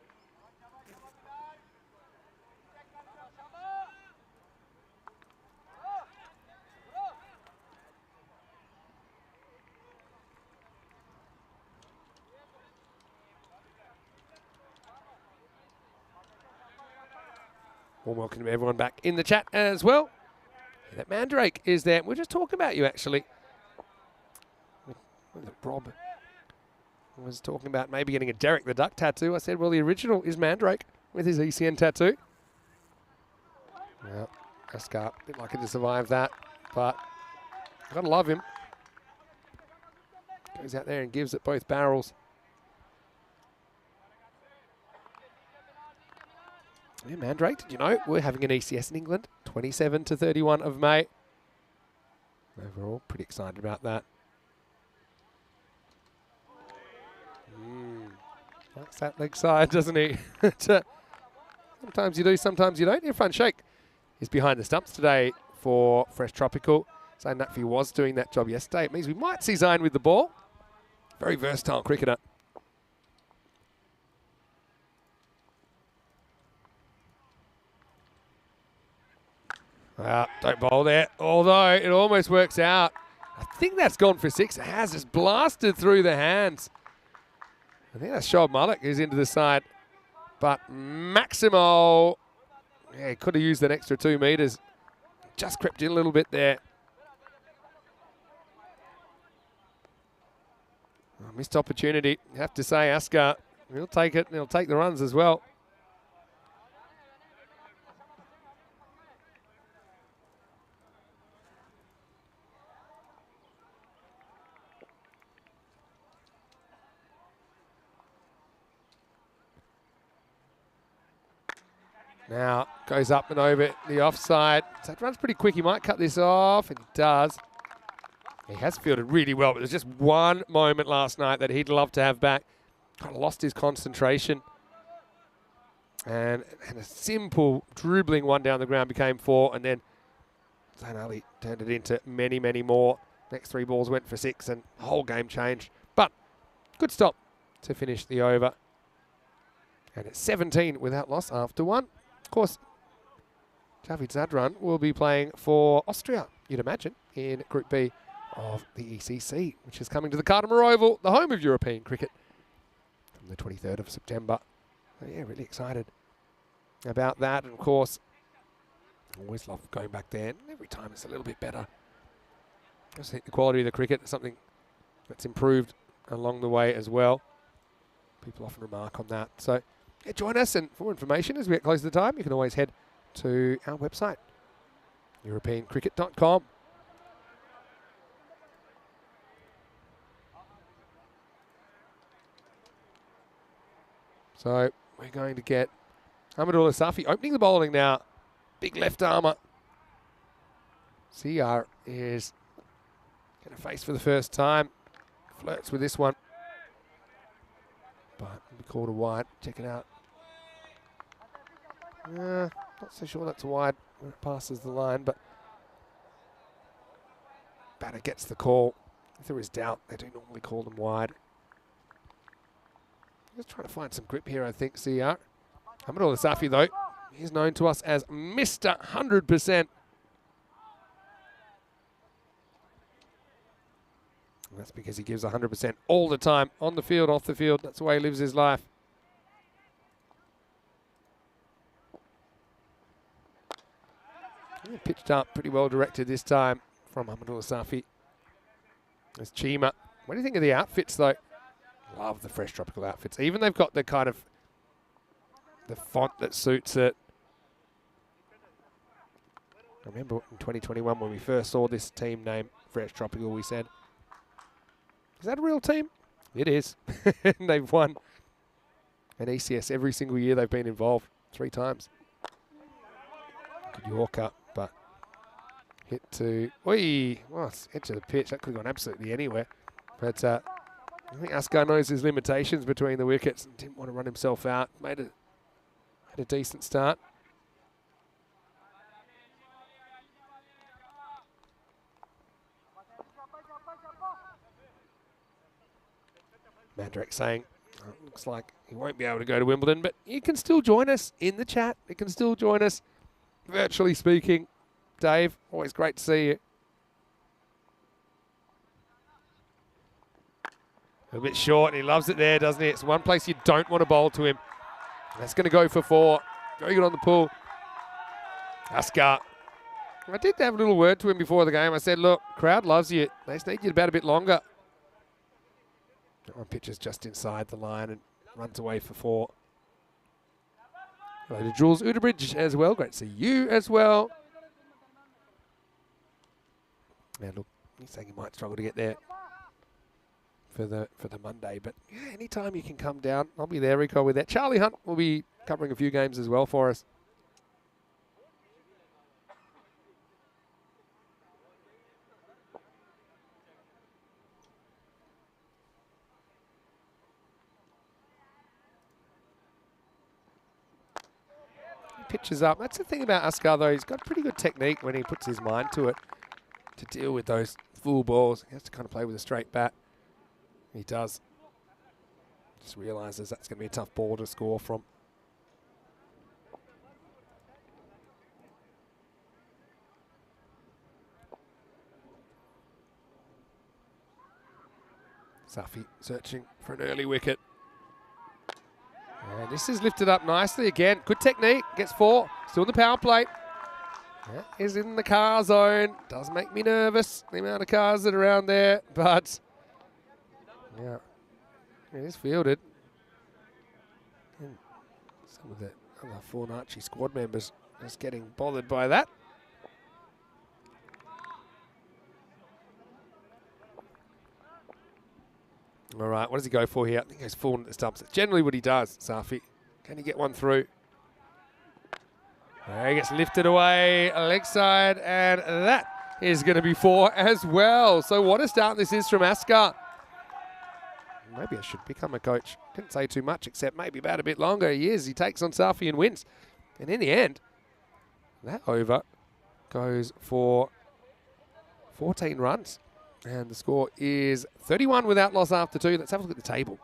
Speaker 4: Warm welcome to everyone back in the chat as well. That Mandrake is there. We're just talking about you, actually. Rob was talking about maybe getting a Derek the Duck tattoo. I said, well, the original is Mandrake with his ECN tattoo. Well, Askar didn't like it to survive that, but gotta love him. Goes out there and gives it both barrels. Yeah, Mandrake, did you know we're having an ECS in England, 27 to 31 of May. Overall, pretty excited about that. Likes that leg side, doesn't he? Sometimes you do, sometimes you don't. Irfan Sheikh is behind the stumps today for Fresh Tropical. Zayn Naqvi was doing that job yesterday. It means we might see Zayn with the ball. Very versatile cricketer. Don't bowl there, although it almost works out. I think that's gone for 6. It has just blasted through the hands. I think that's Shoaib Malik who's into the side. But Maximo, yeah, he could have used that extra 2 metres. Just crept in a little bit there. Oh, missed opportunity. You have to say, Askar, he'll take it and he'll take the runs as well. Now goes up and over the offside. So that runs pretty quick. He might cut this off, and he does. He has fielded really well, but there's just one moment last night that he'd love to have back. Kind of lost his concentration. And a simple dribbling one down the ground became 4, and then Zain Ali turned it into many, many more. Next 3 balls went for 6, and the whole game changed. But good stop to finish the over. And it's 17 without loss after 1. Of course, Javid Zadran will be playing for Austria, you'd imagine, in Group B of the ECC, which is coming to the Cardimer Oval, the home of European cricket, from the 23rd of September. So yeah, really excited about that. And of course, always love going back there. And every time it's a little bit better. I just think the quality of the cricket is something that's improved along the way as well. People often remark on that. So yeah, join us, and for more information as we get close to the time, you can always head to our website, europeancricket.com. So we're going to get Ahmadullah Safi opening the bowling now. Big left armour. CR is going to face for the first time. Flirts with this one. But we called a wide. Check it out. Not so sure that's wide when it passes the line, but batter gets the call. If there is doubt, they do normally call them wide. Just trying to find some grip here, I think, CR. Ahmadullah Safi, though, he's known to us as Mr. 100%. And that's because he gives 100% all the time, on the field, off the field. That's the way he lives his life. Yeah, pitched up, pretty well directed this time from Ahmadullah Safi. There's Chima. What do you think of the outfits, though? Love the fresh tropical outfits. Even they've got the kind of the font that suits it. I remember in 2021 when we first saw this team name Fresh Tropical, we said, is that a real team? It is. And they've won an ECS every single year they've been involved, 3 times. Good Yorker, but hit to, oi, well, it's edge of the pitch. That could have gone absolutely anywhere. But I think Askar knows his limitations between the wickets and didn't want to run himself out. Had a decent start. Mandrak saying, oh, looks like he won't be able to go to Wimbledon, but you can still join us in the chat. You can still join us, virtually speaking. Dave, always great to see you. A bit short, and he loves it there, doesn't he? It's one place you don't want to bowl to him. That's going to go for 4. Very good on the pull. Askar. I did have a little word to him before the game. I said, look, crowd loves you. They just need you to bat a bit longer. That one pitches just inside the line and runs away for 4. Hello to Jules Udebridge as well. Great to see you as well. And look, he's saying he might struggle to get there for the Monday, but yeah, anytime you can come down, I'll be there. Rico with that. Charlie Hunt will be covering a few games as well for us. He pitches up. That's the thing about Askar, though. He's got pretty good technique when he puts his mind to it to deal with those full balls. He has to kind of play with a straight bat. He does. Just realises that's going to be a tough ball to score from. Safi searching for an early wicket. And this is lifted up nicely again. Good technique, gets 4, still in the power play. That is in the car zone. Does make me nervous, the amount of cars that are around there, but yeah, it is fielded. And some of the other Fornacci squad members just getting bothered by that. All right, what does he go for here? I think he goes forward at the stumps. That's generally what he does, Safi. Can he get one through? He gets lifted away, leg side, and that is going to be 4 as well. So what a start this is from Askar. Maybe I should become a coach. Didn't say too much, except maybe about a bit longer. He is. He takes on Safi and wins. And in the end, that over goes for 14 runs. And the score is 31 without loss after 2. Let's have a look at the table.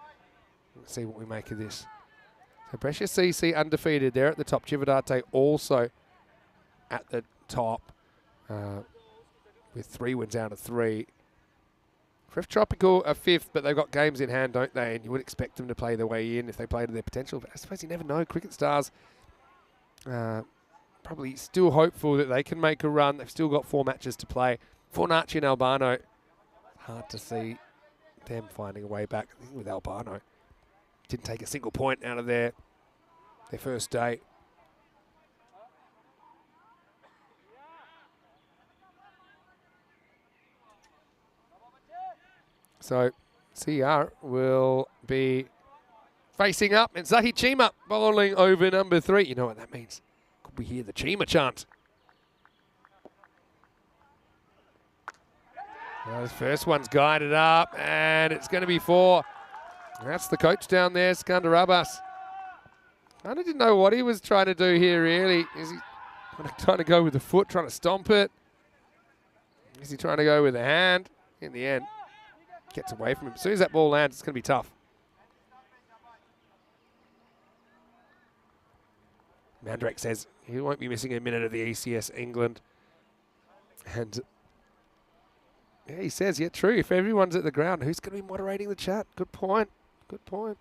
Speaker 4: Let's see what we make of this. So Brescia CC undefeated there at the top. Cividate also at the top with 3 wins out of 3. Fresh Tropical are 5th, but they've got games in hand, don't they? And you would expect them to play their way in if they play to their potential. But I suppose you never know. Cricket Stars probably still hopeful that they can make a run. They've still got 4 matches to play. Fornacci and Albano. Hard to see them finding a way back. I think with Albano, didn't take a single point out of their first day. So CR will be facing up, and Zahi Chima bowling over number 3. You know what that means? Could we hear the Chima chant? Well, this first one's guided up, and it's going to be 4. That's the coach down there, Skandar Abbas. I didn't know what he was trying to do here, really. Is he trying to go with the foot, trying to stomp it? Is he trying to go with the hand? In the end, gets away from him. As soon as that ball lands, it's going to be tough. Mandrake says he won't be missing a minute of the ECS England. And yeah, he says, yeah, true. If everyone's at the ground, who's going to be moderating the chat? Good point. Good point.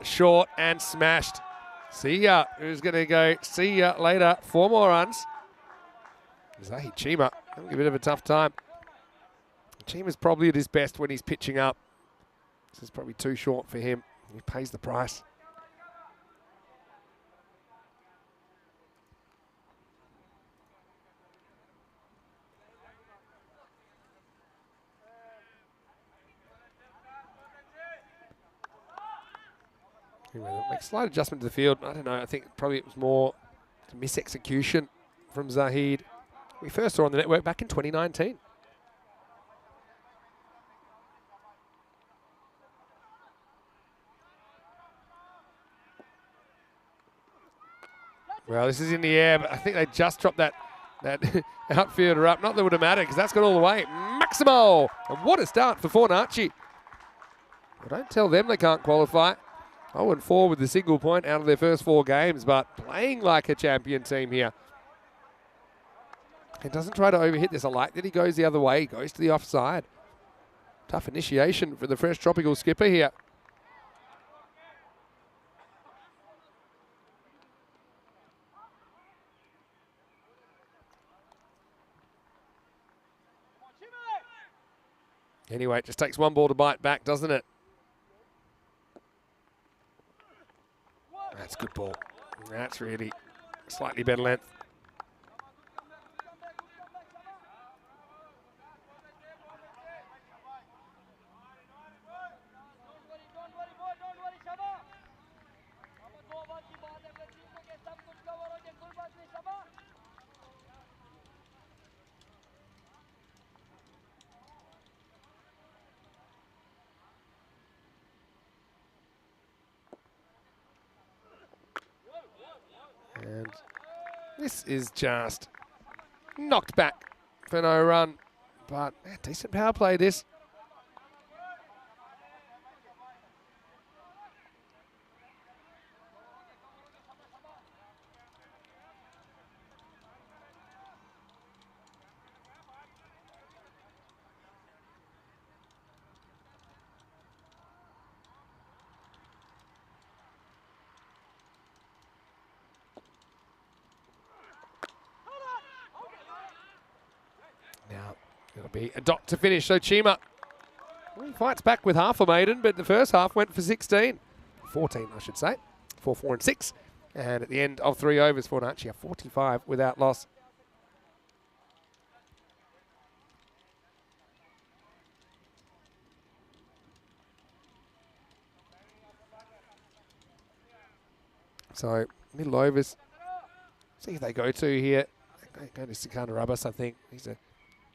Speaker 4: Short and smashed. See ya. Who's going to go? See ya later. 4 more runs. Zahi Chima having a bit of a tough time. Chima's probably at his best when he's pitching up. This is probably too short for him. He pays the price. Anyway, make a slight adjustment to the field. I don't know. I think probably it was more mis-execution from Zahid. We first saw on the network back in 2019. Well, this is in the air, but I think they just dropped that outfielder up. Not that it would have mattered, because that's gone all the way. Maximo! And what a start for Fornacci. Well, don't tell them they can't qualify. 0-4 with the single point out of their first 4 games, but playing like a champion team here. He doesn't try to overhit this. I like that he goes the other way. He goes to the offside. Tough initiation for the Fresh Tropical skipper here. Anyway, it just takes 1 ball to bite back, doesn't it? That's a good ball. That's really slightly better length. And this is just knocked back for no run. But decent power play, this. It'll be a dot to finish. So Chima, well, he fights back with half a maiden, but the first half went for 16. 14, I should say. 4, 4 and 6. And at the end of 3 overs, Fornacci 45 without loss. So middle overs, see if they go to here. They go to Sikandarabas, I think. He's a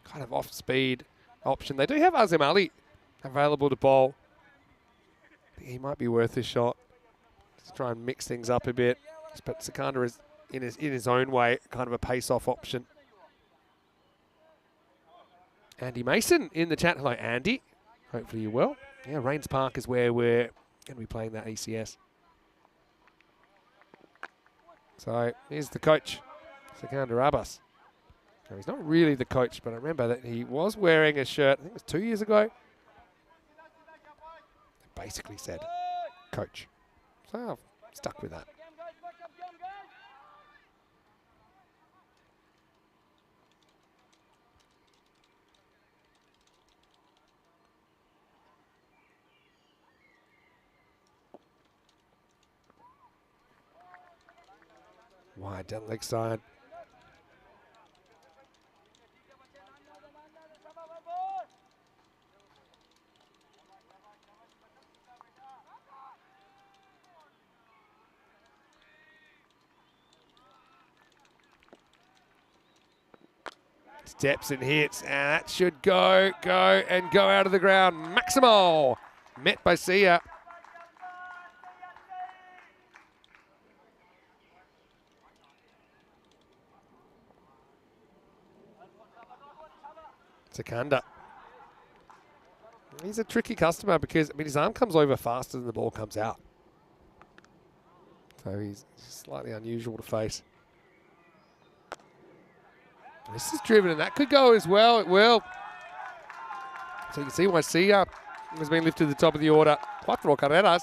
Speaker 4: kind of off-speed option. They do have Azim Ali available to bowl. He might be worth a shot. Just try and mix things up a bit. But Sikandar is in his own way kind of a pace-off option. Andy Mason in the chat. Hello, Andy. Hopefully you're well. Yeah, Rains Park is where we're going to be playing that ECS. So here's the coach, Sikandarabas. Now, he's not really the coach, but I remember that he was wearing a shirt, I think it was 2 years ago. It basically said, coach. So I've stuck with that. Wide down leg side. Steps and hits, and that should go out of the ground. Maximo met by Sia. Sikandar. He's a tricky customer because, I mean, his arm comes over faster than the ball comes out. So he's slightly unusual to face. This is driven, and that could go as well. It will. So you can see why Sia has been lifted to the top of the order. 4 carreras.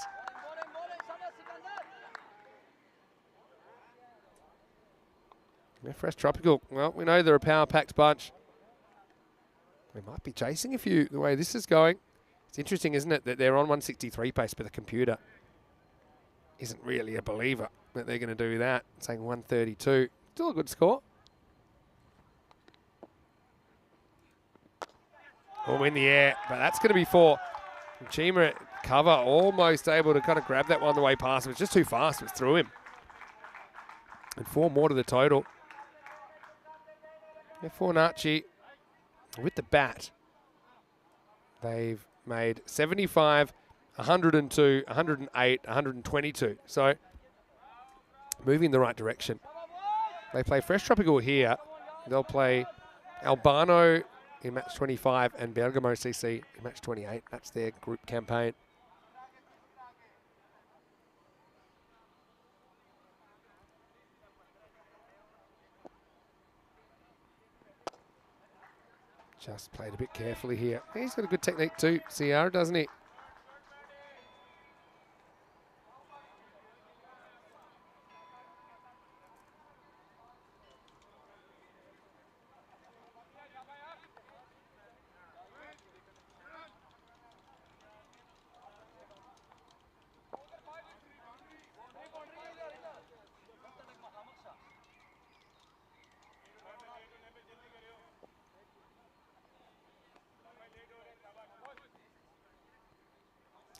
Speaker 4: Yeah, Fresh Tropical. Well, we know they're a power-packed bunch. We might be chasing a few the way this is going. It's interesting, isn't it, that they're on 163 pace, but the computer isn't really a believer that they're going to do that. It's saying 132. Still a good score. Oh, in the air, but that's going to be 4. Chima at cover, almost able to kind of grab that one the way past him. It's just too fast. It was through him. And 4 more to the total. Yeah, Fornacci with the bat. They've made 75, 102, 108, 122. So moving in the right direction. They play Fresh Tropical here. They'll play Albano in match 25 and Bergamo CC in match 28. That's their group campaign. Just played a bit carefully here. He's got a good technique too, Ciara, doesn't he?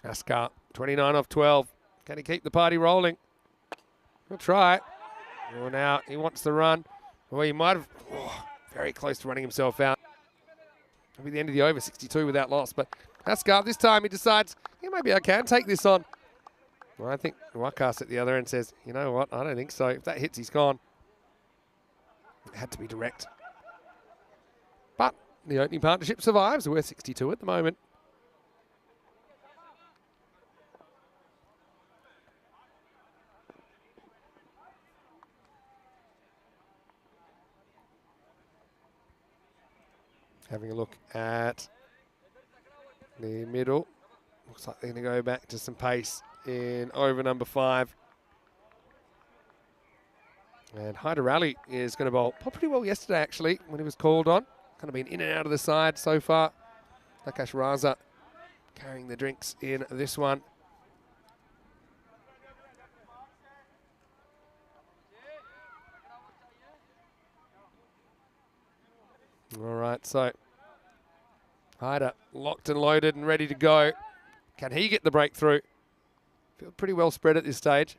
Speaker 4: Askar, 29 off 12. Can he keep the party rolling? He'll try it. Oh, now he wants the run. Well, he might have, very close to running himself out. It'll be the end of the over, 62 without loss. But Askar, this time he decides, yeah, maybe I can take this on. Well, I think Wakas at the other end says, you know what, I don't think so. If that hits, he's gone. It had to be direct. But the opening partnership survives. We're 62 at the moment. Having a look at the middle. Looks like they're going to go back to some pace in over number 5. And Hyder Ali is going to bowl pretty well yesterday, actually, when he was called on. kind of been in and out of the side so far. Nakash Raza carrying the drinks in this one. All right, so Hyder locked and loaded and ready to go. Can he get the breakthrough? Feel pretty well spread at this stage.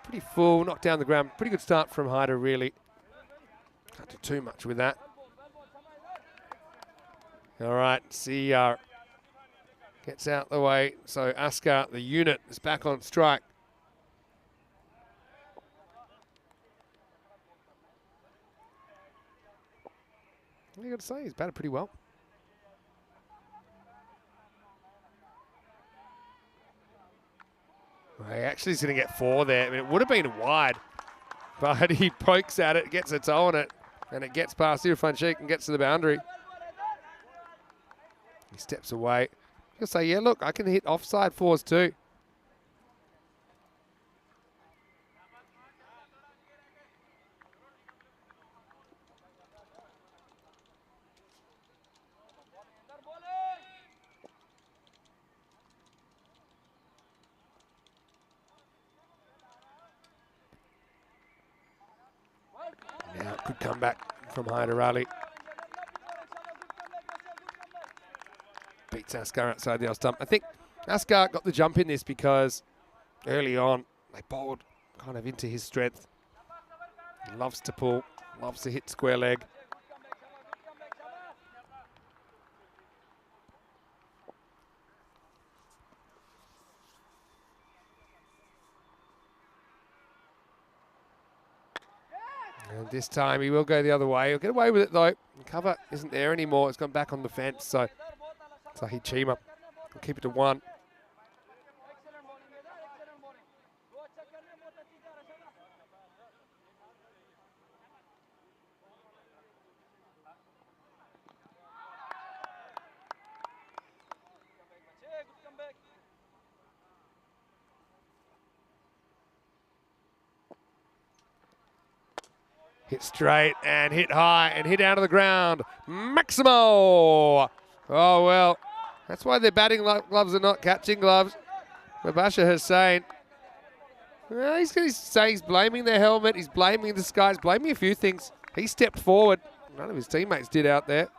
Speaker 4: Pretty full, knocked down the ground. Pretty good start from Hyder, really. Can't do too much with that. All right, CR gets out the way. So Askar, the unit, is back on strike. What do you got to say? He's batted pretty well. Well, he actually is going to get 4 there. I mean, it would have been wide, but he pokes at it, gets a toe on it, and it gets past Irfan Sheikh and gets to the boundary. He steps away. He'll say, yeah, look, I can hit offside 4s too. Now, good comeback from Hyder Ali. Beats Askar outside the off stump. I think Askar got the jump in this because early on they bowled kind of into his strength. He loves to pull, loves to hit square leg. And this time he will go the other way. He'll get away with it though. The cover isn't there anymore. It's gone back on the fence. So Sahid Chima will keep it to 1. Hit straight and hit high and hit out of the ground. Maximo! Oh, well, that's why their batting gloves are not catching gloves. Mubasher Hussain. Well, he's going to say he's blaming the helmet, he's blaming the sky, he's blaming a few things. He stepped forward. None of his teammates did out there.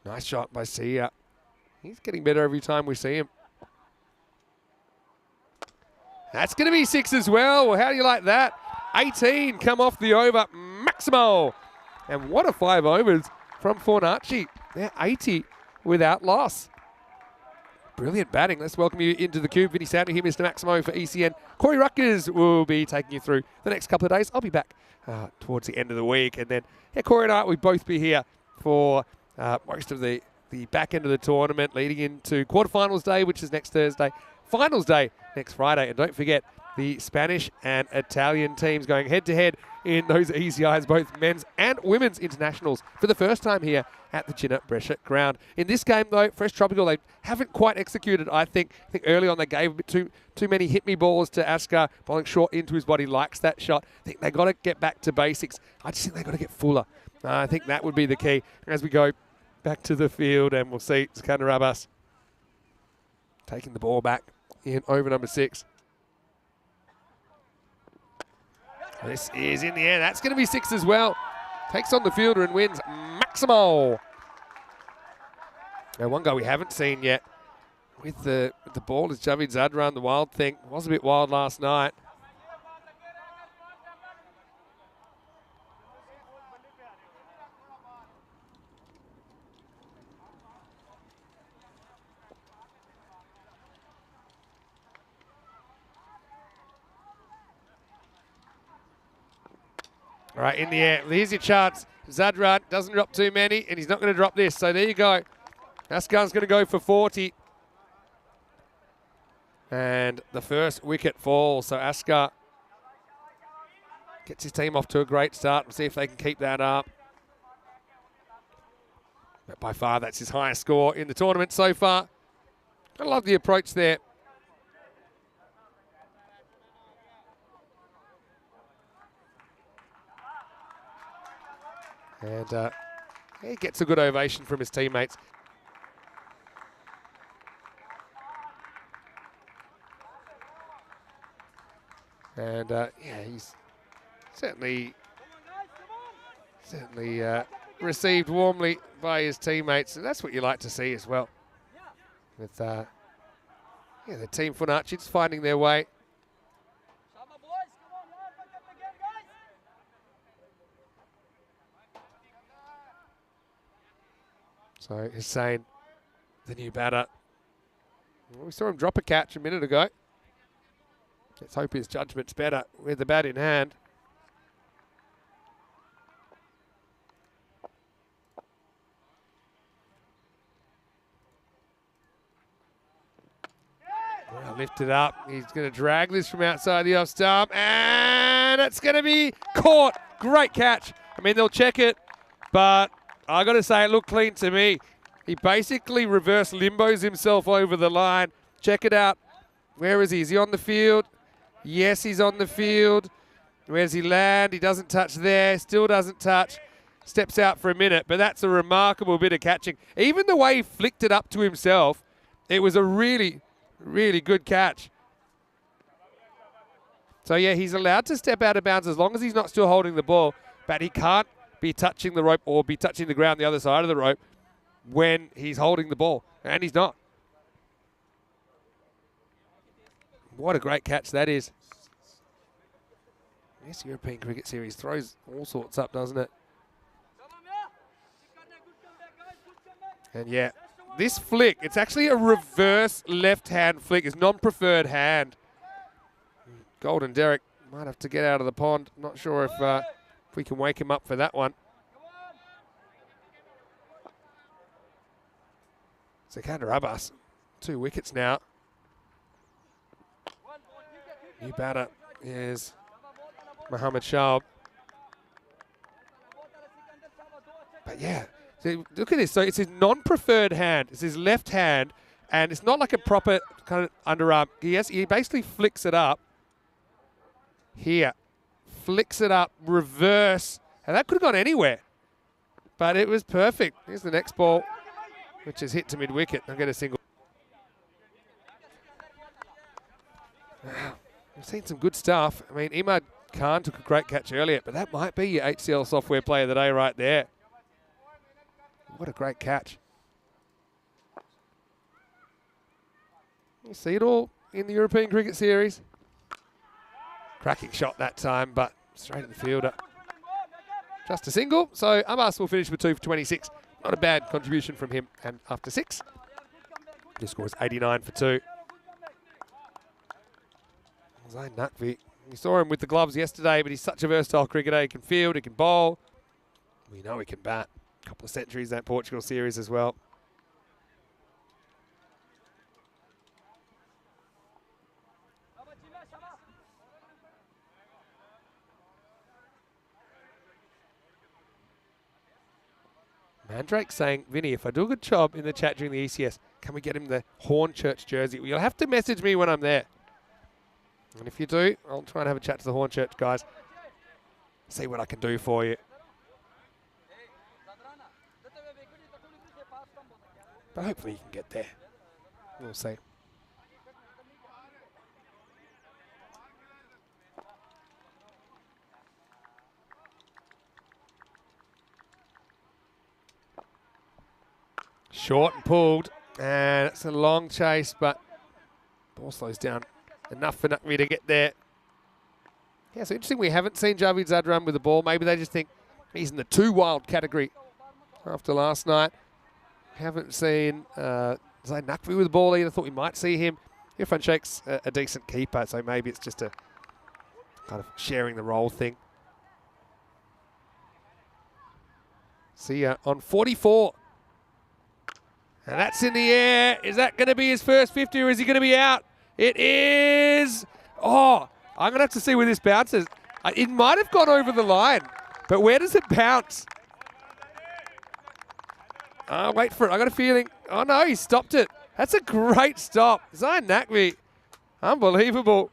Speaker 4: Nice shot by Sia. He's getting better every time we see him. That's going to be 6 as well. Well, how do you like that? 18 come off the over. Maximo. And what a 5 overs from Fornacci. They're 80 without loss. Brilliant batting. Let's welcome you into the cube. Vinny Sandhu here, Mr. Maximo for ECN. Corey Ruckers will be taking you through the next couple of days. I'll be back towards the end of the week. And then Corey and I will both be here for most of the back end of the tournament leading into quarterfinals day, which is next Thursday. Finals day next Friday. And don't forget the Spanish and Italian teams going head-to-head in those ECIs, both men's and women's internationals for the first time here at the Chinna Brescia ground. In this game, though, Fresh Tropical, they haven't quite executed, I think. I think early on they gave a bit too many hit-me balls to Askar, bowling short into his body, likes that shot. I think they got to get back to basics. I just think they got to get fuller. I think that would be the key as we go back to the field, and we'll see Skander Abbas taking the ball back in over number 6. This is in the air. That's going to be 6 as well. Takes on the fielder and wins. Maximo. Now, one guy we haven't seen yet with the ball is Javid Zadran, the wild thing. Was a bit wild last night. All right, in the air. Here's your chance. Zadran doesn't drop too many, and he's not going to drop this. So there you go. Askar's going to go for 40. And the first wicket falls. So Askar gets his team off to a great start. We'll see if they can keep that up. But by far, that's his highest score in the tournament so far. I love the approach there. And he gets a good ovation from his teammates. And yeah, he's certainly received warmly by his teammates, and that's what you like to see as well. With yeah, the team Funachis finding their way. So Hussein, the new batter. Well, we saw him drop a catch a minute ago. Let's hope his judgment's better with the bat in hand. Well, lifted up. He's going to drag this from outside the off stump, and it's going to be caught. Great catch. I mean, they'll check it, but I got to say it looked clean to me. He basically reverse limbos himself over the line. Check it out. Where is he? Is he on the field? Yes, he's on the field. Where does he land? He doesn't touch there. Still doesn't touch. Steps out for a minute, but that's a remarkable bit of catching. Even the way he flicked it up to himself, it was a really, really good catch. So yeah, he's allowed to step out of bounds as long as he's not still holding the ball, but he can't be touching the rope or be touching the ground the other side of the rope when he's holding the ball, and he's not. What a great catch that is. This European Cricket Series throws all sorts up, doesn't it? And yeah, this flick, it's actually a reverse left-hand flick. It's non-preferred hand. Golden Derek might have to get out of the pond. Not sure if we can wake him up for that one. Sikandar Abbas, 2 wickets now. New batter is Mohammad Shaab. But yeah, so look at this. So it's his non-preferred hand. It's his left hand, and it's not like a proper kind of underarm. He basically flicks it up here. Flicks it up, reverse, and that could have gone anywhere. But it was perfect. Here's the next ball, which is hit to mid-wicket. I'll get a single. Wow. We've seen some good stuff. I mean, Imad Khan took a great catch earlier, but that might be your HCL software player of the day right there. What a great catch. You see it all in the European Cricket Series. Cracking shot that time, but straight at the fielder. Just a single, so Abbas will finish with 2 for 26. Not a bad contribution from him, and after 6, his score is 89 for 2. Zayn Naqvi, we saw him with the gloves yesterday, but he's such a versatile cricketer. He can field, he can bowl. We know he can bat. A couple of centuries in that Portugal series as well. Mandrake saying, Vinny, if I do a good job in the chat during the ECS, can we get him the Hornchurch jersey? Well, you'll have to message me when I'm there. And if you do, I'll try and have a chat to the Hornchurch guys. See what I can do for you. But hopefully you can get there. We'll see. Short and pulled. And it's a long chase, but ball slows down enough for Naqvi to get there. Yeah, so interesting. We haven't seen Javed Zadran with the ball. Maybe they just think he's in the too wild category after last night. Haven't seen Zayn Naqvi with the ball either. Thought we might see him. Irfan Sheikh's a decent keeper, so maybe it's just a kind of sharing the role thing. See ya on 44. And that's in the air. Is that going to be his first 50 or is he going to be out? It is. Oh, I'm going to have to see where this bounces. It might have gone over the line, but where does it bounce? Wait for it. I got a feeling. Oh, no, he stopped it. That's a great stop. Zion Nakvi. Unbelievable.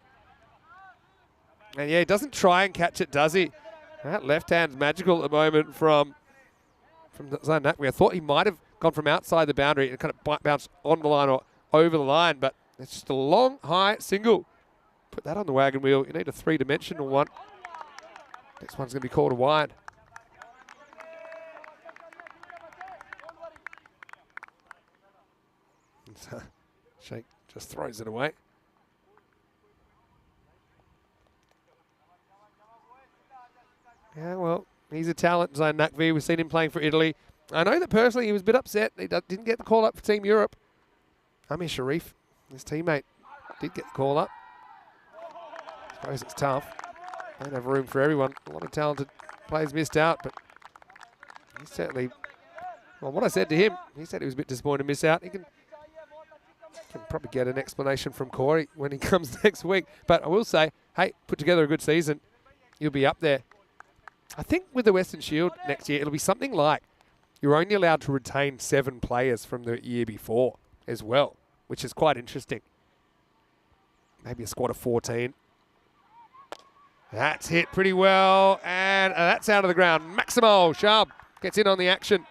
Speaker 4: And yeah, he doesn't try and catch it, does he? That left hand's magical at the moment from Zion Nakvi. I thought he might have gone from outside the boundary and kind of bounced on the line or over the line, but it's just a long, high single. Put that on the wagon wheel. You need a three-dimensional one. Next one's going to be called a wide. Shake just throws it away. Yeah, well, he's a talent, Zion Nakvi. We've seen him playing for Italy. I know that personally he was a bit upset. He didn't get the call up for Team Europe. Amir Sharif, his teammate, did get the call up. I suppose it's tough. Don't have room for everyone. A lot of talented players missed out, but he certainly, well, what I said to him, he said he was a bit disappointed to miss out. He can probably get an explanation from Corey when he comes next week. But I will say, hey, put together a good season. You'll be up there. I think with the Western Shield next year, it'll be something like you're only allowed to retain 7 players from the year before as well, which is quite interesting. Maybe a squad of 14. That's hit pretty well, and that's out of the ground. Maximo Sharp gets in on the action.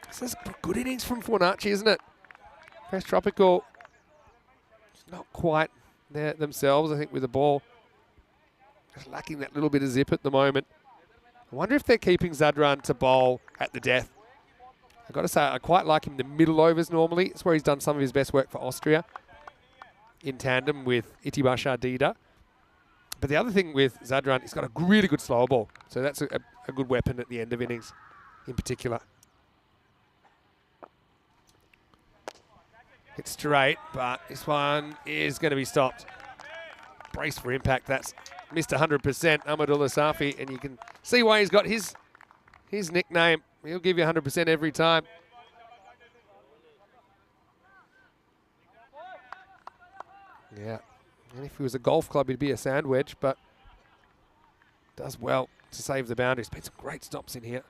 Speaker 4: This is a good innings from Fornacci, isn't it? Fresh Tropical, it's not quite there themselves, I think, with the ball. Just lacking that little bit of zip at the moment. I wonder if they're keeping Zadran to bowl at the death. I've got to say, I quite like him in the middle overs normally. It's where he's done some of his best work for Austria in tandem with Itibasha Dida. But the other thing with Zadran, he's got a really good slower ball. So that's a good weapon at the end of innings in particular. Hit straight, but this one is going to be stopped. Brace for impact. That's missed 100%, Amadullah Safi, and you can see why he's got his nickname. He'll give you 100% every time. Yeah, and if he was a golf club, he'd be a sand wedge, but does well to save the boundaries. Been some great stops in here.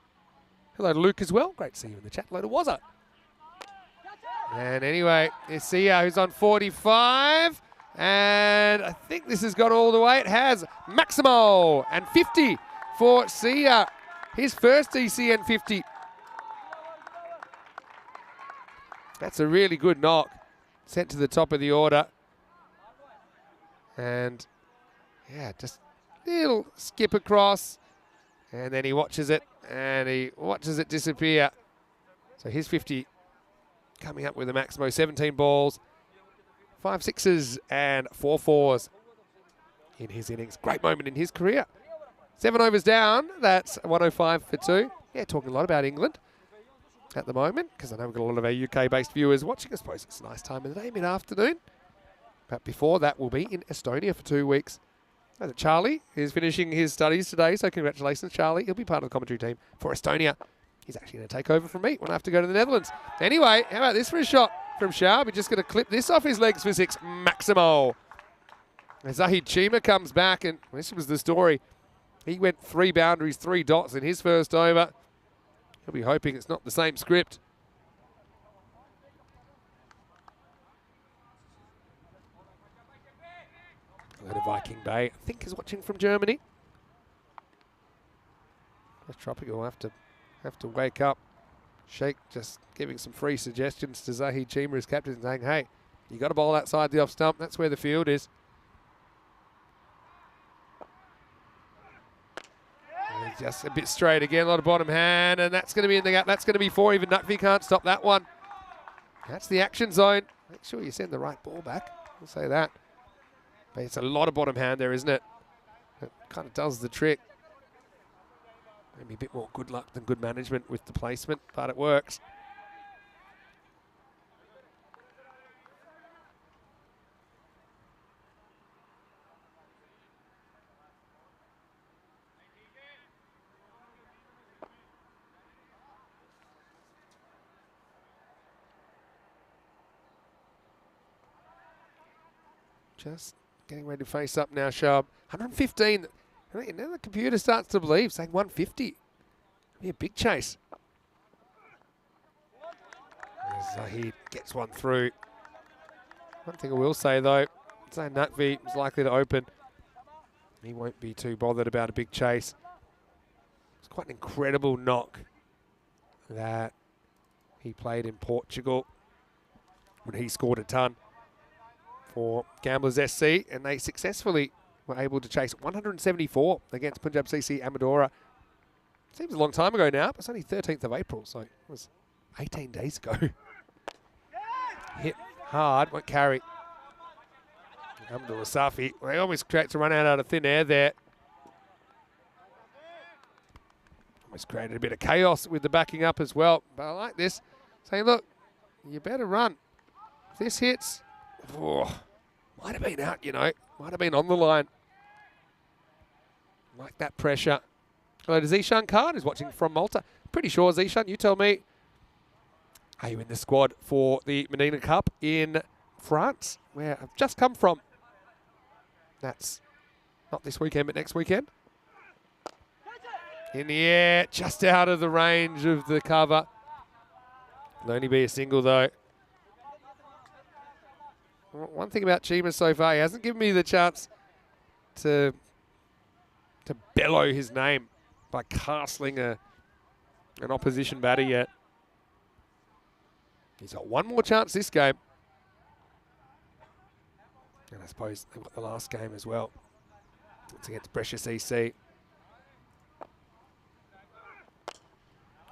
Speaker 4: Hello to Luke as well. Great to see you in the chat. Hello to Wazza. And anyway, it's Sia who's on 45. And I think this has got all the way. It has. Maximo and 50 for Sia. His first ECN 50. That's a really good knock. Sent to the top of the order. And yeah, just a little skip across. And then he watches it. And he watches it disappear. So his 50 coming up with a Maximo. 17 balls. 5 6s and 4 4s in his innings. Great moment in his career. 7 overs down. That's 105 for 2. Yeah, talking a lot about England at the moment because I know we've got a lot of our UK-based viewers watching. I suppose it's a nice time of the day, mid-afternoon. But before that, we'll be in Estonia for 2 weeks. Charlie is finishing his studies today, so congratulations, Charlie. He'll be part of the commentary team for Estonia. He's actually going to take over from me when I have to go to the Netherlands. Anyway, how about this for a shot from Sharp? We're just going to clip this off his legs for 6. Maximo. And Zahid Chima comes back, and this was the story. He went 3 boundaries, 3 dots in his first over. He'll be hoping it's not the same script. Hello to Viking Bay, I think is watching from Germany. Tropical will have to wake up. Sheikh just giving some free suggestions to Zahid Chima as captain, saying, hey, you got to bowl outside the off stump. That's where the field is. And just a bit straight again, a lot of bottom hand, and that's going to be in the gap. That's going to be 4. Even Nutfi can't stop that one. That's the action zone. Make sure you send the right ball back. I'll say that. But it's a lot of bottom hand there, isn't it? It kind of does the trick. Maybe a bit more good luck than good management with the placement, but it works. Just getting ready to face up now, Sharp. 115. I think now the computer starts to believe, saying 150. Be a big chase. Zahid gets one through. One thing I will say though, Zayn Naqvi is likely to open. He won't be too bothered about a big chase. It's quite an incredible knock that he played in Portugal when he scored a ton for Gamblers SC, and they successfully were able to chase 174 against Punjab CC Amadora. Seems a long time ago now, but it's only 13th of April, so it was 18 days ago. Hit hard, won't carry. Abdul Safi, they almost creates a run out of thin air there. Almost created a bit of chaos with the backing up as well. But I like this. Saying, look, you better run. If this hits, might have been out, you know. Might have been on the line. Like that pressure. Hello to Zishan Khan, who's watching from Malta. Pretty sure, Zishan, you tell me. Are you in the squad for the Medina Cup in France, where I've just come from? That's not this weekend, but next weekend. In the air, just out of the range of the cover. It'll only be a single, though. One thing about Chima so far, he hasn't given me the chance to bellow his name by castling an opposition batter yet. He's got one more chance this game. And I suppose they've got the last game as well. It's against Brescia CC.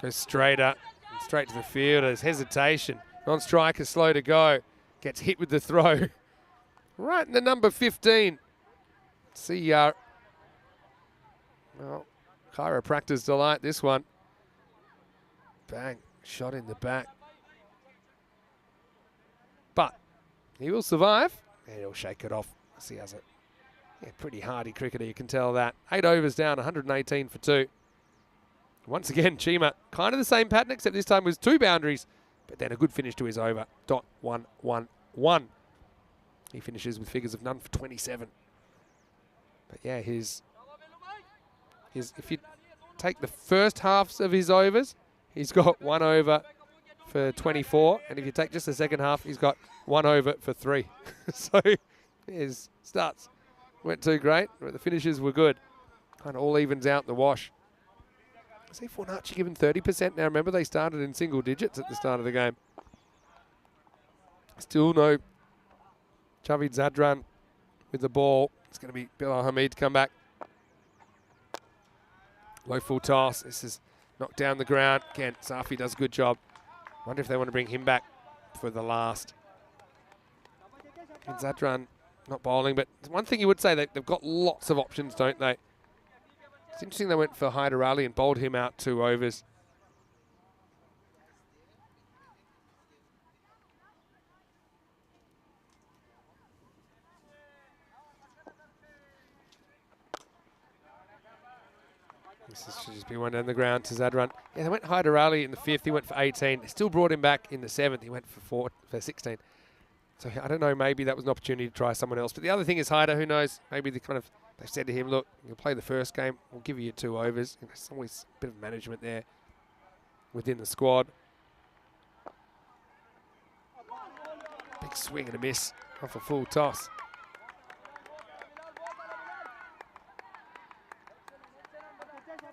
Speaker 4: Goes straight up, straight to the field. There's hesitation. Non-striker, slow to go. Gets hit with the throw. Right in the number 15. CR. Well, chiropractor's delight, this one. Bang, shot in the back. But he will survive, and he'll shake it off. He has it. Yeah, pretty hardy cricketer, you can tell that. 8 overs down, 118 for 2. Once again, Chima, kind of the same pattern, except this time was 2 boundaries, but then a good finish to his over. .111. He finishes with figures of none for 27. But yeah, his if you take the first halves of his overs, he's got 1 over for 24, and if you take just the second half, he's got 1 over for 3. So his starts weren't too great, but the finishes were good. Kind of all evens out the wash. I see Fornacci given 30% now. Remember, they started in single digits at the start of the game. Still no Javid Zadran with the ball. It's going to be Bilal Hamid to come back. Low full toss. This is knocked down the ground. Again, Safi does a good job. Wonder if they want to bring him back for the last. And Zadran not bowling, but one thing you would say, they've got lots of options, don't they? It's interesting they went for Hyder Ali and bowled him out 2 overs. This should just be one down the ground to Zadran. Yeah, they went Hyder Ali in the 5th. He went for 18. They still brought him back in the 7th. He went for 16. So I don't know, maybe that was an opportunity to try someone else. But the other thing is Hyder, who knows, maybe they've said to him, look, you'll play the first game, we'll give you 2 overs. You know, there's always a bit of management there within the squad. Big swing and a miss off a full toss.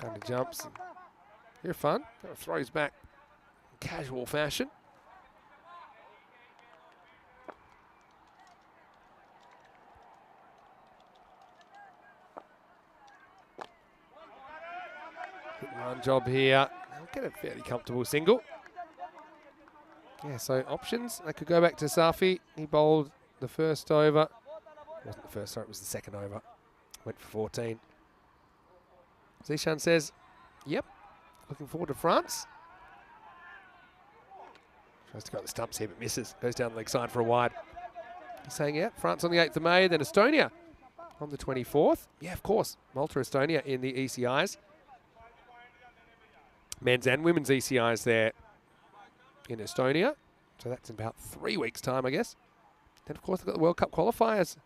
Speaker 4: Under jumps. You're fun. Throws back in casual fashion. One job here. They'll get a fairly comfortable single. Yeah, so options. They could go back to Safi. He bowled the first over. It wasn't the first, sorry, it was the second over. Went for 14. Zishan says, yep, looking forward to France. Tries to go at the stumps here, but misses. Goes down the leg side for a wide. He's saying, yeah, France on the 8th of May, then Estonia on the 24th. Yeah, of course, Malta, Estonia in the ECIs. Men's and women's ECIs there in Estonia. So that's in about 3 weeks' time, I guess. Then, of course, they've got the World Cup qualifiers.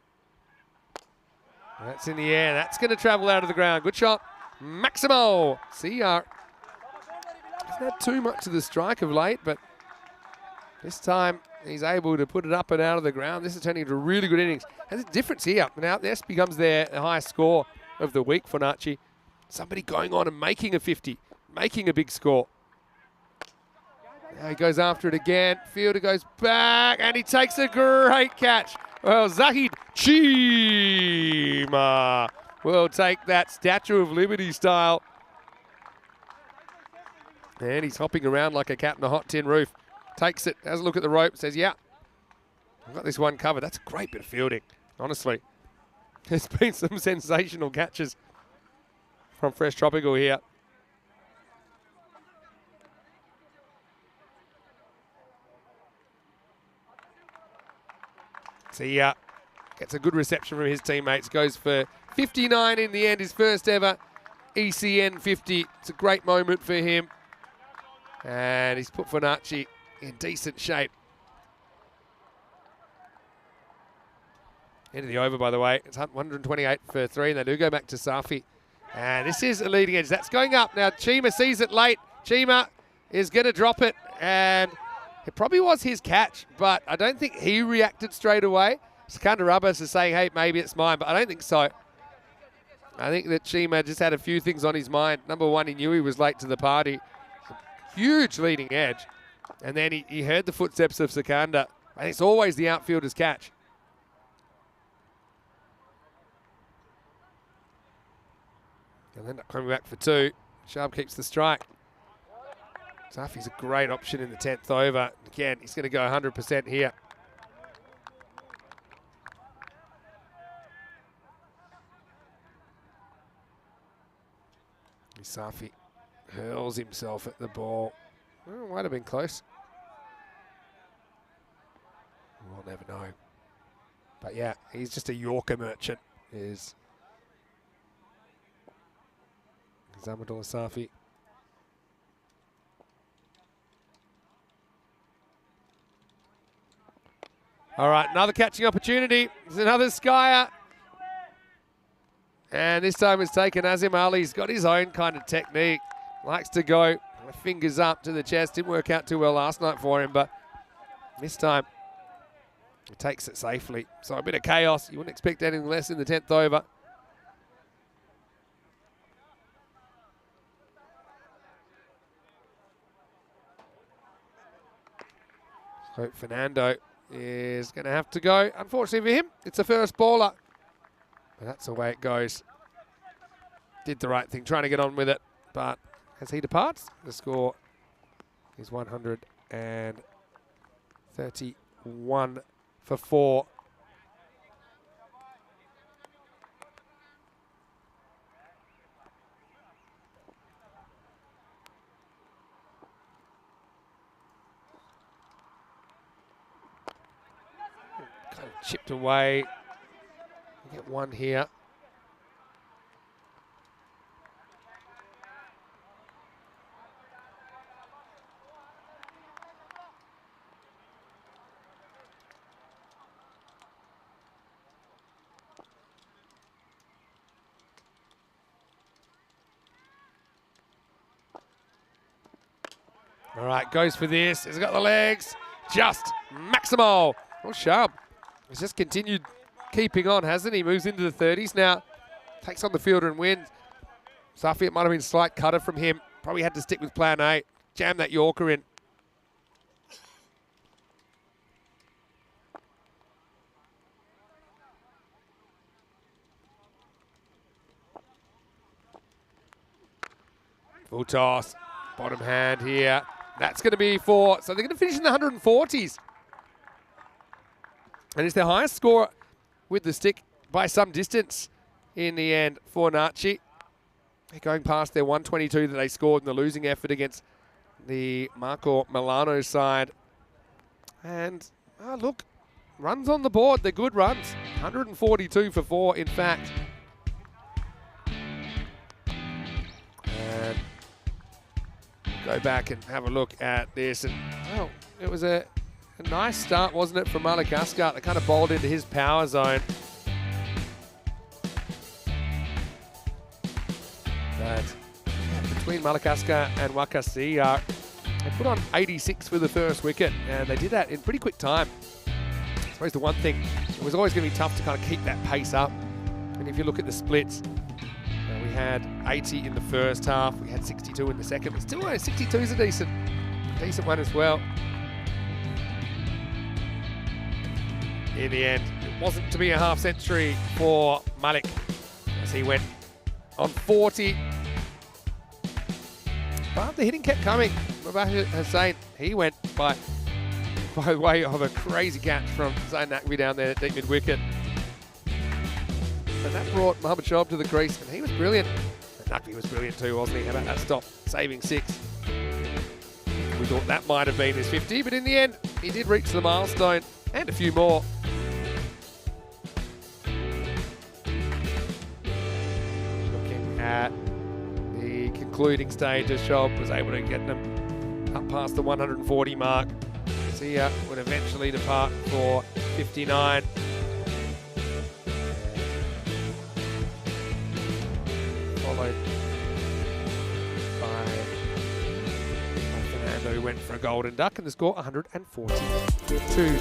Speaker 4: That's in the air. That's going to travel out of the ground. Good shot. Maximo. CR. Hasn't had too much of the strike of late, but This time he's able to put it up and out of the ground. This is turning into a really good innings. Has a difference here. Now this becomes the highest score of the week for Nachi. Somebody going on and making a 50, making a big score. Now he goes after it again. Fielder goes back and he takes a great catch. Well, Zahid Chima will take that Statue of Liberty style. And he's hopping around like a cat in a hot tin roof. Takes it, has a look at the rope, says, yeah, I've got this one covered. That's a great bit of fielding, honestly. There's been some sensational catches from Fresh Tropical here. So yeah, gets a good reception from his teammates. Goes for 59 in the end, his first ever ECN 50. It's a great moment for him. And he's put Fernacci in decent shape. End of the over, by the way. It's 128 for 3, and they do go back to Safi. And this is a leading edge. That's going up. Now, Chima sees it late. Chima is going to drop it, and it probably was his catch, but I don't think he reacted straight away. Sikandar Abbas is saying, hey, maybe it's mine, but I don't think so. I think that Chima just had a few things on his mind. Number one, he knew he was late to the party. Huge leading edge. And then he heard the footsteps of Sikandar. And it's always the outfielder's catch. He'll end up coming back for 2. Sharp keeps the strike. Safi's a great option in the 10th over. Again, he's going to go 100% here. Safi hurls himself at the ball. Well, might have been close. We'll never know. But yeah, he's just a Yorker merchant, is Zamadullah Safi. All right, another catching opportunity. There's another Skyer. And this time it's taken Azim Ali. He's got his own kind of technique. Likes to go fingers up to the chest. Didn't work out too well last night for him, but this time he takes it safely. So a bit of chaos. You wouldn't expect anything less in the 10th over. So Fernando is going to have to go. Unfortunately for him, it's a first baller. But that's the way it goes. Did the right thing, trying to get on with it. But as he departs, the score is 131 for 4. Kind of chipped away. Get one here. All right, goes for this. He's got the legs. Just Maximo. Oh, sharp. He's just continued keeping on, hasn't he? Moves into the 30s now. Takes on the fielder and wins. Safi, it might have been a slight cutter from him. Probably had to stick with plan A. Jam that Yorker in. Full toss. Bottom hand here. That's going to be 4. So they're going to finish in the 140s. And it's their highest score with the stick by some distance in the end for Nachi. They're going past their 122 that they scored in the losing effort against the Marco Milano side. And, oh, look, runs on the board. They're good runs. 142 for 4, in fact. And go back and have a look at this. And, well, it was a nice start, wasn't it, from Malik Asghar that kind of bowled into his power zone. But between Malik Asghar and Wakasi, They put on 86 for the first wicket, and they did that in pretty quick time. I suppose the one thing, it was always going to be tough to kind of keep that pace up. And if you look at the splits, we had 80 in the first half, we had 62 in the second, but still 62 is a decent one as well. In the end, it wasn't to be a half century for Malik as he went on 40. But the hitting kept coming. Mubarak Hussain, he went by way of a crazy catch from Zain Naqvi down there at deep mid wicket. And that brought Mohammad Shoaib to the crease, and he was brilliant. And Naqvi was brilliant too, wasn't he? How about that stop, saving 6? We thought that might have been his 50, but in the end, he did reach the milestone and a few more. Looking at the concluding stage, as Shoaib was able to get them up past the 140 mark. Sia would eventually depart for 59. Followed by Fernando, who went for a golden duck, and the score 142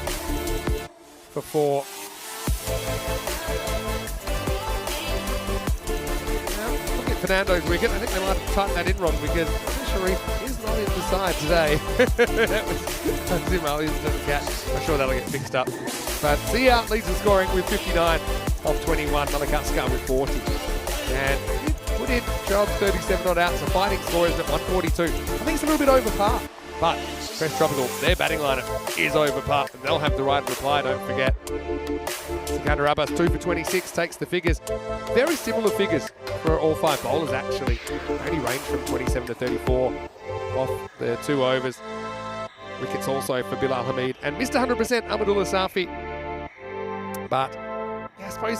Speaker 4: for 4. Now, look at Fernando's wicket. I think they might have tightened that in wrong because Sharif is not in the side today. That was Zim Ali's catch. I'm sure that'll get fixed up. But Sia leads the scoring with 59 off 21. Malakaskar with 40. And put in Shoaib 37 not out, so fighting score is at 142. I think it's a little bit over par. But Brescia Tropical, their batting lineup is over par, and they'll have the right reply, don't forget. Sikandar Abbas, 2 for 26, takes the figures. Very similar figures for all 5 bowlers, actually. Only range from 27 to 34 off the 2 overs. Wickets also for Bilal Hamid and Mr. 100% Ahmadullah Safi. But, yeah, I suppose,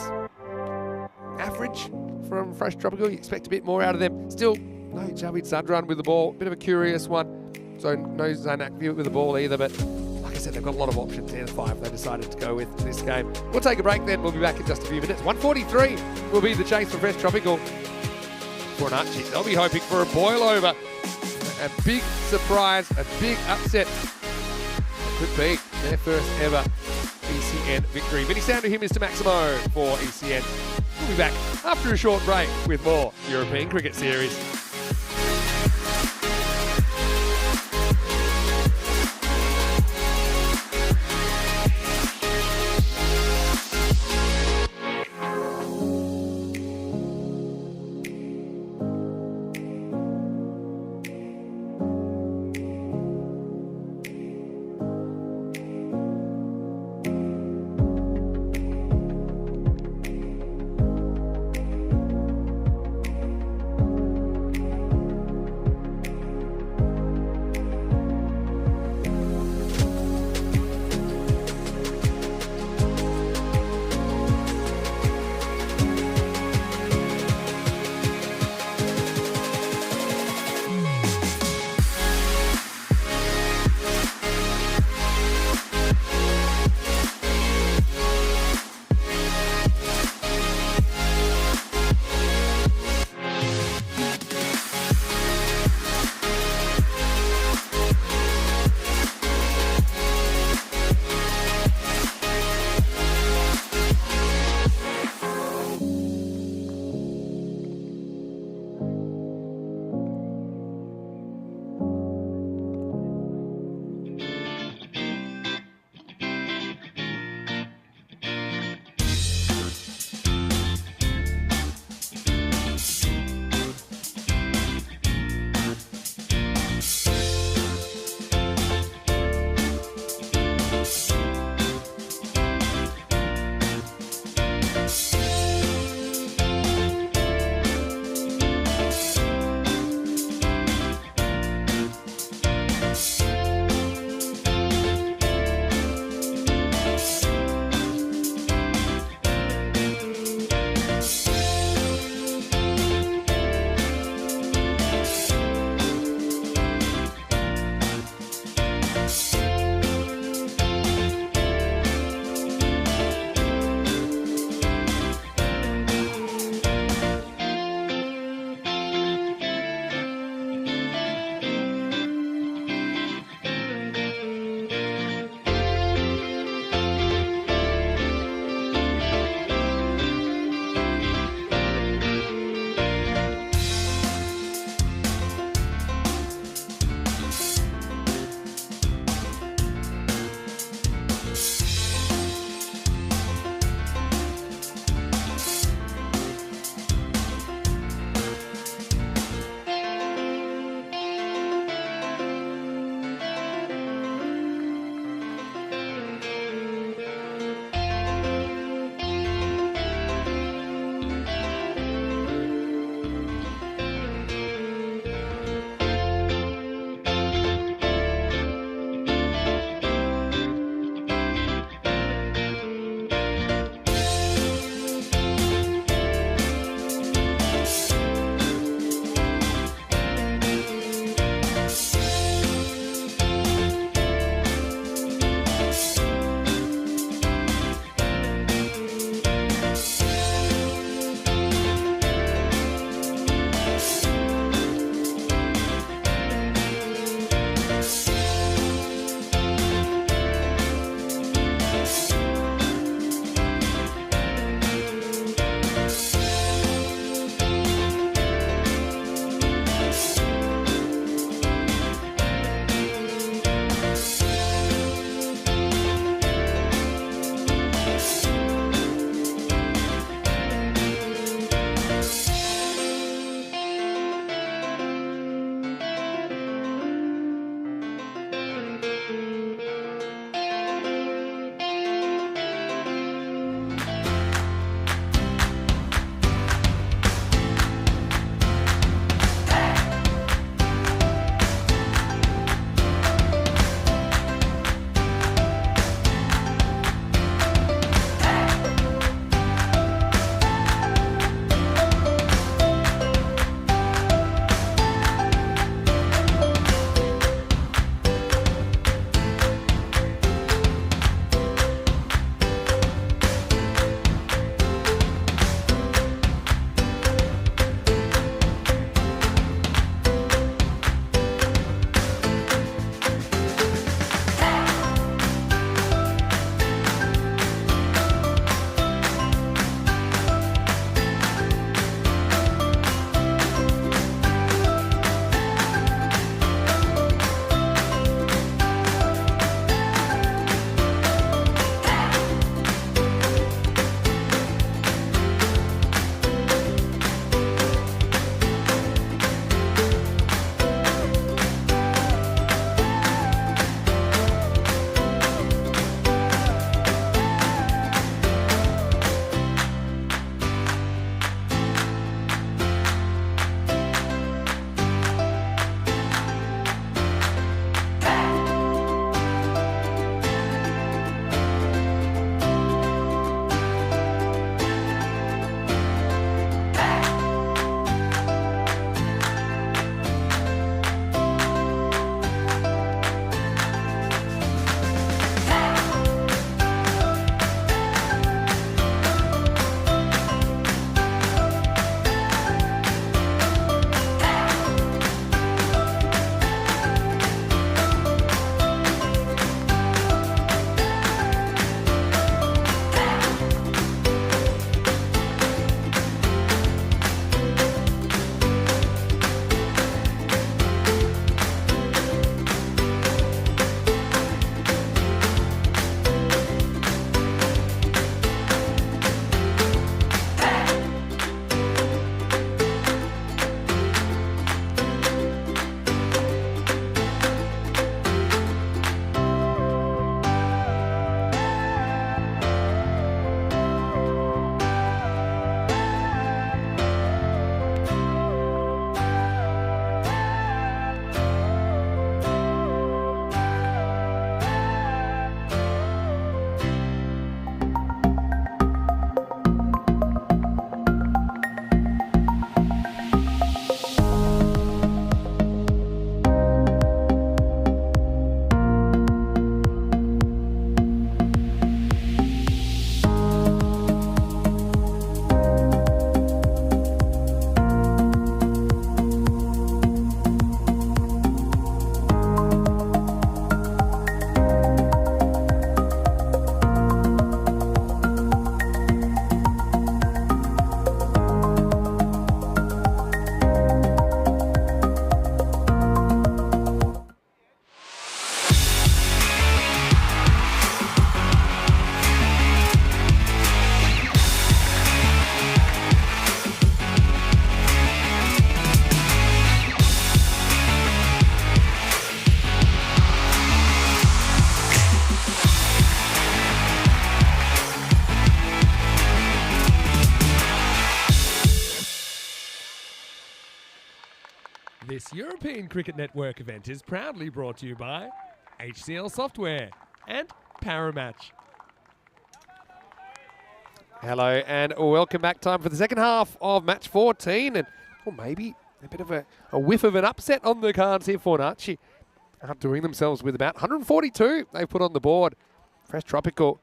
Speaker 4: average from Fresh Tropical. You expect a bit more out of them. Still, no Javed Sadran with the ball. Bit of a curious one. So no Zain Naqvi with the ball either. But like I said, they've got a lot of options here. The 5 they decided to go with this game. We'll take a break then. We'll be back in just a few minutes. 143 will be the chase for Fresh Tropical. For an Archie, they'll be hoping for a boil over. A big surprise, a big upset. Could be their first ever ECN victory. Vinny Sandu here, Mr. Maximo for ECN. We'll be back after a short break with more European Cricket Series.
Speaker 6: This European Cricket Network event is proudly brought to you by HCL Software and Paramatch.
Speaker 4: Hello and welcome back. Time for the second half of match 14, and maybe a bit of a whiff of an upset on the cards here for Fornaci. Outdoing themselves with about 142 they've put on the board. Fresh Tropical,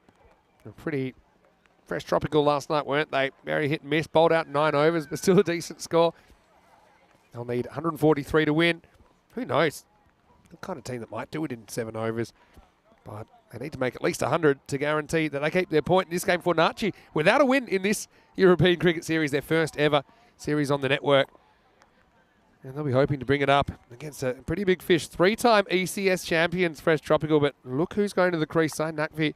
Speaker 4: pretty fresh Tropical last night, weren't they? Very hit and miss, bowled out 9 overs, but still a decent score. They'll need 143 to win. Who knows? The kind of team that might do it in 7 overs. But they need to make at least 100 to guarantee that they keep their point in this game for Fornaci. Without a win in this European Cricket Series, their first ever series on the network. And they'll be hoping to bring it up against a pretty big fish. 3-time ECS champions, Fresh Tropical. But look who's going to the crease, Zain Naqvi.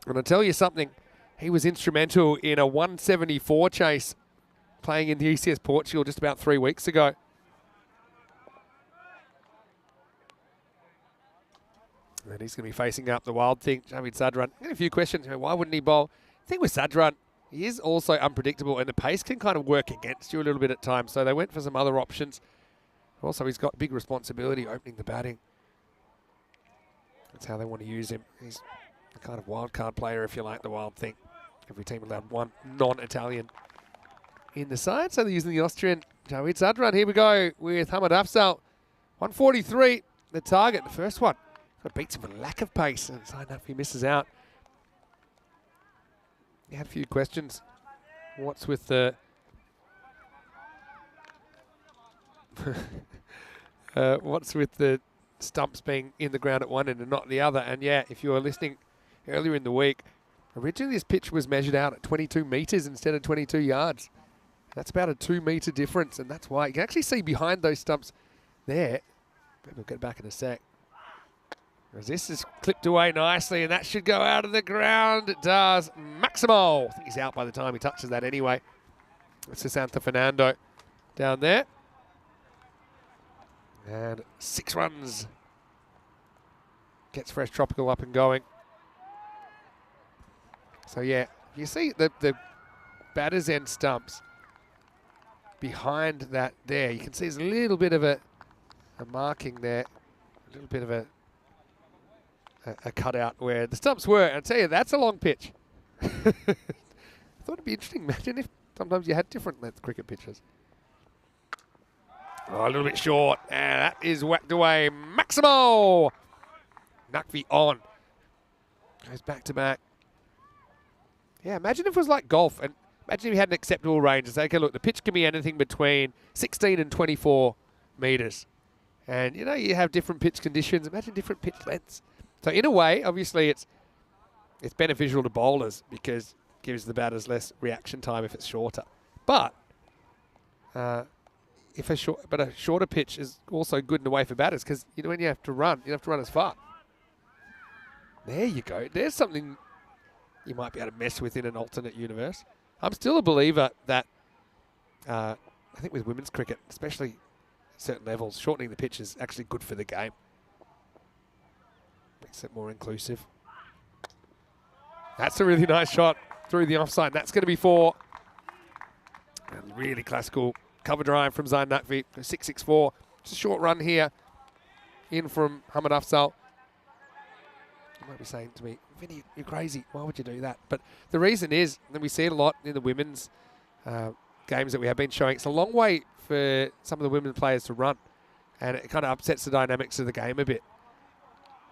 Speaker 4: And I'll tell you something. He was instrumental in a 174 chase playing in the ECS Portugal just about 3 weeks ago. And he's going to be facing up the wild thing, Javid Sadran. I got a few questions. Why wouldn't he bowl? I think with Sadran, he is also unpredictable, and the pace can kind of work against you a little bit at times. So they went for some other options. Also, he's got big responsibility opening the batting. That's how they want to use him. He's the kind of wild card player, if you like, the wild thing. Every team allowed one non-Italian in the side. So they're using the Austrian Javid Sadran. Here we go with Hamad Afzal. 143, the target, the first one. Got beats him for lack of pace, and Zain Naqvi misses out. He had a few questions. What's with the what's with the stumps being in the ground at one end and not the other? And yeah, if you were listening earlier in the week, originally this pitch was measured out at 22 metres instead of 22 yards. That's about a 2 metre difference, and that's why you can actually see behind those stumps there. Maybe we'll get back in a sec. As this is clipped away nicely, and that should go out of the ground. It does. Maximo. I think he's out by the time he touches that anyway. It's Santa Fernando down there. And 6 runs. Gets Fresh Tropical up and going. So yeah, you see the batter's end stumps behind that there. You can see there's a little bit of a marking there. A little bit of a cutout where the stumps were. And I tell you, that's a long pitch. I thought it'd be interesting. Imagine if sometimes you had different length cricket pitches. Oh, a little bit short. And that is whacked away. Maximo! Naqvi on. Goes back to back. Yeah, imagine if it was like golf. And imagine if you had an acceptable range and say, okay, look, the pitch can be anything between 16 and 24 metres. And, you know, you have different pitch conditions. Imagine different pitch lengths. So in a way, obviously, it's beneficial to bowlers because it gives the batters less reaction time if it's shorter. But a shorter pitch is also good in a way for batters because you know when you have to run as far. There you go. There's something you might be able to mess with in an alternate universe. I'm still a believer that I think with women's cricket, especially at certain levels, shortening the pitch is actually good for the game. Makes it more inclusive. That's a really nice shot through the offside. That's going to be 4. And really classical cover drive from Zain Naqvi. 6-6-4. Just a short run here. In from Hamad Afzal. You might be saying to me, Vinny, you're crazy. Why would you do that? But the reason is that we see it a lot in the women's games that we have been showing. It's a long way for some of the women players to run. And it kind of upsets the dynamics of the game a bit.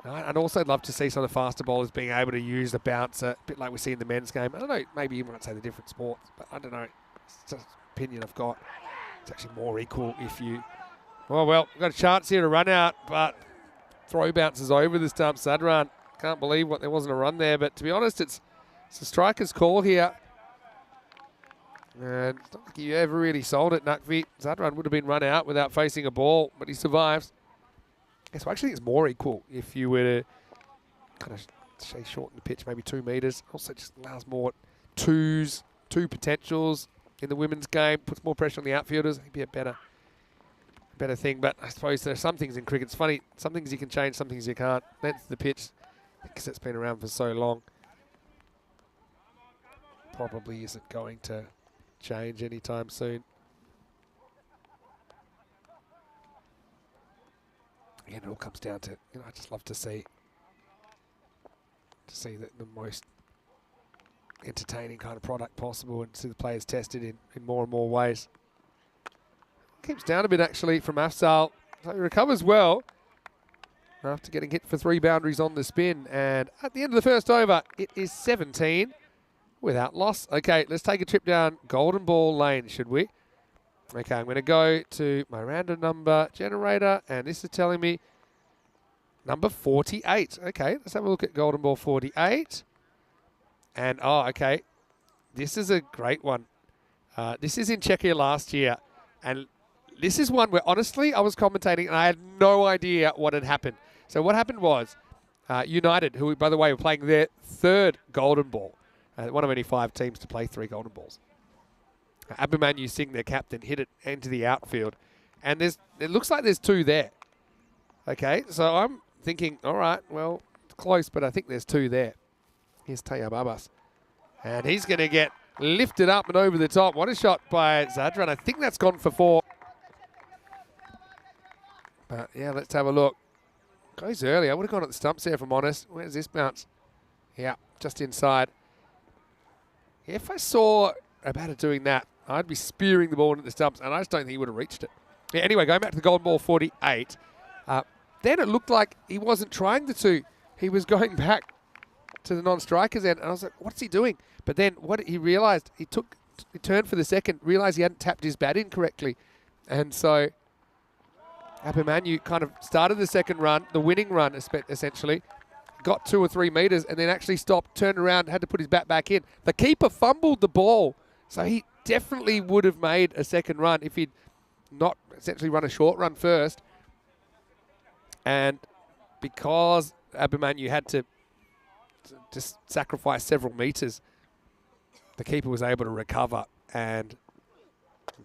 Speaker 4: I'd also love to see some of the faster bowlers being able to use the bouncer, a bit like we see in the men's game. I don't know, maybe you might say the different sports, but I don't know. It's just an opinion I've got. It's actually more equal if you... Well, we've got a chance here to run out, but throw bounces over the stump. Sadran, can't believe there wasn't a run there, but to be honest, it's a striker's call here. And I don't think you ever really sold it, Naqvi. Sadran would have been run out without facing a ball, but he survives. Yeah, so I actually think it's more equal if you were to kind of say shorten the pitch, maybe 2 metres. Also just allows more two potentials in the women's game, puts more pressure on the outfielders. It'd be a better thing. But I suppose there are some things in cricket. It's funny, some things you can change, some things you can't. Length of the pitch, because it's been around for so long, probably isn't going to change anytime soon. Again, it all comes down to, I just love to see the most entertaining kind of product possible and see the players tested in more and more ways. Keeps down a bit actually from Afzal. So he recovers well after getting hit for 3 boundaries on the spin. And at the end of the first over, it is 17 without loss. Okay, let's take a trip down Golden Ball Lane, should we? Okay, I'm going to go to my random number generator, and this is telling me number 48. Okay, let's have a look at Golden Ball 48. And, okay, this is a great one. This is in Czechia last year, and this is one where, honestly, I was commentating, and I had no idea what had happened. So what happened was United, who, by the way, were playing their 3rd Golden Ball, one of only 5 teams to play 3 Golden Balls. Abhimanyu Singh, their captain, hit it into the outfield. And it looks like there's 2 there. Okay, so I'm thinking, all right, well, it's close, but I think there's 2 there. Here's Taya Babas. And he's going to get lifted up and over the top. What a shot by Zadran. I think that's gone for 4. But, yeah, let's have a look. Goes early. I would have gone at the stumps there, if I'm honest. Where's this bounce? Yeah, just inside. If I saw a batter doing that, I'd be spearing the ball into the stumps, and I just don't think he would have reached it. Yeah, anyway, going back to the Golden Ball 48, then it looked like he wasn't trying the 2. He was going back to the non-striker's end, and I was like, what's he doing? But then what he realised, he turned for the second, realised he hadn't tapped his bat in correctly. And so Abhimanyu kind of started the second run, the winning run essentially, got 2 or 3 metres, and then actually stopped, turned around, had to put his bat back in. The keeper fumbled the ball, so he definitely would have made a second run if he'd not essentially run a short run first. And because Abhimanyu had to just sacrifice several metres, the keeper was able to recover and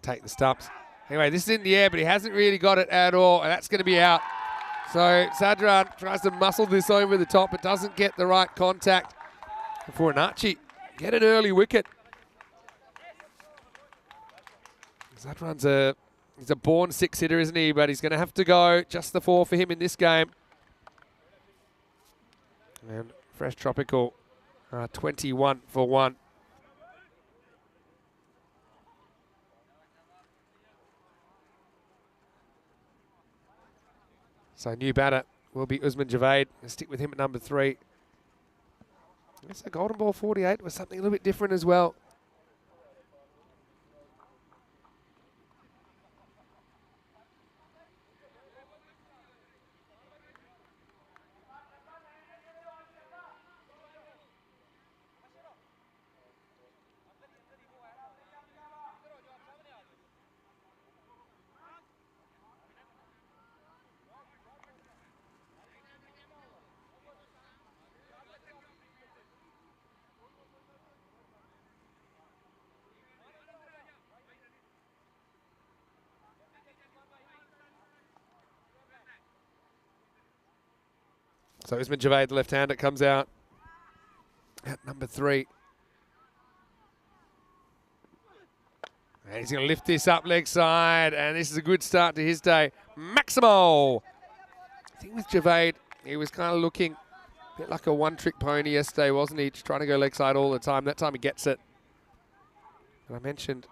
Speaker 4: take the stumps. Anyway, this is in the air, but he hasn't really got it at all, and that's going to be out. So Zadran tries to muscle this over the top, but doesn't get the right contact. For Anachi, get an early wicket. Zadran's he's a born 6-hitter, isn't he? But he's going to have to go just the 4 for him in this game. And Fresh Tropical, 21 for 1. So new batter will be Usman Javed. We'll stick with him at number 3. So Golden Ball 48 was something a little bit different as well. So Usman Javed, the left-hander, comes out at number 3. And he's going to lift this up leg side, and this is a good start to his day. Maximo! I think with Javed, he was kind of looking a bit like a one-trick pony yesterday, wasn't he? Just trying to go leg side all the time. That time he gets it. And I mentioned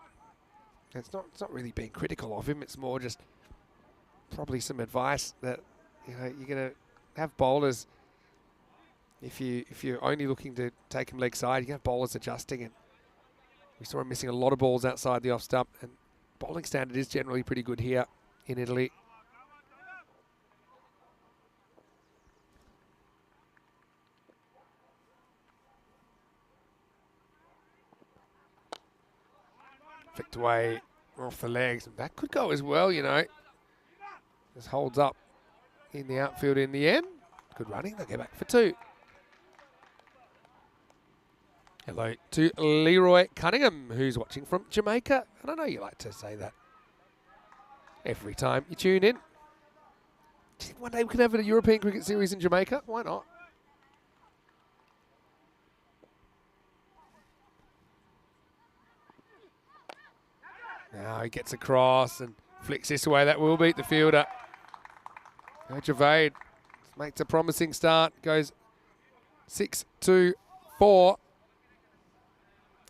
Speaker 4: it's not really being critical of him. It's more just probably some advice that you're going to have bowlers, if you're only looking to take him leg side, you can have bowlers adjusting, and we saw him missing a lot of balls outside the off stump, and bowling standard is generally pretty good here in Italy. Flicked away off the legs, and that could go as well, Just holds up in the outfield in the end. Good running, they'll get back for 2. Hello to Leroy Cunningham, who's watching from Jamaica. And I know you like to say that every time you tune in. Do you think one day we can have a European cricket series in Jamaica? Why not? Now he gets across and flicks this away. That will beat the fielder. Javade makes a promising start, goes 6-2-4.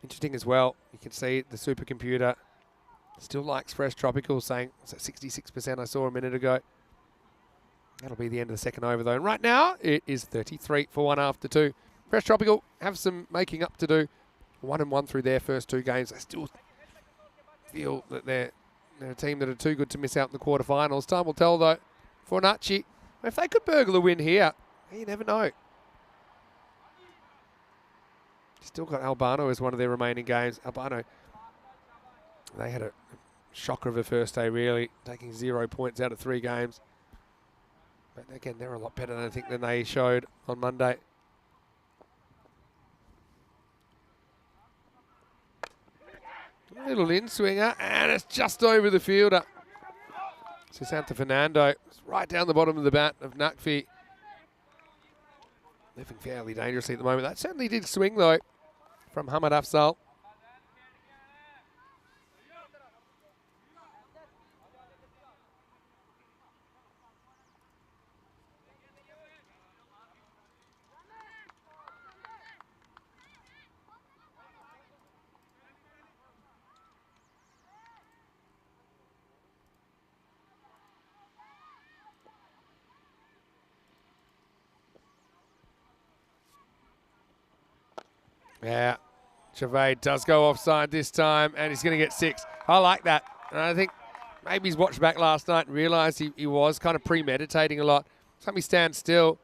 Speaker 4: Interesting as well, you can see the supercomputer still likes Fresh Tropical, saying it's at 66% I saw a minute ago. That'll be the end of the second over though. And right now, it is 33 for 1 after 2. Fresh Tropical have some making up to do. 1-1 through their first 2 games. I still feel that they're a team that are too good to miss out in the quarterfinals. Time will tell though. Fornacci, if they could burgle a win here, you never know. Still got Albano as one of their remaining games. Albano, they had a shocker of a first day really, taking 0 points out of 3 games. But again, they're a lot better than I think than they showed on Monday. Little in-swinger, and it's just over the fielder. So Santa Fernando, it's right down the bottom of the bat of Nakfi. Living fairly dangerously at the moment. That certainly did swing though from Hamad Afzal. Yeah, Chavade does go offside this time, and he's going to get 6. I like that. And I think maybe he's watched back last night and realised he was kind of premeditating a lot. So he stands still.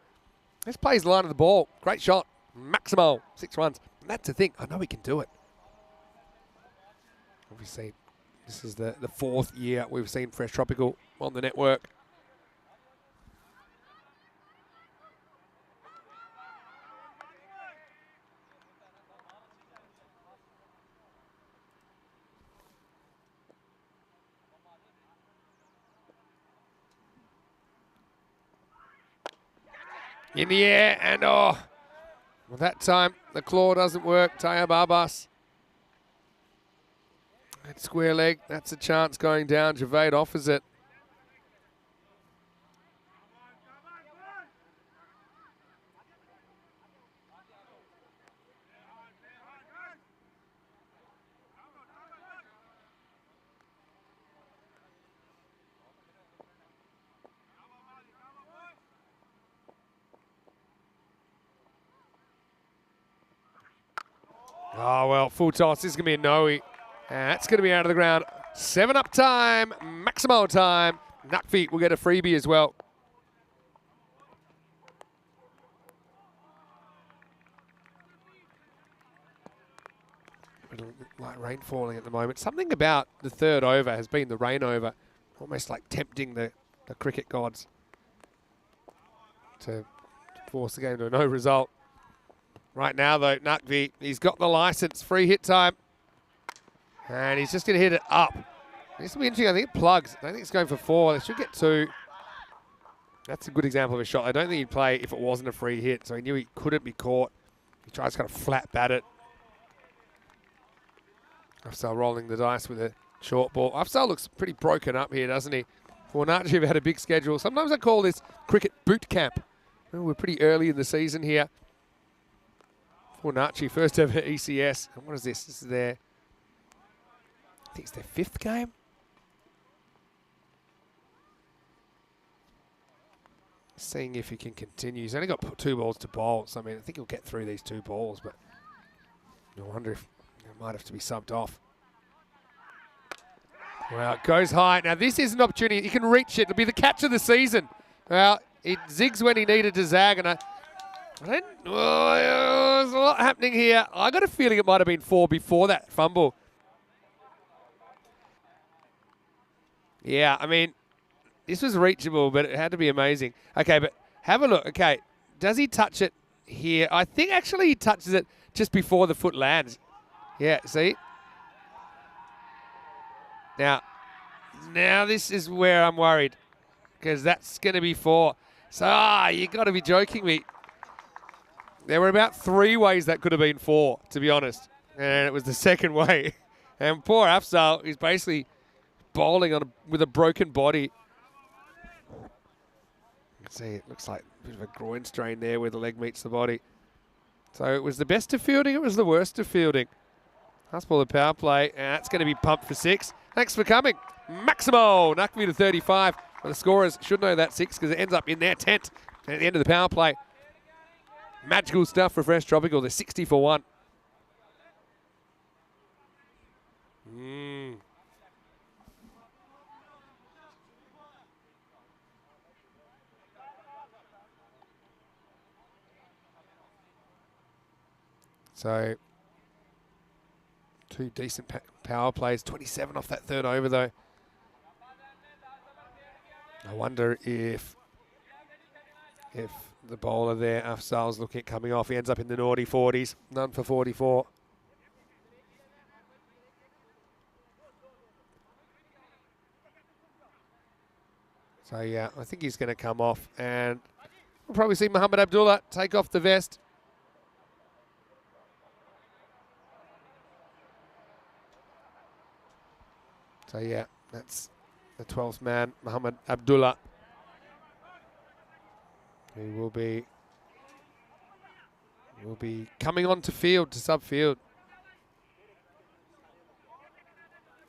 Speaker 4: This plays the line of the ball. Great shot. Maximo, 6 runs. And that's the thing. I know he can do it. Obviously, this is the 4th year we've seen Fresh Tropical on the network. In the air, and well, that time the claw doesn't work. Taya Barbas. That square leg, that's a chance going down. Javade offers it. Oh, well, full toss. This is going to be a no-y. And that's going to be out of the ground. 7 up time, Maximo time. Nakfi will get a freebie as well. Light rain falling at the moment. Something about the 3rd over has been the rain over. Almost like tempting the cricket gods to force the game to a no result. Right now, though, Nakvi, he's got the license. Free hit time. And he's just going to hit it up. This will be interesting. I think it plugs. I don't think it's going for 4. They should get 2. That's a good example of a shot. I don't think he'd play if it wasn't a free hit. So he knew he couldn't be caught. He tries to kind of flat bat it. Afzal rolling the dice with a short ball. Afzal looks pretty broken up here, doesn't he? Fornacci have had a big schedule. Sometimes I call this cricket boot camp. Well, we're pretty early in the season here. Fornacci, first ever ECS. And what is this? This is their, I think it's their 5th game. Seeing if he can continue. He's only got 2 balls to bowl. So, I mean, I think he'll get through these 2 balls, but I wonder if it might have to be subbed off. Well, it goes high. Now, this is an opportunity. He can reach it. It'll be the catch of the season. Well, it zigs when he needed to zag, and there's a lot happening here. I got a feeling it might have been 4 before that fumble. Yeah, I mean, this was reachable, but it had to be amazing. Okay, but have a look. Okay, does he touch it here? I think actually he touches it just before the foot lands. Yeah, see? Now this is where I'm worried, because that's going to be 4. So, you got to be joking me. There were about 3 ways that could have been 4, to be honest. And it was the second way. And poor Afzal is basically bowling with a broken body. See, it looks like a bit of a groin strain there where the leg meets the body. So it was the best of fielding, it was the worst of fielding. Last ball of power play, and that's going to be pumped for 6. Thanks for coming. Maximo, Nakvi to 35. Well, the scorers should know that 6 because it ends up in their tent at the end of the power play. Magical stuff for Fresh Tropical. They're 60 for 1. So, 2 decent power plays. 27 off that third over, though. I wonder if the bowler there, Afzal's looking at coming off. He ends up in the naughty 40s. None for 44. So, yeah, I think he's going to come off. And we'll probably see Muhammad Abdullah take off the vest. So, yeah, that's the 12th man, Muhammad Abdullah, who will be coming onto field, to subfield.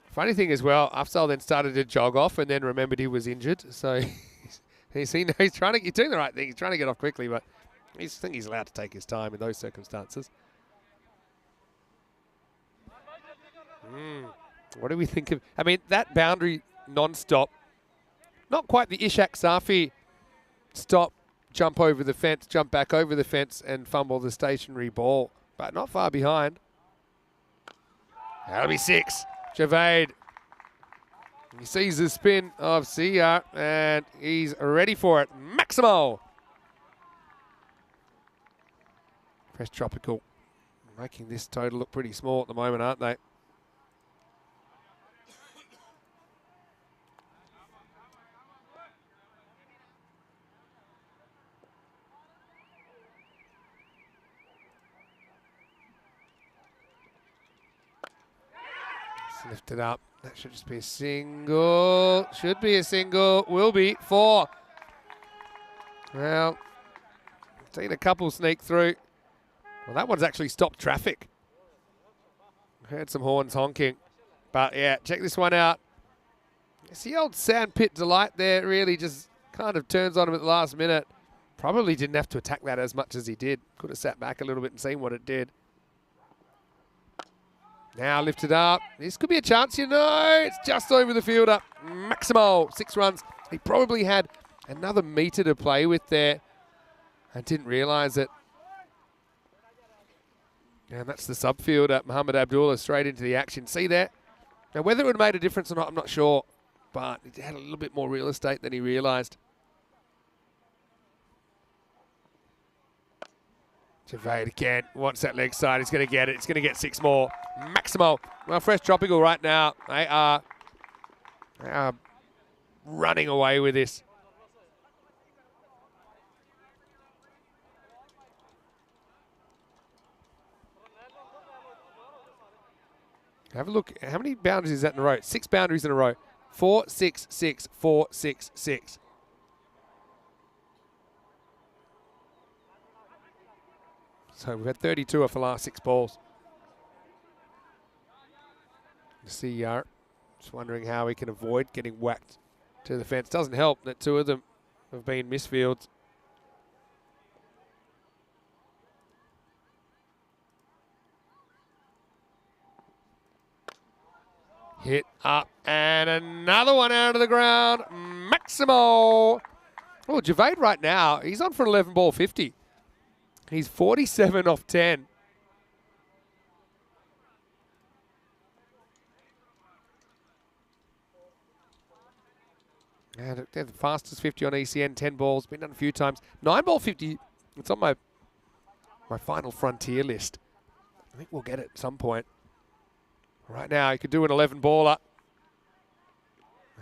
Speaker 4: Funny thing as well, Afzal then started to jog off and then remembered he was injured. So he's trying to, he's doing the right thing. He's trying to get off quickly, but I think he's allowed to take his time in those circumstances. What do we think of? I mean, that boundary non-stop, not quite the Ishak Safi stop, jump over the fence, jump back over the fence and fumble the stationary ball, but not far behind. That'll be 6. Javade. He sees the spin of Sia and he's ready for it. Maximo. Fresh Tropical making this total look pretty small at the moment, aren't they? Lift it up. That should just be a single. Should be a single. Will be 4. Well, seen a couple sneak through. Well, that one's actually stopped traffic. Heard some horns honking. But yeah, check this one out. It's the old sandpit delight there. Really just kind of turns on him at the last minute. Probably didn't have to attack that as much as he did. Could have sat back a little bit and seen what it did. Now lifted up. This could be a chance, you know. It's just over the fielder. Maximo, 6 runs. He probably had another metre to play with there and didn't realise it. And that's the subfielder, Muhammad Abdullah, straight into the action. See there? Now, whether it would have made a difference or not, I'm not sure. But he had a little bit more real estate than he realised. Javade again, wants that leg side, he's going to get it, it's going to get 6 more. Maximo, well, Fresh Tropical right now, they are running away with this. Have a look, how many boundaries is that in a row? 6 boundaries in a row. 4, 6, 6, 4, 6, 6. So we've had 32 off the last 6 balls. See, just wondering how he can avoid getting whacked to the fence. Doesn't help that 2 of them have been misfields. Hit up and another one out of the ground. Maximo. Oh, Javade right now, he's on for an 11 ball 50. He's 47 off 10. And they're the fastest 50 on ECN, 10 balls, been done a few times. 9 ball 50, it's on my final frontier list. I think we'll get it at some point. Right now, he could do an 11 baller.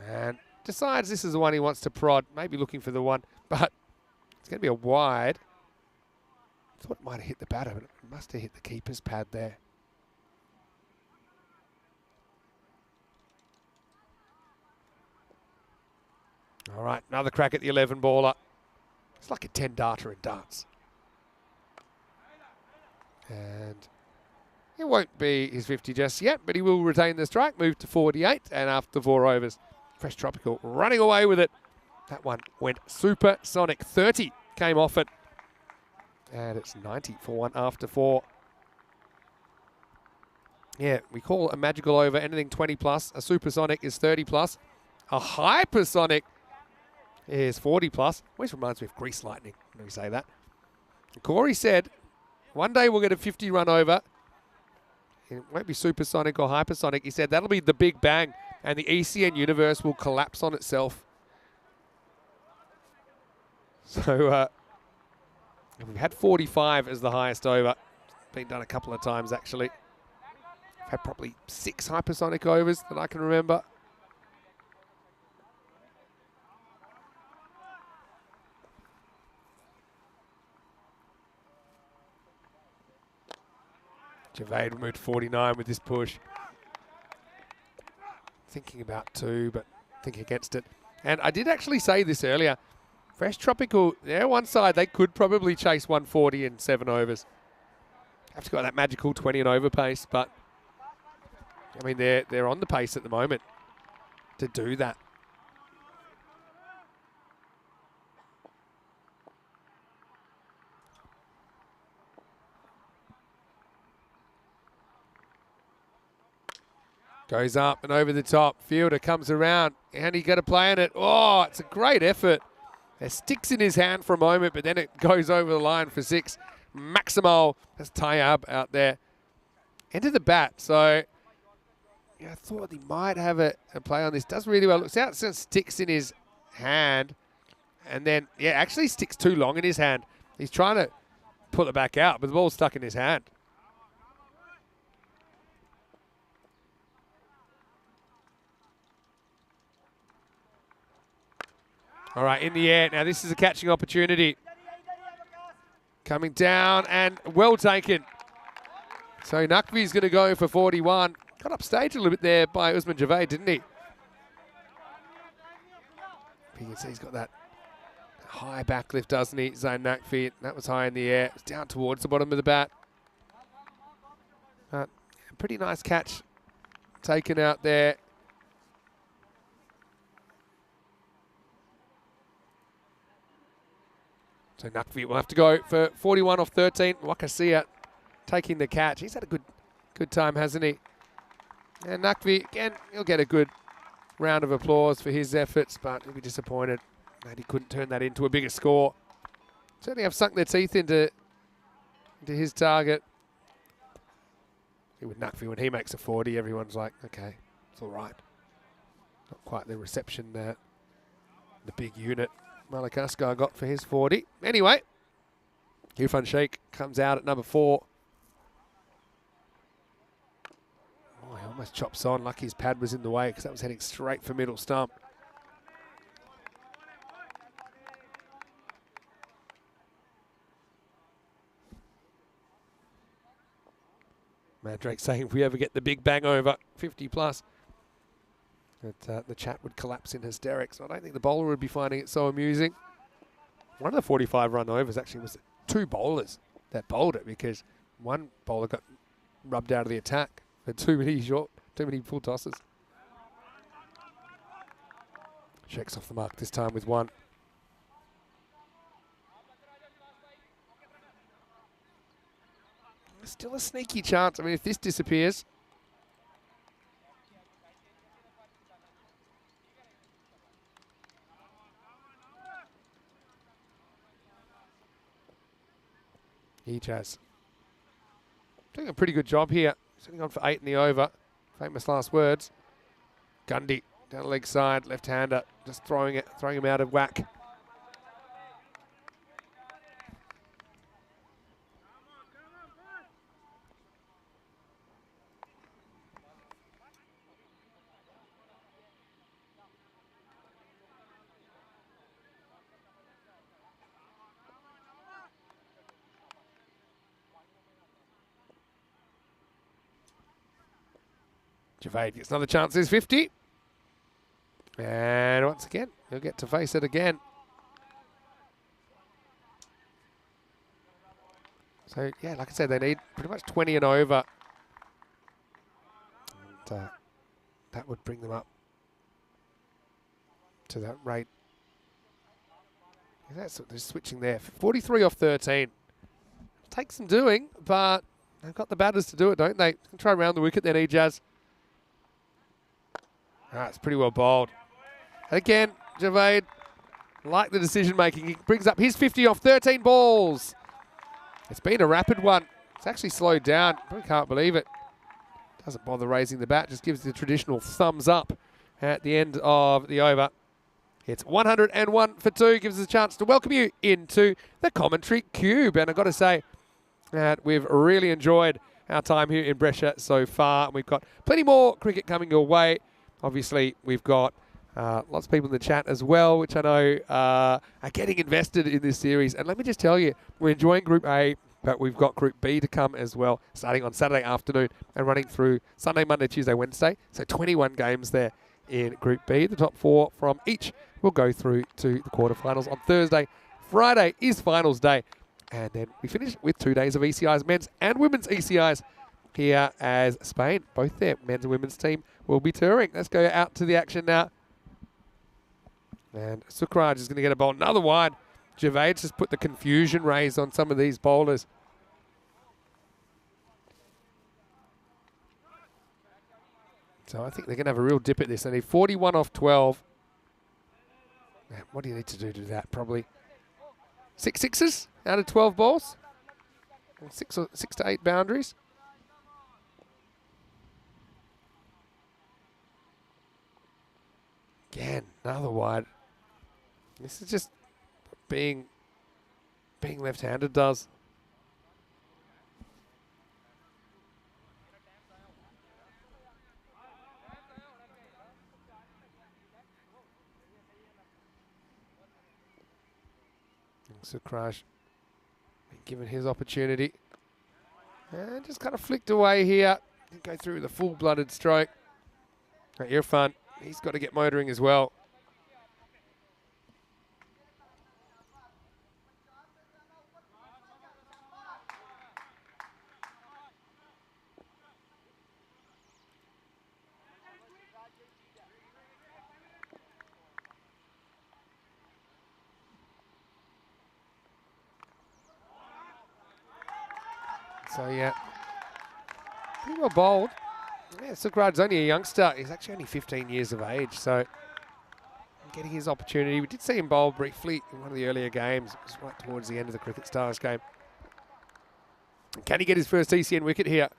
Speaker 4: And decides this is the one he wants to prod, maybe looking for the one, but it's going to be a wide. Thought it might have hit the batter, but it must have hit the keeper's pad there. All right, another crack at the 11 baller. It's like a 10 darter in darts. And it won't be his 50 just yet, but he will retain the strike, move to 48, and after 4 overs, Fresh Tropical running away with it. That one went supersonic. 30 came off it. And it's 90 for 1 after 4. Yeah, we call a magical over anything 20 plus. A supersonic is 30 plus. A hypersonic is 40 plus. Always reminds me of Grease Lightning when we say that. And Corey said, one day we'll get a 50 run over. It won't be supersonic or hypersonic. He said that'll be the big bang and the ECN universe will collapse on itself. So we've had 45 as the highest over. It's been done a couple of times actually. I've had probably 6 hypersonic overs that I can remember. Gervais will move to 49 with this push. Thinking about 2, but thinking against it. And I did actually say this earlier. Fresh Tropical, they're one side. They could probably chase 140 in 7 overs. Have to go that magical 20 and over pace, but I mean they're on the pace at the moment to do that. Goes up and over the top. Fielder comes around and he got a play on it. Oh, it's a great effort. It sticks in his hand for a moment, but then it goes over the line for 6. Maximo, that's Tayab out there. Into the bat. So yeah, I thought he might have a play on this. Does really well. Looks out, so it sticks in his hand. And then, yeah, actually sticks too long in his hand. He's trying to pull it back out, but the ball's stuck in his hand. All right, in the air. Now this is a catching opportunity. Coming down and well taken. So Nakvi's going to go for 41. Got upstaged a little bit there by Usman Gervais, didn't he? You can see he's got that high backlift, doesn't he, Zain Nakvi? That was high in the air. It's down towards the bottom of the bat. But pretty nice catch taken out there. So Nakvi will have to go for 41 off 13. Wakasia taking the catch. He's had a good time, hasn't he? And Nakvi, again, he'll get a good round of applause for his efforts, but he'll be disappointed that he couldn't turn that into a bigger score. Certainly have sunk their teeth into his target. With Nakvi, when he makes a 40, everyone's like, okay, it's all right. Not quite the reception that the big unit Malakaskar got for his 40. Anyway, Irfan Sheikh comes out at number 4. Oh, he almost chops on. Lucky his pad was in the way because that was heading straight for middle stump. Mandrake saying if we ever get the big bang over 50 plus, that the chat would collapse in hysterics. I don't think the bowler would be finding it so amusing. One of the 45 run overs actually was 2 bowlers that bowled it because one bowler got rubbed out of the attack for too many full tosses. Checks off the mark this time with 1. Still a sneaky chance. I mean, if this disappears, Ijaz doing a pretty good job here. Sitting on for 8 in the over. Famous last words. Gundy down the leg side, left-hander, just throwing him out of whack. Gervais gets another chance. There's 50. And once again, he'll get to face it again. So, yeah, like I said, they need pretty much 20 and over. And that would bring them up to that rate. Yeah, they're switching there. 43 off 13. Takes some doing, but they've got the batters to do it, don't they? Try around the wicket then, Ejaz. It's pretty well bowled. And again, Javed, like the decision making, he brings up his 50 off 13 balls. It's been a rapid one. It's actually slowed down. I can't believe it. Doesn't bother raising the bat, just gives the traditional thumbs up at the end of the over. It's 101 for 2, gives us a chance to welcome you into the commentary cube. And I've got to say that we've really enjoyed our time here in Brescia so far. We've got plenty more cricket coming your way. Obviously, we've got lots of people in the chat as well, which I know are getting invested in this series. And let me just tell you, we're enjoying Group A, but we've got Group B to come as well, starting on Saturday afternoon and running through Sunday, Monday, Tuesday, Wednesday. So 21 games there in Group B. The top 4 from each will go through to the quarterfinals on Thursday. Friday is finals day. And then we finish with 2 days of ECIs, men's and women's ECIs here as Spain, both their men's and women's team, will be touring. Let's go out to the action now. And Sukraj is going to get a bowl. Another wide. Javed just put the confusion rays on some of these bowlers. So I think they're going to have a real dip at this. They need 41 off 12. Man, what do you need to do that? Probably 6 sixes out of 12 balls. 6 to 8 boundaries. Again, another wide. This is just being left-handed does. Sukraj given his opportunity. And just kind of flicked away here. Didn't go through the full-blooded stroke. Irfan, he's got to get motoring as well. So, yeah, pretty well bowled. Yeah, Sukraj's only a youngster. He's actually only 15 years of age, so getting his opportunity. We did see him bowl briefly in one of the earlier games. It was right towards the end of the Cricket Stars game. Can he get his first ECN wicket here?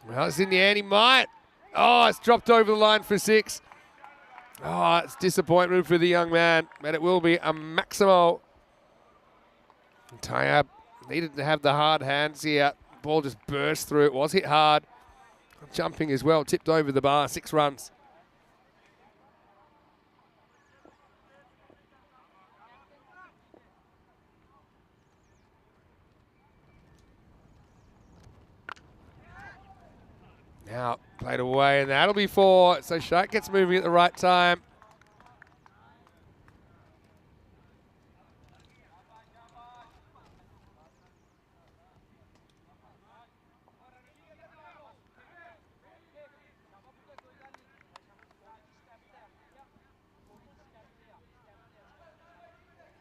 Speaker 4: Well, it's in the air, he might. Oh, it's dropped over the line for 6. Oh, it's disappointment for the young man, but it will be a Maximo. Tayab needed to have the hard hands here. Ball just burst through. It was hit hard. Jumping as well. Tipped over the bar. 6 runs. Now played away, and that'll be 4. So Shark gets moving at the right time.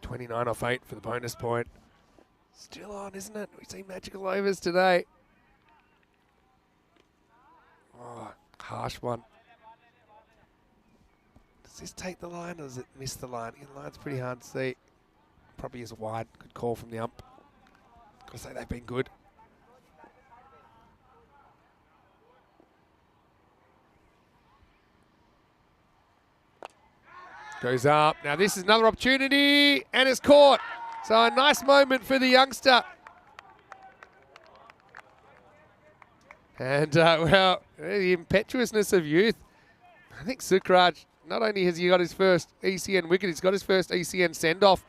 Speaker 4: .29 off 8 for the bonus point. Still on, isn't it? We've seen magical overs today. Oh, harsh one. Does this take the line or does it miss the line? The line's pretty hard to see. Probably is a wide. Good call from the ump. Got to say they've been good. Goes up. Now this is another opportunity, and it's caught. So a nice moment for the youngster. And, well, the impetuousness of youth. I think Sukraj, not only has he got his first ECN wicket, he's got his first ECN send-off.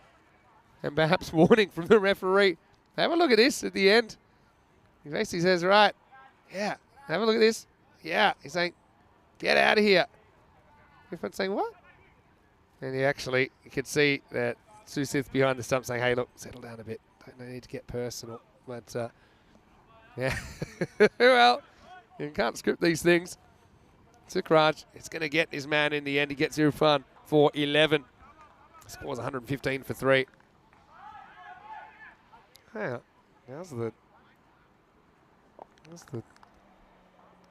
Speaker 4: And perhaps warning from the referee. Have a look at this at the end. He basically says, right, yeah, have a look at this. Yeah, he's saying, get out of here. Everyone's saying, what? And he actually, you could see that Stu Sith behind the stump saying, hey, look, settle down a bit. Don't need to get personal. But, yeah. Well, you can't script these things. Sukraj is going to get his man in the end. He gets Irfan for 11. Scores 115 for 3. Hang on. How's the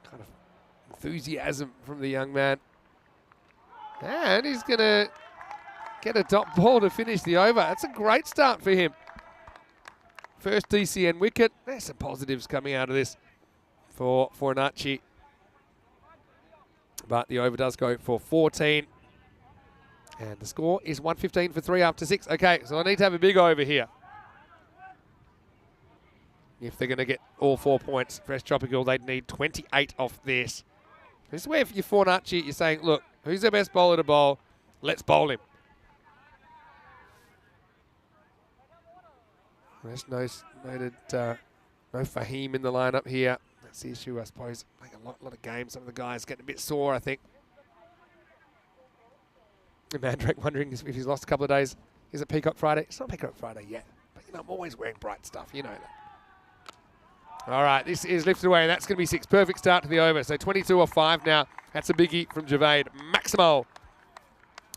Speaker 4: kind of enthusiasm from the young man? And he's going to get a dot ball to finish the over. That's a great start for him. First DCN wicket. There's some positives coming out of this for Fornacci. But the over does go for 14. And the score is 115 for 3 after 6. Okay, so I need to have a big over here. If they're going to get all 4 points, Fresh Tropical, they'd need 28 off this. This is where if you're Fornacci, you're saying, look, who's the best bowler to bowl? Let's bowl him. There's noted no Fahim in the lineup here. That's the issue, I suppose. Like a lot of games. Some of the guys getting a bit sore, I think. And Mandrake wondering if he's lost a couple of days. Is it Peacock Friday? It's not Peacock Friday yet. But, you know, I'm always wearing bright stuff. You know that. All right, this is lifted away. That's going to be 6. Perfect start to the over. So 22 off 5 now. That's a biggie from Javed. Maximo.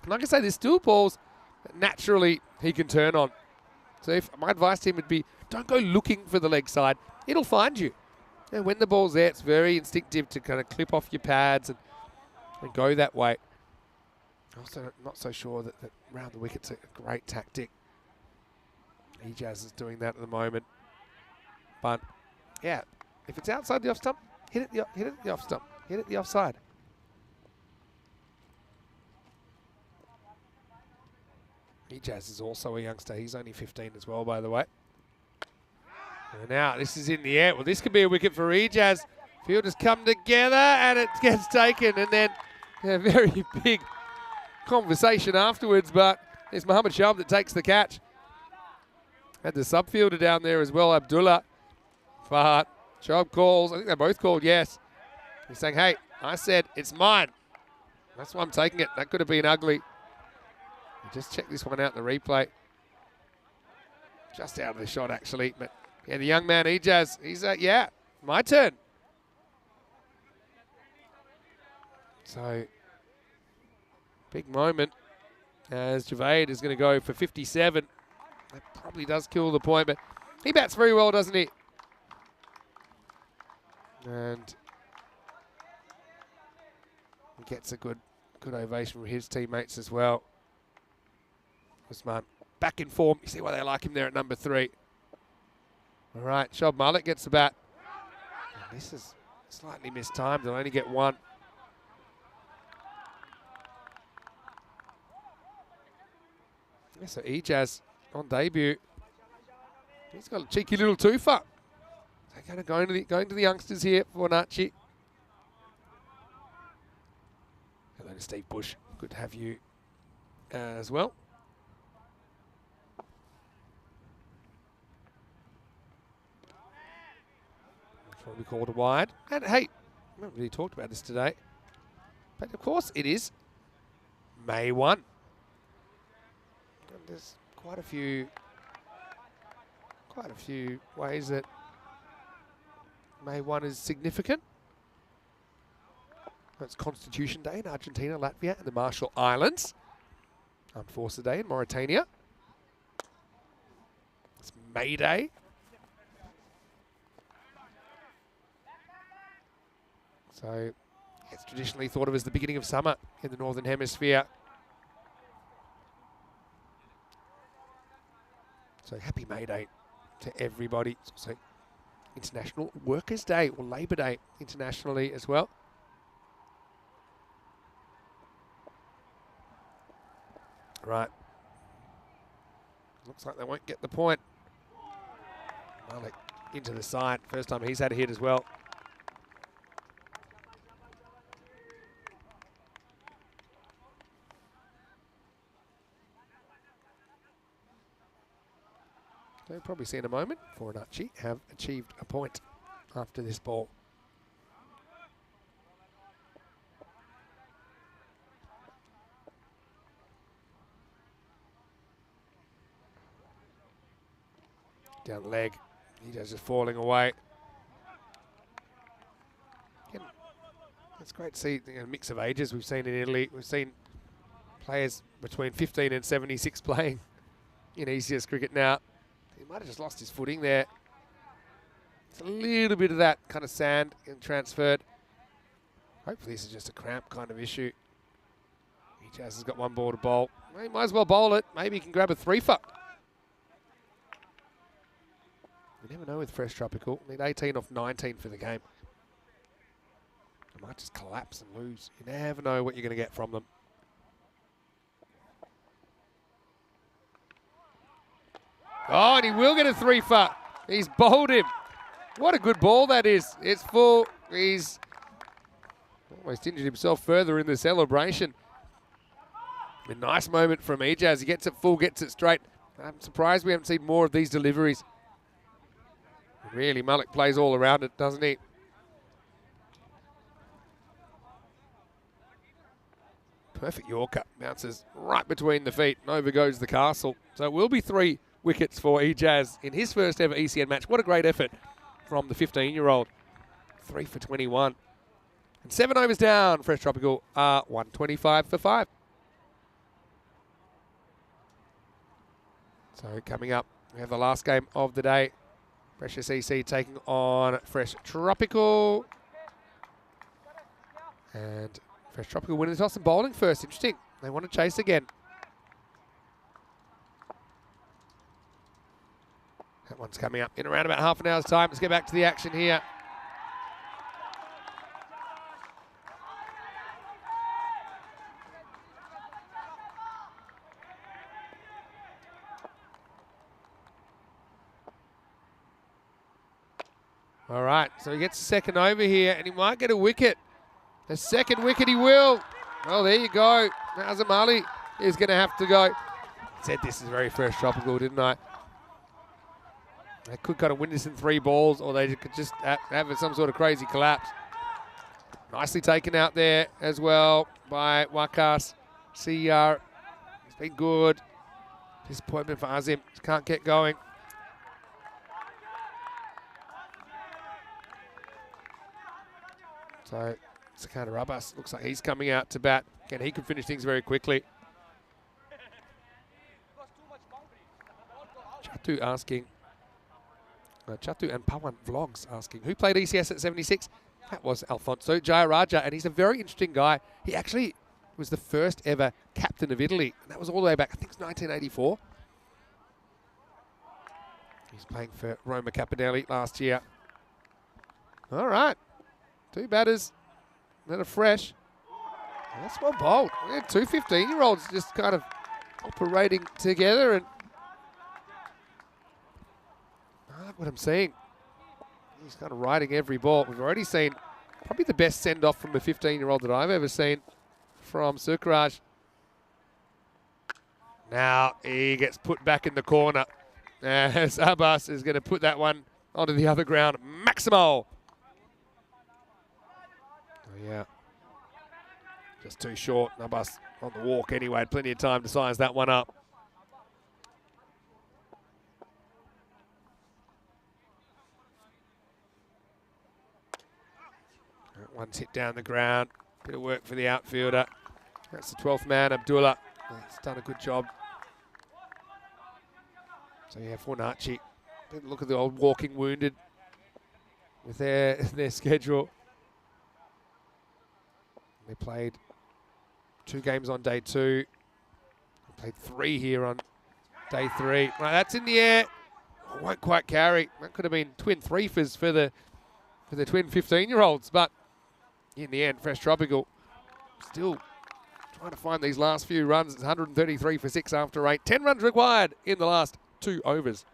Speaker 4: Like I say, there's still balls that naturally he can turn on. So if my advice to him would be, don't go looking for the leg side. It'll find you. And when the ball's there, it's very instinctive to kind of clip off your pads and go that way. Also, not so sure that round the wicket's a great tactic. Ejaz is doing that at the moment. But, yeah, if it's outside the off stump, hit it the off stump. Hit it the offside. Ejaz is also a youngster. He's only 15 as well, by the way. And now this is in the air. Well, this could be a wicket for Ejaz. Field has come together and it gets taken. And then a very big conversation afterwards. But it's Mohammed Shahab that takes the catch. Had the subfielder down there as well, Abdullah. But Shahab calls. I think they both called yes. He's saying, hey, I said it's mine. That's why I'm taking it. That could have been ugly. Just check this one out in the replay. Just out of the shot, actually. But yeah, the young man, Ejaz, he's yeah, my turn. So, big moment as Javed is going to go for 57. That probably does kill the point, but he bats very well, doesn't he? And he gets a good ovation from his teammates as well. Usman back in form. You see why they like him there at number 3. All right, Shob Malik gets the bat. And this is slightly mistimed. They'll only get 1. Yeah, so Ejaz on debut. He's got a cheeky little twofer. They're going to the youngsters here for Fornacci. Hello to Steve Bush. Good to have you as well. Probably called a wide. And hey, we haven't really talked about this today. But of course it is May 1. And there's quite a few ways that May 1 is significant. It's Constitution Day in Argentina, Latvia, and the Marshall Islands. Armed Forces Day in Mauritania. It's May Day. So it's traditionally thought of as the beginning of summer in the Northern Hemisphere. So happy May Day to everybody. It's also International Workers' Day or Labour Day internationally as well. Right. Looks like they won't get the point. Malik into the side. First time he's had a hit as well. We'll probably see in a moment. Fornacci have achieved a point after this ball. Down the leg. He's just falling away. Again, it's great to see a mix of ages we've seen in Italy. We've seen players between 15 and 76 playing in ECS cricket now. He might have just lost his footing there. It's a little bit of that kind of sand transferred. Hopefully this is just a cramp kind of issue. Ejaz has got one ball to bowl. Well, he might as well bowl it. Maybe he can grab a 3-for. You never know with Fresh Tropical. Need 18 off 19 for the game. They might just collapse and lose. You never know what you're going to get from them. Oh, and he will get a 3-for. He's bowled him. What a good ball that is. It's full. He's almost injured himself further in the celebration. A nice moment from Ejaz. He gets it full, gets it straight. I'm surprised we haven't seen more of these deliveries. Really, Malik plays all around it, doesn't he? Perfect Yorker. Bounces right between the feet. And over goes the castle. So it will be 3 wickets for Ejaz in his first ever ECN match. What a great effort from the 15-year-old. 3 for 21. And 7 overs down. Fresh Tropical are 125 for 5. So coming up, we have the last game of the day. Brescia CC taking on Fresh Tropical. And Fresh Tropical winning the toss and bowling first. Interesting. They want to chase again. That one's coming up in around about half an hour's time. Let's get back to the action here. All right, so he gets a second over here, and he might get a wicket. The second wicket he will. Well, there you go. Nazem Ali is going to have to go. I said this is very Fresh Tropical, didn't I? They could kind of win this in 3 balls, or they could just have some sort of crazy collapse. Nicely taken out there as well by Wakas. CR. It's been good. Disappointment for Azim. Just can't get going. So Sakana Abbas looks like he's coming out to bat. Again, he could finish things very quickly. Chatu asking, Chatu and Pawan Vlogs asking, who played ECS at 76? That was Alfonso Jayaraja, and he's a very interesting guy. He actually was the first ever captain of Italy, and that was all the way back, I think it's 1984. He's playing for Roma Caponelli last year. All right. 2 batters that are fresh. That's well bowled. We had 2 15-year-olds just kind of operating together, and I like what I'm seeing. He's kind of riding every ball. We've already seen probably the best send-off from a 15-year-old that I've ever seen from Sukraj. Now he gets put back in the corner as Abbas is going to put that one onto the other ground. Maximo. Yeah, just too short. Abbas on the walk anyway, had plenty of time to size that one up. That one's hit down the ground. Bit of work for the outfielder. That's the 12th man, Abdullah. He's done a good job. So yeah, Fornaci. Look at the old walking wounded with their schedule. They played 2 games on day 2. They played 3 here on day 3. Right, that's in the air. Oh, won't quite carry. That could have been twin 3-fers for the twin 15-year-olds, but in the end, Fresh Tropical still trying to find these last few runs. It's 133 for 6 after 8. 10 runs required in the last 2 overs.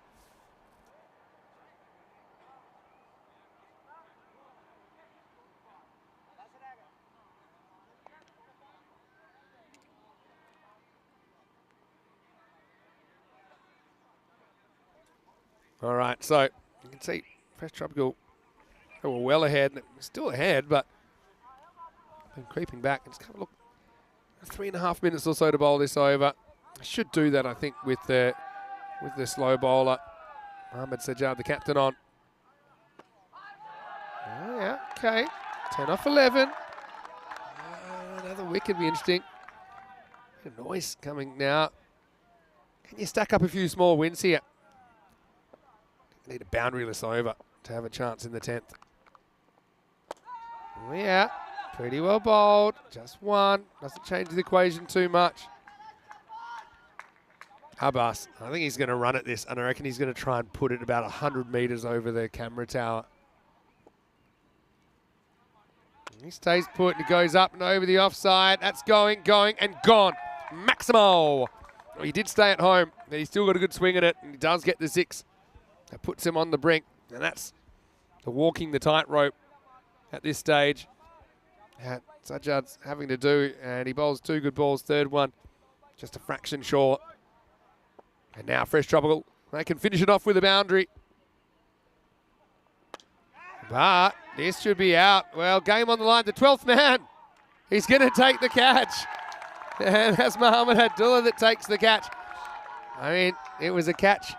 Speaker 4: All right, so you can see Fresh Tropical, they were well ahead, still ahead, but been creeping back. It's kind of look 3.5 minutes or so to bowl this over. I should do that, I think, with the slow bowler. Ahmed Sajjad, the captain, on. Oh, yeah, okay. 10 off 11. Another wicket would be interesting. A noise coming now. Can you stack up a few small wins here? Need a boundaryless over to have a chance in the 10th. Oh, yeah, pretty well bowled. Just one. Doesn't change the equation too much. Abbas, I think he's going to run at this, and I reckon he's going to try and put it about 100 metres over the camera tower. He stays put and he goes up and over the offside. That's going, and gone. Maximo. Well, he did stay at home, but he's still got a good swing at it, and he does get the 6. That puts him on the brink, and that's the walking the tightrope at this stage. Sajjad's having to do, and he bowls 2 good balls, third one just a fraction short. And now Fresh Tropical, they can finish it off with a boundary. But this should be out. Well, game on the line, the 12th man. He's going to take the catch. And that's Mohamed Abdullah that takes the catch. I mean, it was a catch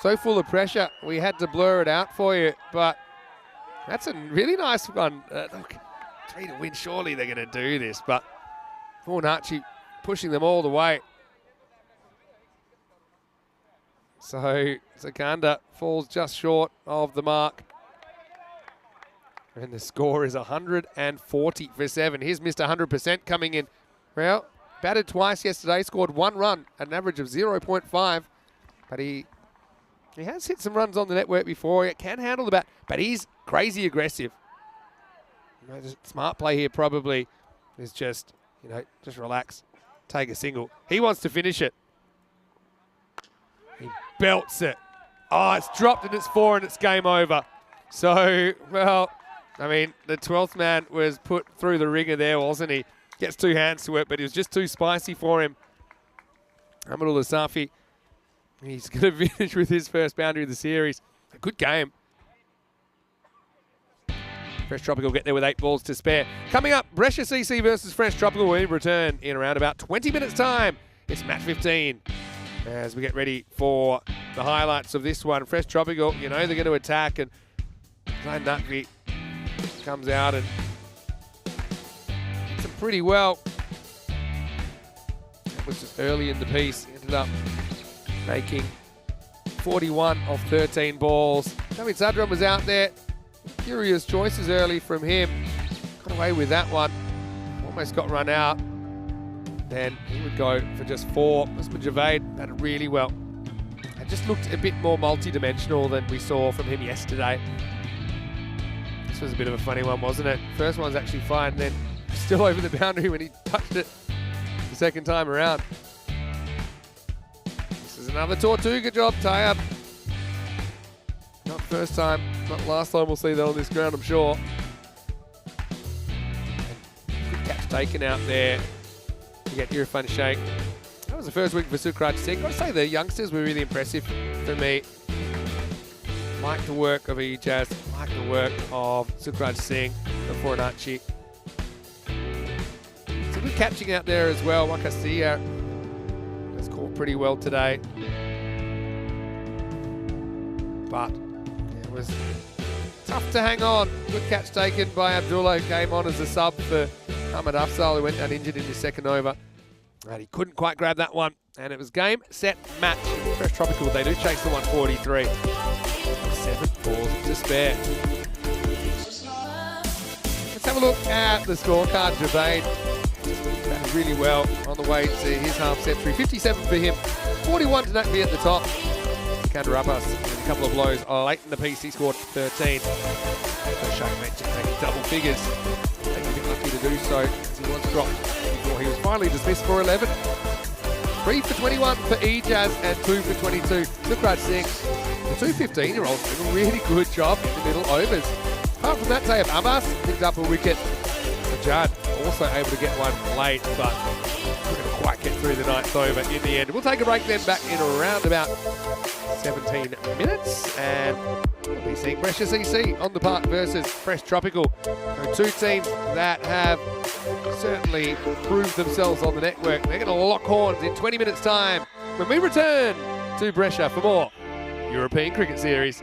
Speaker 4: so full of pressure, we had to blur it out for you. But that's a really nice one. Look, 3 to win, surely they're going to do this. But Fornacci pushing them all the way. So Zakanda falls just short of the mark. And the score is 140 for 7. Here's Mr. 100% coming in. Well, batted twice yesterday, scored 1 run at an average of 0.5. But he has hit some runs on the network before. He can handle the bat, but he's crazy aggressive. You know, the smart play here probably is just, just relax, take a single. He wants to finish it. He belts it. Oh, it's dropped and it's 4 and it's game over. So, well, I mean, the 12th man was put through the ringer there, wasn't he? Gets 2 hands to it, but it was just too spicy for him. Amadul Asafi, he's going to finish with his first boundary of the series. A good game. Fresh Tropical get there with 8 balls to spare. Coming up, Brescia CC versus Fresh Tropical. We return in around about 20 minutes' time. It's match 15. As we get ready for the highlights of this one. Fresh Tropical, they're going to attack, and Glenn Nutby comes out and hits them pretty well. That was just early in the piece. He ended up making 41 off 13 balls. David Sadram was out there. Curious choices early from him. Got away with that one. Almost got run out. Then he would go for just 4. Usman Javed batted really well. And just looked a bit more multi-dimensional than we saw from him yesterday. This was a bit of a funny one, wasn't it? First one's actually fine, then still over the boundary when he touched it the second time around. This is another Tortuga job, tie-up. Not first time, not last time we'll see that on this ground, I'm sure. And good catch taken out there. You get Irfan Sheikh. That was the first week for Sukraj Singh. I've got to say the youngsters were really impressive for me. Like the work of Ijaz, like the work of Sukraj Singh and Fornacci. Some good catching out there as well. Wakasiya has caught pretty well today. But it was tough to hang on. Good catch taken by Abdullah, who came on as a sub for Ahmed Afzal, who went uninjured in his second over. And he couldn't quite grab that one. And it was game, set, match. Fresh Tropical, they do chase the 143. 7 balls to spare. Let's have a look at the scorecard. Javed batted really well on the way to his half century. 57 for him. 41 to Nutby at the top. Counter up us with a couple of blows late in the piece. He scored 13. So Sheikh mentioned taking double figures. They've been lucky to do so as he was dropped before he was finally dismissed for 11. 3 for 21 for Ijaz and 2 for 22. Sukraj Singh, the 2 15-year-olds did a really good job in the middle overs. Apart from that, Tayyip Abbas picked up a wicket. Sajjad also able to get one late, but couldn't quite get through the 9th over in the end. We'll take a break then, back in around about 17 minutes, and we'll be seeing Brescia CC on the park versus Fresh Tropical. So 2 teams that have certainly proved themselves on the network. They're going to lock horns in 20 minutes' time when we return to Brescia for more European Cricket Series.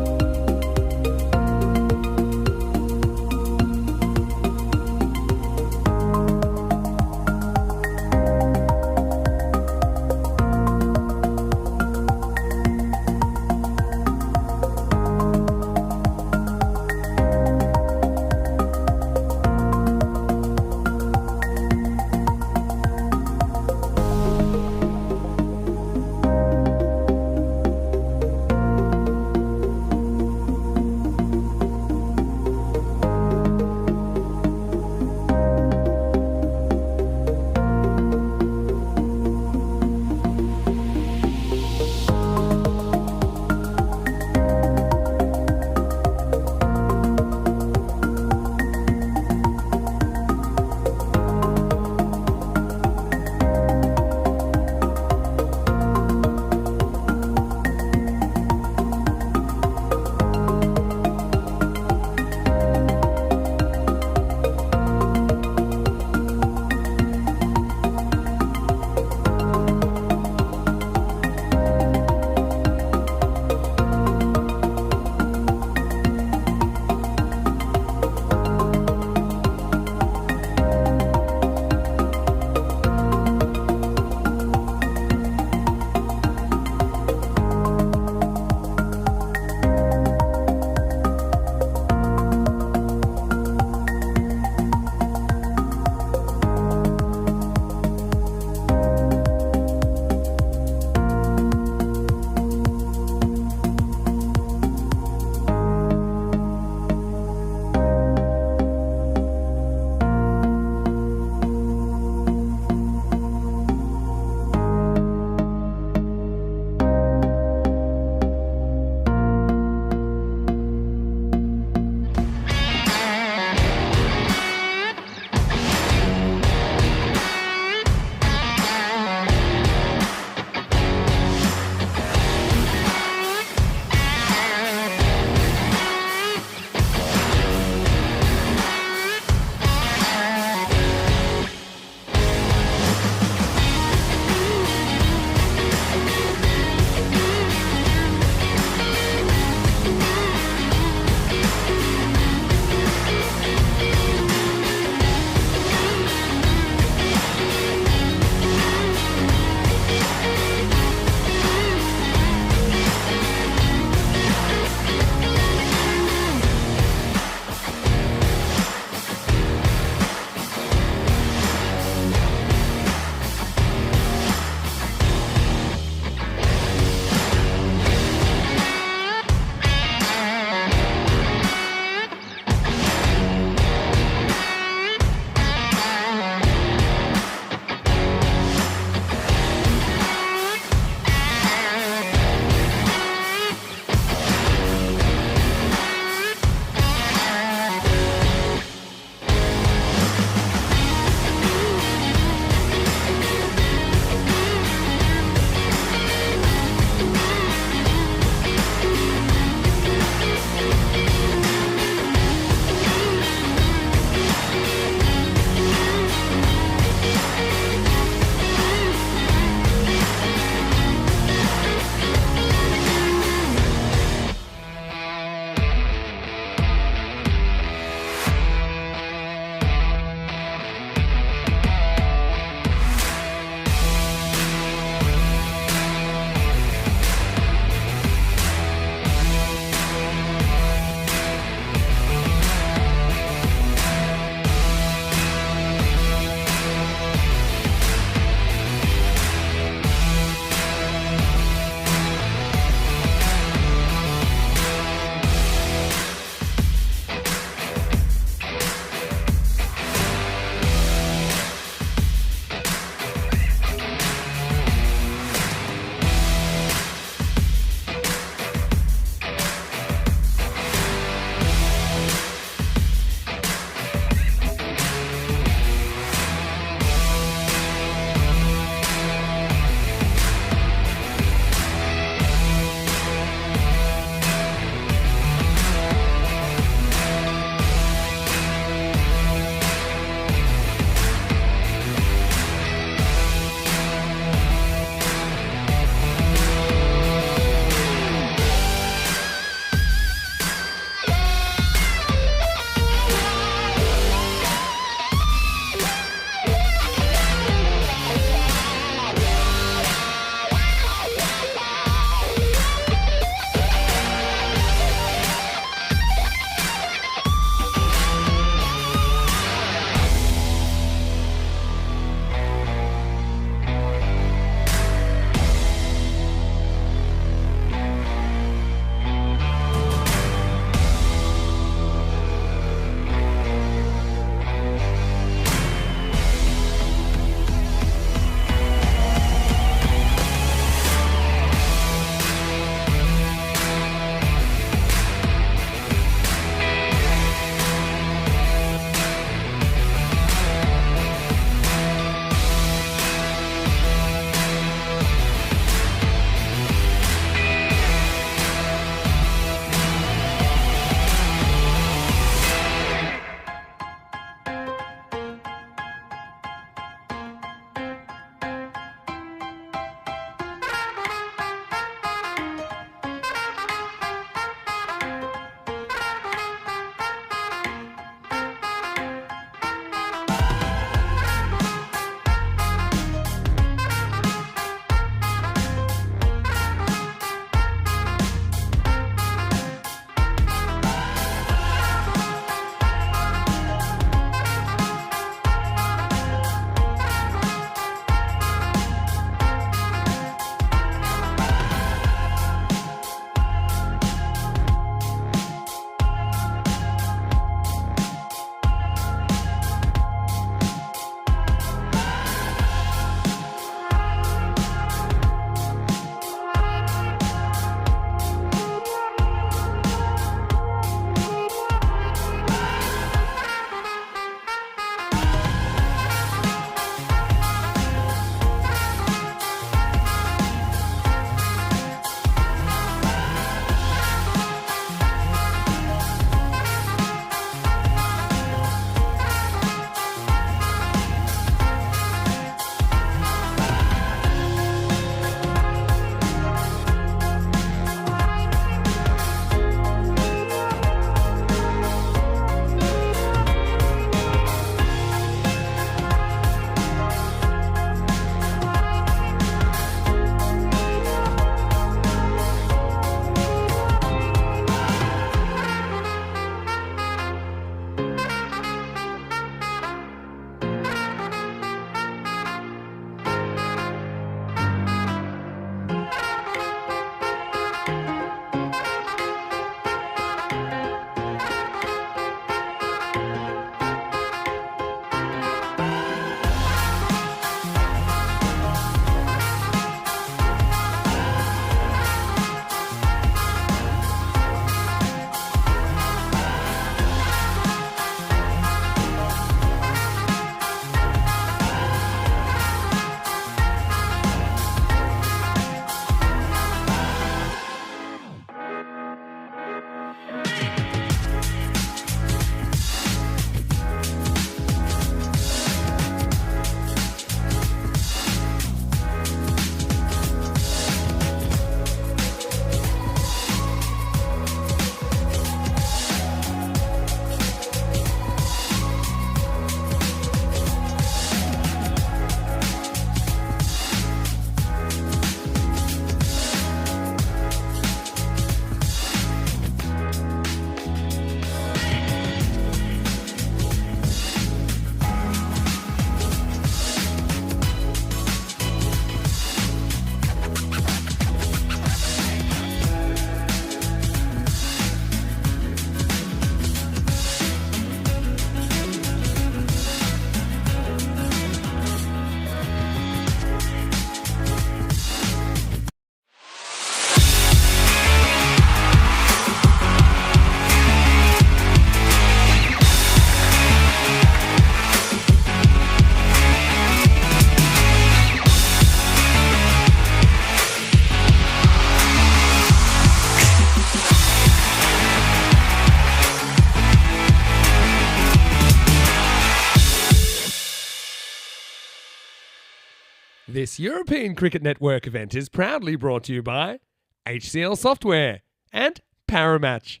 Speaker 6: This European Cricket Network event is proudly brought to you by HCL Software and Paramatch.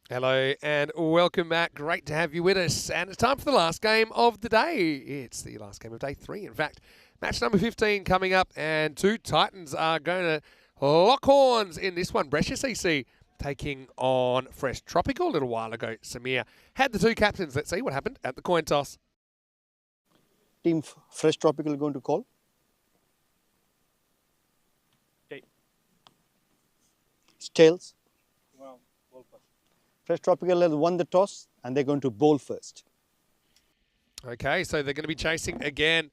Speaker 4: Hello and welcome back. Great to have you with us. And it's time for the last game of the day. It's the last game of day 3, in fact. Match number 15 coming up, and 2 Titans are going to lock horns in this one. Brescia CC taking on Fresh Tropical. A little while ago, Samir had the 2 captains. Let's see what happened at the coin toss.
Speaker 3: Team Fresh Tropical going to call.
Speaker 5: Okay.
Speaker 3: It's tails.
Speaker 5: Well, ball first.
Speaker 3: Fresh Tropical has won the toss and they're going to bowl first.
Speaker 4: Okay, so they're going to be chasing again.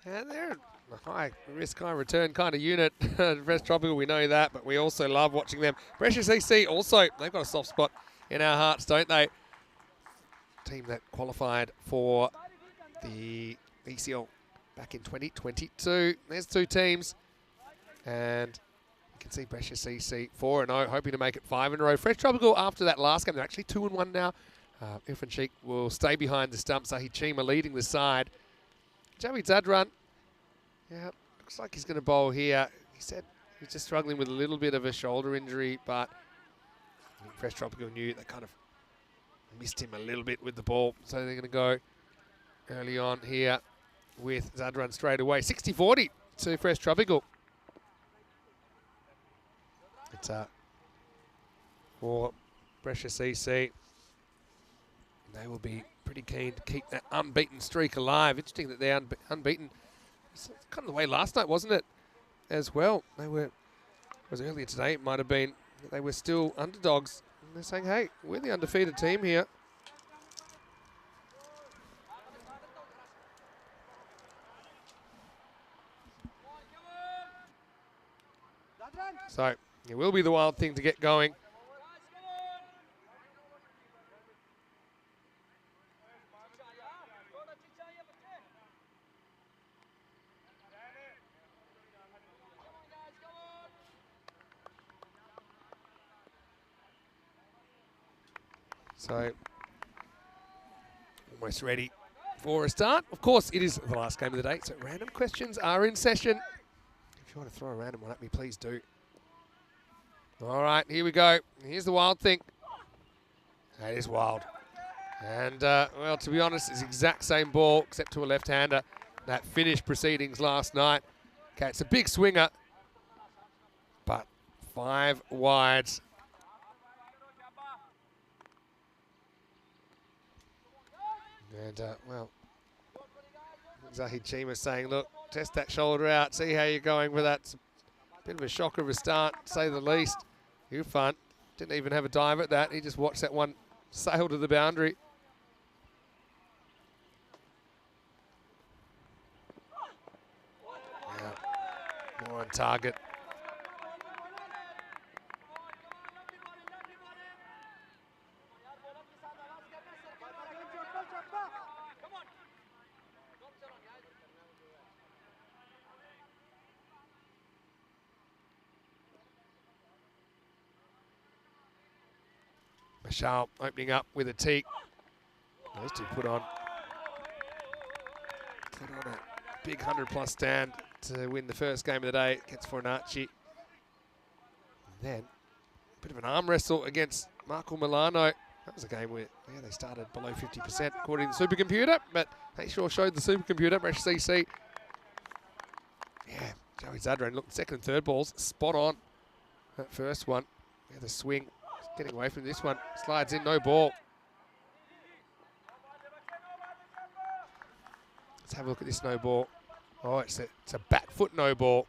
Speaker 4: And they're a high risk, high return kind of unit. Fresh Tropical, we know that, but we also love watching them. Brescia CC also, they've got a soft spot in our hearts, don't they? Team that qualified for the ECL back in 2022. There's 2 teams. And you can see Brescia CC 4-0, hoping to make it 5 in a row. Fresh Tropical, after that last game, they're actually 2-1 now. Irfan Sheikh will stay behind the stump. Zahid Chima leading the side. Joey Zadran, yeah, looks like he's going to bowl here. He said he's just struggling with a little bit of a shoulder injury, but I think Fresh Tropical knew they kind of missed him a little bit with the ball. So they're going to go early on here with Zadran straight away. 60-40 to Fresh Tropical. It's for Brescia CC. They will be pretty keen to keep that unbeaten streak alive. Interesting that they're unbeaten. It's kind of the way last night, wasn't it, as well? They were, it was earlier today, it might have been, they were still underdogs. And they're saying, hey, we're the undefeated team here. So it will be the wild thing to get going. So almost ready for a start. Of course, it is the last game of the day, so random questions are in session. If you want to throw a random one at me, please do. All right, here we go. Here's the wild thing. That is wild. And, well, to be honest, it's the exact same ball, except to a left-hander. That finished proceedings last night. Okay, it's a big swinger, but 5 wides. And, well, Zahid Chima saying, look, test that shoulder out, see how you're going with that. It's a bit of a shocker of a start, to say the least. You fun. Didn't even have a dive at that. He just watched that one sail to the boundary. Yeah, more on target. Michelle opening up with a teak. Those 2 put on a big 100+ stand to win the first game of the day against Fornacci. And then a bit of an arm wrestle against Marco Milano. That was a game where they started below 50% according to the supercomputer, but they sure showed the supercomputer. Brescia CC. Yeah, Joey Zadran looked 2nd and 3rd balls spot on. That first one, yeah, the swing. Getting away from this one, slides in, no ball. Let's have a look at this no ball. Oh, it's a back foot no ball.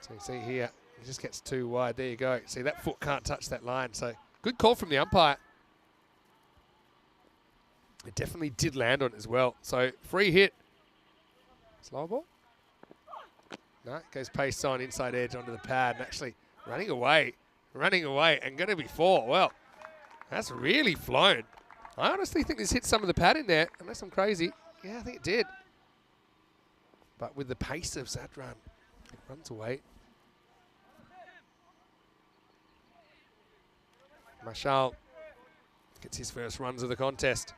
Speaker 4: So you see here, he just gets too wide. There you go. See, that foot can't touch that line. So good call from the umpire. It definitely did land on it as well. So free hit. Slow ball. No, it goes pace on inside edge onto the pad and actually running away and going to be 4. Well, that's really flown. I honestly think this hit some of the pad in there, unless I'm crazy. Yeah, I think it did. But with the pace of Zadran, it runs away. Marshall gets his first runs of the contest.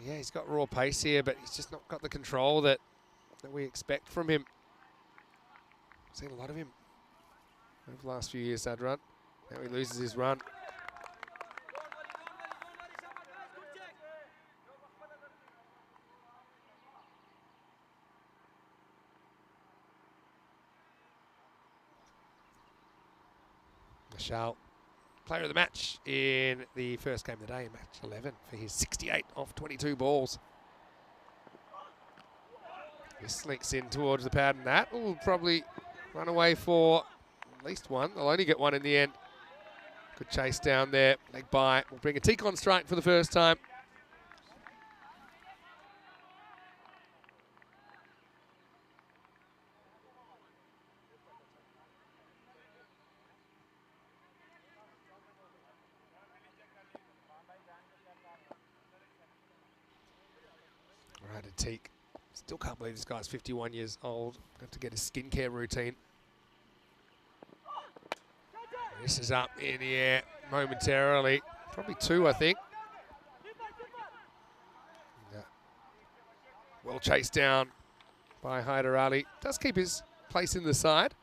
Speaker 4: Yeah, he's got raw pace here, but he's just not got the control that we expect from him. Seen a lot of him over the last few years, that run. Now he loses his run. Marshall, player of the match in the first game of the day, match 11, for his 68 off 22 balls. He sneaks in towards the pad, and that will probably run away for at least one. They'll only get one in the end. Good chase down there, leg by. We'll bring a T10 strike for the first time. Right, a Teak. Still can't believe this guy's 51 years old. Have to get his skincare routine. This is up in the air momentarily. Probably two, I think. Yeah. Well chased down by Hyder Ali. Does keep his place in the side.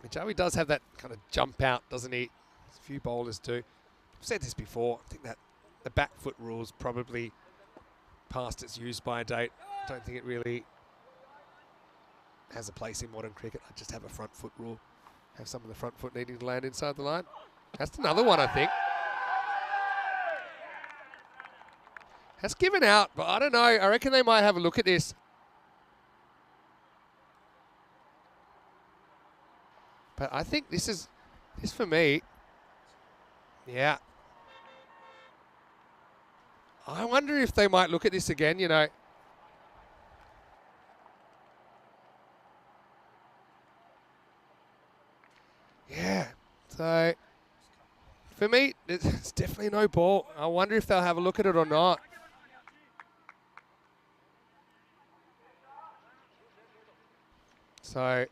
Speaker 4: And Joey does have that kind of jump out, doesn't he? A few bowlers do. I've said this before. I think that the back foot rule's probably past its use by date. I don't think it really has a place in modern cricket. I just have a front foot rule. Have some of the front foot needing to land inside the line. That's another one, I think. Has given out, but I don't know. I reckon they might have a look at this. But I think this for me, yeah. I wonder if they might look at this again, you know. Yeah, so for me, it's definitely no ball. I wonder if they'll have a look at it or not. So,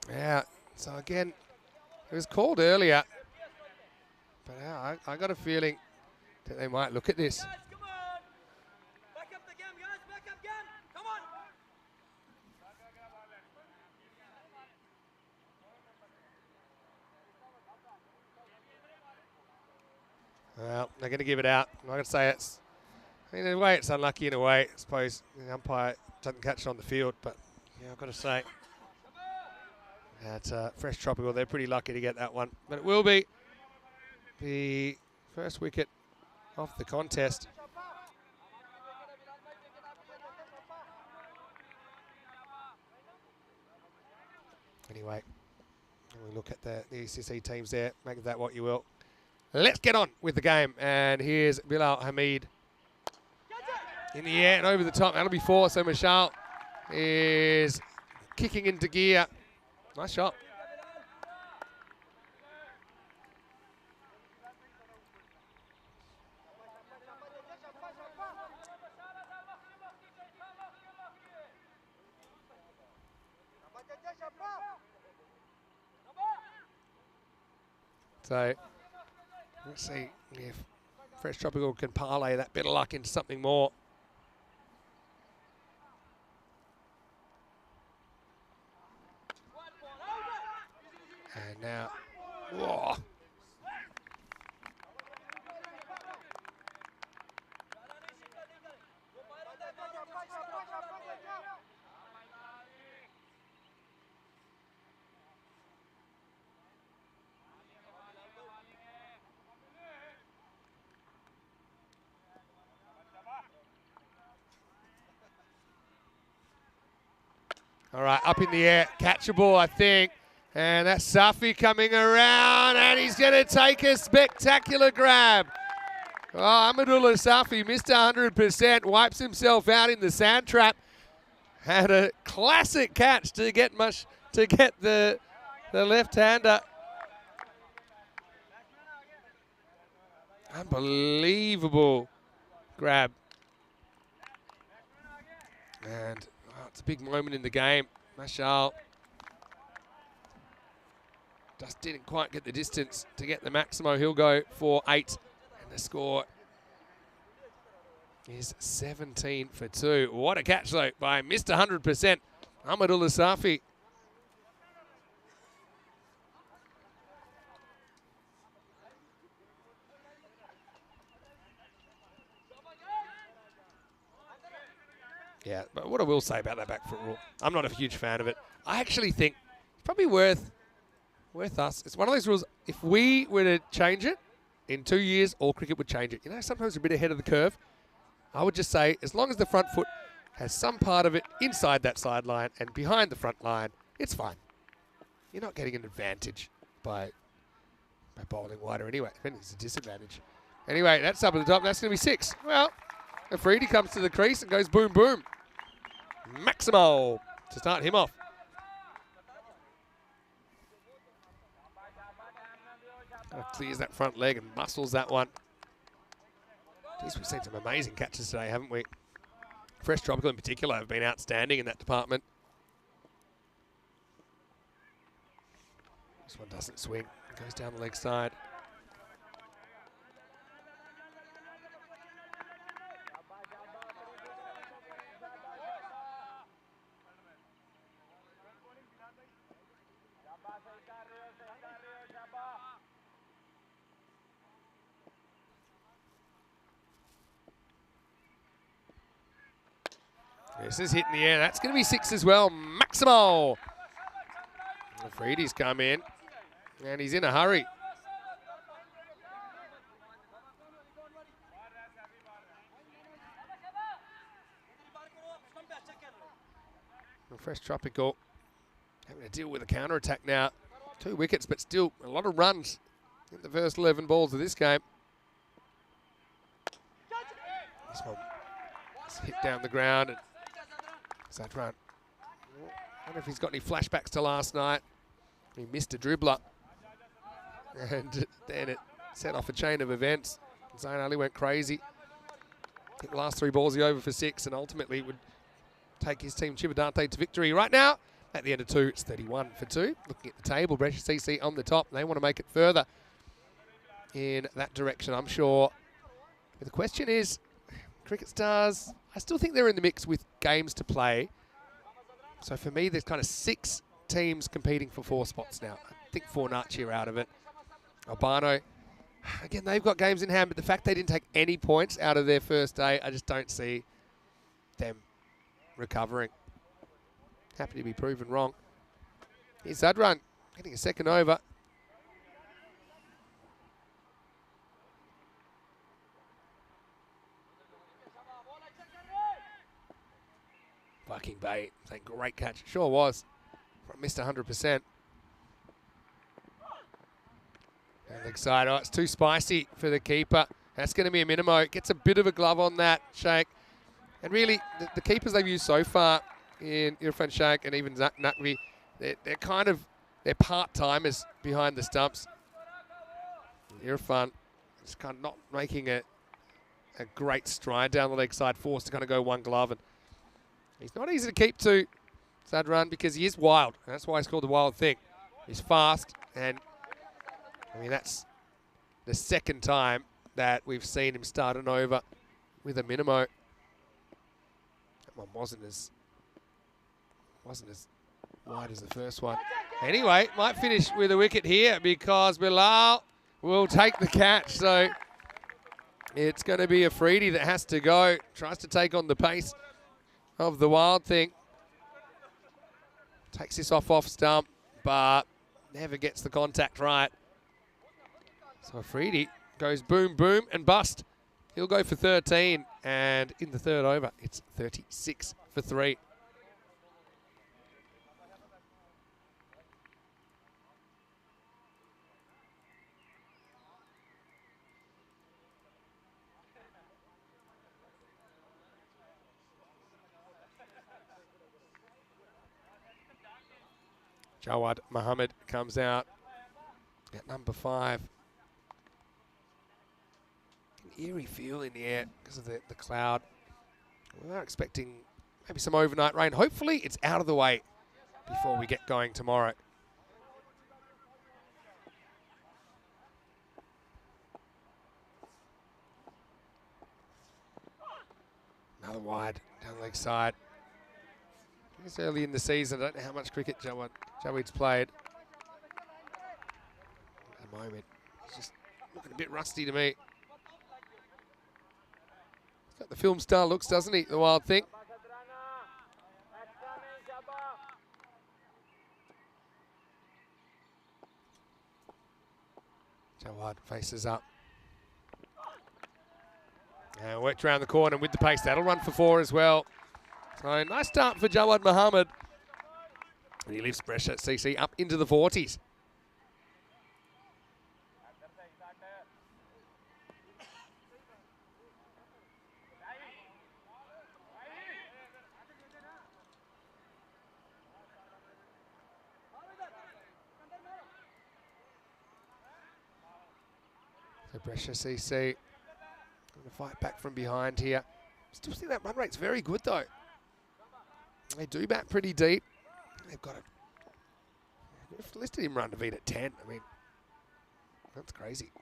Speaker 4: yeah, so again, it was called earlier. But yeah, I got a feeling that they might look at this.
Speaker 7: Guys, come on. Back up the game, guys. Back up game. Come on.
Speaker 4: Well, they're going to give it out. I'm not going to say it's... In a way, it's unlucky in a way. I suppose the umpire doesn't catch it on the field. But, yeah, I've got to say, at Fresh Tropical, they're pretty lucky to get that one. But it will be the first wicket of the contest. Anyway, when we look at the ECS teams there, make of that what you will. Let's get on with the game. And here's Bilal Hamid in the air and over the top. That'll be four. So Marshall is kicking into gear. Nice shot. So let's see if Fresh Tropical can parlay that bit of luck into something more. And now, whoa. All right, up in the air, catchable, I think. And that's Safi coming around, and he's going to take a spectacular grab. Oh, Amadullah Safi missed 100%, wipes himself out in the sand trap. Had a classic catch to get the left-hander. Unbelievable grab And it's a big moment in the game. Mashal just didn't quite get the distance to get the Maximo. He'll go for 8. And the score is 17 for 2. What a catch, though, by Mr. 100%, Ahmadullah Safi. Yeah, but what I will say about that back foot rule, I'm not a huge fan of it. I actually think it's probably worth us. It's one of those rules, if we were to change it, in 2 years, all cricket would change it. You know, sometimes we're a bit ahead of the curve. I would just say, as long as the front foot has some part of it inside that sideline and behind the front line, it's fine. You're not getting an advantage by bowling wider anyway. If anything, it's a disadvantage. Anyway, that's up at the top. That's going to be 6. Well, Afridi comes to the crease and goes boom, boom. Maximo to start him off. Clears that front leg and muscles that one. Jeez, we've seen some amazing catches today, haven't we? Fresh Tropical in particular have been outstanding in that department. This one doesn't swing. It goes down the leg side. This is hit in the air. That's going to be 6 as well. Maximo. Afridi's come in, and he's in a hurry. Fresh Tropical having to deal with a counter-attack now. 2 wickets, but still a lot of runs in the first 11 balls of this game. This one is hit down the ground. And Zadran, I wonder if he's got any flashbacks to last night. He missed a dribbler. And then it set off a chain of events. Zain Ali went crazy. I think the last 3 balls he over for 6 and ultimately would take his team Chivadante to victory. Right now, at the end of 2, it's 31 for 2. Looking at the table, Brescia CC on the top. They want to make it further in that direction, I'm sure. But the question is, Cricket Stars, I still think they're in the mix with games to play. So for me, there's kind of 6 teams competing for 4 spots now. I think Fornaci are out of it. Albano, again, they've got games in hand, but the fact they didn't take any points out of their first day, I just don't see them recovering. Happy to be proven wrong. Here's Zadran getting a second over. Viking Bay saying great catch. It sure was from Mr. 100%. And leg side, oh, it's too spicy for the keeper. That's going to be a minimo. Gets a bit of a glove on that, Sheikh. And really, the keepers they've used so far in Irfan Sheikh and even Naqvi, they're part-timers behind the stumps. Irfan is kind of not making a great stride down the leg side, forced to kind of go one glove. And he's not easy to keep to, Zadran, because he is wild. And that's why he's called the wild thing. He's fast, and I mean, that's the second time that we've seen him start an over with a minimo. That one wasn't as wide as the first one. Anyway, might finish with a wicket here because Bilal will take the catch. So it's going to be Afridi that has to go. Tries to take on the pace of the wild thing. Takes this off stump, but never gets the contact right. So Afridi goes boom, boom, and bust. He'll go for 13, and in the third over, it's 36 for 3. Jawad Mohammed comes out at number 5. An eerie feel in the air because of the cloud. We weren't expecting maybe some overnight rain. Hopefully it's out of the way before we get going tomorrow. Another wide down the leg side. It's early in the season. I don't know how much cricket Jaweed's played. At the moment, he's just looking a bit rusty to me. He's got the film star looks, doesn't he? The Wild thing. Jawad faces up. And worked around the corner with the pace. That'll run for 4 as well. So nice start for Jawad Mohammed. And he lifts Brescia CC up into the 40s. So Brescia CC going to fight back from behind here. Still see that run rate's very good though. They do bat pretty deep. They've got they've listed him run to beat at 10. I mean, that's crazy.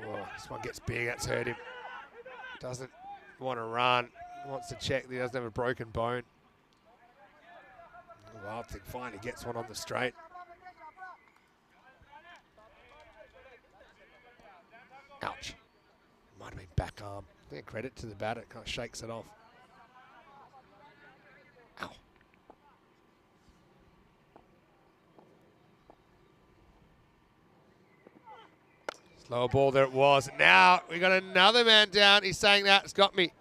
Speaker 4: Oh, this one gets big. That's hurt him. Doesn't want to run. Wants to check that he doesn't have a broken bone. The Wild thing finally gets one on the straight. Ouch. Might have been back arm. Yeah, credit to the batter. Kind of shakes it off. Ow. Slower ball there it was. Now we got another man down. He's saying that. It's got me.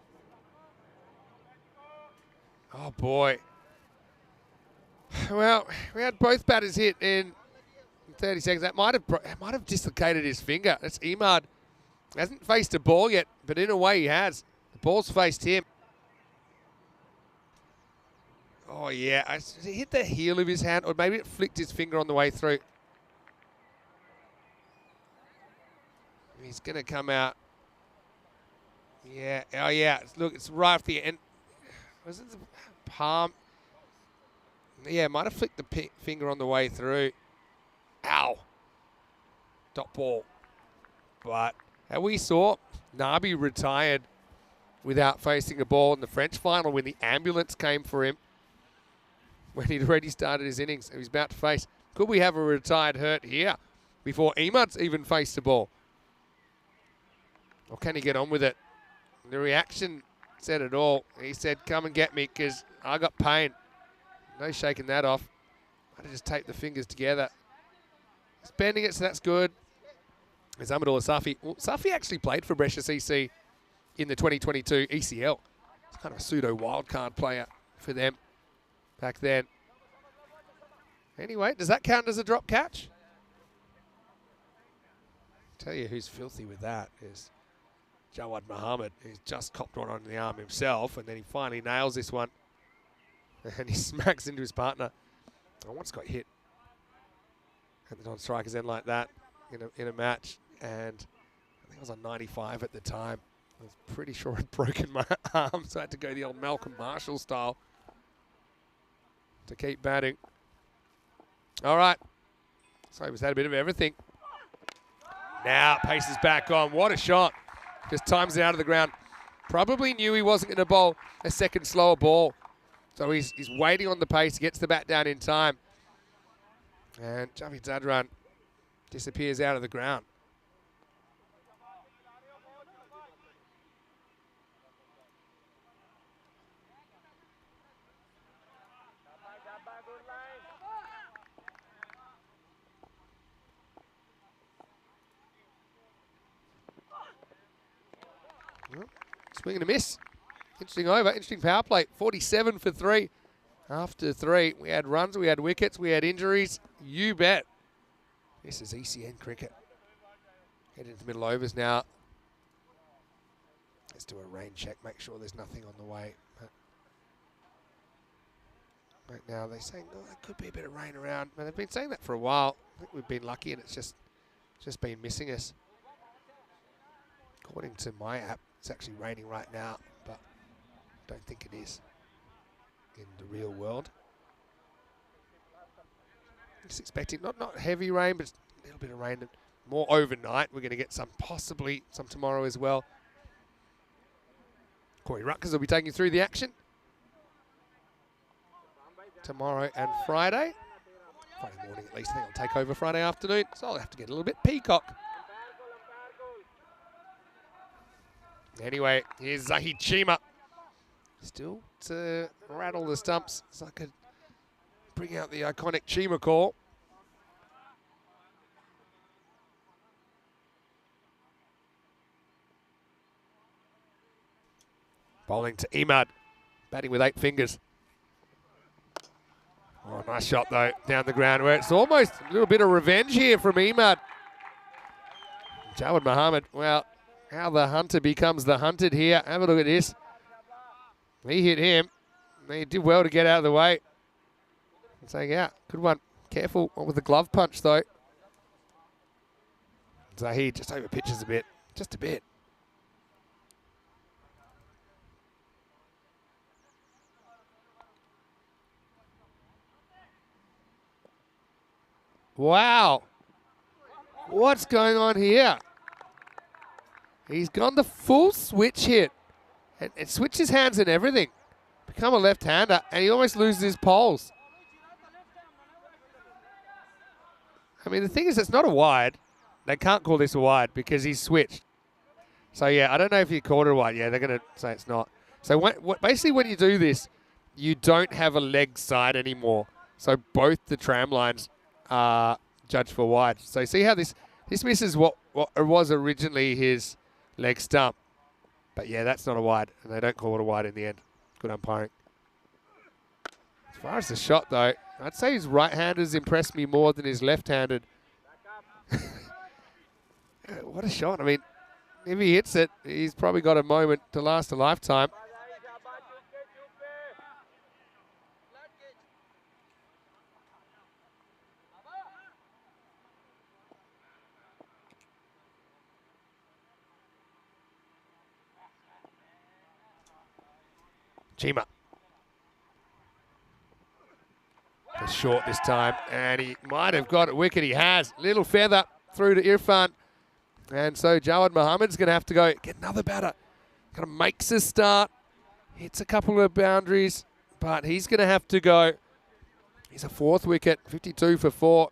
Speaker 4: Oh, boy. Well, we had both batters hit in 30 seconds. That might have dislocated his finger. That's Imad. Hasn't faced a ball yet, but in a way he has. The ball's faced him. Oh, yeah. He hit the heel of his hand, or maybe it flicked his finger on the way through. He's going to come out. Yeah. Oh, yeah. Look, it's right off the end. Was it the palm? Yeah, might have flicked the finger on the way through. Ow. Dot ball. But as we saw, Nabi retired without facing a ball in the French final when the ambulance came for him when he'd already started his innings. He was about to face. Could we have a retired hurt here before Imad's even faced the ball? Or can he get on with it? The reaction said it all. He said, come and get me because I got pain. No shaking that off. I had to just tape the fingers together. He's bending it, so that's good. There's Amadou Safi. Well, Safi actually played for Brescia CC in the 2022 ECL. He's kind of a pseudo wildcard player for them back then. Anyway, does that count as a drop catch? Tell you who's filthy with that is Jawad Mohammed, who's just copped one on the arm himself, and then he finally nails this one. And he smacks into his partner. I once got hit at the non-strikers end like that in a match, and I think I was on 95 at the time. I was pretty sure I'd broken my arm, so I had to go the old Malcolm Marshall style to keep batting. All right. So he's had a bit of everything. Now pace is back on. What a shot. Just times it out of the ground. Probably knew he wasn't going to bowl a second slower ball. So he's waiting on the pace. He gets the bat down in time. And Javi Zadran disappears out of the ground. Swing and a miss. Interesting over, interesting power play. 47 for 3. After 3, we had runs, we had wickets, we had injuries. You bet. This is ECN cricket. Head into middle overs now. Let's do a rain check, make sure there's nothing on the way. But right now they're saying, oh, there could be a bit of rain around. But they've been saying that for a while. I think we've been lucky and it's just been missing us. According to my app, it's actually raining right now, but Don't think it is in the real world. Just expecting not heavy rain, but a little bit of rain and more overnight. We're going to get some, possibly some tomorrow as well. Corey Rutgers will be taking you through the action tomorrow and Friday. Friday morning at least. I think I'll take over Friday afternoon, so I'll have to get a little bit peacock. Anyway, here's Zahid Chima. Still to rattle the stumps, so I could bring out the iconic Chima call. Bowling to Emad, batting with 8 fingers. Oh, nice shot though, down the ground where it's almost a little bit of revenge here from Emad. Jawad Mohammed, well, how the hunter becomes the hunted here. Have a look at this. He hit him. He did well to get out of the way. Saying, yeah, good one. Careful with the glove punch though. Zahid just over pitches a bit, just a bit. Wow. What's going on here? He's gone the full switch hit. And it switches hands and everything. Become a left-hander, and he almost loses his poles. I mean, the thing is, it's not a wide. They can't call this a wide because he's switched. So, yeah, I don't know if you called it a wide. Yeah, they're going to say it's not. So, basically, when you do this, you don't have a leg side anymore. So, both the tram lines are judged for wide. So, see how this misses what was originally his leg stump. But, yeah, that's not a wide, and they don't call it a wide in the end. Good umpiring. As far as the shot, though, I'd say his right-handers impressed me more than his left-handed. What a shot. I mean, if he hits it, he's probably got a moment to last a lifetime. Chima. It's short this time, and he might have got it wicket. He has. Little feather through to Irfan. And so Jawad Mohammed's going to have to go get another batter. Kind of makes a start. Hits a couple of boundaries, but he's going to have to go. He's a 4th wicket, 52 for 4.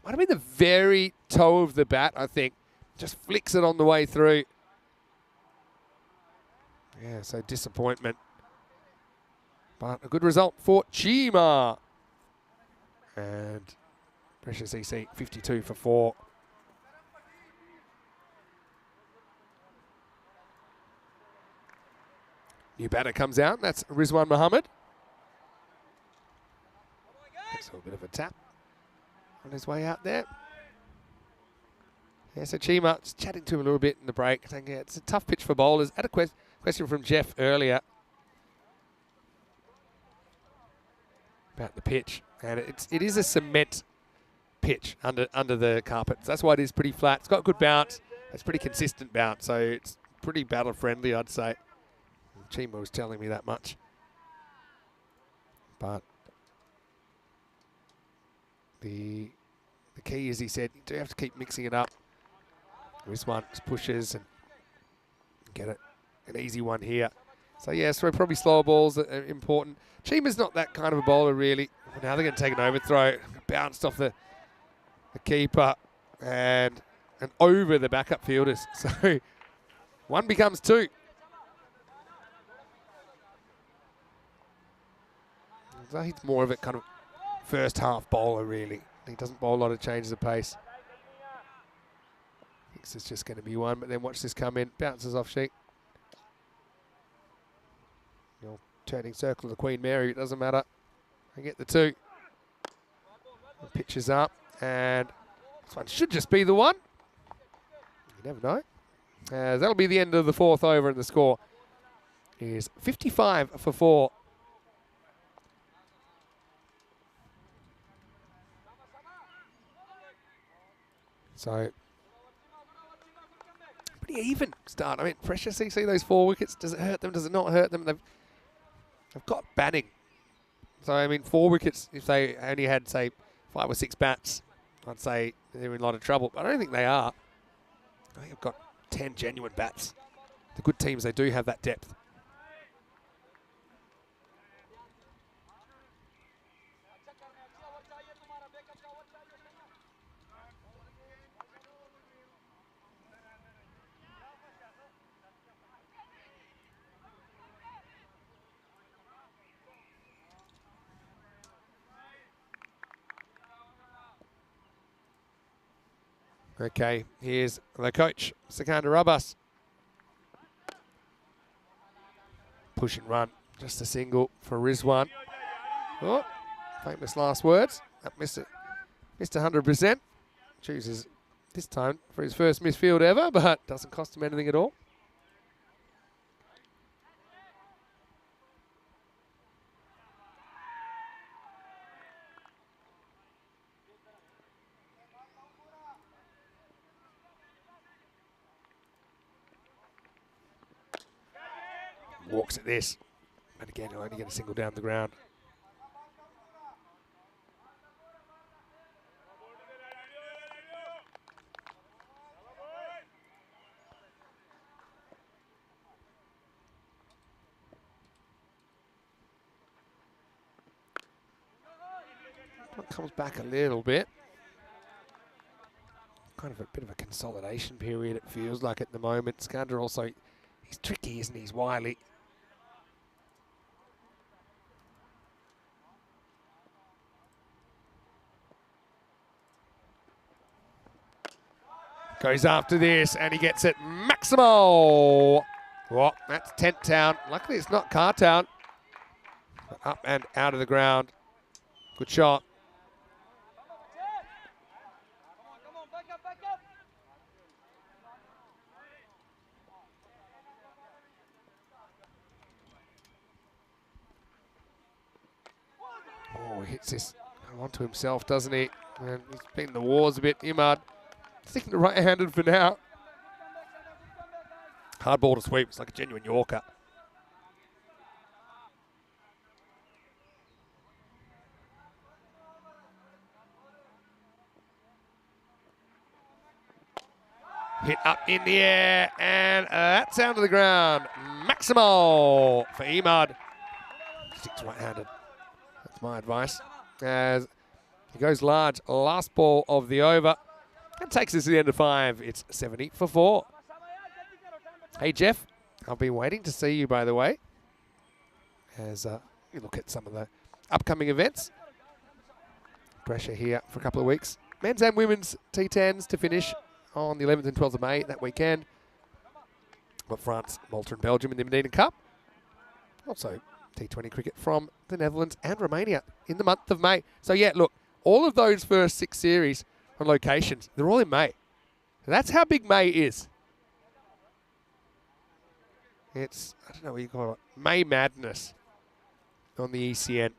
Speaker 4: Might have been the very toe of the bat, I think. Just flicks it on the way through. Yeah, so disappointment. But a good result for Chima. And Brescia ECS 52 for 4. New batter comes out. That's Rizwan Mohammed. Gets a little bit of a tap on his way out there. Yeah, so Chima just chatting to him a little bit in the break. Saying, yeah, it's a tough pitch for bowlers. Had a question from Jeff earlier about the pitch, and it is a cement pitch under the carpets. That's why it is pretty flat. It's got good bounce. It's pretty consistent bounce, so it's pretty battle friendly, I'd say. Chima was telling me that much, but the key is, he said, you do have to keep mixing it up. This one just pushes and get it an easy one here. So yeah, so probably slower balls are important. Chima's not that kind of a bowler, really. Now they're going to take an overthrow. Bounced off the keeper and over the backup fielders. So 1 becomes 2. He's more of a kind of first half bowler, really. He doesn't bowl a lot of changes of pace. Thinks it's just going to be 1, but then watch this come in. Bounces off Sheik. Turning circle of the Queen Mary, it doesn't matter. I get the 2. Pitches up, and this one should just be the 1. You never know. That'll be the end of the 4th over, and the score is 55 for 4. So, pretty even start. I mean, Brescia ECS, those 4 wickets, does it hurt them? Does it not hurt them? They've They've got batting. So, I mean, 4 wickets, if they only had, say, 5 or 6 bats, I'd say they're in a lot of trouble. But I don't think they are. I think they've got 10 genuine bats. The good teams, they do have that depth. Okay, here's the coach, Sikandar Abbas. Push and run, just a single for Rizwan. Oh, famous last words. That missed it. Missed 100%. Chooses this time for his first misfield ever, but doesn't cost him anything at all. Walks at this. And again, he'll only get a single down the ground. Comes back a little bit. Kind of a bit of a consolidation period, it feels like at the moment. Sikandar also, he's tricky, isn't he? He's wily. Goes after this, and he gets it. Maximo! Well, that's Tent Town. Luckily, it's not Car Town. But up and out of the ground. Good shot.
Speaker 7: Come on, back up, back up.
Speaker 4: Oh, he hits this onto himself, doesn't he? And he's beating the wars a bit. Imad sticking to right-handed for now. Hard ball to sweep. It's like a genuine Yorker. Hit up in the air, and that's down to the ground. Maximo for Imad. Sticks right-handed. That's my advice. As he goes large, last ball of the over. And takes us to the end of 5. It's 70 for 4. Hey, Jeff. I've been waiting to see you, by the way, as you look at some of the upcoming events. Brescia here for a couple of weeks. Men's and women's T10s to finish on the 11th and 12th of May that weekend. Got France, Malta and Belgium in the Medina Cup. Also T20 cricket from the Netherlands and Romania in the month of May. So yeah, look, all of those first 6 series on locations, they're all in May. That's how big May is. It's, I don't know what you call it, May Madness on the ECN.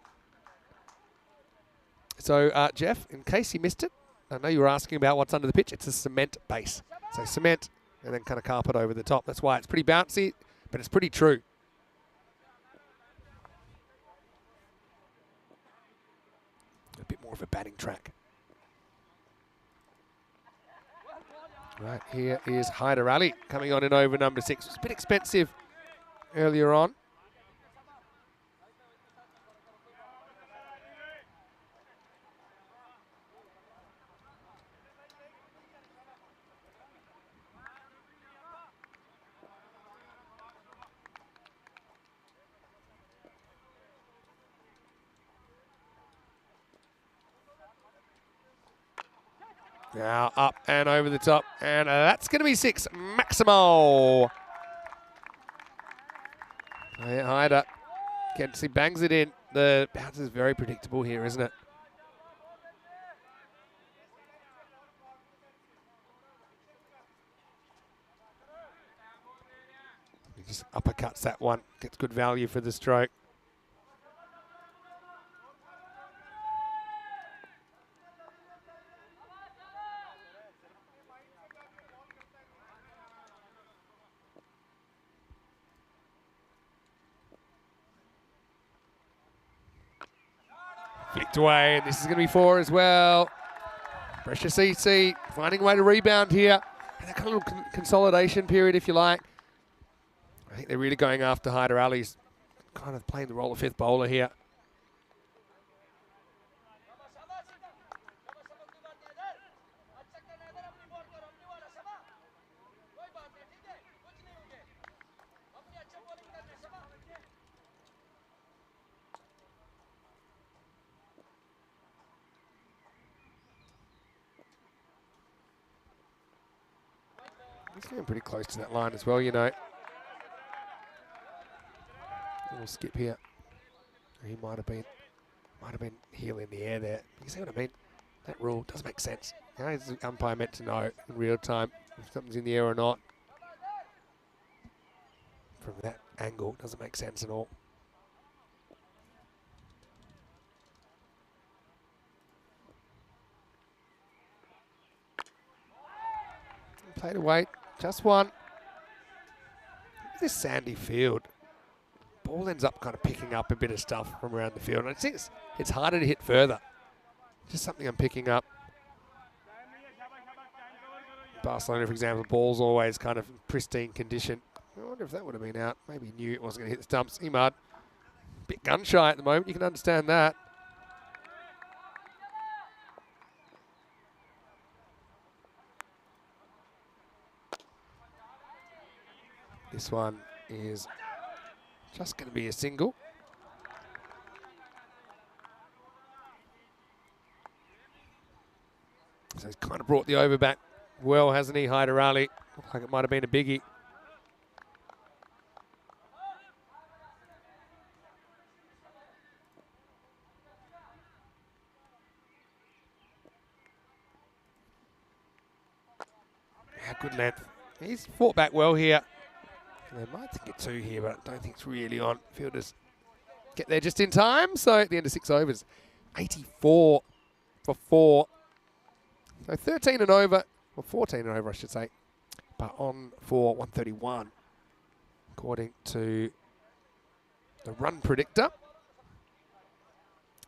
Speaker 4: So, Jeff, in case you missed it, I know you were asking about what's under the pitch. It's a cement base. So cement and then kind of carpet over the top. That's why it's pretty bouncy, but it's pretty true. A bit more of a batting track. Right, here is Hyder Ali coming on in over number 6. It's a bit expensive earlier on. Now up and over the top, and that's going to be 6. Maximo. Hyder gets, he bangs it in. The bounce is very predictable here, isn't it? He just uppercuts that one, gets good value for the stroke. Flicked away, and this is going to be 4 as well. Brescia CC finding a way to rebound here. And that kind of little consolidation period, if you like. I think they're really going after Hyder Ali's kind of playing the role of fifth bowler here. He's getting pretty close to that line as well, you know. A little skip here. He might have been heel in the air there. You see what I mean? That rule does make sense. How is the umpire meant to know in real time if something's in the air or not? From that angle, doesn't make sense at all. Played away, just one. This sandy field. Ball ends up kind of picking up a bit of stuff from around the field. And I think it's harder to hit further. Just something I'm picking up. Barcelona, for example, ball's always kind of in pristine condition. I wonder if that would have been out. Maybe he knew it wasn't going to hit the stumps. Imad, bit gun shy at the moment. You can understand that. This one is just going to be a single. So he's kind of brought the over back well, hasn't he, Hyder Ali? Looks like it might have been a biggie. Yeah, good length. He's fought back well here. They might think it's 2 here, but I don't think it's really on. Fielders get there just in time. So at the end of 6 overs, 84 for 4. So 13 and over, or 14 and over, I should say. But on for 131, according to the run predictor.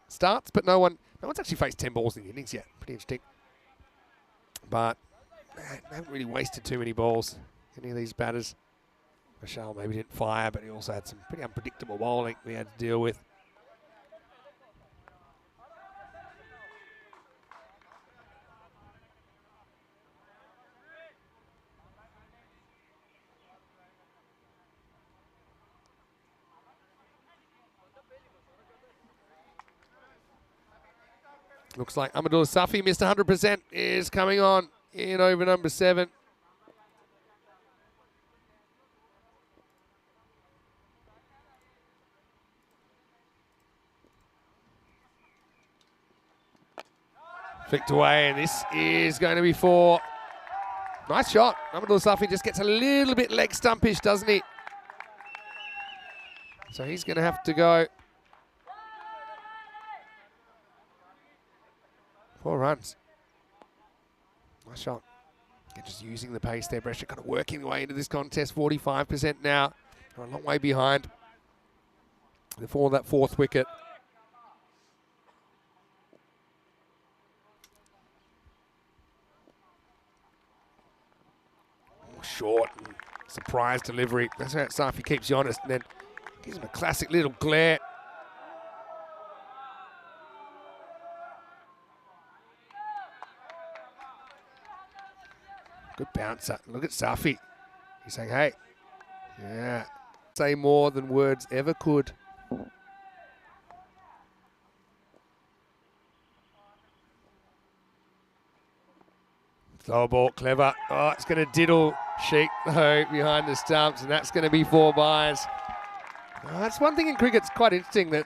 Speaker 4: Starts, but no one's actually faced 10 balls in the innings yet. Pretty interesting. But they haven't really wasted too many balls, any of these batters. Michelle maybe didn't fire, but he also had some pretty unpredictable bowling we had to deal with. Looks like Amadou Safi, Mr. 100%, is coming on in over number 7. Flicked away, and this is going to be 4. Nice shot. Amadou Safi just gets a little bit leg stumpish, doesn't he? So he's going to have to go 4 runs. Nice shot. They're just using the pace there. Brescia kind of working their way into this contest. 45% now. They're a long way behind. Before that 4th wicket. Short and surprise delivery. That's how Safi keeps you honest, and then gives him a classic little glare. Good bouncer. Look at Safi. He's saying, hey, yeah, say more than words ever could. Slow ball, clever. Oh, it's going to diddle Sheik though behind the stumps, and that's going to be 4 byes. Oh, that's one thing in cricket. It's quite interesting that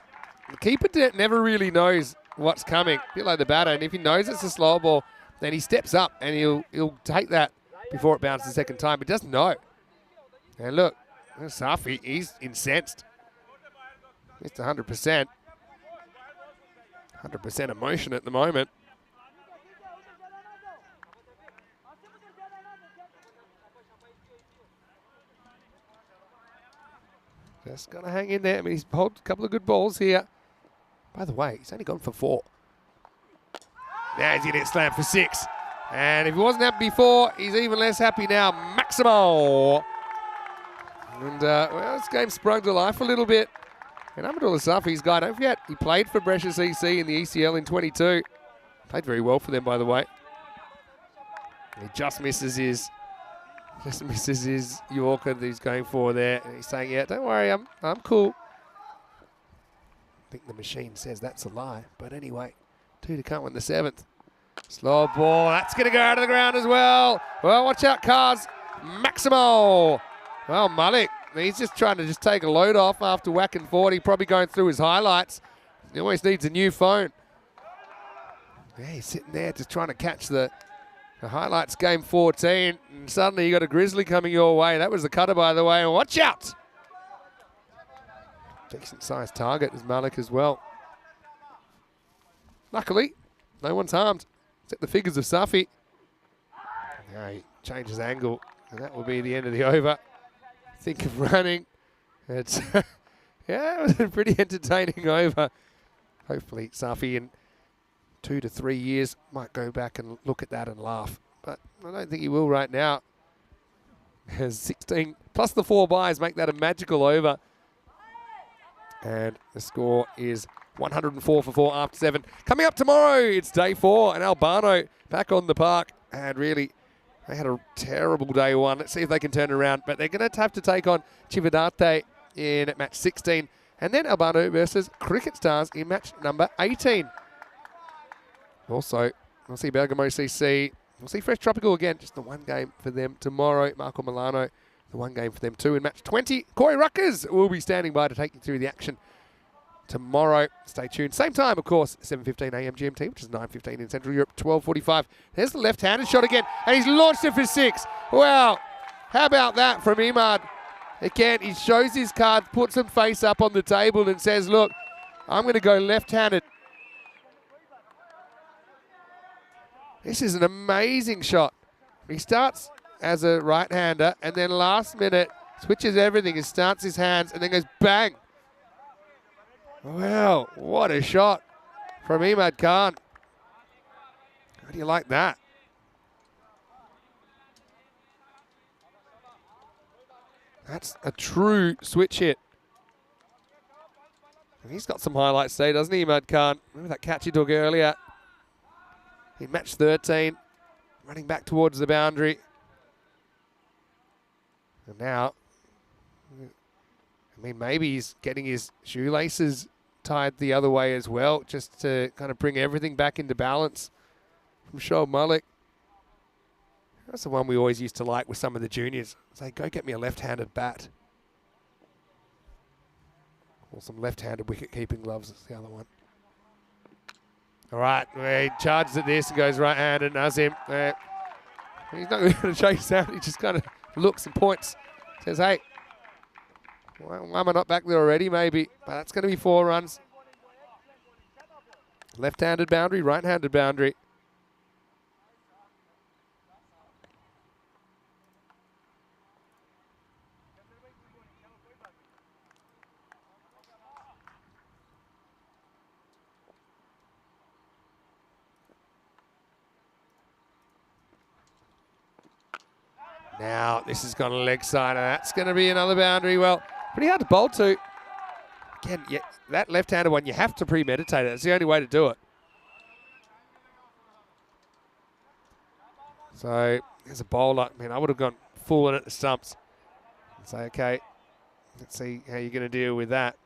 Speaker 4: the keeper never really knows what's coming. A bit like the batter, and if he knows it's a slow ball, then he steps up and he'll take that before it bounces the second time. He doesn't know. And look, Safi, he's incensed. Mr. 100%. 100% emotion at the moment. Just going to hang in there. I mean, he's pulled a couple of good balls here. By the way, he's only gone for 4. Now he's going to get slammed for 6. And if he wasn't happy before, he's even less happy now. Maximo. And, well, this game sprung to life a little bit. And Amadullah Safi's guy, don't forget, he played for Brescia CC in the ECL in 22. Played very well for them, by the way. And he just misses his Yorker that he's going for there. And he's saying, yeah, don't worry, I'm cool. I think the machine says that's a lie. But anyway, 2 to come in the 7th. Slow ball, that's going to go out of the ground as well. Well, watch out, cars. Maximo. Well, Malik, he's just trying to take a load off after whacking 40, probably going through his highlights. He always needs a new phone. Yeah, he's sitting there just trying to catch the highlights game 14, and suddenly you got a Grizzly coming your way. That was the cutter, by the way, and watch out. Decent sized target is Malik as well. Luckily, no one's harmed, except the figures of Safi. Now he changes angle, and that will be the end of the over. Think of running. It's yeah, it was a pretty entertaining over. Hopefully Safi in 2 to 3 years might go back and look at that and laugh. But I don't think he will right now. As 16 plus the 4 buys make that a magical over. And the score is 104 for 4 after 7. Coming up tomorrow, it's day 4, and Albano back on the park. And really, they had a terrible day 1. Let's see if they can turn it around. But they're going to have to take on Cividate in match 16. And then Albano versus Cricket Stars in match number 18. Also, we'll see Bergamo CC. We'll see Fresh Tropical again. Just the 1 game for them tomorrow. Marco Milano, the 1 game for them too in match 20. Corey Ruckers will be standing by to take you through the action tomorrow. Stay tuned. Same time, of course, 7:15 a.m. GMT, which is 9:15 in Central Europe, 12:45. There's the left-handed shot again, and he's launched it for 6. Wow. How about that from Imad? Again, he shows his card, puts some face up on the table and says, look, I'm going to go left-handed. This is an amazing shot. He starts as a right-hander and then last minute switches everything and starts his hands and then goes bang. Wow, what a shot from Imad Khan. How do you like that? That's a true switch hit. And he's got some highlights today, doesn't he, Imad Khan? Remember that catch he took earlier? In match 13, running back towards the boundary. And now, I mean, maybe he's getting his shoelaces tied the other way as well, just to kind of bring everything back into balance from Shoaib Malik. That's the one we always used to like with some of the juniors. Say, go get me a left-handed bat. Or some left-handed wicket-keeping gloves is the other one. All right, he charges at this and goes right-handed. Nazim, he's not going to chase out. He just kind of looks and points. Says, hey, why am I not back there already? Maybe. But that's going to be 4 runs. Left-handed boundary, right-handed boundary. Now, this has got a leg side, and that's going to be another boundary. Well, pretty hard to bowl to. Again, yeah, that left-handed one, you have to premeditate it. It's the only way to do it. So, there's a bowler. I mean, I would have gone full in at the stumps. And say, okay, let's see how you're going to deal with that.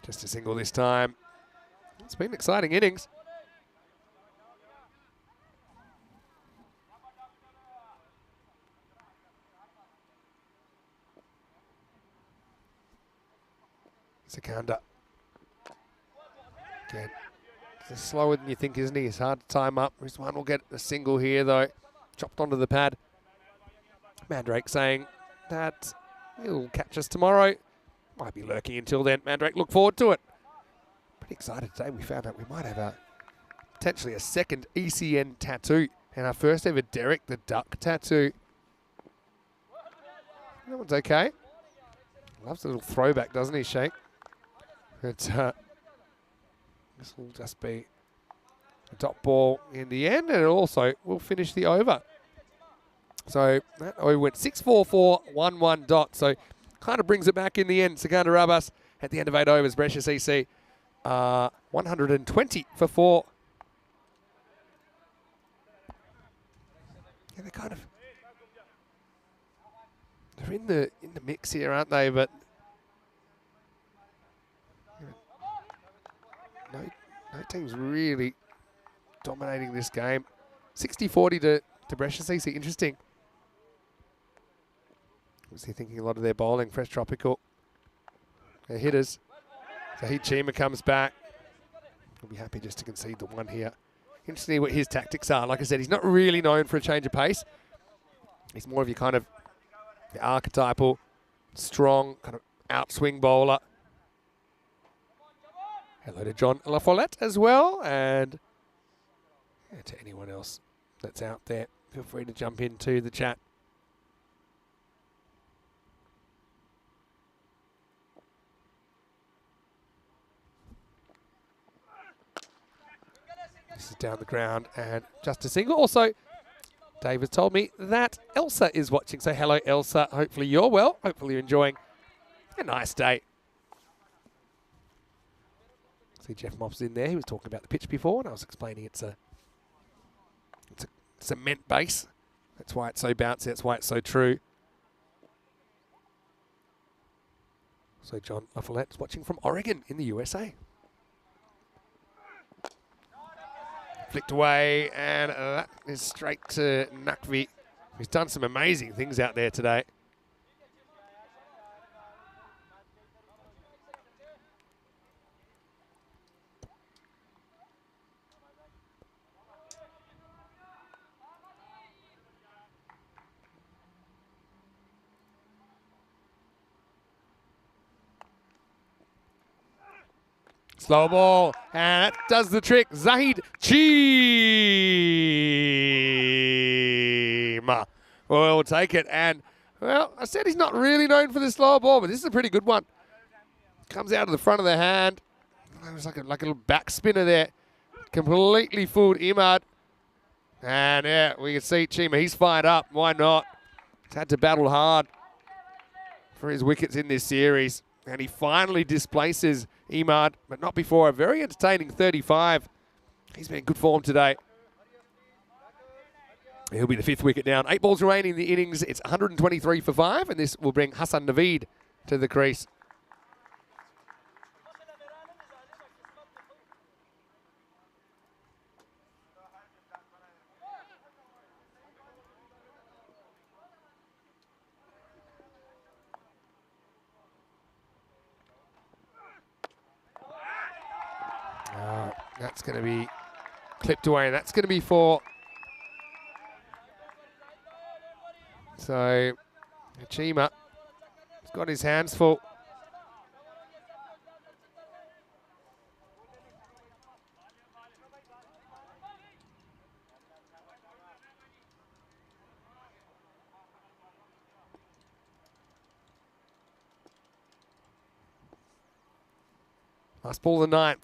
Speaker 4: Just a single this time. It's been an exciting innings. Sikandar. Again, it's slower than you think, isn't he? It's hard to time up. This one will get a single here, though. Chopped onto the pad. Mandrake saying that he'll catch us tomorrow. Might be lurking until then. Mandrake, look forward to it. Pretty excited today. We found out we might have potentially a second ECN tattoo and our first ever Derek the Duck tattoo. That one's okay. Loves a little throwback, doesn't he, Shake? But this will just be a dot ball in the end, and it also will finish the over. So that over went 6-4-4-1-1 dot. So kind of brings it back in the end. Sekundarabas at the end of 8 overs. Brescia CC 120 for 4. Yeah, they're in the mix here, aren't they? But no team's really dominating this game. 60-40 to Brescia CC. Interesting. Obviously thinking a lot of their bowling. Fresh Tropical. Their hitters. Zahid Chima comes back. He'll be happy just to concede the one here. Interesting what his tactics are. Like I said, he's not really known for a change of pace. He's more of your kind of the archetypal, strong, kind of outswing bowler. Hello to John La Follette as well, and to anyone else that's out there. Feel free to jump into the chat. This is down the ground and just a single. Also, Dave has told me that Elsa is watching. So hello, Elsa. Hopefully you're well. Hopefully you're enjoying a nice day. See Jeff Mobbs in there. He was talking about the pitch before, and I was explaining it's a cement base. That's why it's so bouncy. That's why it's so true. So John La Follette's watching from Oregon in the USA. Flicked away, and that is straight to Nakvi, who's done some amazing things out there today. Slow ball, and that does the trick. Zahid Chima will take it, and, well, I said he's not really known for the slow ball, but this is a pretty good one. Comes out of the front of the hand. It was like a little back spinner there. Completely fooled Imad. And, yeah, we can see Chima. He's fired up. Why not? He's had to battle hard for his wickets in this series. And he finally displaces Imad, but not before a very entertaining 35. He's been in good form today. He'll be the 5th wicket down. 8 balls remaining in the innings. It's 123 for 5, and this will bring Hassan Naveed to the crease. That's going to be clipped away. That's going to be 4. So, Chima has got his hands full. Last ball of the 9th.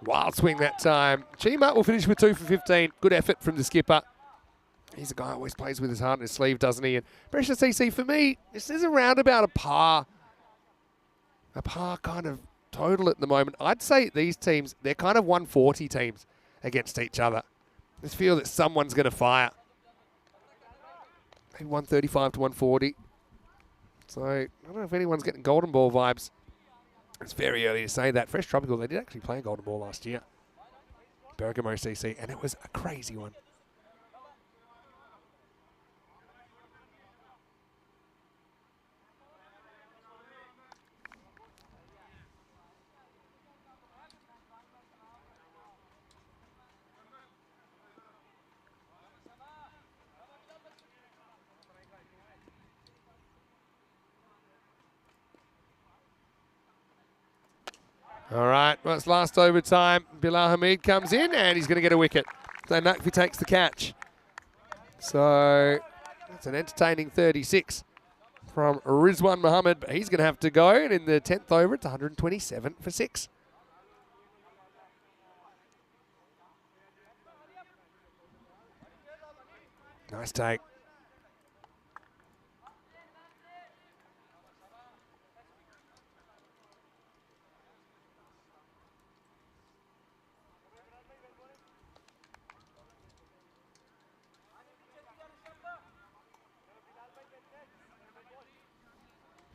Speaker 4: Wild swing that time. Chima will finish with 2 for 15. Good effort from the skipper. He's a guy who always plays with his heart in his sleeve, doesn't he? And Brescia CC, for me, this is around about a par kind of total at the moment. I'd say these teams, they're kind of 140 teams against each other. I just feel that someone's going to fire. Maybe 135 to 140. So I don't know if anyone's getting golden ball vibes. It's very early to say that. Fresh Tropical, they did actually play a golden ball last year. Bergamo CC, and it was a crazy one. All right, well, it's last overtime. Bilal Hamid comes in and he's going to get a wicket. So Naqvi takes the catch. So it's an entertaining 36 from Rizwan Muhammad, but he's going to have to go. And in the 10th over, it's 127 for 6. Nice take.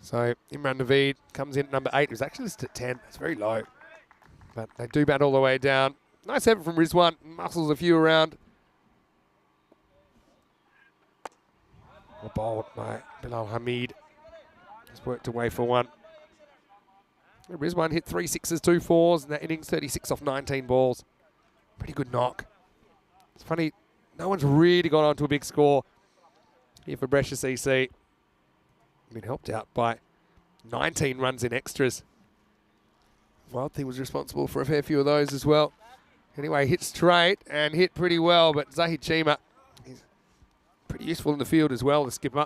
Speaker 4: So Imran Naveed comes in at number 8. It was actually listed at 10. It's very low. But they do bat all the way down. Nice effort from Rizwan. Muscles a few around. Well bowled by Bilal Hamid. Just worked away for 1. Rizwan hit 3 6s, 2 4s in that innings, 36 off 19 balls. Pretty good knock. It's funny, no one's really got onto a big score here for Brescia CC. Been helped out by 19 runs in extras. Wild Thing was responsible for a fair few of those as well. Anyway, hit straight and hit pretty well, but Zahid Chima, he's pretty useful in the field as well, the skipper.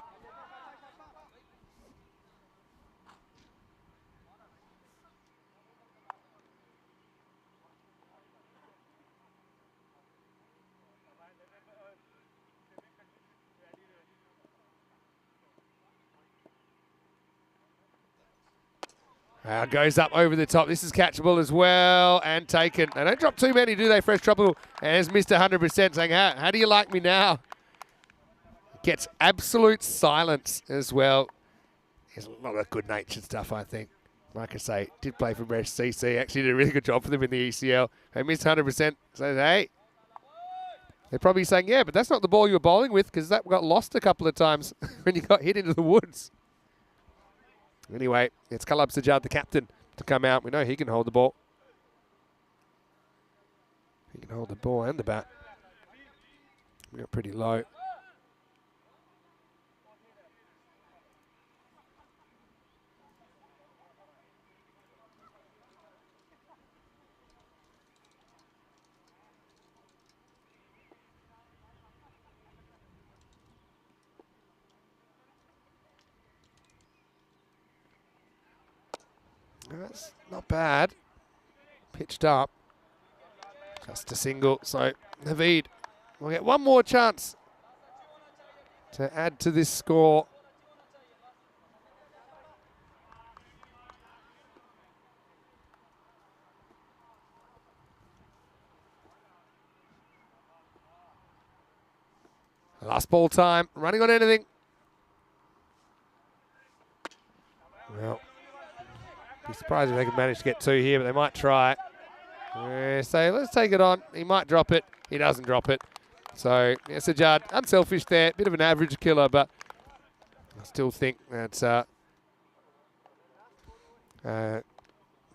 Speaker 4: Goes up over the top. This is catchable as well and taken. They don't drop too many, do they, Fresh Tropical? And it's Mr. 100% saying, how do you like me now? Gets absolute silence as well. There's a lot of good-natured stuff, I think. Like I say, did play for Brescia CC. Actually did a really good job for them in the ECL. They missed 100%. Says, hey. They're probably saying, yeah, but that's not the ball you were bowling with because that got lost a couple of times when you got hit into the woods. Anyway, it's Kalab Sajjad, the captain, to come out. We know he can hold the ball. He can hold the ball and the bat. We got pretty low. That's not bad. Pitched up. Just a single. So Naveed will get one more chance to add to this score. Last ball time. Running on anything. Well. Be surprised if they can manage to get 2 here, but they might try. So let's take it on. He might drop it. He doesn't drop it. So, yeah, Sajjad, unselfish there. Bit of an average killer, but I still think that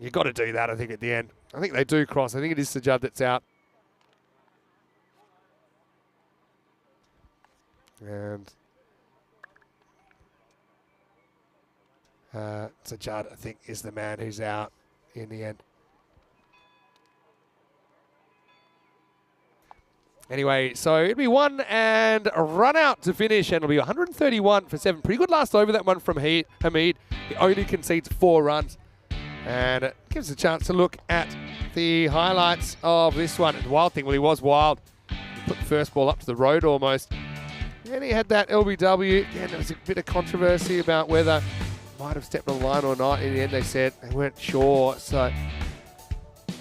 Speaker 4: you've got to do that, I think, at the end. I think they do cross. I think it is Sajjad that's out. And Sajjad, I think, is the man who's out in the end. Anyway, so it'll be 1 and a run out to finish, and it'll be 131 for 7. Pretty good last over, that one from Hamid. He only concedes 4 runs. And it gives us a chance to look at the highlights of this one. And the Wild Thing, well, he was wild. He put the first ball up to the road almost. And he had that LBW. Again, there was a bit of controversy about whether might have stepped on the line or not. In the end, they said they weren't sure, so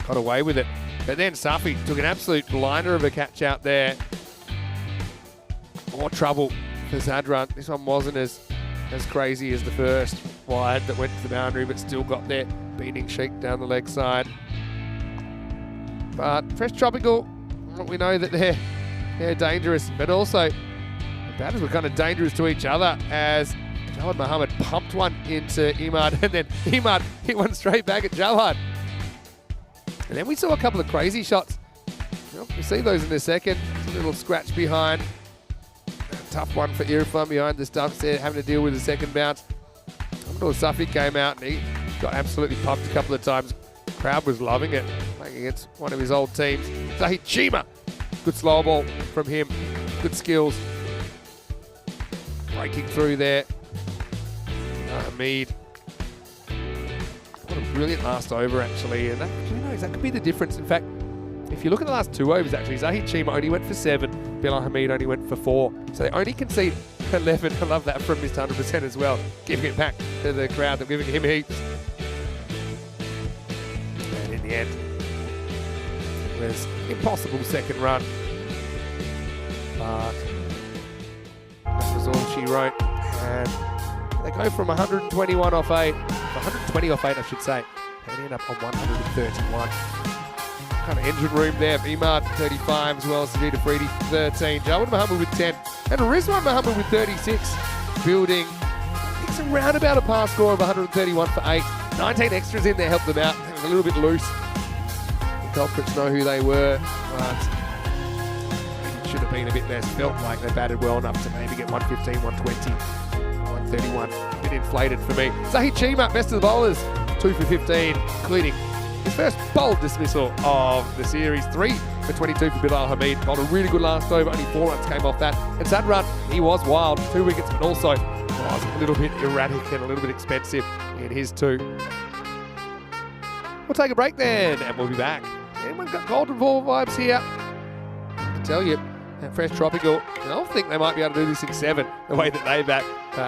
Speaker 4: got away with it. But then Safi took an absolute blinder of a catch out there. More trouble for Zadran. This one wasn't as crazy as the first wide that went to the boundary, but still got there. Beating Sheik down the leg side. But Fresh Tropical, we know that they're dangerous, but also the batters were kind of dangerous to each other as Jawad Mohammed pumped one into Imad, and then Imad hit one straight back at Jawad. And then we saw a couple of crazy shots. Well, we see those in a second. It's a little scratch behind. A tough one for Irfan behind the stumps there, having to deal with the second bounce. Safi came out and he got absolutely pumped a couple of times. Crowd was loving it, playing against one of his old teams. Zahid Chima, good slow ball from him, good skills. Breaking through there. Hamid. What a brilliant last over, actually. And that, who knows, that could be the difference. In fact, if you look at the last 2 overs, actually, Zahid Chima only went for 7. Bilal Hamid only went for 4. So they only concede 11. I love that from Mr. 100% as well. Giving it back to the crowd. They're giving him heaps. And in the end, it was an impossible second run. But that was all she wrote. And they go from 121 off 8, 120 off 8, I should say. And end up on 131. Kind of engine room there. Imad 35 as well. Sajid Afridi 13. Jawad Muhammad with 10. And Rizwan Muhammad with 36. Building, it's around about a pass score of 131 for 8. 19 extras in there helped them out. It was a little bit loose. The culprits know who they were. But it should have been a bit less. Felt like they batted well enough to maybe get 115, 120, 131. A bit inflated for me. Zahid Chima, best of the bowlers. 2 for 15, including his first bold dismissal of the series. 3 for 22 for Bilal Hamid. Bowled a really good last over. Only 4 runs came off that. And Sadran, he was wild. 2 wickets, but also was a little bit erratic and a little bit expensive in his 2. We'll take a break then, and we'll be back. And we've got Golden Ball vibes here. I can tell you, that fresh tropical, I don't think they might be able to do this in 7, the way that they bat.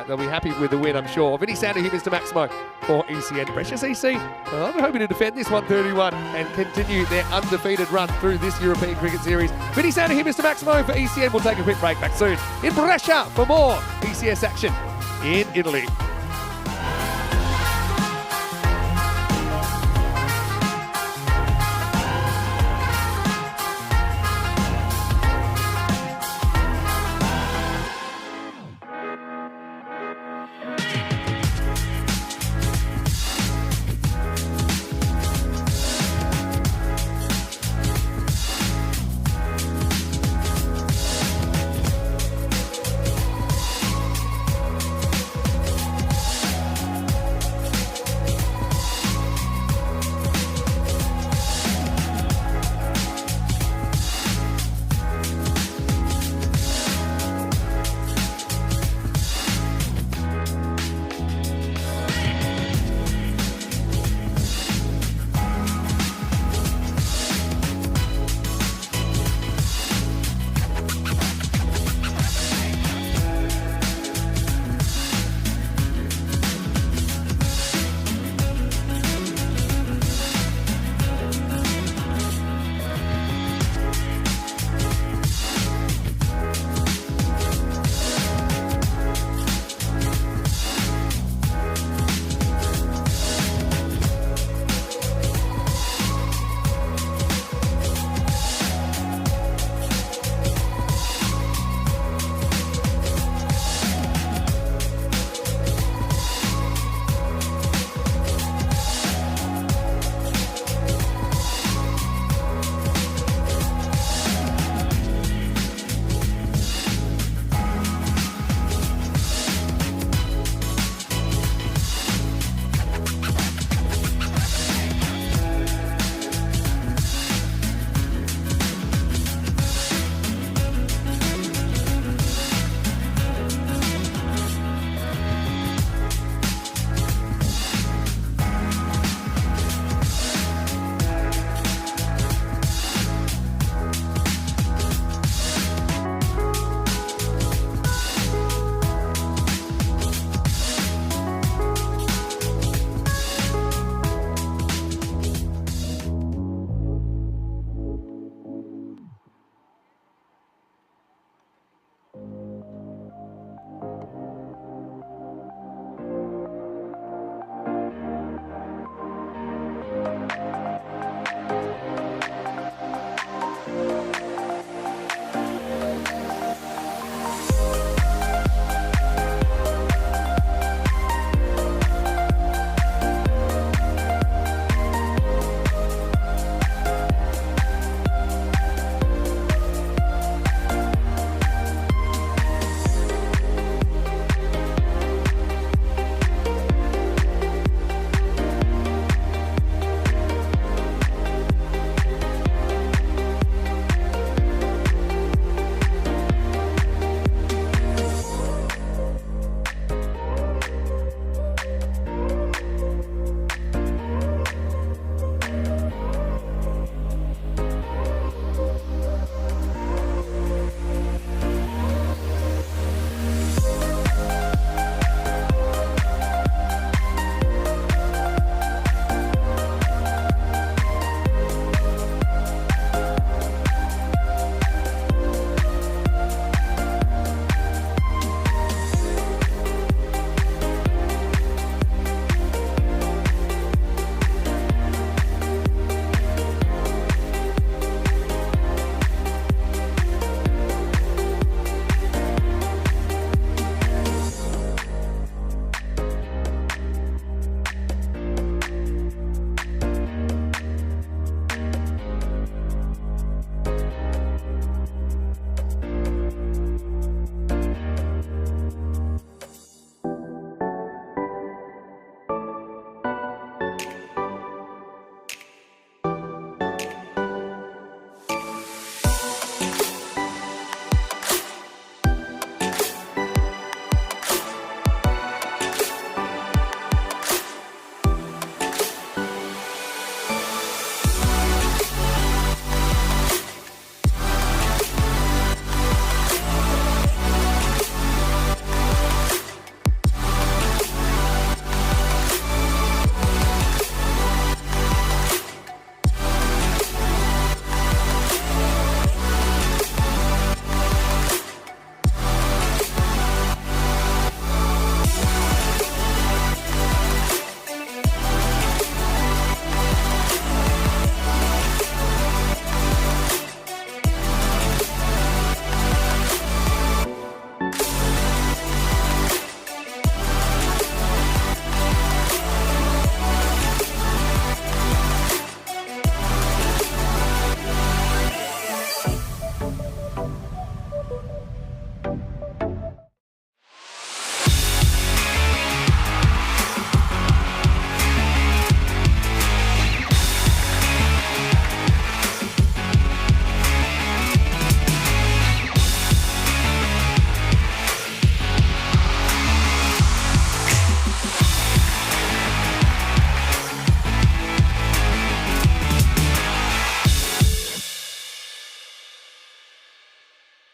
Speaker 4: They'll be happy with the win, I'm sure. Vinny Sander here, Mr. Maximo for ECN. Brescia CC, well, I'm hoping to defend this 131 and continue their undefeated run through this European Cricket Series. Vinny Sander here, Mr. Maximo for ECN. We'll take a quick break. Back soon in Brescia for more ECS action in Italy.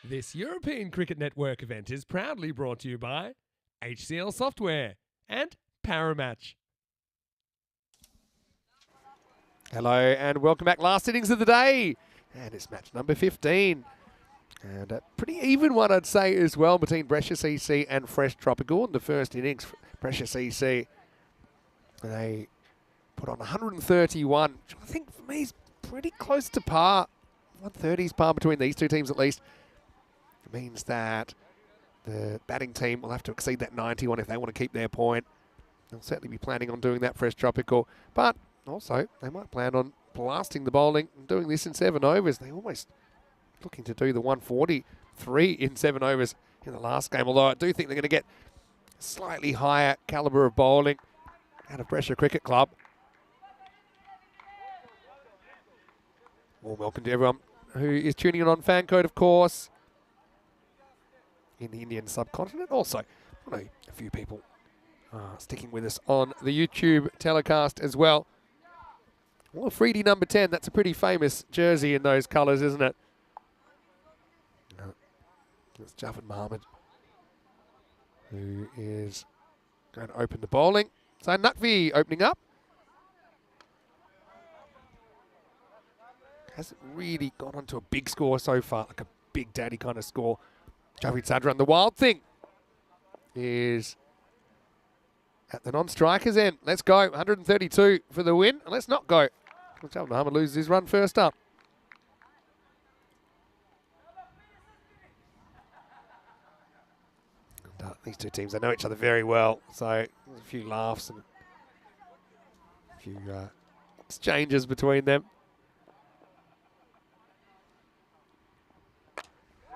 Speaker 6: This European Cricket Network event is proudly brought to you by HCL Software and Paramatch.
Speaker 4: Hello and welcome back. Last innings of the day. And it's match number 15. And a pretty even one, I'd say, as well, between Brescia CC and Fresh Tropical in the first innings. Brescia CC, they put on 131, which I think for me is pretty close to par. 130's par between these two teams at least. It means that the batting team will have to exceed that 91 if they want to keep their point. They'll certainly be planning on doing that, Fresh Tropical. But also, they might plan on blasting the bowling and doing this in 7 overs. They almost looking to do the 143 in 7 overs in the last game, although I do think they're going to get slightly higher calibre of bowling out of Brescia Cricket Club. Well, welcome to everyone who is tuning in on Fan Code, of course, in the Indian subcontinent. Also, I know a few people sticking with us on the YouTube telecast as well. Well, Freedy number 10, that's a pretty famous jersey in those colours, isn't it? It's Javed Mohammed, who is going to open the bowling. So Naqvi opening up. Hasn't really gone on to a big score so far, like a big daddy kind of score. Javed Sadran, the wild thing, is at the non-strikers end. Let's go. 132 for the win. And let's not go. Javed Mohammed loses his run first up. And, these two teams, they know each other very well. So there's a few laughs and a few exchanges between them.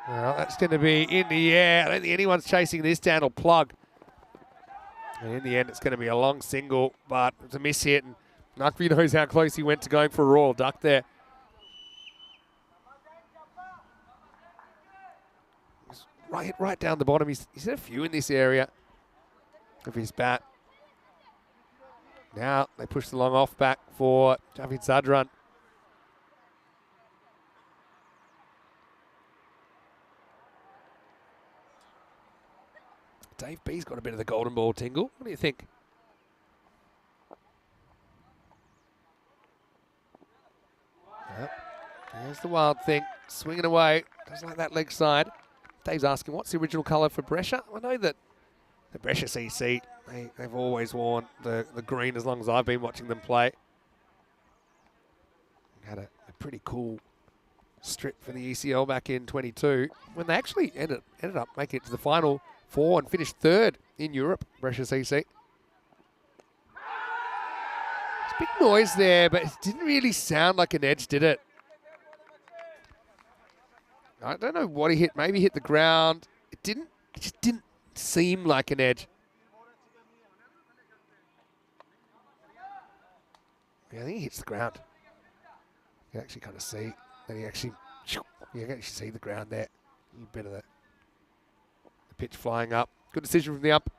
Speaker 4: Well, that's going to be in the air. I don't think anyone's chasing this down or plug. And in the end, it's going to be a long single, but it's a miss hit. And Naqvi knows how close he went to going for a royal duck there. He's right down the bottom. He's had a few in this area of his bat. Now they push the long off back for Javed Sadran. Dave B's got a bit of the golden ball tingle. What do you think? Yep. There's the wild thing. Swinging away. Does like that leg side. Dave's asking, what's the original colour for Brescia? I know that the Brescia CC, they've always worn the green as long as I've been watching them play. Had a pretty cool strip for the ECL back in 22 when they actually ended up making it to the final 4 and finished 3rd in Europe, Brescia CC. There's a big noise there, but it didn't really sound like an edge, did it? I don't know what he hit. Maybe hit the ground. It just didn't seem like an edge. Yeah, I think he hits the ground. You can actually kind of see that you can actually see the ground there. A bit of the pitch flying up. Good decision from the ump.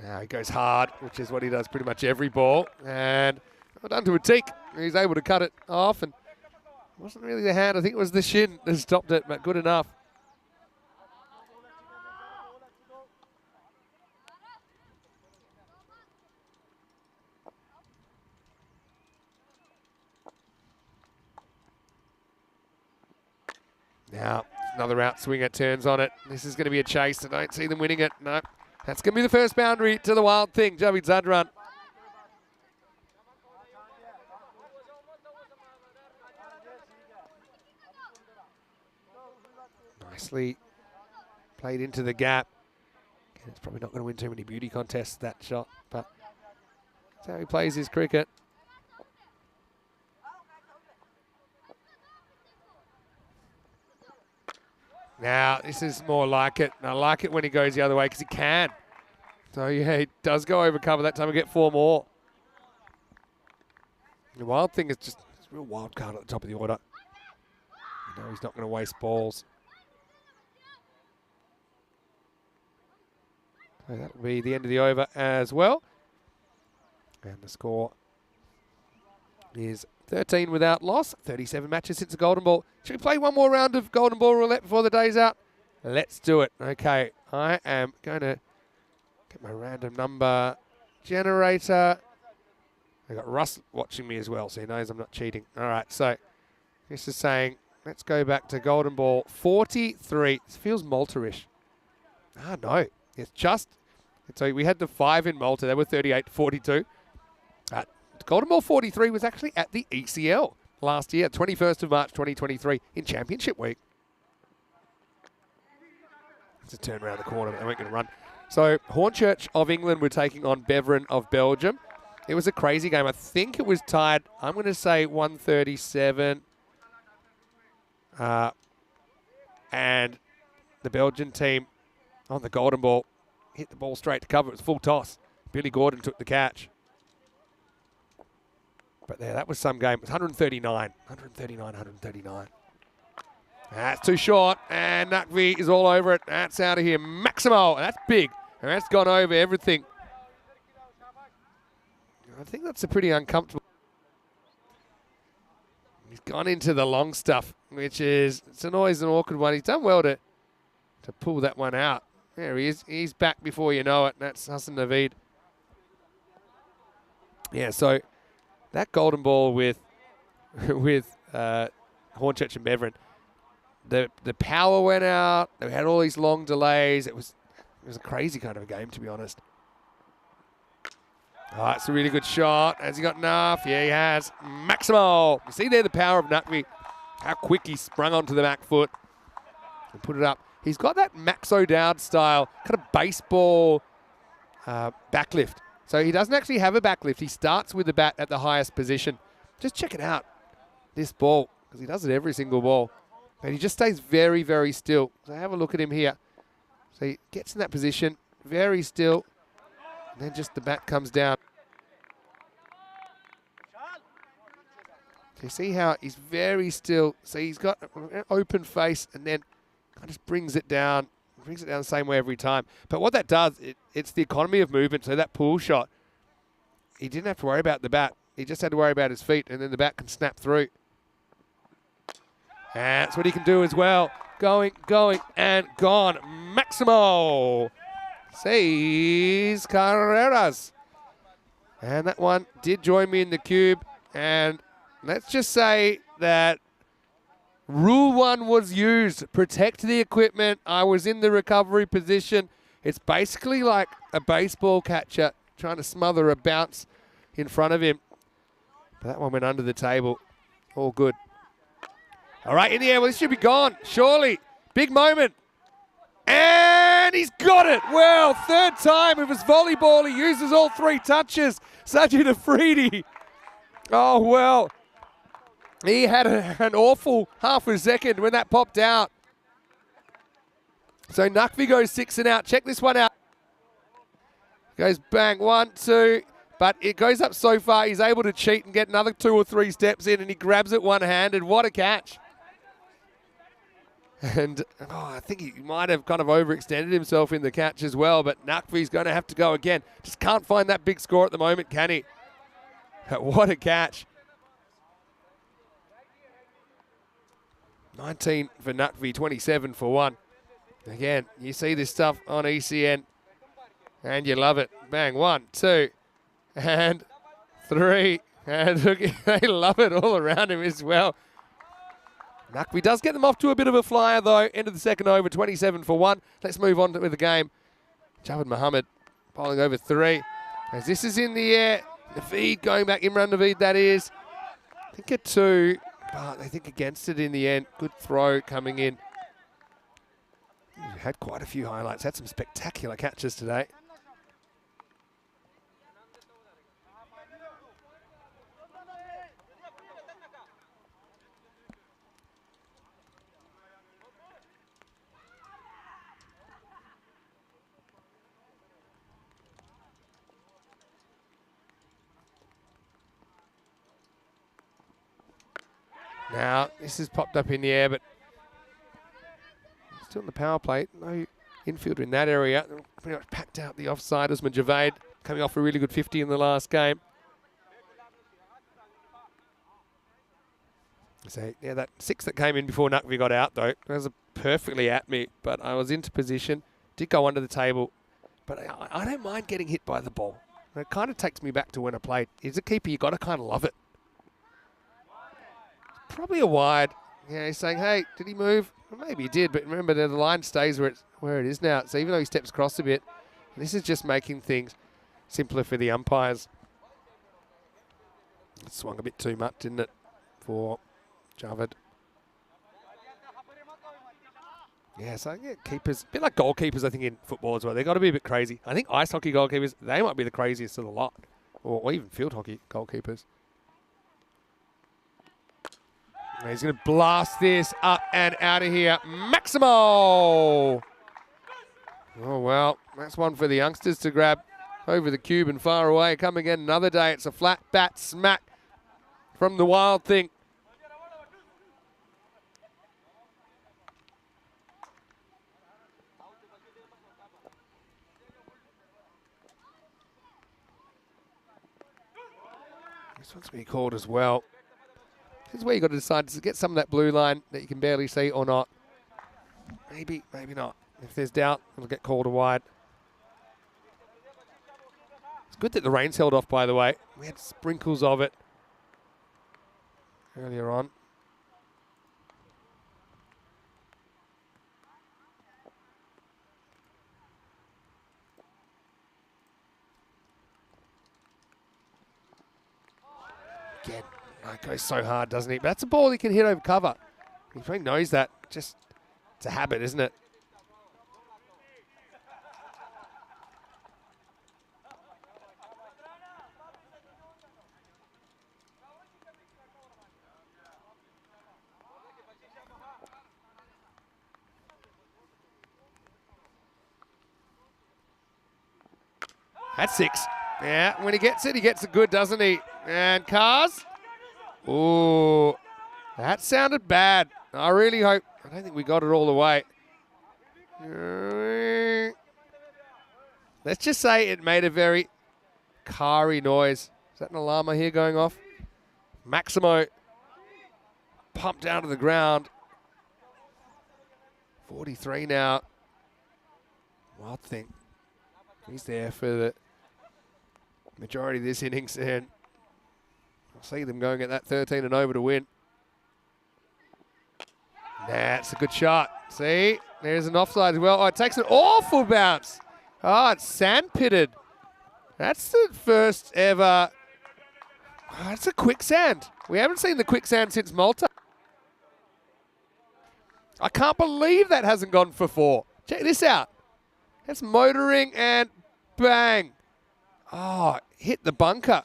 Speaker 4: Now he goes hard, which is what he does pretty much every ball. And well done to a teak. He's able to cut it off, and it wasn't really the hand. I think it was the shin that stopped it, but good enough. Now, another outswinger turns on it. This is going to be a chase. I don't see them winning it. No. That's going to be the first boundary to the wild thing, Javed Sadran. Nicely played into the gap. Again, it's probably not going to win too many beauty contests, that shot, but that's how he plays his cricket. Now, this is more like it. And I like it when he goes the other way because he can. So, yeah, he does go over cover. That time we get 4 more. The wild thing is just it's a real wild card at the top of the order. You know he's not going to waste balls. So that will be the end of the over as well. And the score is 13 without loss, 37 matches since the Golden Ball. Should we play one more round of Golden Ball Roulette before the day's out? Let's do it. Okay, I am going to get my random number generator. I got Russ watching me as well, so he knows I'm not cheating. All right, so this is saying, let's go back to Golden Ball 43. This feels Malta-ish. Ah, no, it's just, so we had the 5 in Malta. They were 38-42. Golden Ball 43 was actually at the ECL last year, 21st of March 2023 in Championship Week. It's a turn around the corner, but they weren't going to run. So Hornchurch of England were taking on Beveren of Belgium. It was a crazy game. I think it was tied, I'm going to say 137. And the Belgian team on the Golden Ball hit the ball straight to cover. It was full toss. Billy Gordon took the catch. But there, that was some game. It was 139. That's too short, and Nakvi is all over it. That's out of here. Maximo, that's big. And that's gone over everything. I think that's a pretty uncomfortable. He's gone into the long stuff, which is, it's always an awkward one. He's done well to pull that one out. There he is. He's back before you know it. That's Hassan Naveed. Yeah, so that Golden Ball with Hornchurch and Beveren, the power went out. They had all these long delays. It was a crazy kind of a game, to be honest. Oh, it's a really good shot. Has he got enough? Yeah, he has. Maximo. You see there the power of Nakvi, how quick he sprung onto the back foot and put it up. He's got that Max O'Dowd style kind of baseball backlift. So he doesn't actually have a backlift. He starts with the bat at the highest position. Just check it out, this ball, because he does it every single ball. But he just stays very, very still. So have a look at him here. So he gets in that position, very still, and then just the bat comes down. So you see how he's very still. So he's got an open face and then kind of just brings it down the same way every time. But what that does, it's the economy of movement. So that pull shot, he didn't have to worry about the bat. He just had to worry about his feet, and then the bat can snap through. And that's what he can do as well. Going, and gone. Maximo sees Carreras. And that one did join me in the cube. And let's just say that Rule 1 was used. Protect the equipment. I was in the recovery position. It's basically like a baseball catcher trying to smother a bounce in front of him. But that one went under the table. All good. All right, in the air. Well, this should be gone. Surely. Big moment. And he's got it. Well, third time of his volleyball. He uses all 3 touches. Sajid Afridi. Oh, well. He had an awful half a second when that popped out. So Nakvi goes 6 and out. Check this one out. Goes bang, 1, 2. But it goes up so far, he's able to cheat and get another 2 or 3 steps in, and he grabs it one-handed. What a catch. And I think he might have kind of overextended himself in the catch as well, but Nakvi's going to have to go again. Just can't find that big score at the moment, can he? What a catch. 19 for Nakvi, 27 for 1. Again, you see this stuff on ECN, and you love it. Bang, 1, 2, and 3. And look, they love it all around him as well. Nakvi does get them off to a bit of a flyer, though. End of the second over, 27 for 1. Let's move on with the game. Javed Mohammed bowling over 3. As this is in the air, Naveed going back, Imran Naveed, that is. I think a 2, but they think against it in the end. Good throw coming in. Had quite a few highlights. Had some spectacular catches today. Now, this has popped up in the air, but still in the power play. No infielder in that area. Pretty much packed out the offside. Usman Javed coming off a really good 50 in the last game. So, yeah, that 6 that came in before Nuckvy got out, though, was perfectly at me, but I was into position, did go under the table, but I don't mind getting hit by the ball. It kind of takes me back to when I played. As a keeper, you've got to kind of love it. Probably a wide. Yeah, he's saying, hey, did he move? Well, maybe he did, but remember, the line stays where it is now. So even though he steps across a bit, this is just making things simpler for the umpires. It swung a bit too much, didn't it, for Javed? Yeah, so yeah, keepers, a bit like goalkeepers, I think, in football as well. They've got to be a bit crazy. I think ice hockey goalkeepers, they might be the craziest of the lot, or even field hockey goalkeepers. And he's going to blast this up and out of here. Maximo! Oh, well, that's one for the youngsters to grab over the cube and far away. Come again another day. It's a flat bat smack from the Wild Thing. This one's going to be called as well. This is where you've got to decide to get some of that blue line that you can barely see or not. Maybe, maybe not. If there's doubt, it'll get called a wide. It's good that the rain's held off, by the way. We had sprinkles of it earlier on. Again, it goes so hard, doesn't he? But that's a ball he can hit over cover. He probably knows that. Just, it's a habit, isn't it? That's 6. Yeah, when he gets it good, doesn't he? And Cars. Ooh, that sounded bad. I really hope. I don't think we got it all the way. Let's just say it made a very car-y noise. Is that an alarm I hear going off? Maximo pumped down to the ground. 43 now. Wild Thing. He's there for the majority of this innings, and I'll see them going at that 13 and over to win. That's a good shot. See, there's an offside as well. Oh, it takes an awful bounce. Oh, it's sand-pitted. That's the first ever. Oh, that's a quicksand. We haven't seen the quicksand since Malta. I can't believe that hasn't gone for 4. Check this out. That's motoring and bang. Oh, hit the bunker.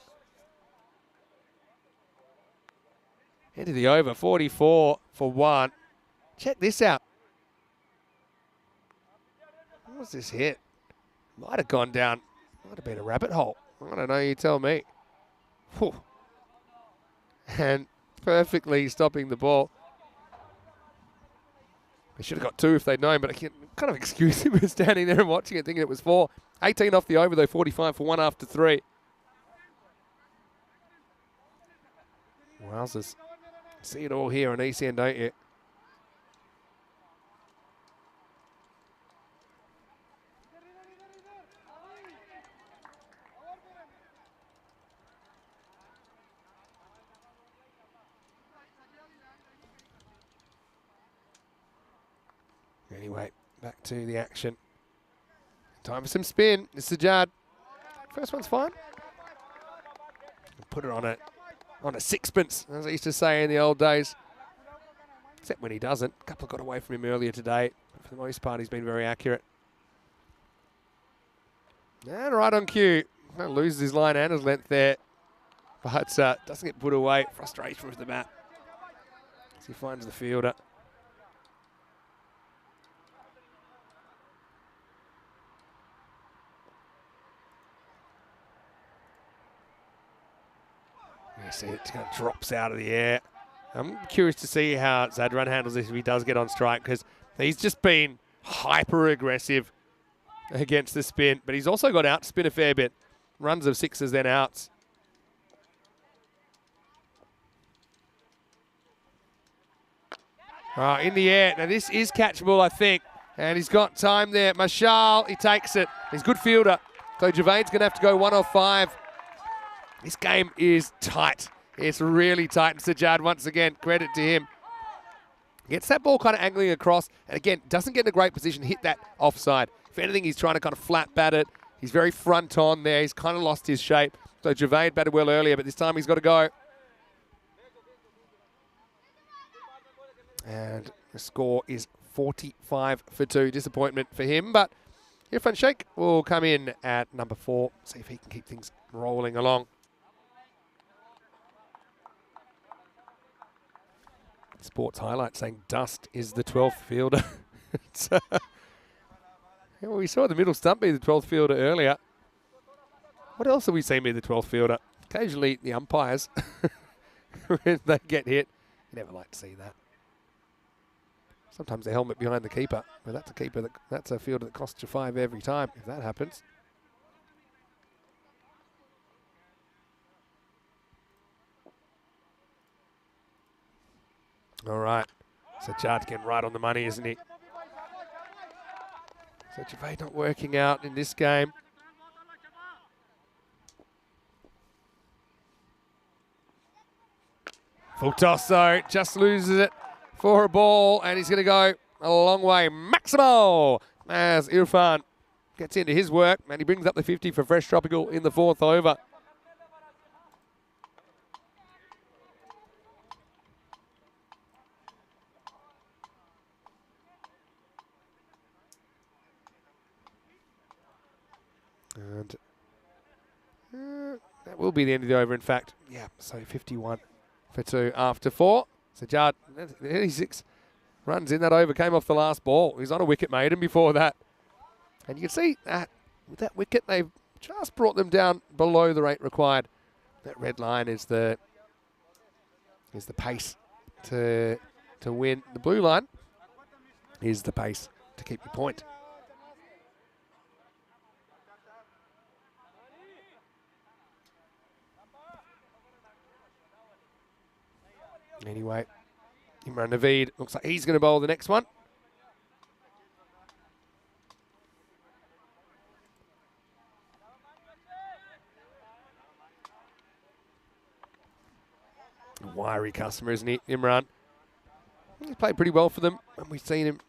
Speaker 4: Into the over, 44 for 1. Check this out. What was this hit? Might have gone down. Might have been a rabbit hole. I don't know, you tell me. Whew. And perfectly stopping the ball. They should have got 2 if they'd known, but I can't kind of excuse him for standing there and watching it, thinking it was 4. 18 off the over, though, 45 for 1 after 3. Wowzers. See it all here on ECN, don't you? Anyway, back to the action. Time for some spin. This is Sajad. First one's fine. Put it on a sixpence, as I used to say in the old days. Except when he doesn't. A couple got away from him earlier today. But for the most part, he's been very accurate. And right on cue. Loses his line and his length there. But doesn't get put away. Frustration with the bat. As he finds the fielder. You see it kind of drops out of the air. I'm curious to see how Zadran handles this if he does get on strike, because he's just been hyper aggressive against the spin, but he's also got out to spin a fair bit. Runs of 6s, then outs. In the air. Now this is catchable, I think. And he's got time there. Marshall, he takes it. He's a good fielder. So Javane's going to have to go 1 of 5. This game is tight. It's really tight. And Sajjad, once again, credit to him. Gets that ball kind of angling across. And again, doesn't get in a great position to hit that offside. If anything, he's trying to kind of flat bat it. He's very front on there. He's kind of lost his shape. So Javane batted well earlier, but this time he's got to go. And the score is 45 for 2. Disappointment for him, but Irfan Sheikh will come in at number 4. See if he can keep things rolling along. Sports highlight saying Dust is the 12th fielder. Well, we saw the middle stump be the 12th fielder earlier. What else have we seen be the 12th fielder? Occasionally the umpires, when they get hit. You never like to see that. Sometimes the helmet behind the keeper, but that's a keeper that's a fielder that costs you 5 every time if that happens. All right, Sajjad getting right on the money, isn't he? So Javane not working out in this game. Full toss though, just loses it for a ball, and he's going to go a long way. Maximo as Irfan gets into his work, and he brings up the 50 for Fresh Tropical in the 4th over. And that will be the end of the over, in fact. Yeah, so 51 for 2 after 4. Sajjad, 86 runs in that over, came off the last ball. He's on a wicket maiden before that. And you can see that with that wicket, they've just brought them down below the rate required. That red line is the pace to win. The blue line is the pace to keep your point. Anyway, Imran Naveed looks like he's going to bowl the next one. A wiry customer, isn't he, Imran? He's played pretty well for them, and we've seen him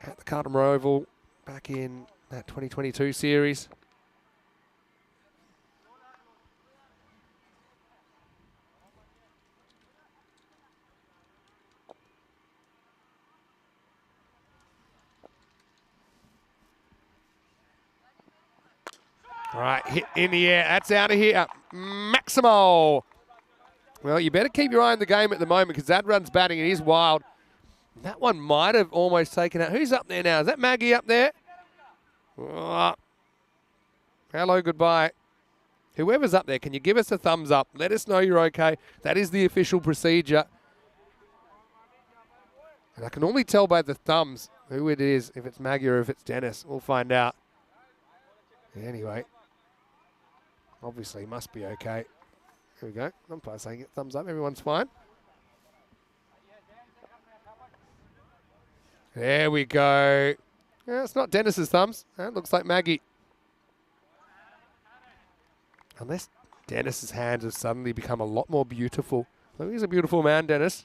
Speaker 4: at the Carlton Oval back in that 2022 series. All right, hit in the air. That's out of here. Maximo. Well, you better keep your eye on the game at the moment because that run's batting. It is wild. That one might have almost taken out. Who's up there now? Is that Maggie up there? Oh. Hello, goodbye. Whoever's up there, can you give us a thumbs up? Let us know you're okay. That is the official procedure. And I can only tell by the thumbs who it is, if it's Maggie or if it's Dennis. We'll find out. Anyway. Obviously, must be okay. Here we go. Umpire saying it. Thumbs up. Everyone's fine. There we go. Yeah, it's not Dennis's thumbs. That looks like Maggie. Unless Dennis's hands have suddenly become a lot more beautiful. Look, he's a beautiful man, Dennis.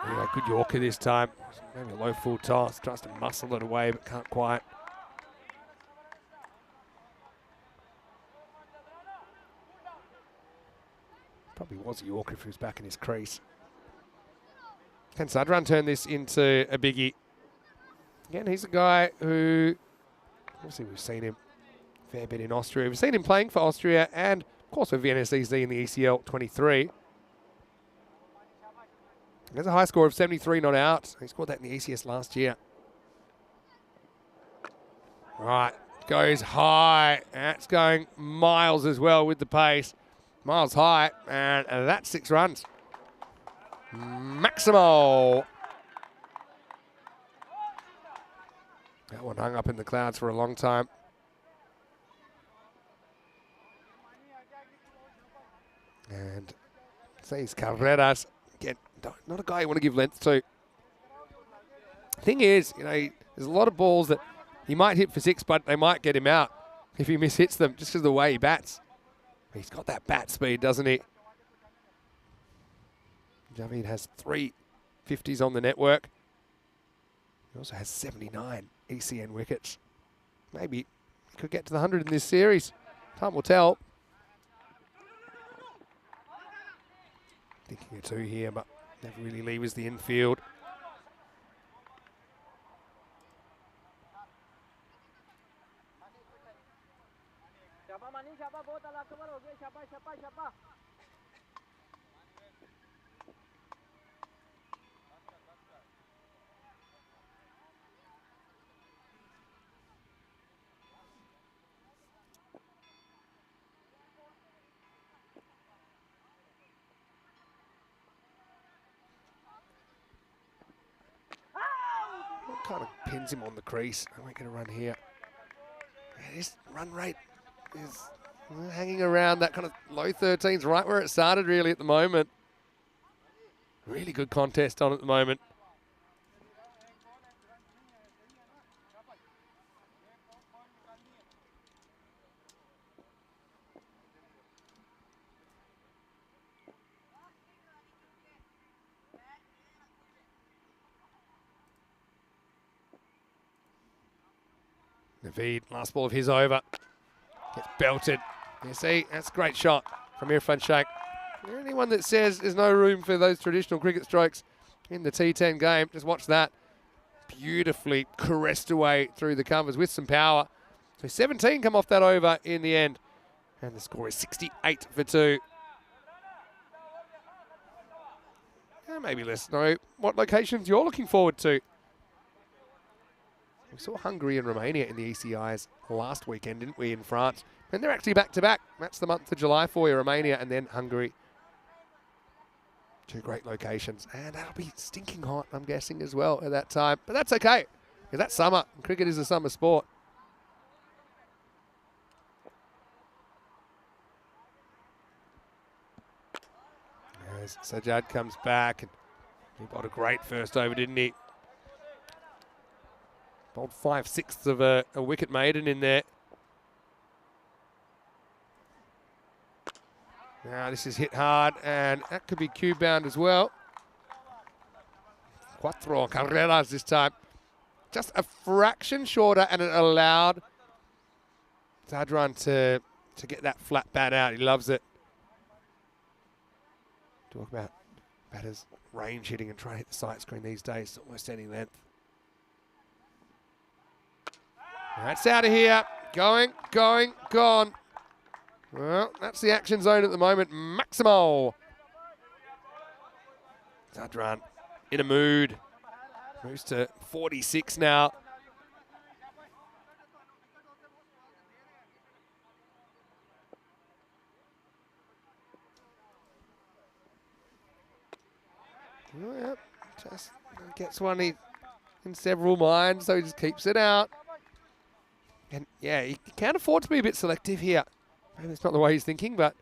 Speaker 4: Anyway, good Yorker this time. Maybe a low full toss. Tries to muscle it away, but can't quite. Probably was a Yorker if he was back in his crease. Can Sadran turn this into a biggie? Again, he's a guy who, obviously we've seen him a fair bit in Austria. We've seen him playing for Austria and, of course, for VNSEZ in the ECL 23. There's a high score of 73 not out. He scored that in the ECS last year. Right, goes high. That's going miles as well with the pace. Miles high, and that's 6 runs. Maximo. That one hung up in the clouds for a long time. And sees Carreras. Again, not a guy you want to give length to. Thing is, you know, there's a lot of balls that he might hit for 6, but they might get him out if he mishits them just because of the way he bats. He's got that bat speed, doesn't he? Javid has 3 50s on the network. He also has 79 ECN wickets. Maybe he could get to the 100 in this series. Time will tell. Thinking of 2 here, but never really levers the infield.
Speaker 7: Siapa maning, siapa bawa talak keluar, okey? Siapa?
Speaker 4: Kind of pins him on the crease. I won't get a run here. Yeah, his run rate is hanging around that kind of low 13s, right where it started really at the moment. Really good contest on at the moment. Naveed, last ball of his over. Gets belted. You see, that's a great shot from Irfan Sheikh. Anyone that says there's no room for those traditional cricket strokes in the T10 game, just watch that. Beautifully caressed away through the covers with some power. So 17 come off that over in the end. And the score is 68 for 2. And maybe let us know what locations you're looking forward to. We saw Hungary and Romania in the ECIs last weekend, didn't we, in France? And they're actually back-to-back. That's the month of July for you, Romania and then Hungary. 2 great locations. And that'll be stinking hot, I'm guessing, as well at that time. But that's okay, because that's summer. And cricket is a summer sport. As Sajjad comes back, and he bowled a great first over, didn't he? Bowled 5/6 of a wicket maiden in there. Now this is hit hard, and that could be cue bound as well. Cuatro carreras this time. Just a fraction shorter, and it allowed Zadran to get that flat bat out. He loves it. Talk about batters range hitting and trying to hit the sight screen these days. Almost any length. That's out of here. Going, gone. Well, that's the action zone at the moment. Maximo. Zadran in a mood. Moves to 46 now. Oh, yeah, just gets one in several minds, so he just keeps it out. And yeah, he can't afford to be a bit selective here. Maybe it's not the way he's thinking, but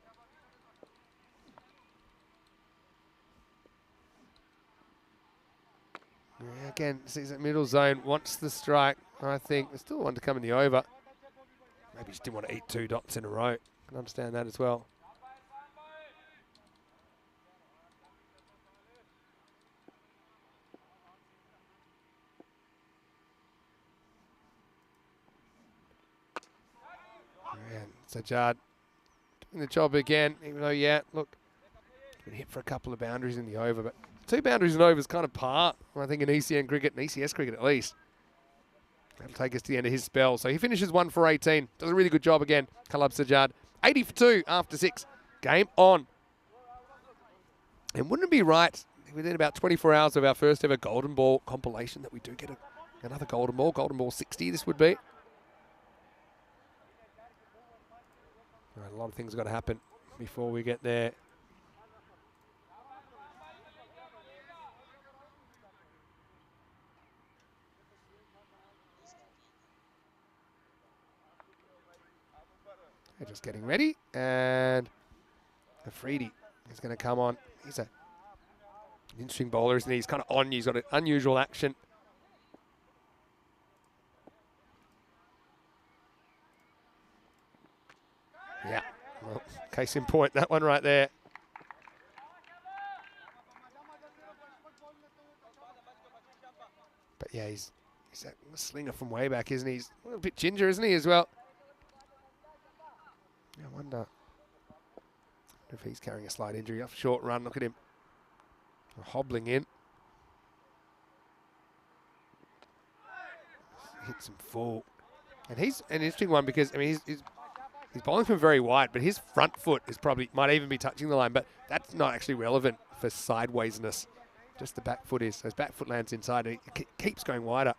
Speaker 4: yeah, again, sees that middle zone, wants the strike. I think there's still one to come in the over. Maybe just didn't want to eat 2 dots in a row. Can understand that as well. And Sajjad doing the job again, even though, yeah, look, been hit for a couple of boundaries in the over, but 2 boundaries in over is kind of par, I think, in ECN cricket, and ECS cricket at least. That'll take us to the end of his spell. So he finishes 1 for 18. Does a really good job again, Kalab Sajjad. 80 for 2 after 6. Game on. And wouldn't it be right, within about 24 hours of our first ever Golden Ball compilation, that we do get another Golden Ball 60 this would be. All right, a lot of things got to happen before we get there. They're just getting ready, and Afridi is going to come on. He's an interesting bowler, isn't he? He's kind of on. He's got an unusual action. Yeah, well, case in point, that one right there. But yeah, he's a slinger from way back, isn't he? He's a little bit ginger, isn't he, as well? I wonder if he's carrying a slight injury off short run. Look at him hobbling in. Hit some full. And he's an interesting one because, I mean, he's bowling from very wide, but his front foot is might even be touching the line, but that's not actually relevant for sidewaysness. Just the back foot is. So his back foot lands inside and he keeps going wider.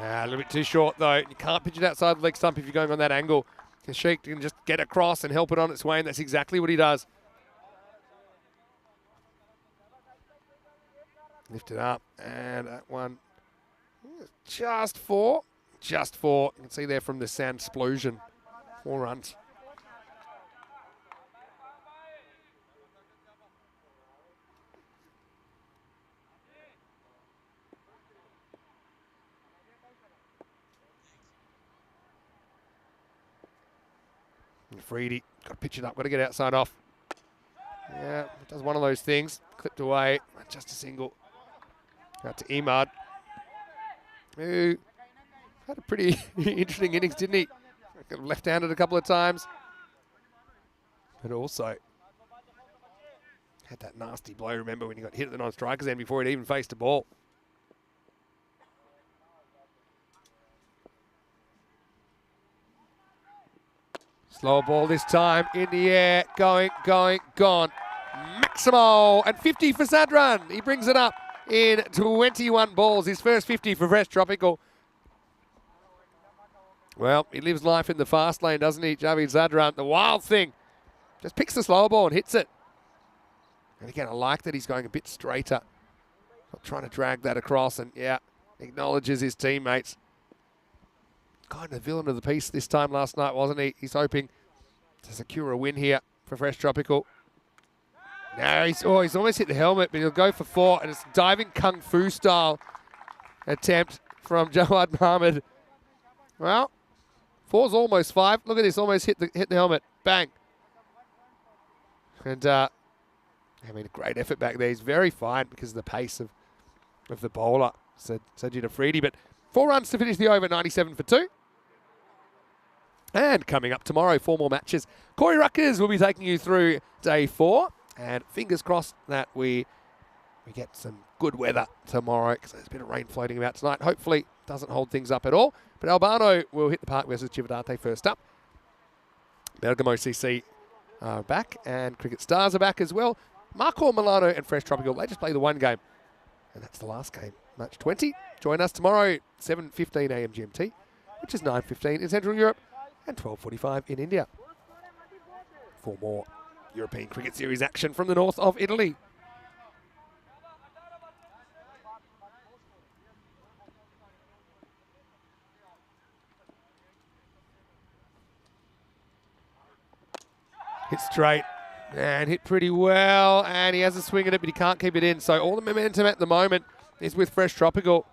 Speaker 4: A little bit too short, though. You can't pitch it outside the leg stump if you're going on that angle. Sheikh can just get across and help it on its way, and that's exactly what he does. Lift it up, and that one just four. Just four. You can see there from the sound explosion. 4 runs. Freedy, got to pitch it up, got to get outside off. Yeah, does one of those things. Clipped away, just a single. Out to Emad, who had a pretty interesting innings, didn't he? Left-handed a couple of times. But also had that nasty blow, remember, when he got hit at the non-striker's end before he'd even faced a ball. Slower ball this time, in the air, going, gone. Maximo, and 50 for Sadran. He brings it up in 21 balls, his first 50 for Fresh Tropical. Well, he lives life in the fast lane, doesn't he, Javid Zadran? The wild thing. Just picks the slower ball and hits it. And again, I like that he's going a bit straighter. Not trying to drag that across, and yeah, acknowledges his teammates. Kind of the villain of the piece this time last night, wasn't he? He's hoping to secure a win here for Fresh Tropical. No, he's almost hit the helmet, but he'll go for 4, and it's diving kung fu style attempt from Jawad Mohammed. Well, 4's almost 5. Look at this, almost hit the helmet. Bang. And I mean, a great effort back there. He's very fine because of the pace of the bowler, Sajid Afridi. But 4 runs to finish the over, 97 for 2. And coming up tomorrow, 4 more matches. Corey Ruckers will be taking you through day 4. And fingers crossed that we get some good weather tomorrow, because there's a bit of rain floating about tonight. Hopefully doesn't hold things up at all. But Albano will hit the park versus Chivadate first up. Bergamo CC are back, and Cricket Stars are back as well. Marco Milano and Fresh Tropical, they just play the one game. And that's the last game, match 20. Join us tomorrow, 7:15 a.m. GMT, which is 9:15 in Central Europe and 12:45 in India. 4 more European Cricket Series action from the north of Italy. Hit straight and hit pretty well, and he has a swing at it, but he can't keep it in. So all the momentum at the moment is with Fresh Tropical.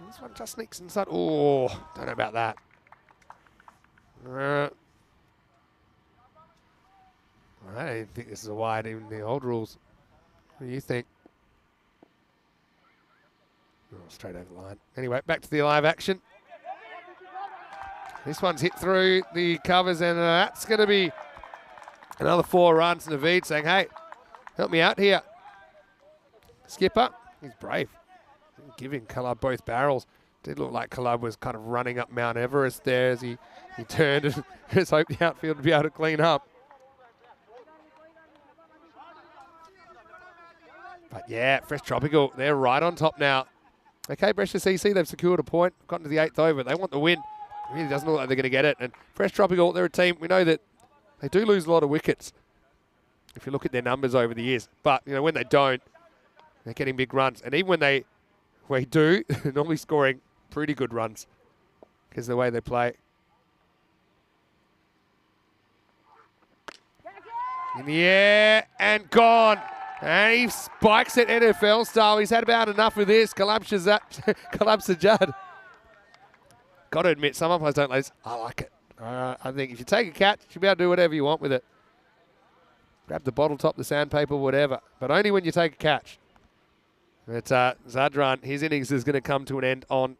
Speaker 4: This one just sneaks inside. Oh, don't know about that. I don't think this is a wide, even the old rules. What do you think? Oh, straight over the line. Anyway, back to the live action. This one's hit through the covers, and that's going to be another 4 runs. Naveed saying, hey, help me out here. Skipper, he's brave. Giving Colour both barrels. Did look like Kalub was kind of running up Mount Everest there as he turned and just hoped the outfield would be able to clean up. But yeah, Fresh Tropical, they're right on top now. Okay, Brescia CC, they've secured a point, gotten to the 8th over. They want the win. It really doesn't look like they're going to get it. And Fresh Tropical, they're a team, we know that they do lose a lot of wickets if you look at their numbers over the years. But, you know, when they don't, they're getting big runs. And even when they do, they're normally scoring pretty good runs because of the way they play. In the air and gone. And he spikes it NFL style. He's had about enough of this. Kalab Sajjad. Got to admit, some umpires don't like this. I like it. I think if you take a catch, you should be able to do whatever you want with it. Grab the bottle top, the sandpaper, whatever. But only when you take a catch. But Zadran, his innings is going to come to an end on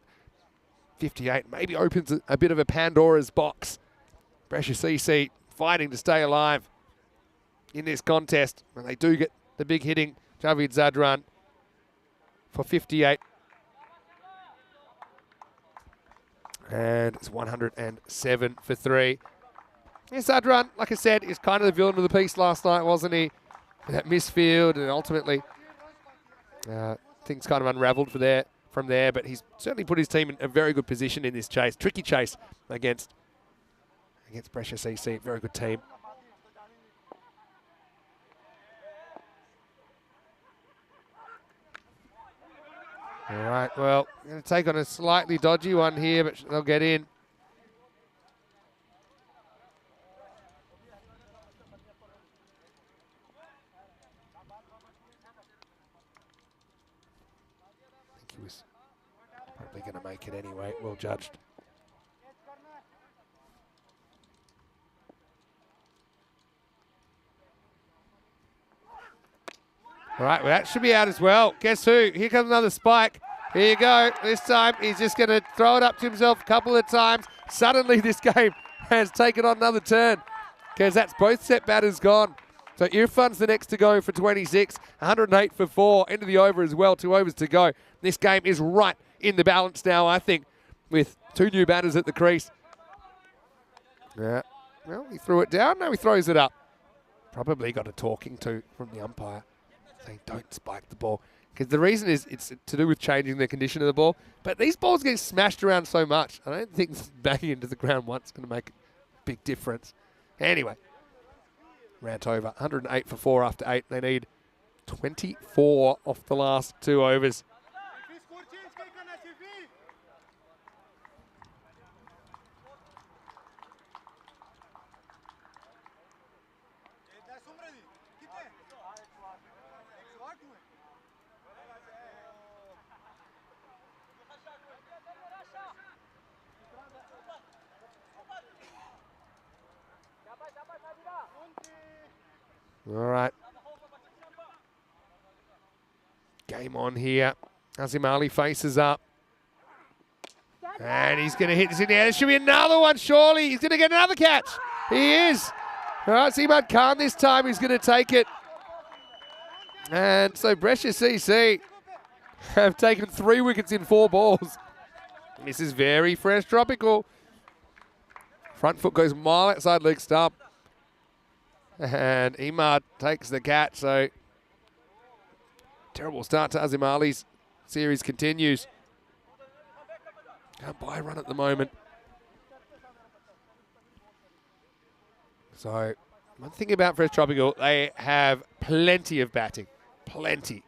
Speaker 4: 58. Maybe opens a bit of a Pandora's box. Brescia CC fighting to stay alive in this contest. And they do get the big hitting Javid Zadran for 58. And it's 107 for 3. Yeah, Zadran, like I said, is kind of the villain of the piece last night, wasn't he? That misfield, and ultimately things kind of unravelled from there, but he's certainly put his team in a very good position in this chase. Tricky chase against Brescia CC, very good team. All right, well, going to take on a slightly dodgy one here, but they'll get in. I think he was probably going to make it anyway. Well judged. All right, well, that should be out as well. Guess who? Here comes another spike. Here you go. This time he's just going to throw it up to himself a couple of times. Suddenly this game has taken on another turn because that's both set batters gone. So Irfan's the next to go for 26. 108 for 4. Into the over as well. 2 overs to go. This game is right in the balance now, I think, with 2 new batters at the crease. Yeah. Well, he threw it down. No, he throws it up. Probably got a talking to from the umpire, saying don't spike the ball. Because the reason is it's to do with changing the condition of the ball. But these balls get smashed around so much. I don't think banging into the ground once is going to make a big difference. Anyway, rant over. 108 for 4 after 8. They need 24 off the last 2 overs. All right. Game on here. Azim Ali faces up. And he's going to hit this in the air. There should be another one, surely. He's going to get another catch. He is. All right, Simad Khan this time. He's going to take it. And so Brescia CC have taken 3 wickets in 4 balls. This is very Fresh Tropical. Front foot goes mile outside leg stump. And Imad takes the catch, so terrible start to Azim Ali's series continues. Can't buy a run at the moment. So, one thing about Fresh Tropical, they have plenty of batting. Plenty.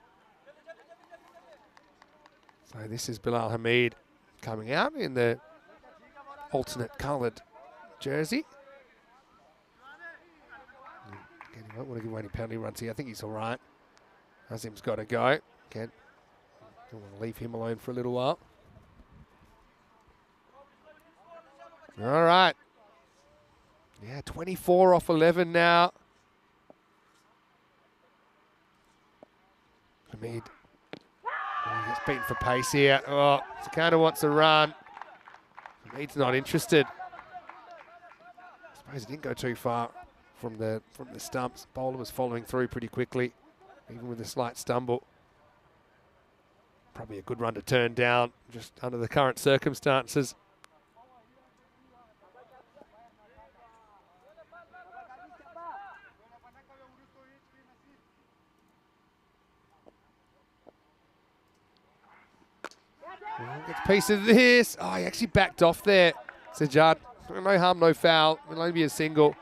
Speaker 4: So this is Bilal Hamid coming out in the alternate coloured jersey. Again, he won't want to give away any penalty runs here. I think he's all right. Azim's got to go. Don't want to leave him alone for a little while. All right. Yeah, 24 off 11 now. Hamid. Oh, he gets beaten for pace here. Oh, Sakana wants a run. Hamid's not interested. I suppose he didn't go too far from the stumps. Bowler was following through pretty quickly, even with a slight stumble. That'd be a good run to turn down, just under the current circumstances. Gets a piece of this. Oh, he actually backed off there. Sajad, no harm, no foul. It'll only be a single.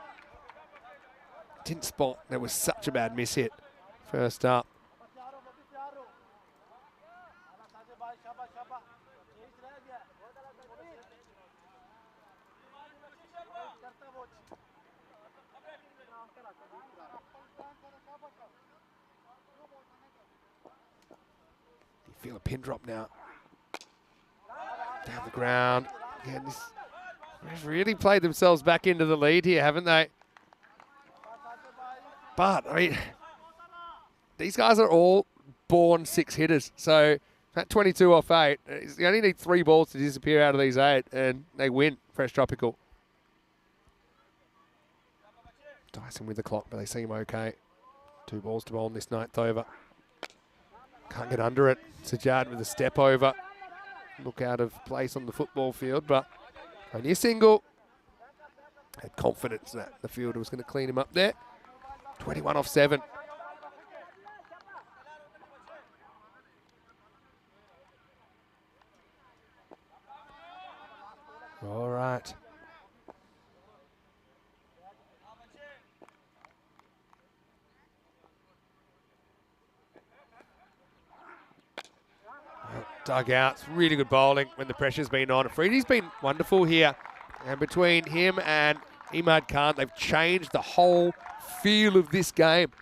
Speaker 4: Didn't spot. That was such a bad miss hit first up. You feel a pin drop now. Down the ground. Again, they've really played themselves back into the lead here, haven't they? But, I mean, these guys are all born 6 hitters. So, that 22 off 8, you only need 3 balls to disappear out of these 8, and they win Fresh Tropical. Dyson with the clock, but they seem okay. 2 balls to bowl in this 9th over. Can't get under it. Sajad with a step over. Look out of place on the football field, but only a single. Had confidence that the fielder was going to clean him up there. 21 off 7. All right. Dugouts, really good bowling when the pressure's been on. Afridi's been wonderful here. And between him and Imad Khan, they've changed the whole feel of this game.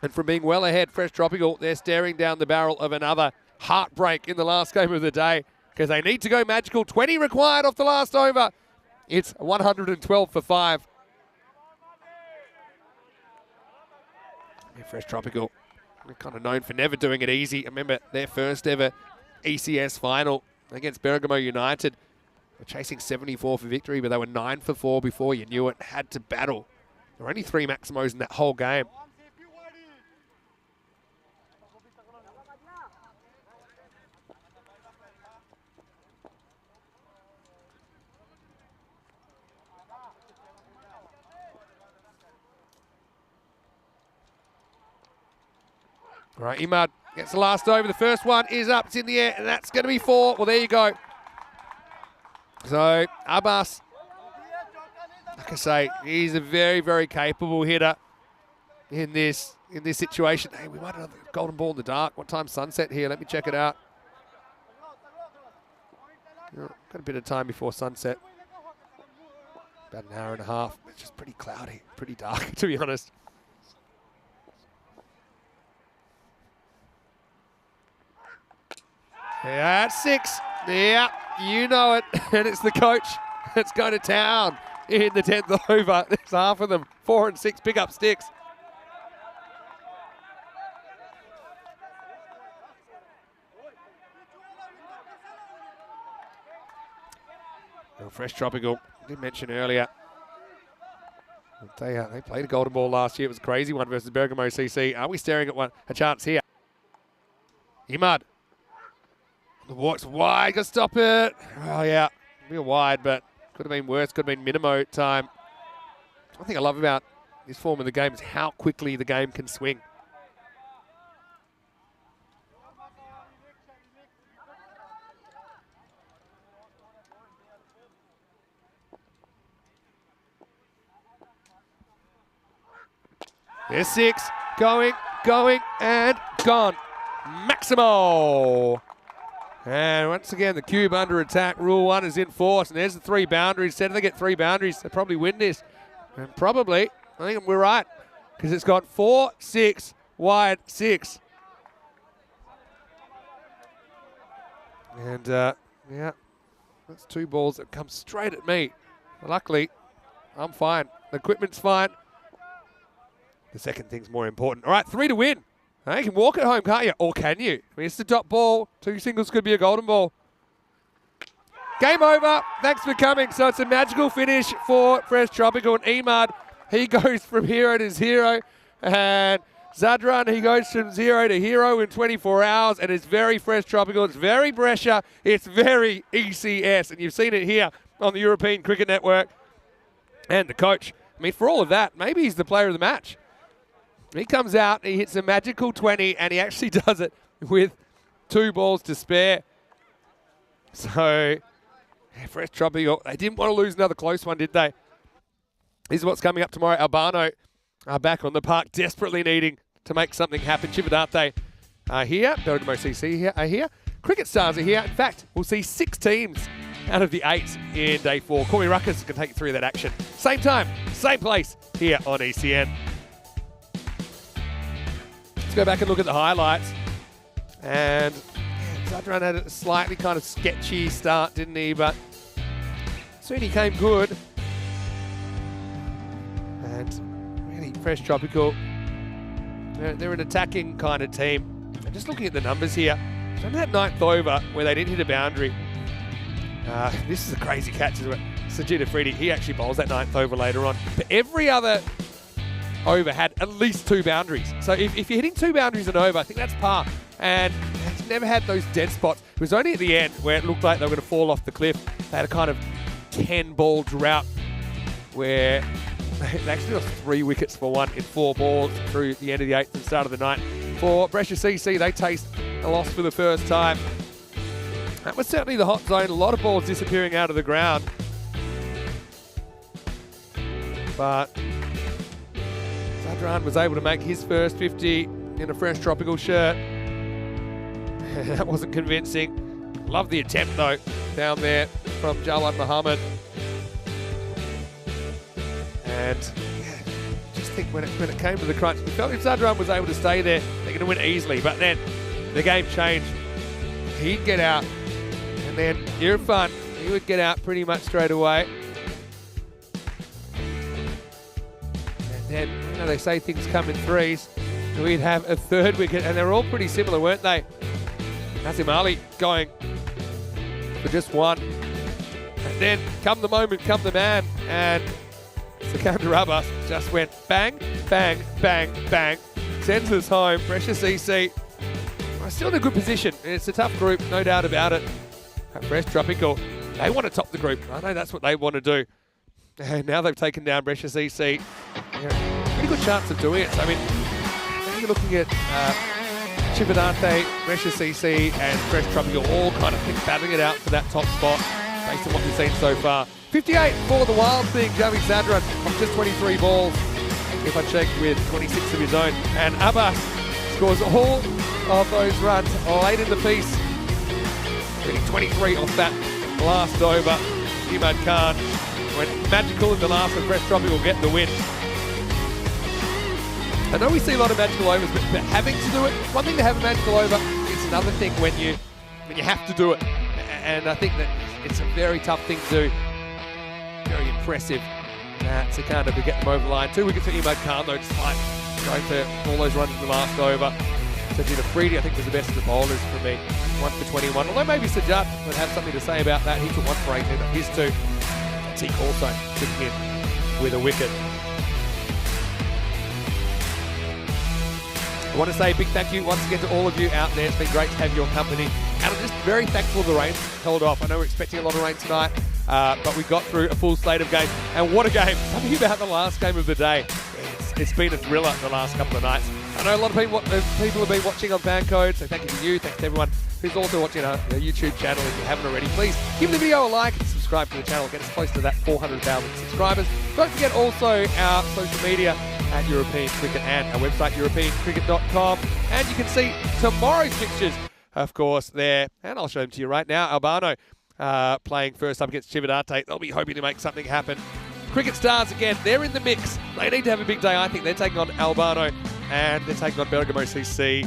Speaker 4: And from being well ahead, Fresh Tropical, they're staring down the barrel of another heartbreak in the last game of the day because they need to go magical. 20 required off the last over. It's 112 for 5. Yeah, Fresh Tropical, they're kind of known for never doing it easy. I remember their first ever ECS final against Bergamo United. They're chasing 74 for victory, but they were 9 for 4 before you knew it. Had to battle. There were only 3 Maximos in that whole game. All right, Imad gets the last over. The first one is up. It's in the air, and that's going to be 4. Well, there you go. So, Abbas, like I say, he's a very, very capable hitter in this situation. Hey, we might have a golden ball in the dark. What time's sunset here? Let me check it out. Got a bit of time before sunset. About an hour and a half. It's just pretty cloudy, pretty dark, to be honest. Yeah, that's 6. Yeah, you know it. And it's the coach that's going to town in the 10th over. There's half of them. 4 and 6 pick up sticks. Well, Fresh Tropical, I did mention earlier, they played a golden ball last year. It was a crazy one versus Bergamo CC. Are we staring at a chance here? Imad. The walk's wide, got to stop it. Oh, yeah, real wide, but could have been worse, could have been minimo time. One thing I love about this form of the game is how quickly the game can swing. There's 6, going, and gone. Maximo. And once again, the cube under attack. Rule 1 is in force. And there's the 3 boundaries. Said if they get 3 boundaries, they probably win this. And probably, I think we're right. Because it's got 4, 6, wide, 6. And, yeah, that's 2 balls that come straight at me. Luckily, I'm fine. The equipment's fine. The second thing's more important. All right, 3 to win. You can walk it home, can't you? Or can you? I mean, it's the top ball. 2 singles could be a golden ball. Game over. Thanks for coming. So it's a magical finish for Fresh Tropical. And Imad, he goes from hero to zero. And Zadran, he goes from 0 to hero in 24 hours, and it's very fresh tropical. It's very Brescia. It's very ECS, and you've seen it here on the European Cricket Network. And the coach, I mean, for all of that, maybe he's the player of the match. He comes out, he hits a magical 20, and he actually does it with 2 balls to spare. So, fresh tropical. They didn't want to lose another close one, did they? This is what's coming up tomorrow. Albano are back on the park, desperately needing to make something happen. Chivadate are here. Bergamo CC are here. Cricket Stars are here. In fact, we'll see 6 teams out of the 8 in day 4. Corey Ruckus can take you through that action. Same time, same place here on ECN. Let's go back and look at the highlights. And Zadran had a slightly kind of sketchy start, didn't he? But soon he came good. And really fresh tropical. They're an attacking kind of team. And just looking at the numbers here, from that 9th over where they didn't hit a boundary, this is a crazy catch as well. Sajid Afridi, he actually bowls that 9th over later on. But every other over had at least 2 boundaries. So if you're hitting 2 boundaries and over, I think that's par. And it's never had those dead spots. It was only at the end where it looked like they were going to fall off the cliff. They had a kind of 10-ball drought where they actually lost 3 wickets for 1 in 4 balls through the end of the 8th and start of the 9th. For Brescia CC, they taste a loss for the first time. That was certainly the hot zone. A lot of balls disappearing out of the ground. But Zadran was able to make his first 50 in a fresh tropical shirt. That wasn't convincing. Love the attempt though, down there from Jalad Muhammad. And yeah, just think when it came to the crunch, we felt if Zadran was able to stay there, they're going to win easily. But then the game changed. He'd get out, and then Irfan, he would get out pretty much straight away. And then, you know, they say things come in threes. We'd have a 3rd wicket, and they're all pretty similar, weren't they? Nazim Ali going for just 1. And then come the moment, come the man, and Sikandar Abbas just went bang, bang, bang, bang. Sends us home. Brescia CC are still in a good position. It's a tough group, no doubt about it. Fresh tropical, they want to top the group. I know that's what they want to do. And now they've taken down Brescia CC. Pretty good chance of doing it. So, I mean, now you're looking at Chivadate, Brescia CC, and Fresh Tropical all kind of battling it out for that top spot based on what we've seen so far. 58 for the Wild thing, Javi Zadran from just 23 balls. If I check with 26 of his own. And Abbas scores all of those runs late in the piece. Getting 23 off that last over. Imad Khan went magical in the last, and Fresh Tropical get the win. I know we see a lot of magical overs, but having to do it, one thing to have a magical over, it's another thing when you have to do it. And I think that it's a very tough thing to do. Very impressive to kind of get them over the line. 2 wickets for Imad Khan though, despite going for all those runs in the last over. Sajid Afridi, I think, was the best of the bowlers for me. 1 for 21. Although maybe Sajat would have something to say about that. He took 1 for 18 of his 2. Teak also chipping in with a wicket. I want to say a big thank you once again to all of you out there. It's been great to have your company. And I'm just very thankful the rain held off. I know we're expecting a lot of rain tonight, but we got through a full slate of games. And what a game. Something about the last game of the day. It's been a thriller the last couple of nights. I know a lot of people have been watching on Fan Code, so thank you to you. Thanks to everyone who's also watching our YouTube channel. If you haven't already, please give the video a like and subscribe to the channel. Get us close to that 400,000 subscribers. Don't forget also our social media at European Cricket and our website, europeancricket.com. And you can see tomorrow's fixtures, of course, there. And I'll show them to you right now. Albano playing first up against Chivadate. They'll be hoping to make something happen. Cricket Stars, again, they're in the mix. They need to have a big day, I think. They're taking on Albano and they're taking on Bergamo CC.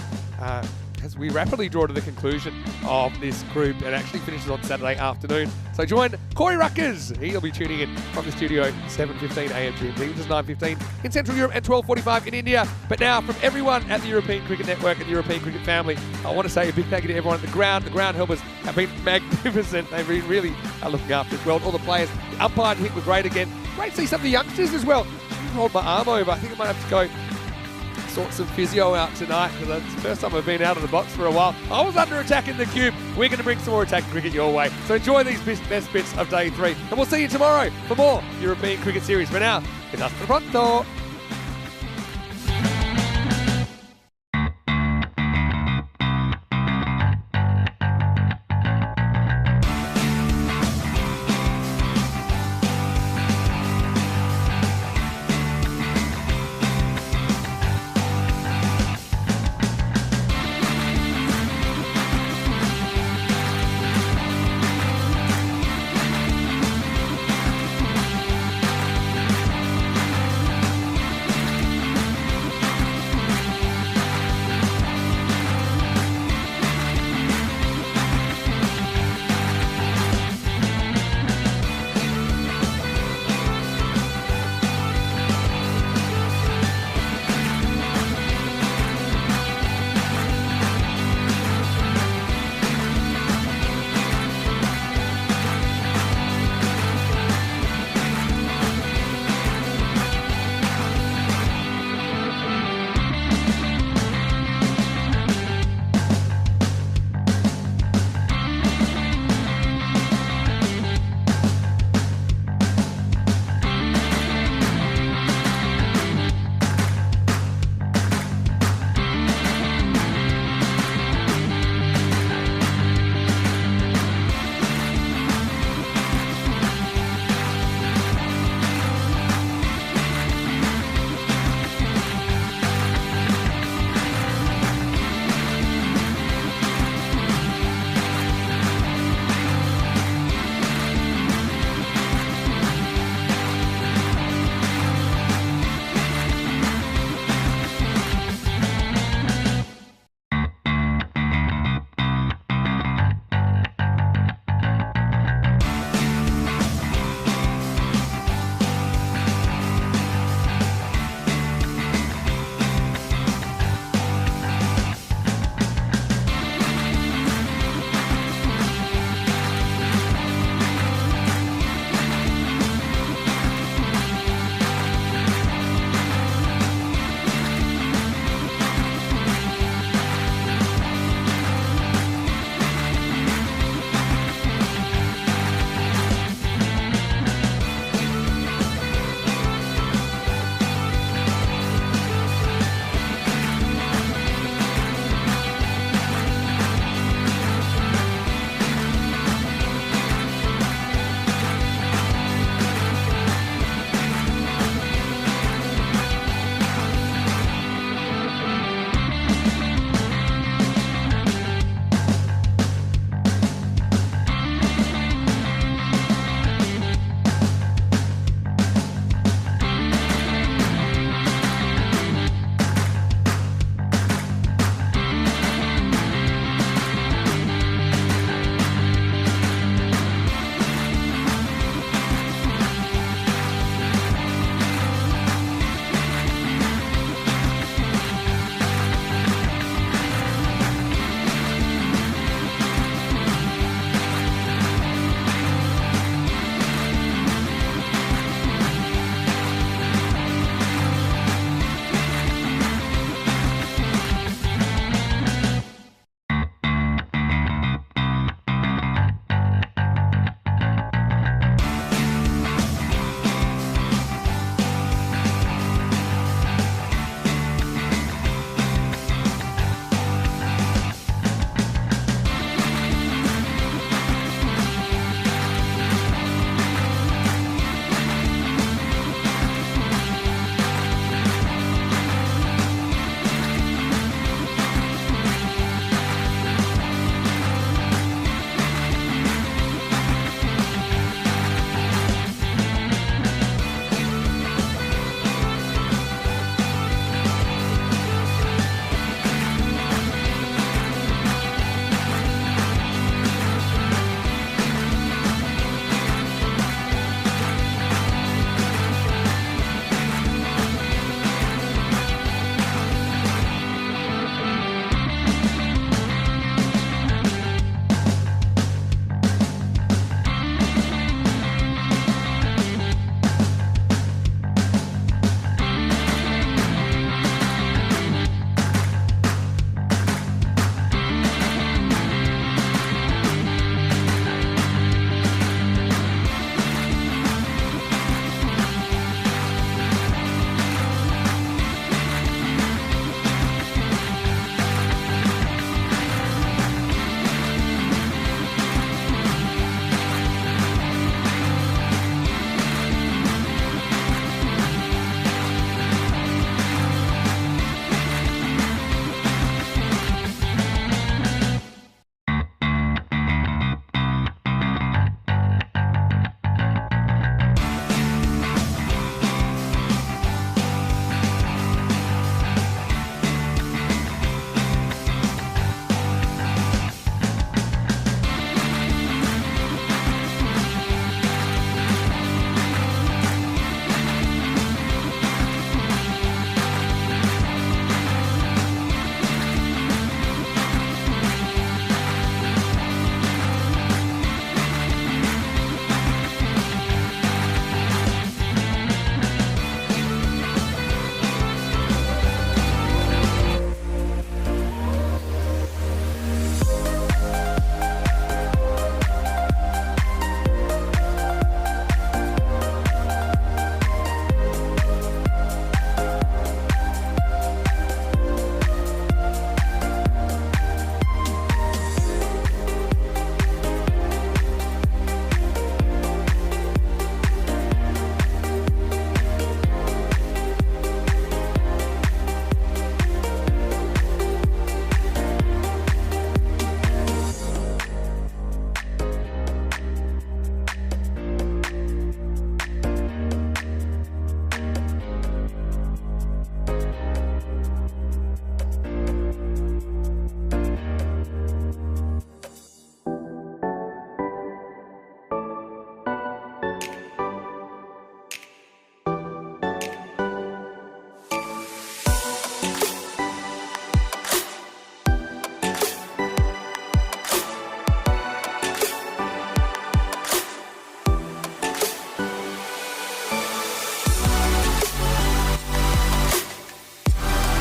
Speaker 4: As we rapidly draw to the conclusion of this group, it actually finishes on Saturday afternoon. So join Corey Ruckers. He'll be tuning in from the studio 7:15 a.m. GMT, which is 9:15 in Central Europe and 12:45 in India. But now, from everyone at the European Cricket Network and the European Cricket family, I want to say a big thank you to everyone at the ground. The ground helpers have been magnificent. They've been really looking after us well. All the players, the umpire hit were great again. Great to see some of the youngsters as well. I rolled my arm over. I think I might have to go sort some physio out tonight because it's the first time I've been out of the box for a while. I was under attack in the cube. We're going to bring some more attacking cricket your way. So enjoy these best bits of day 3. And we'll see you tomorrow for more European Cricket Series. For now, it's hasta pronto.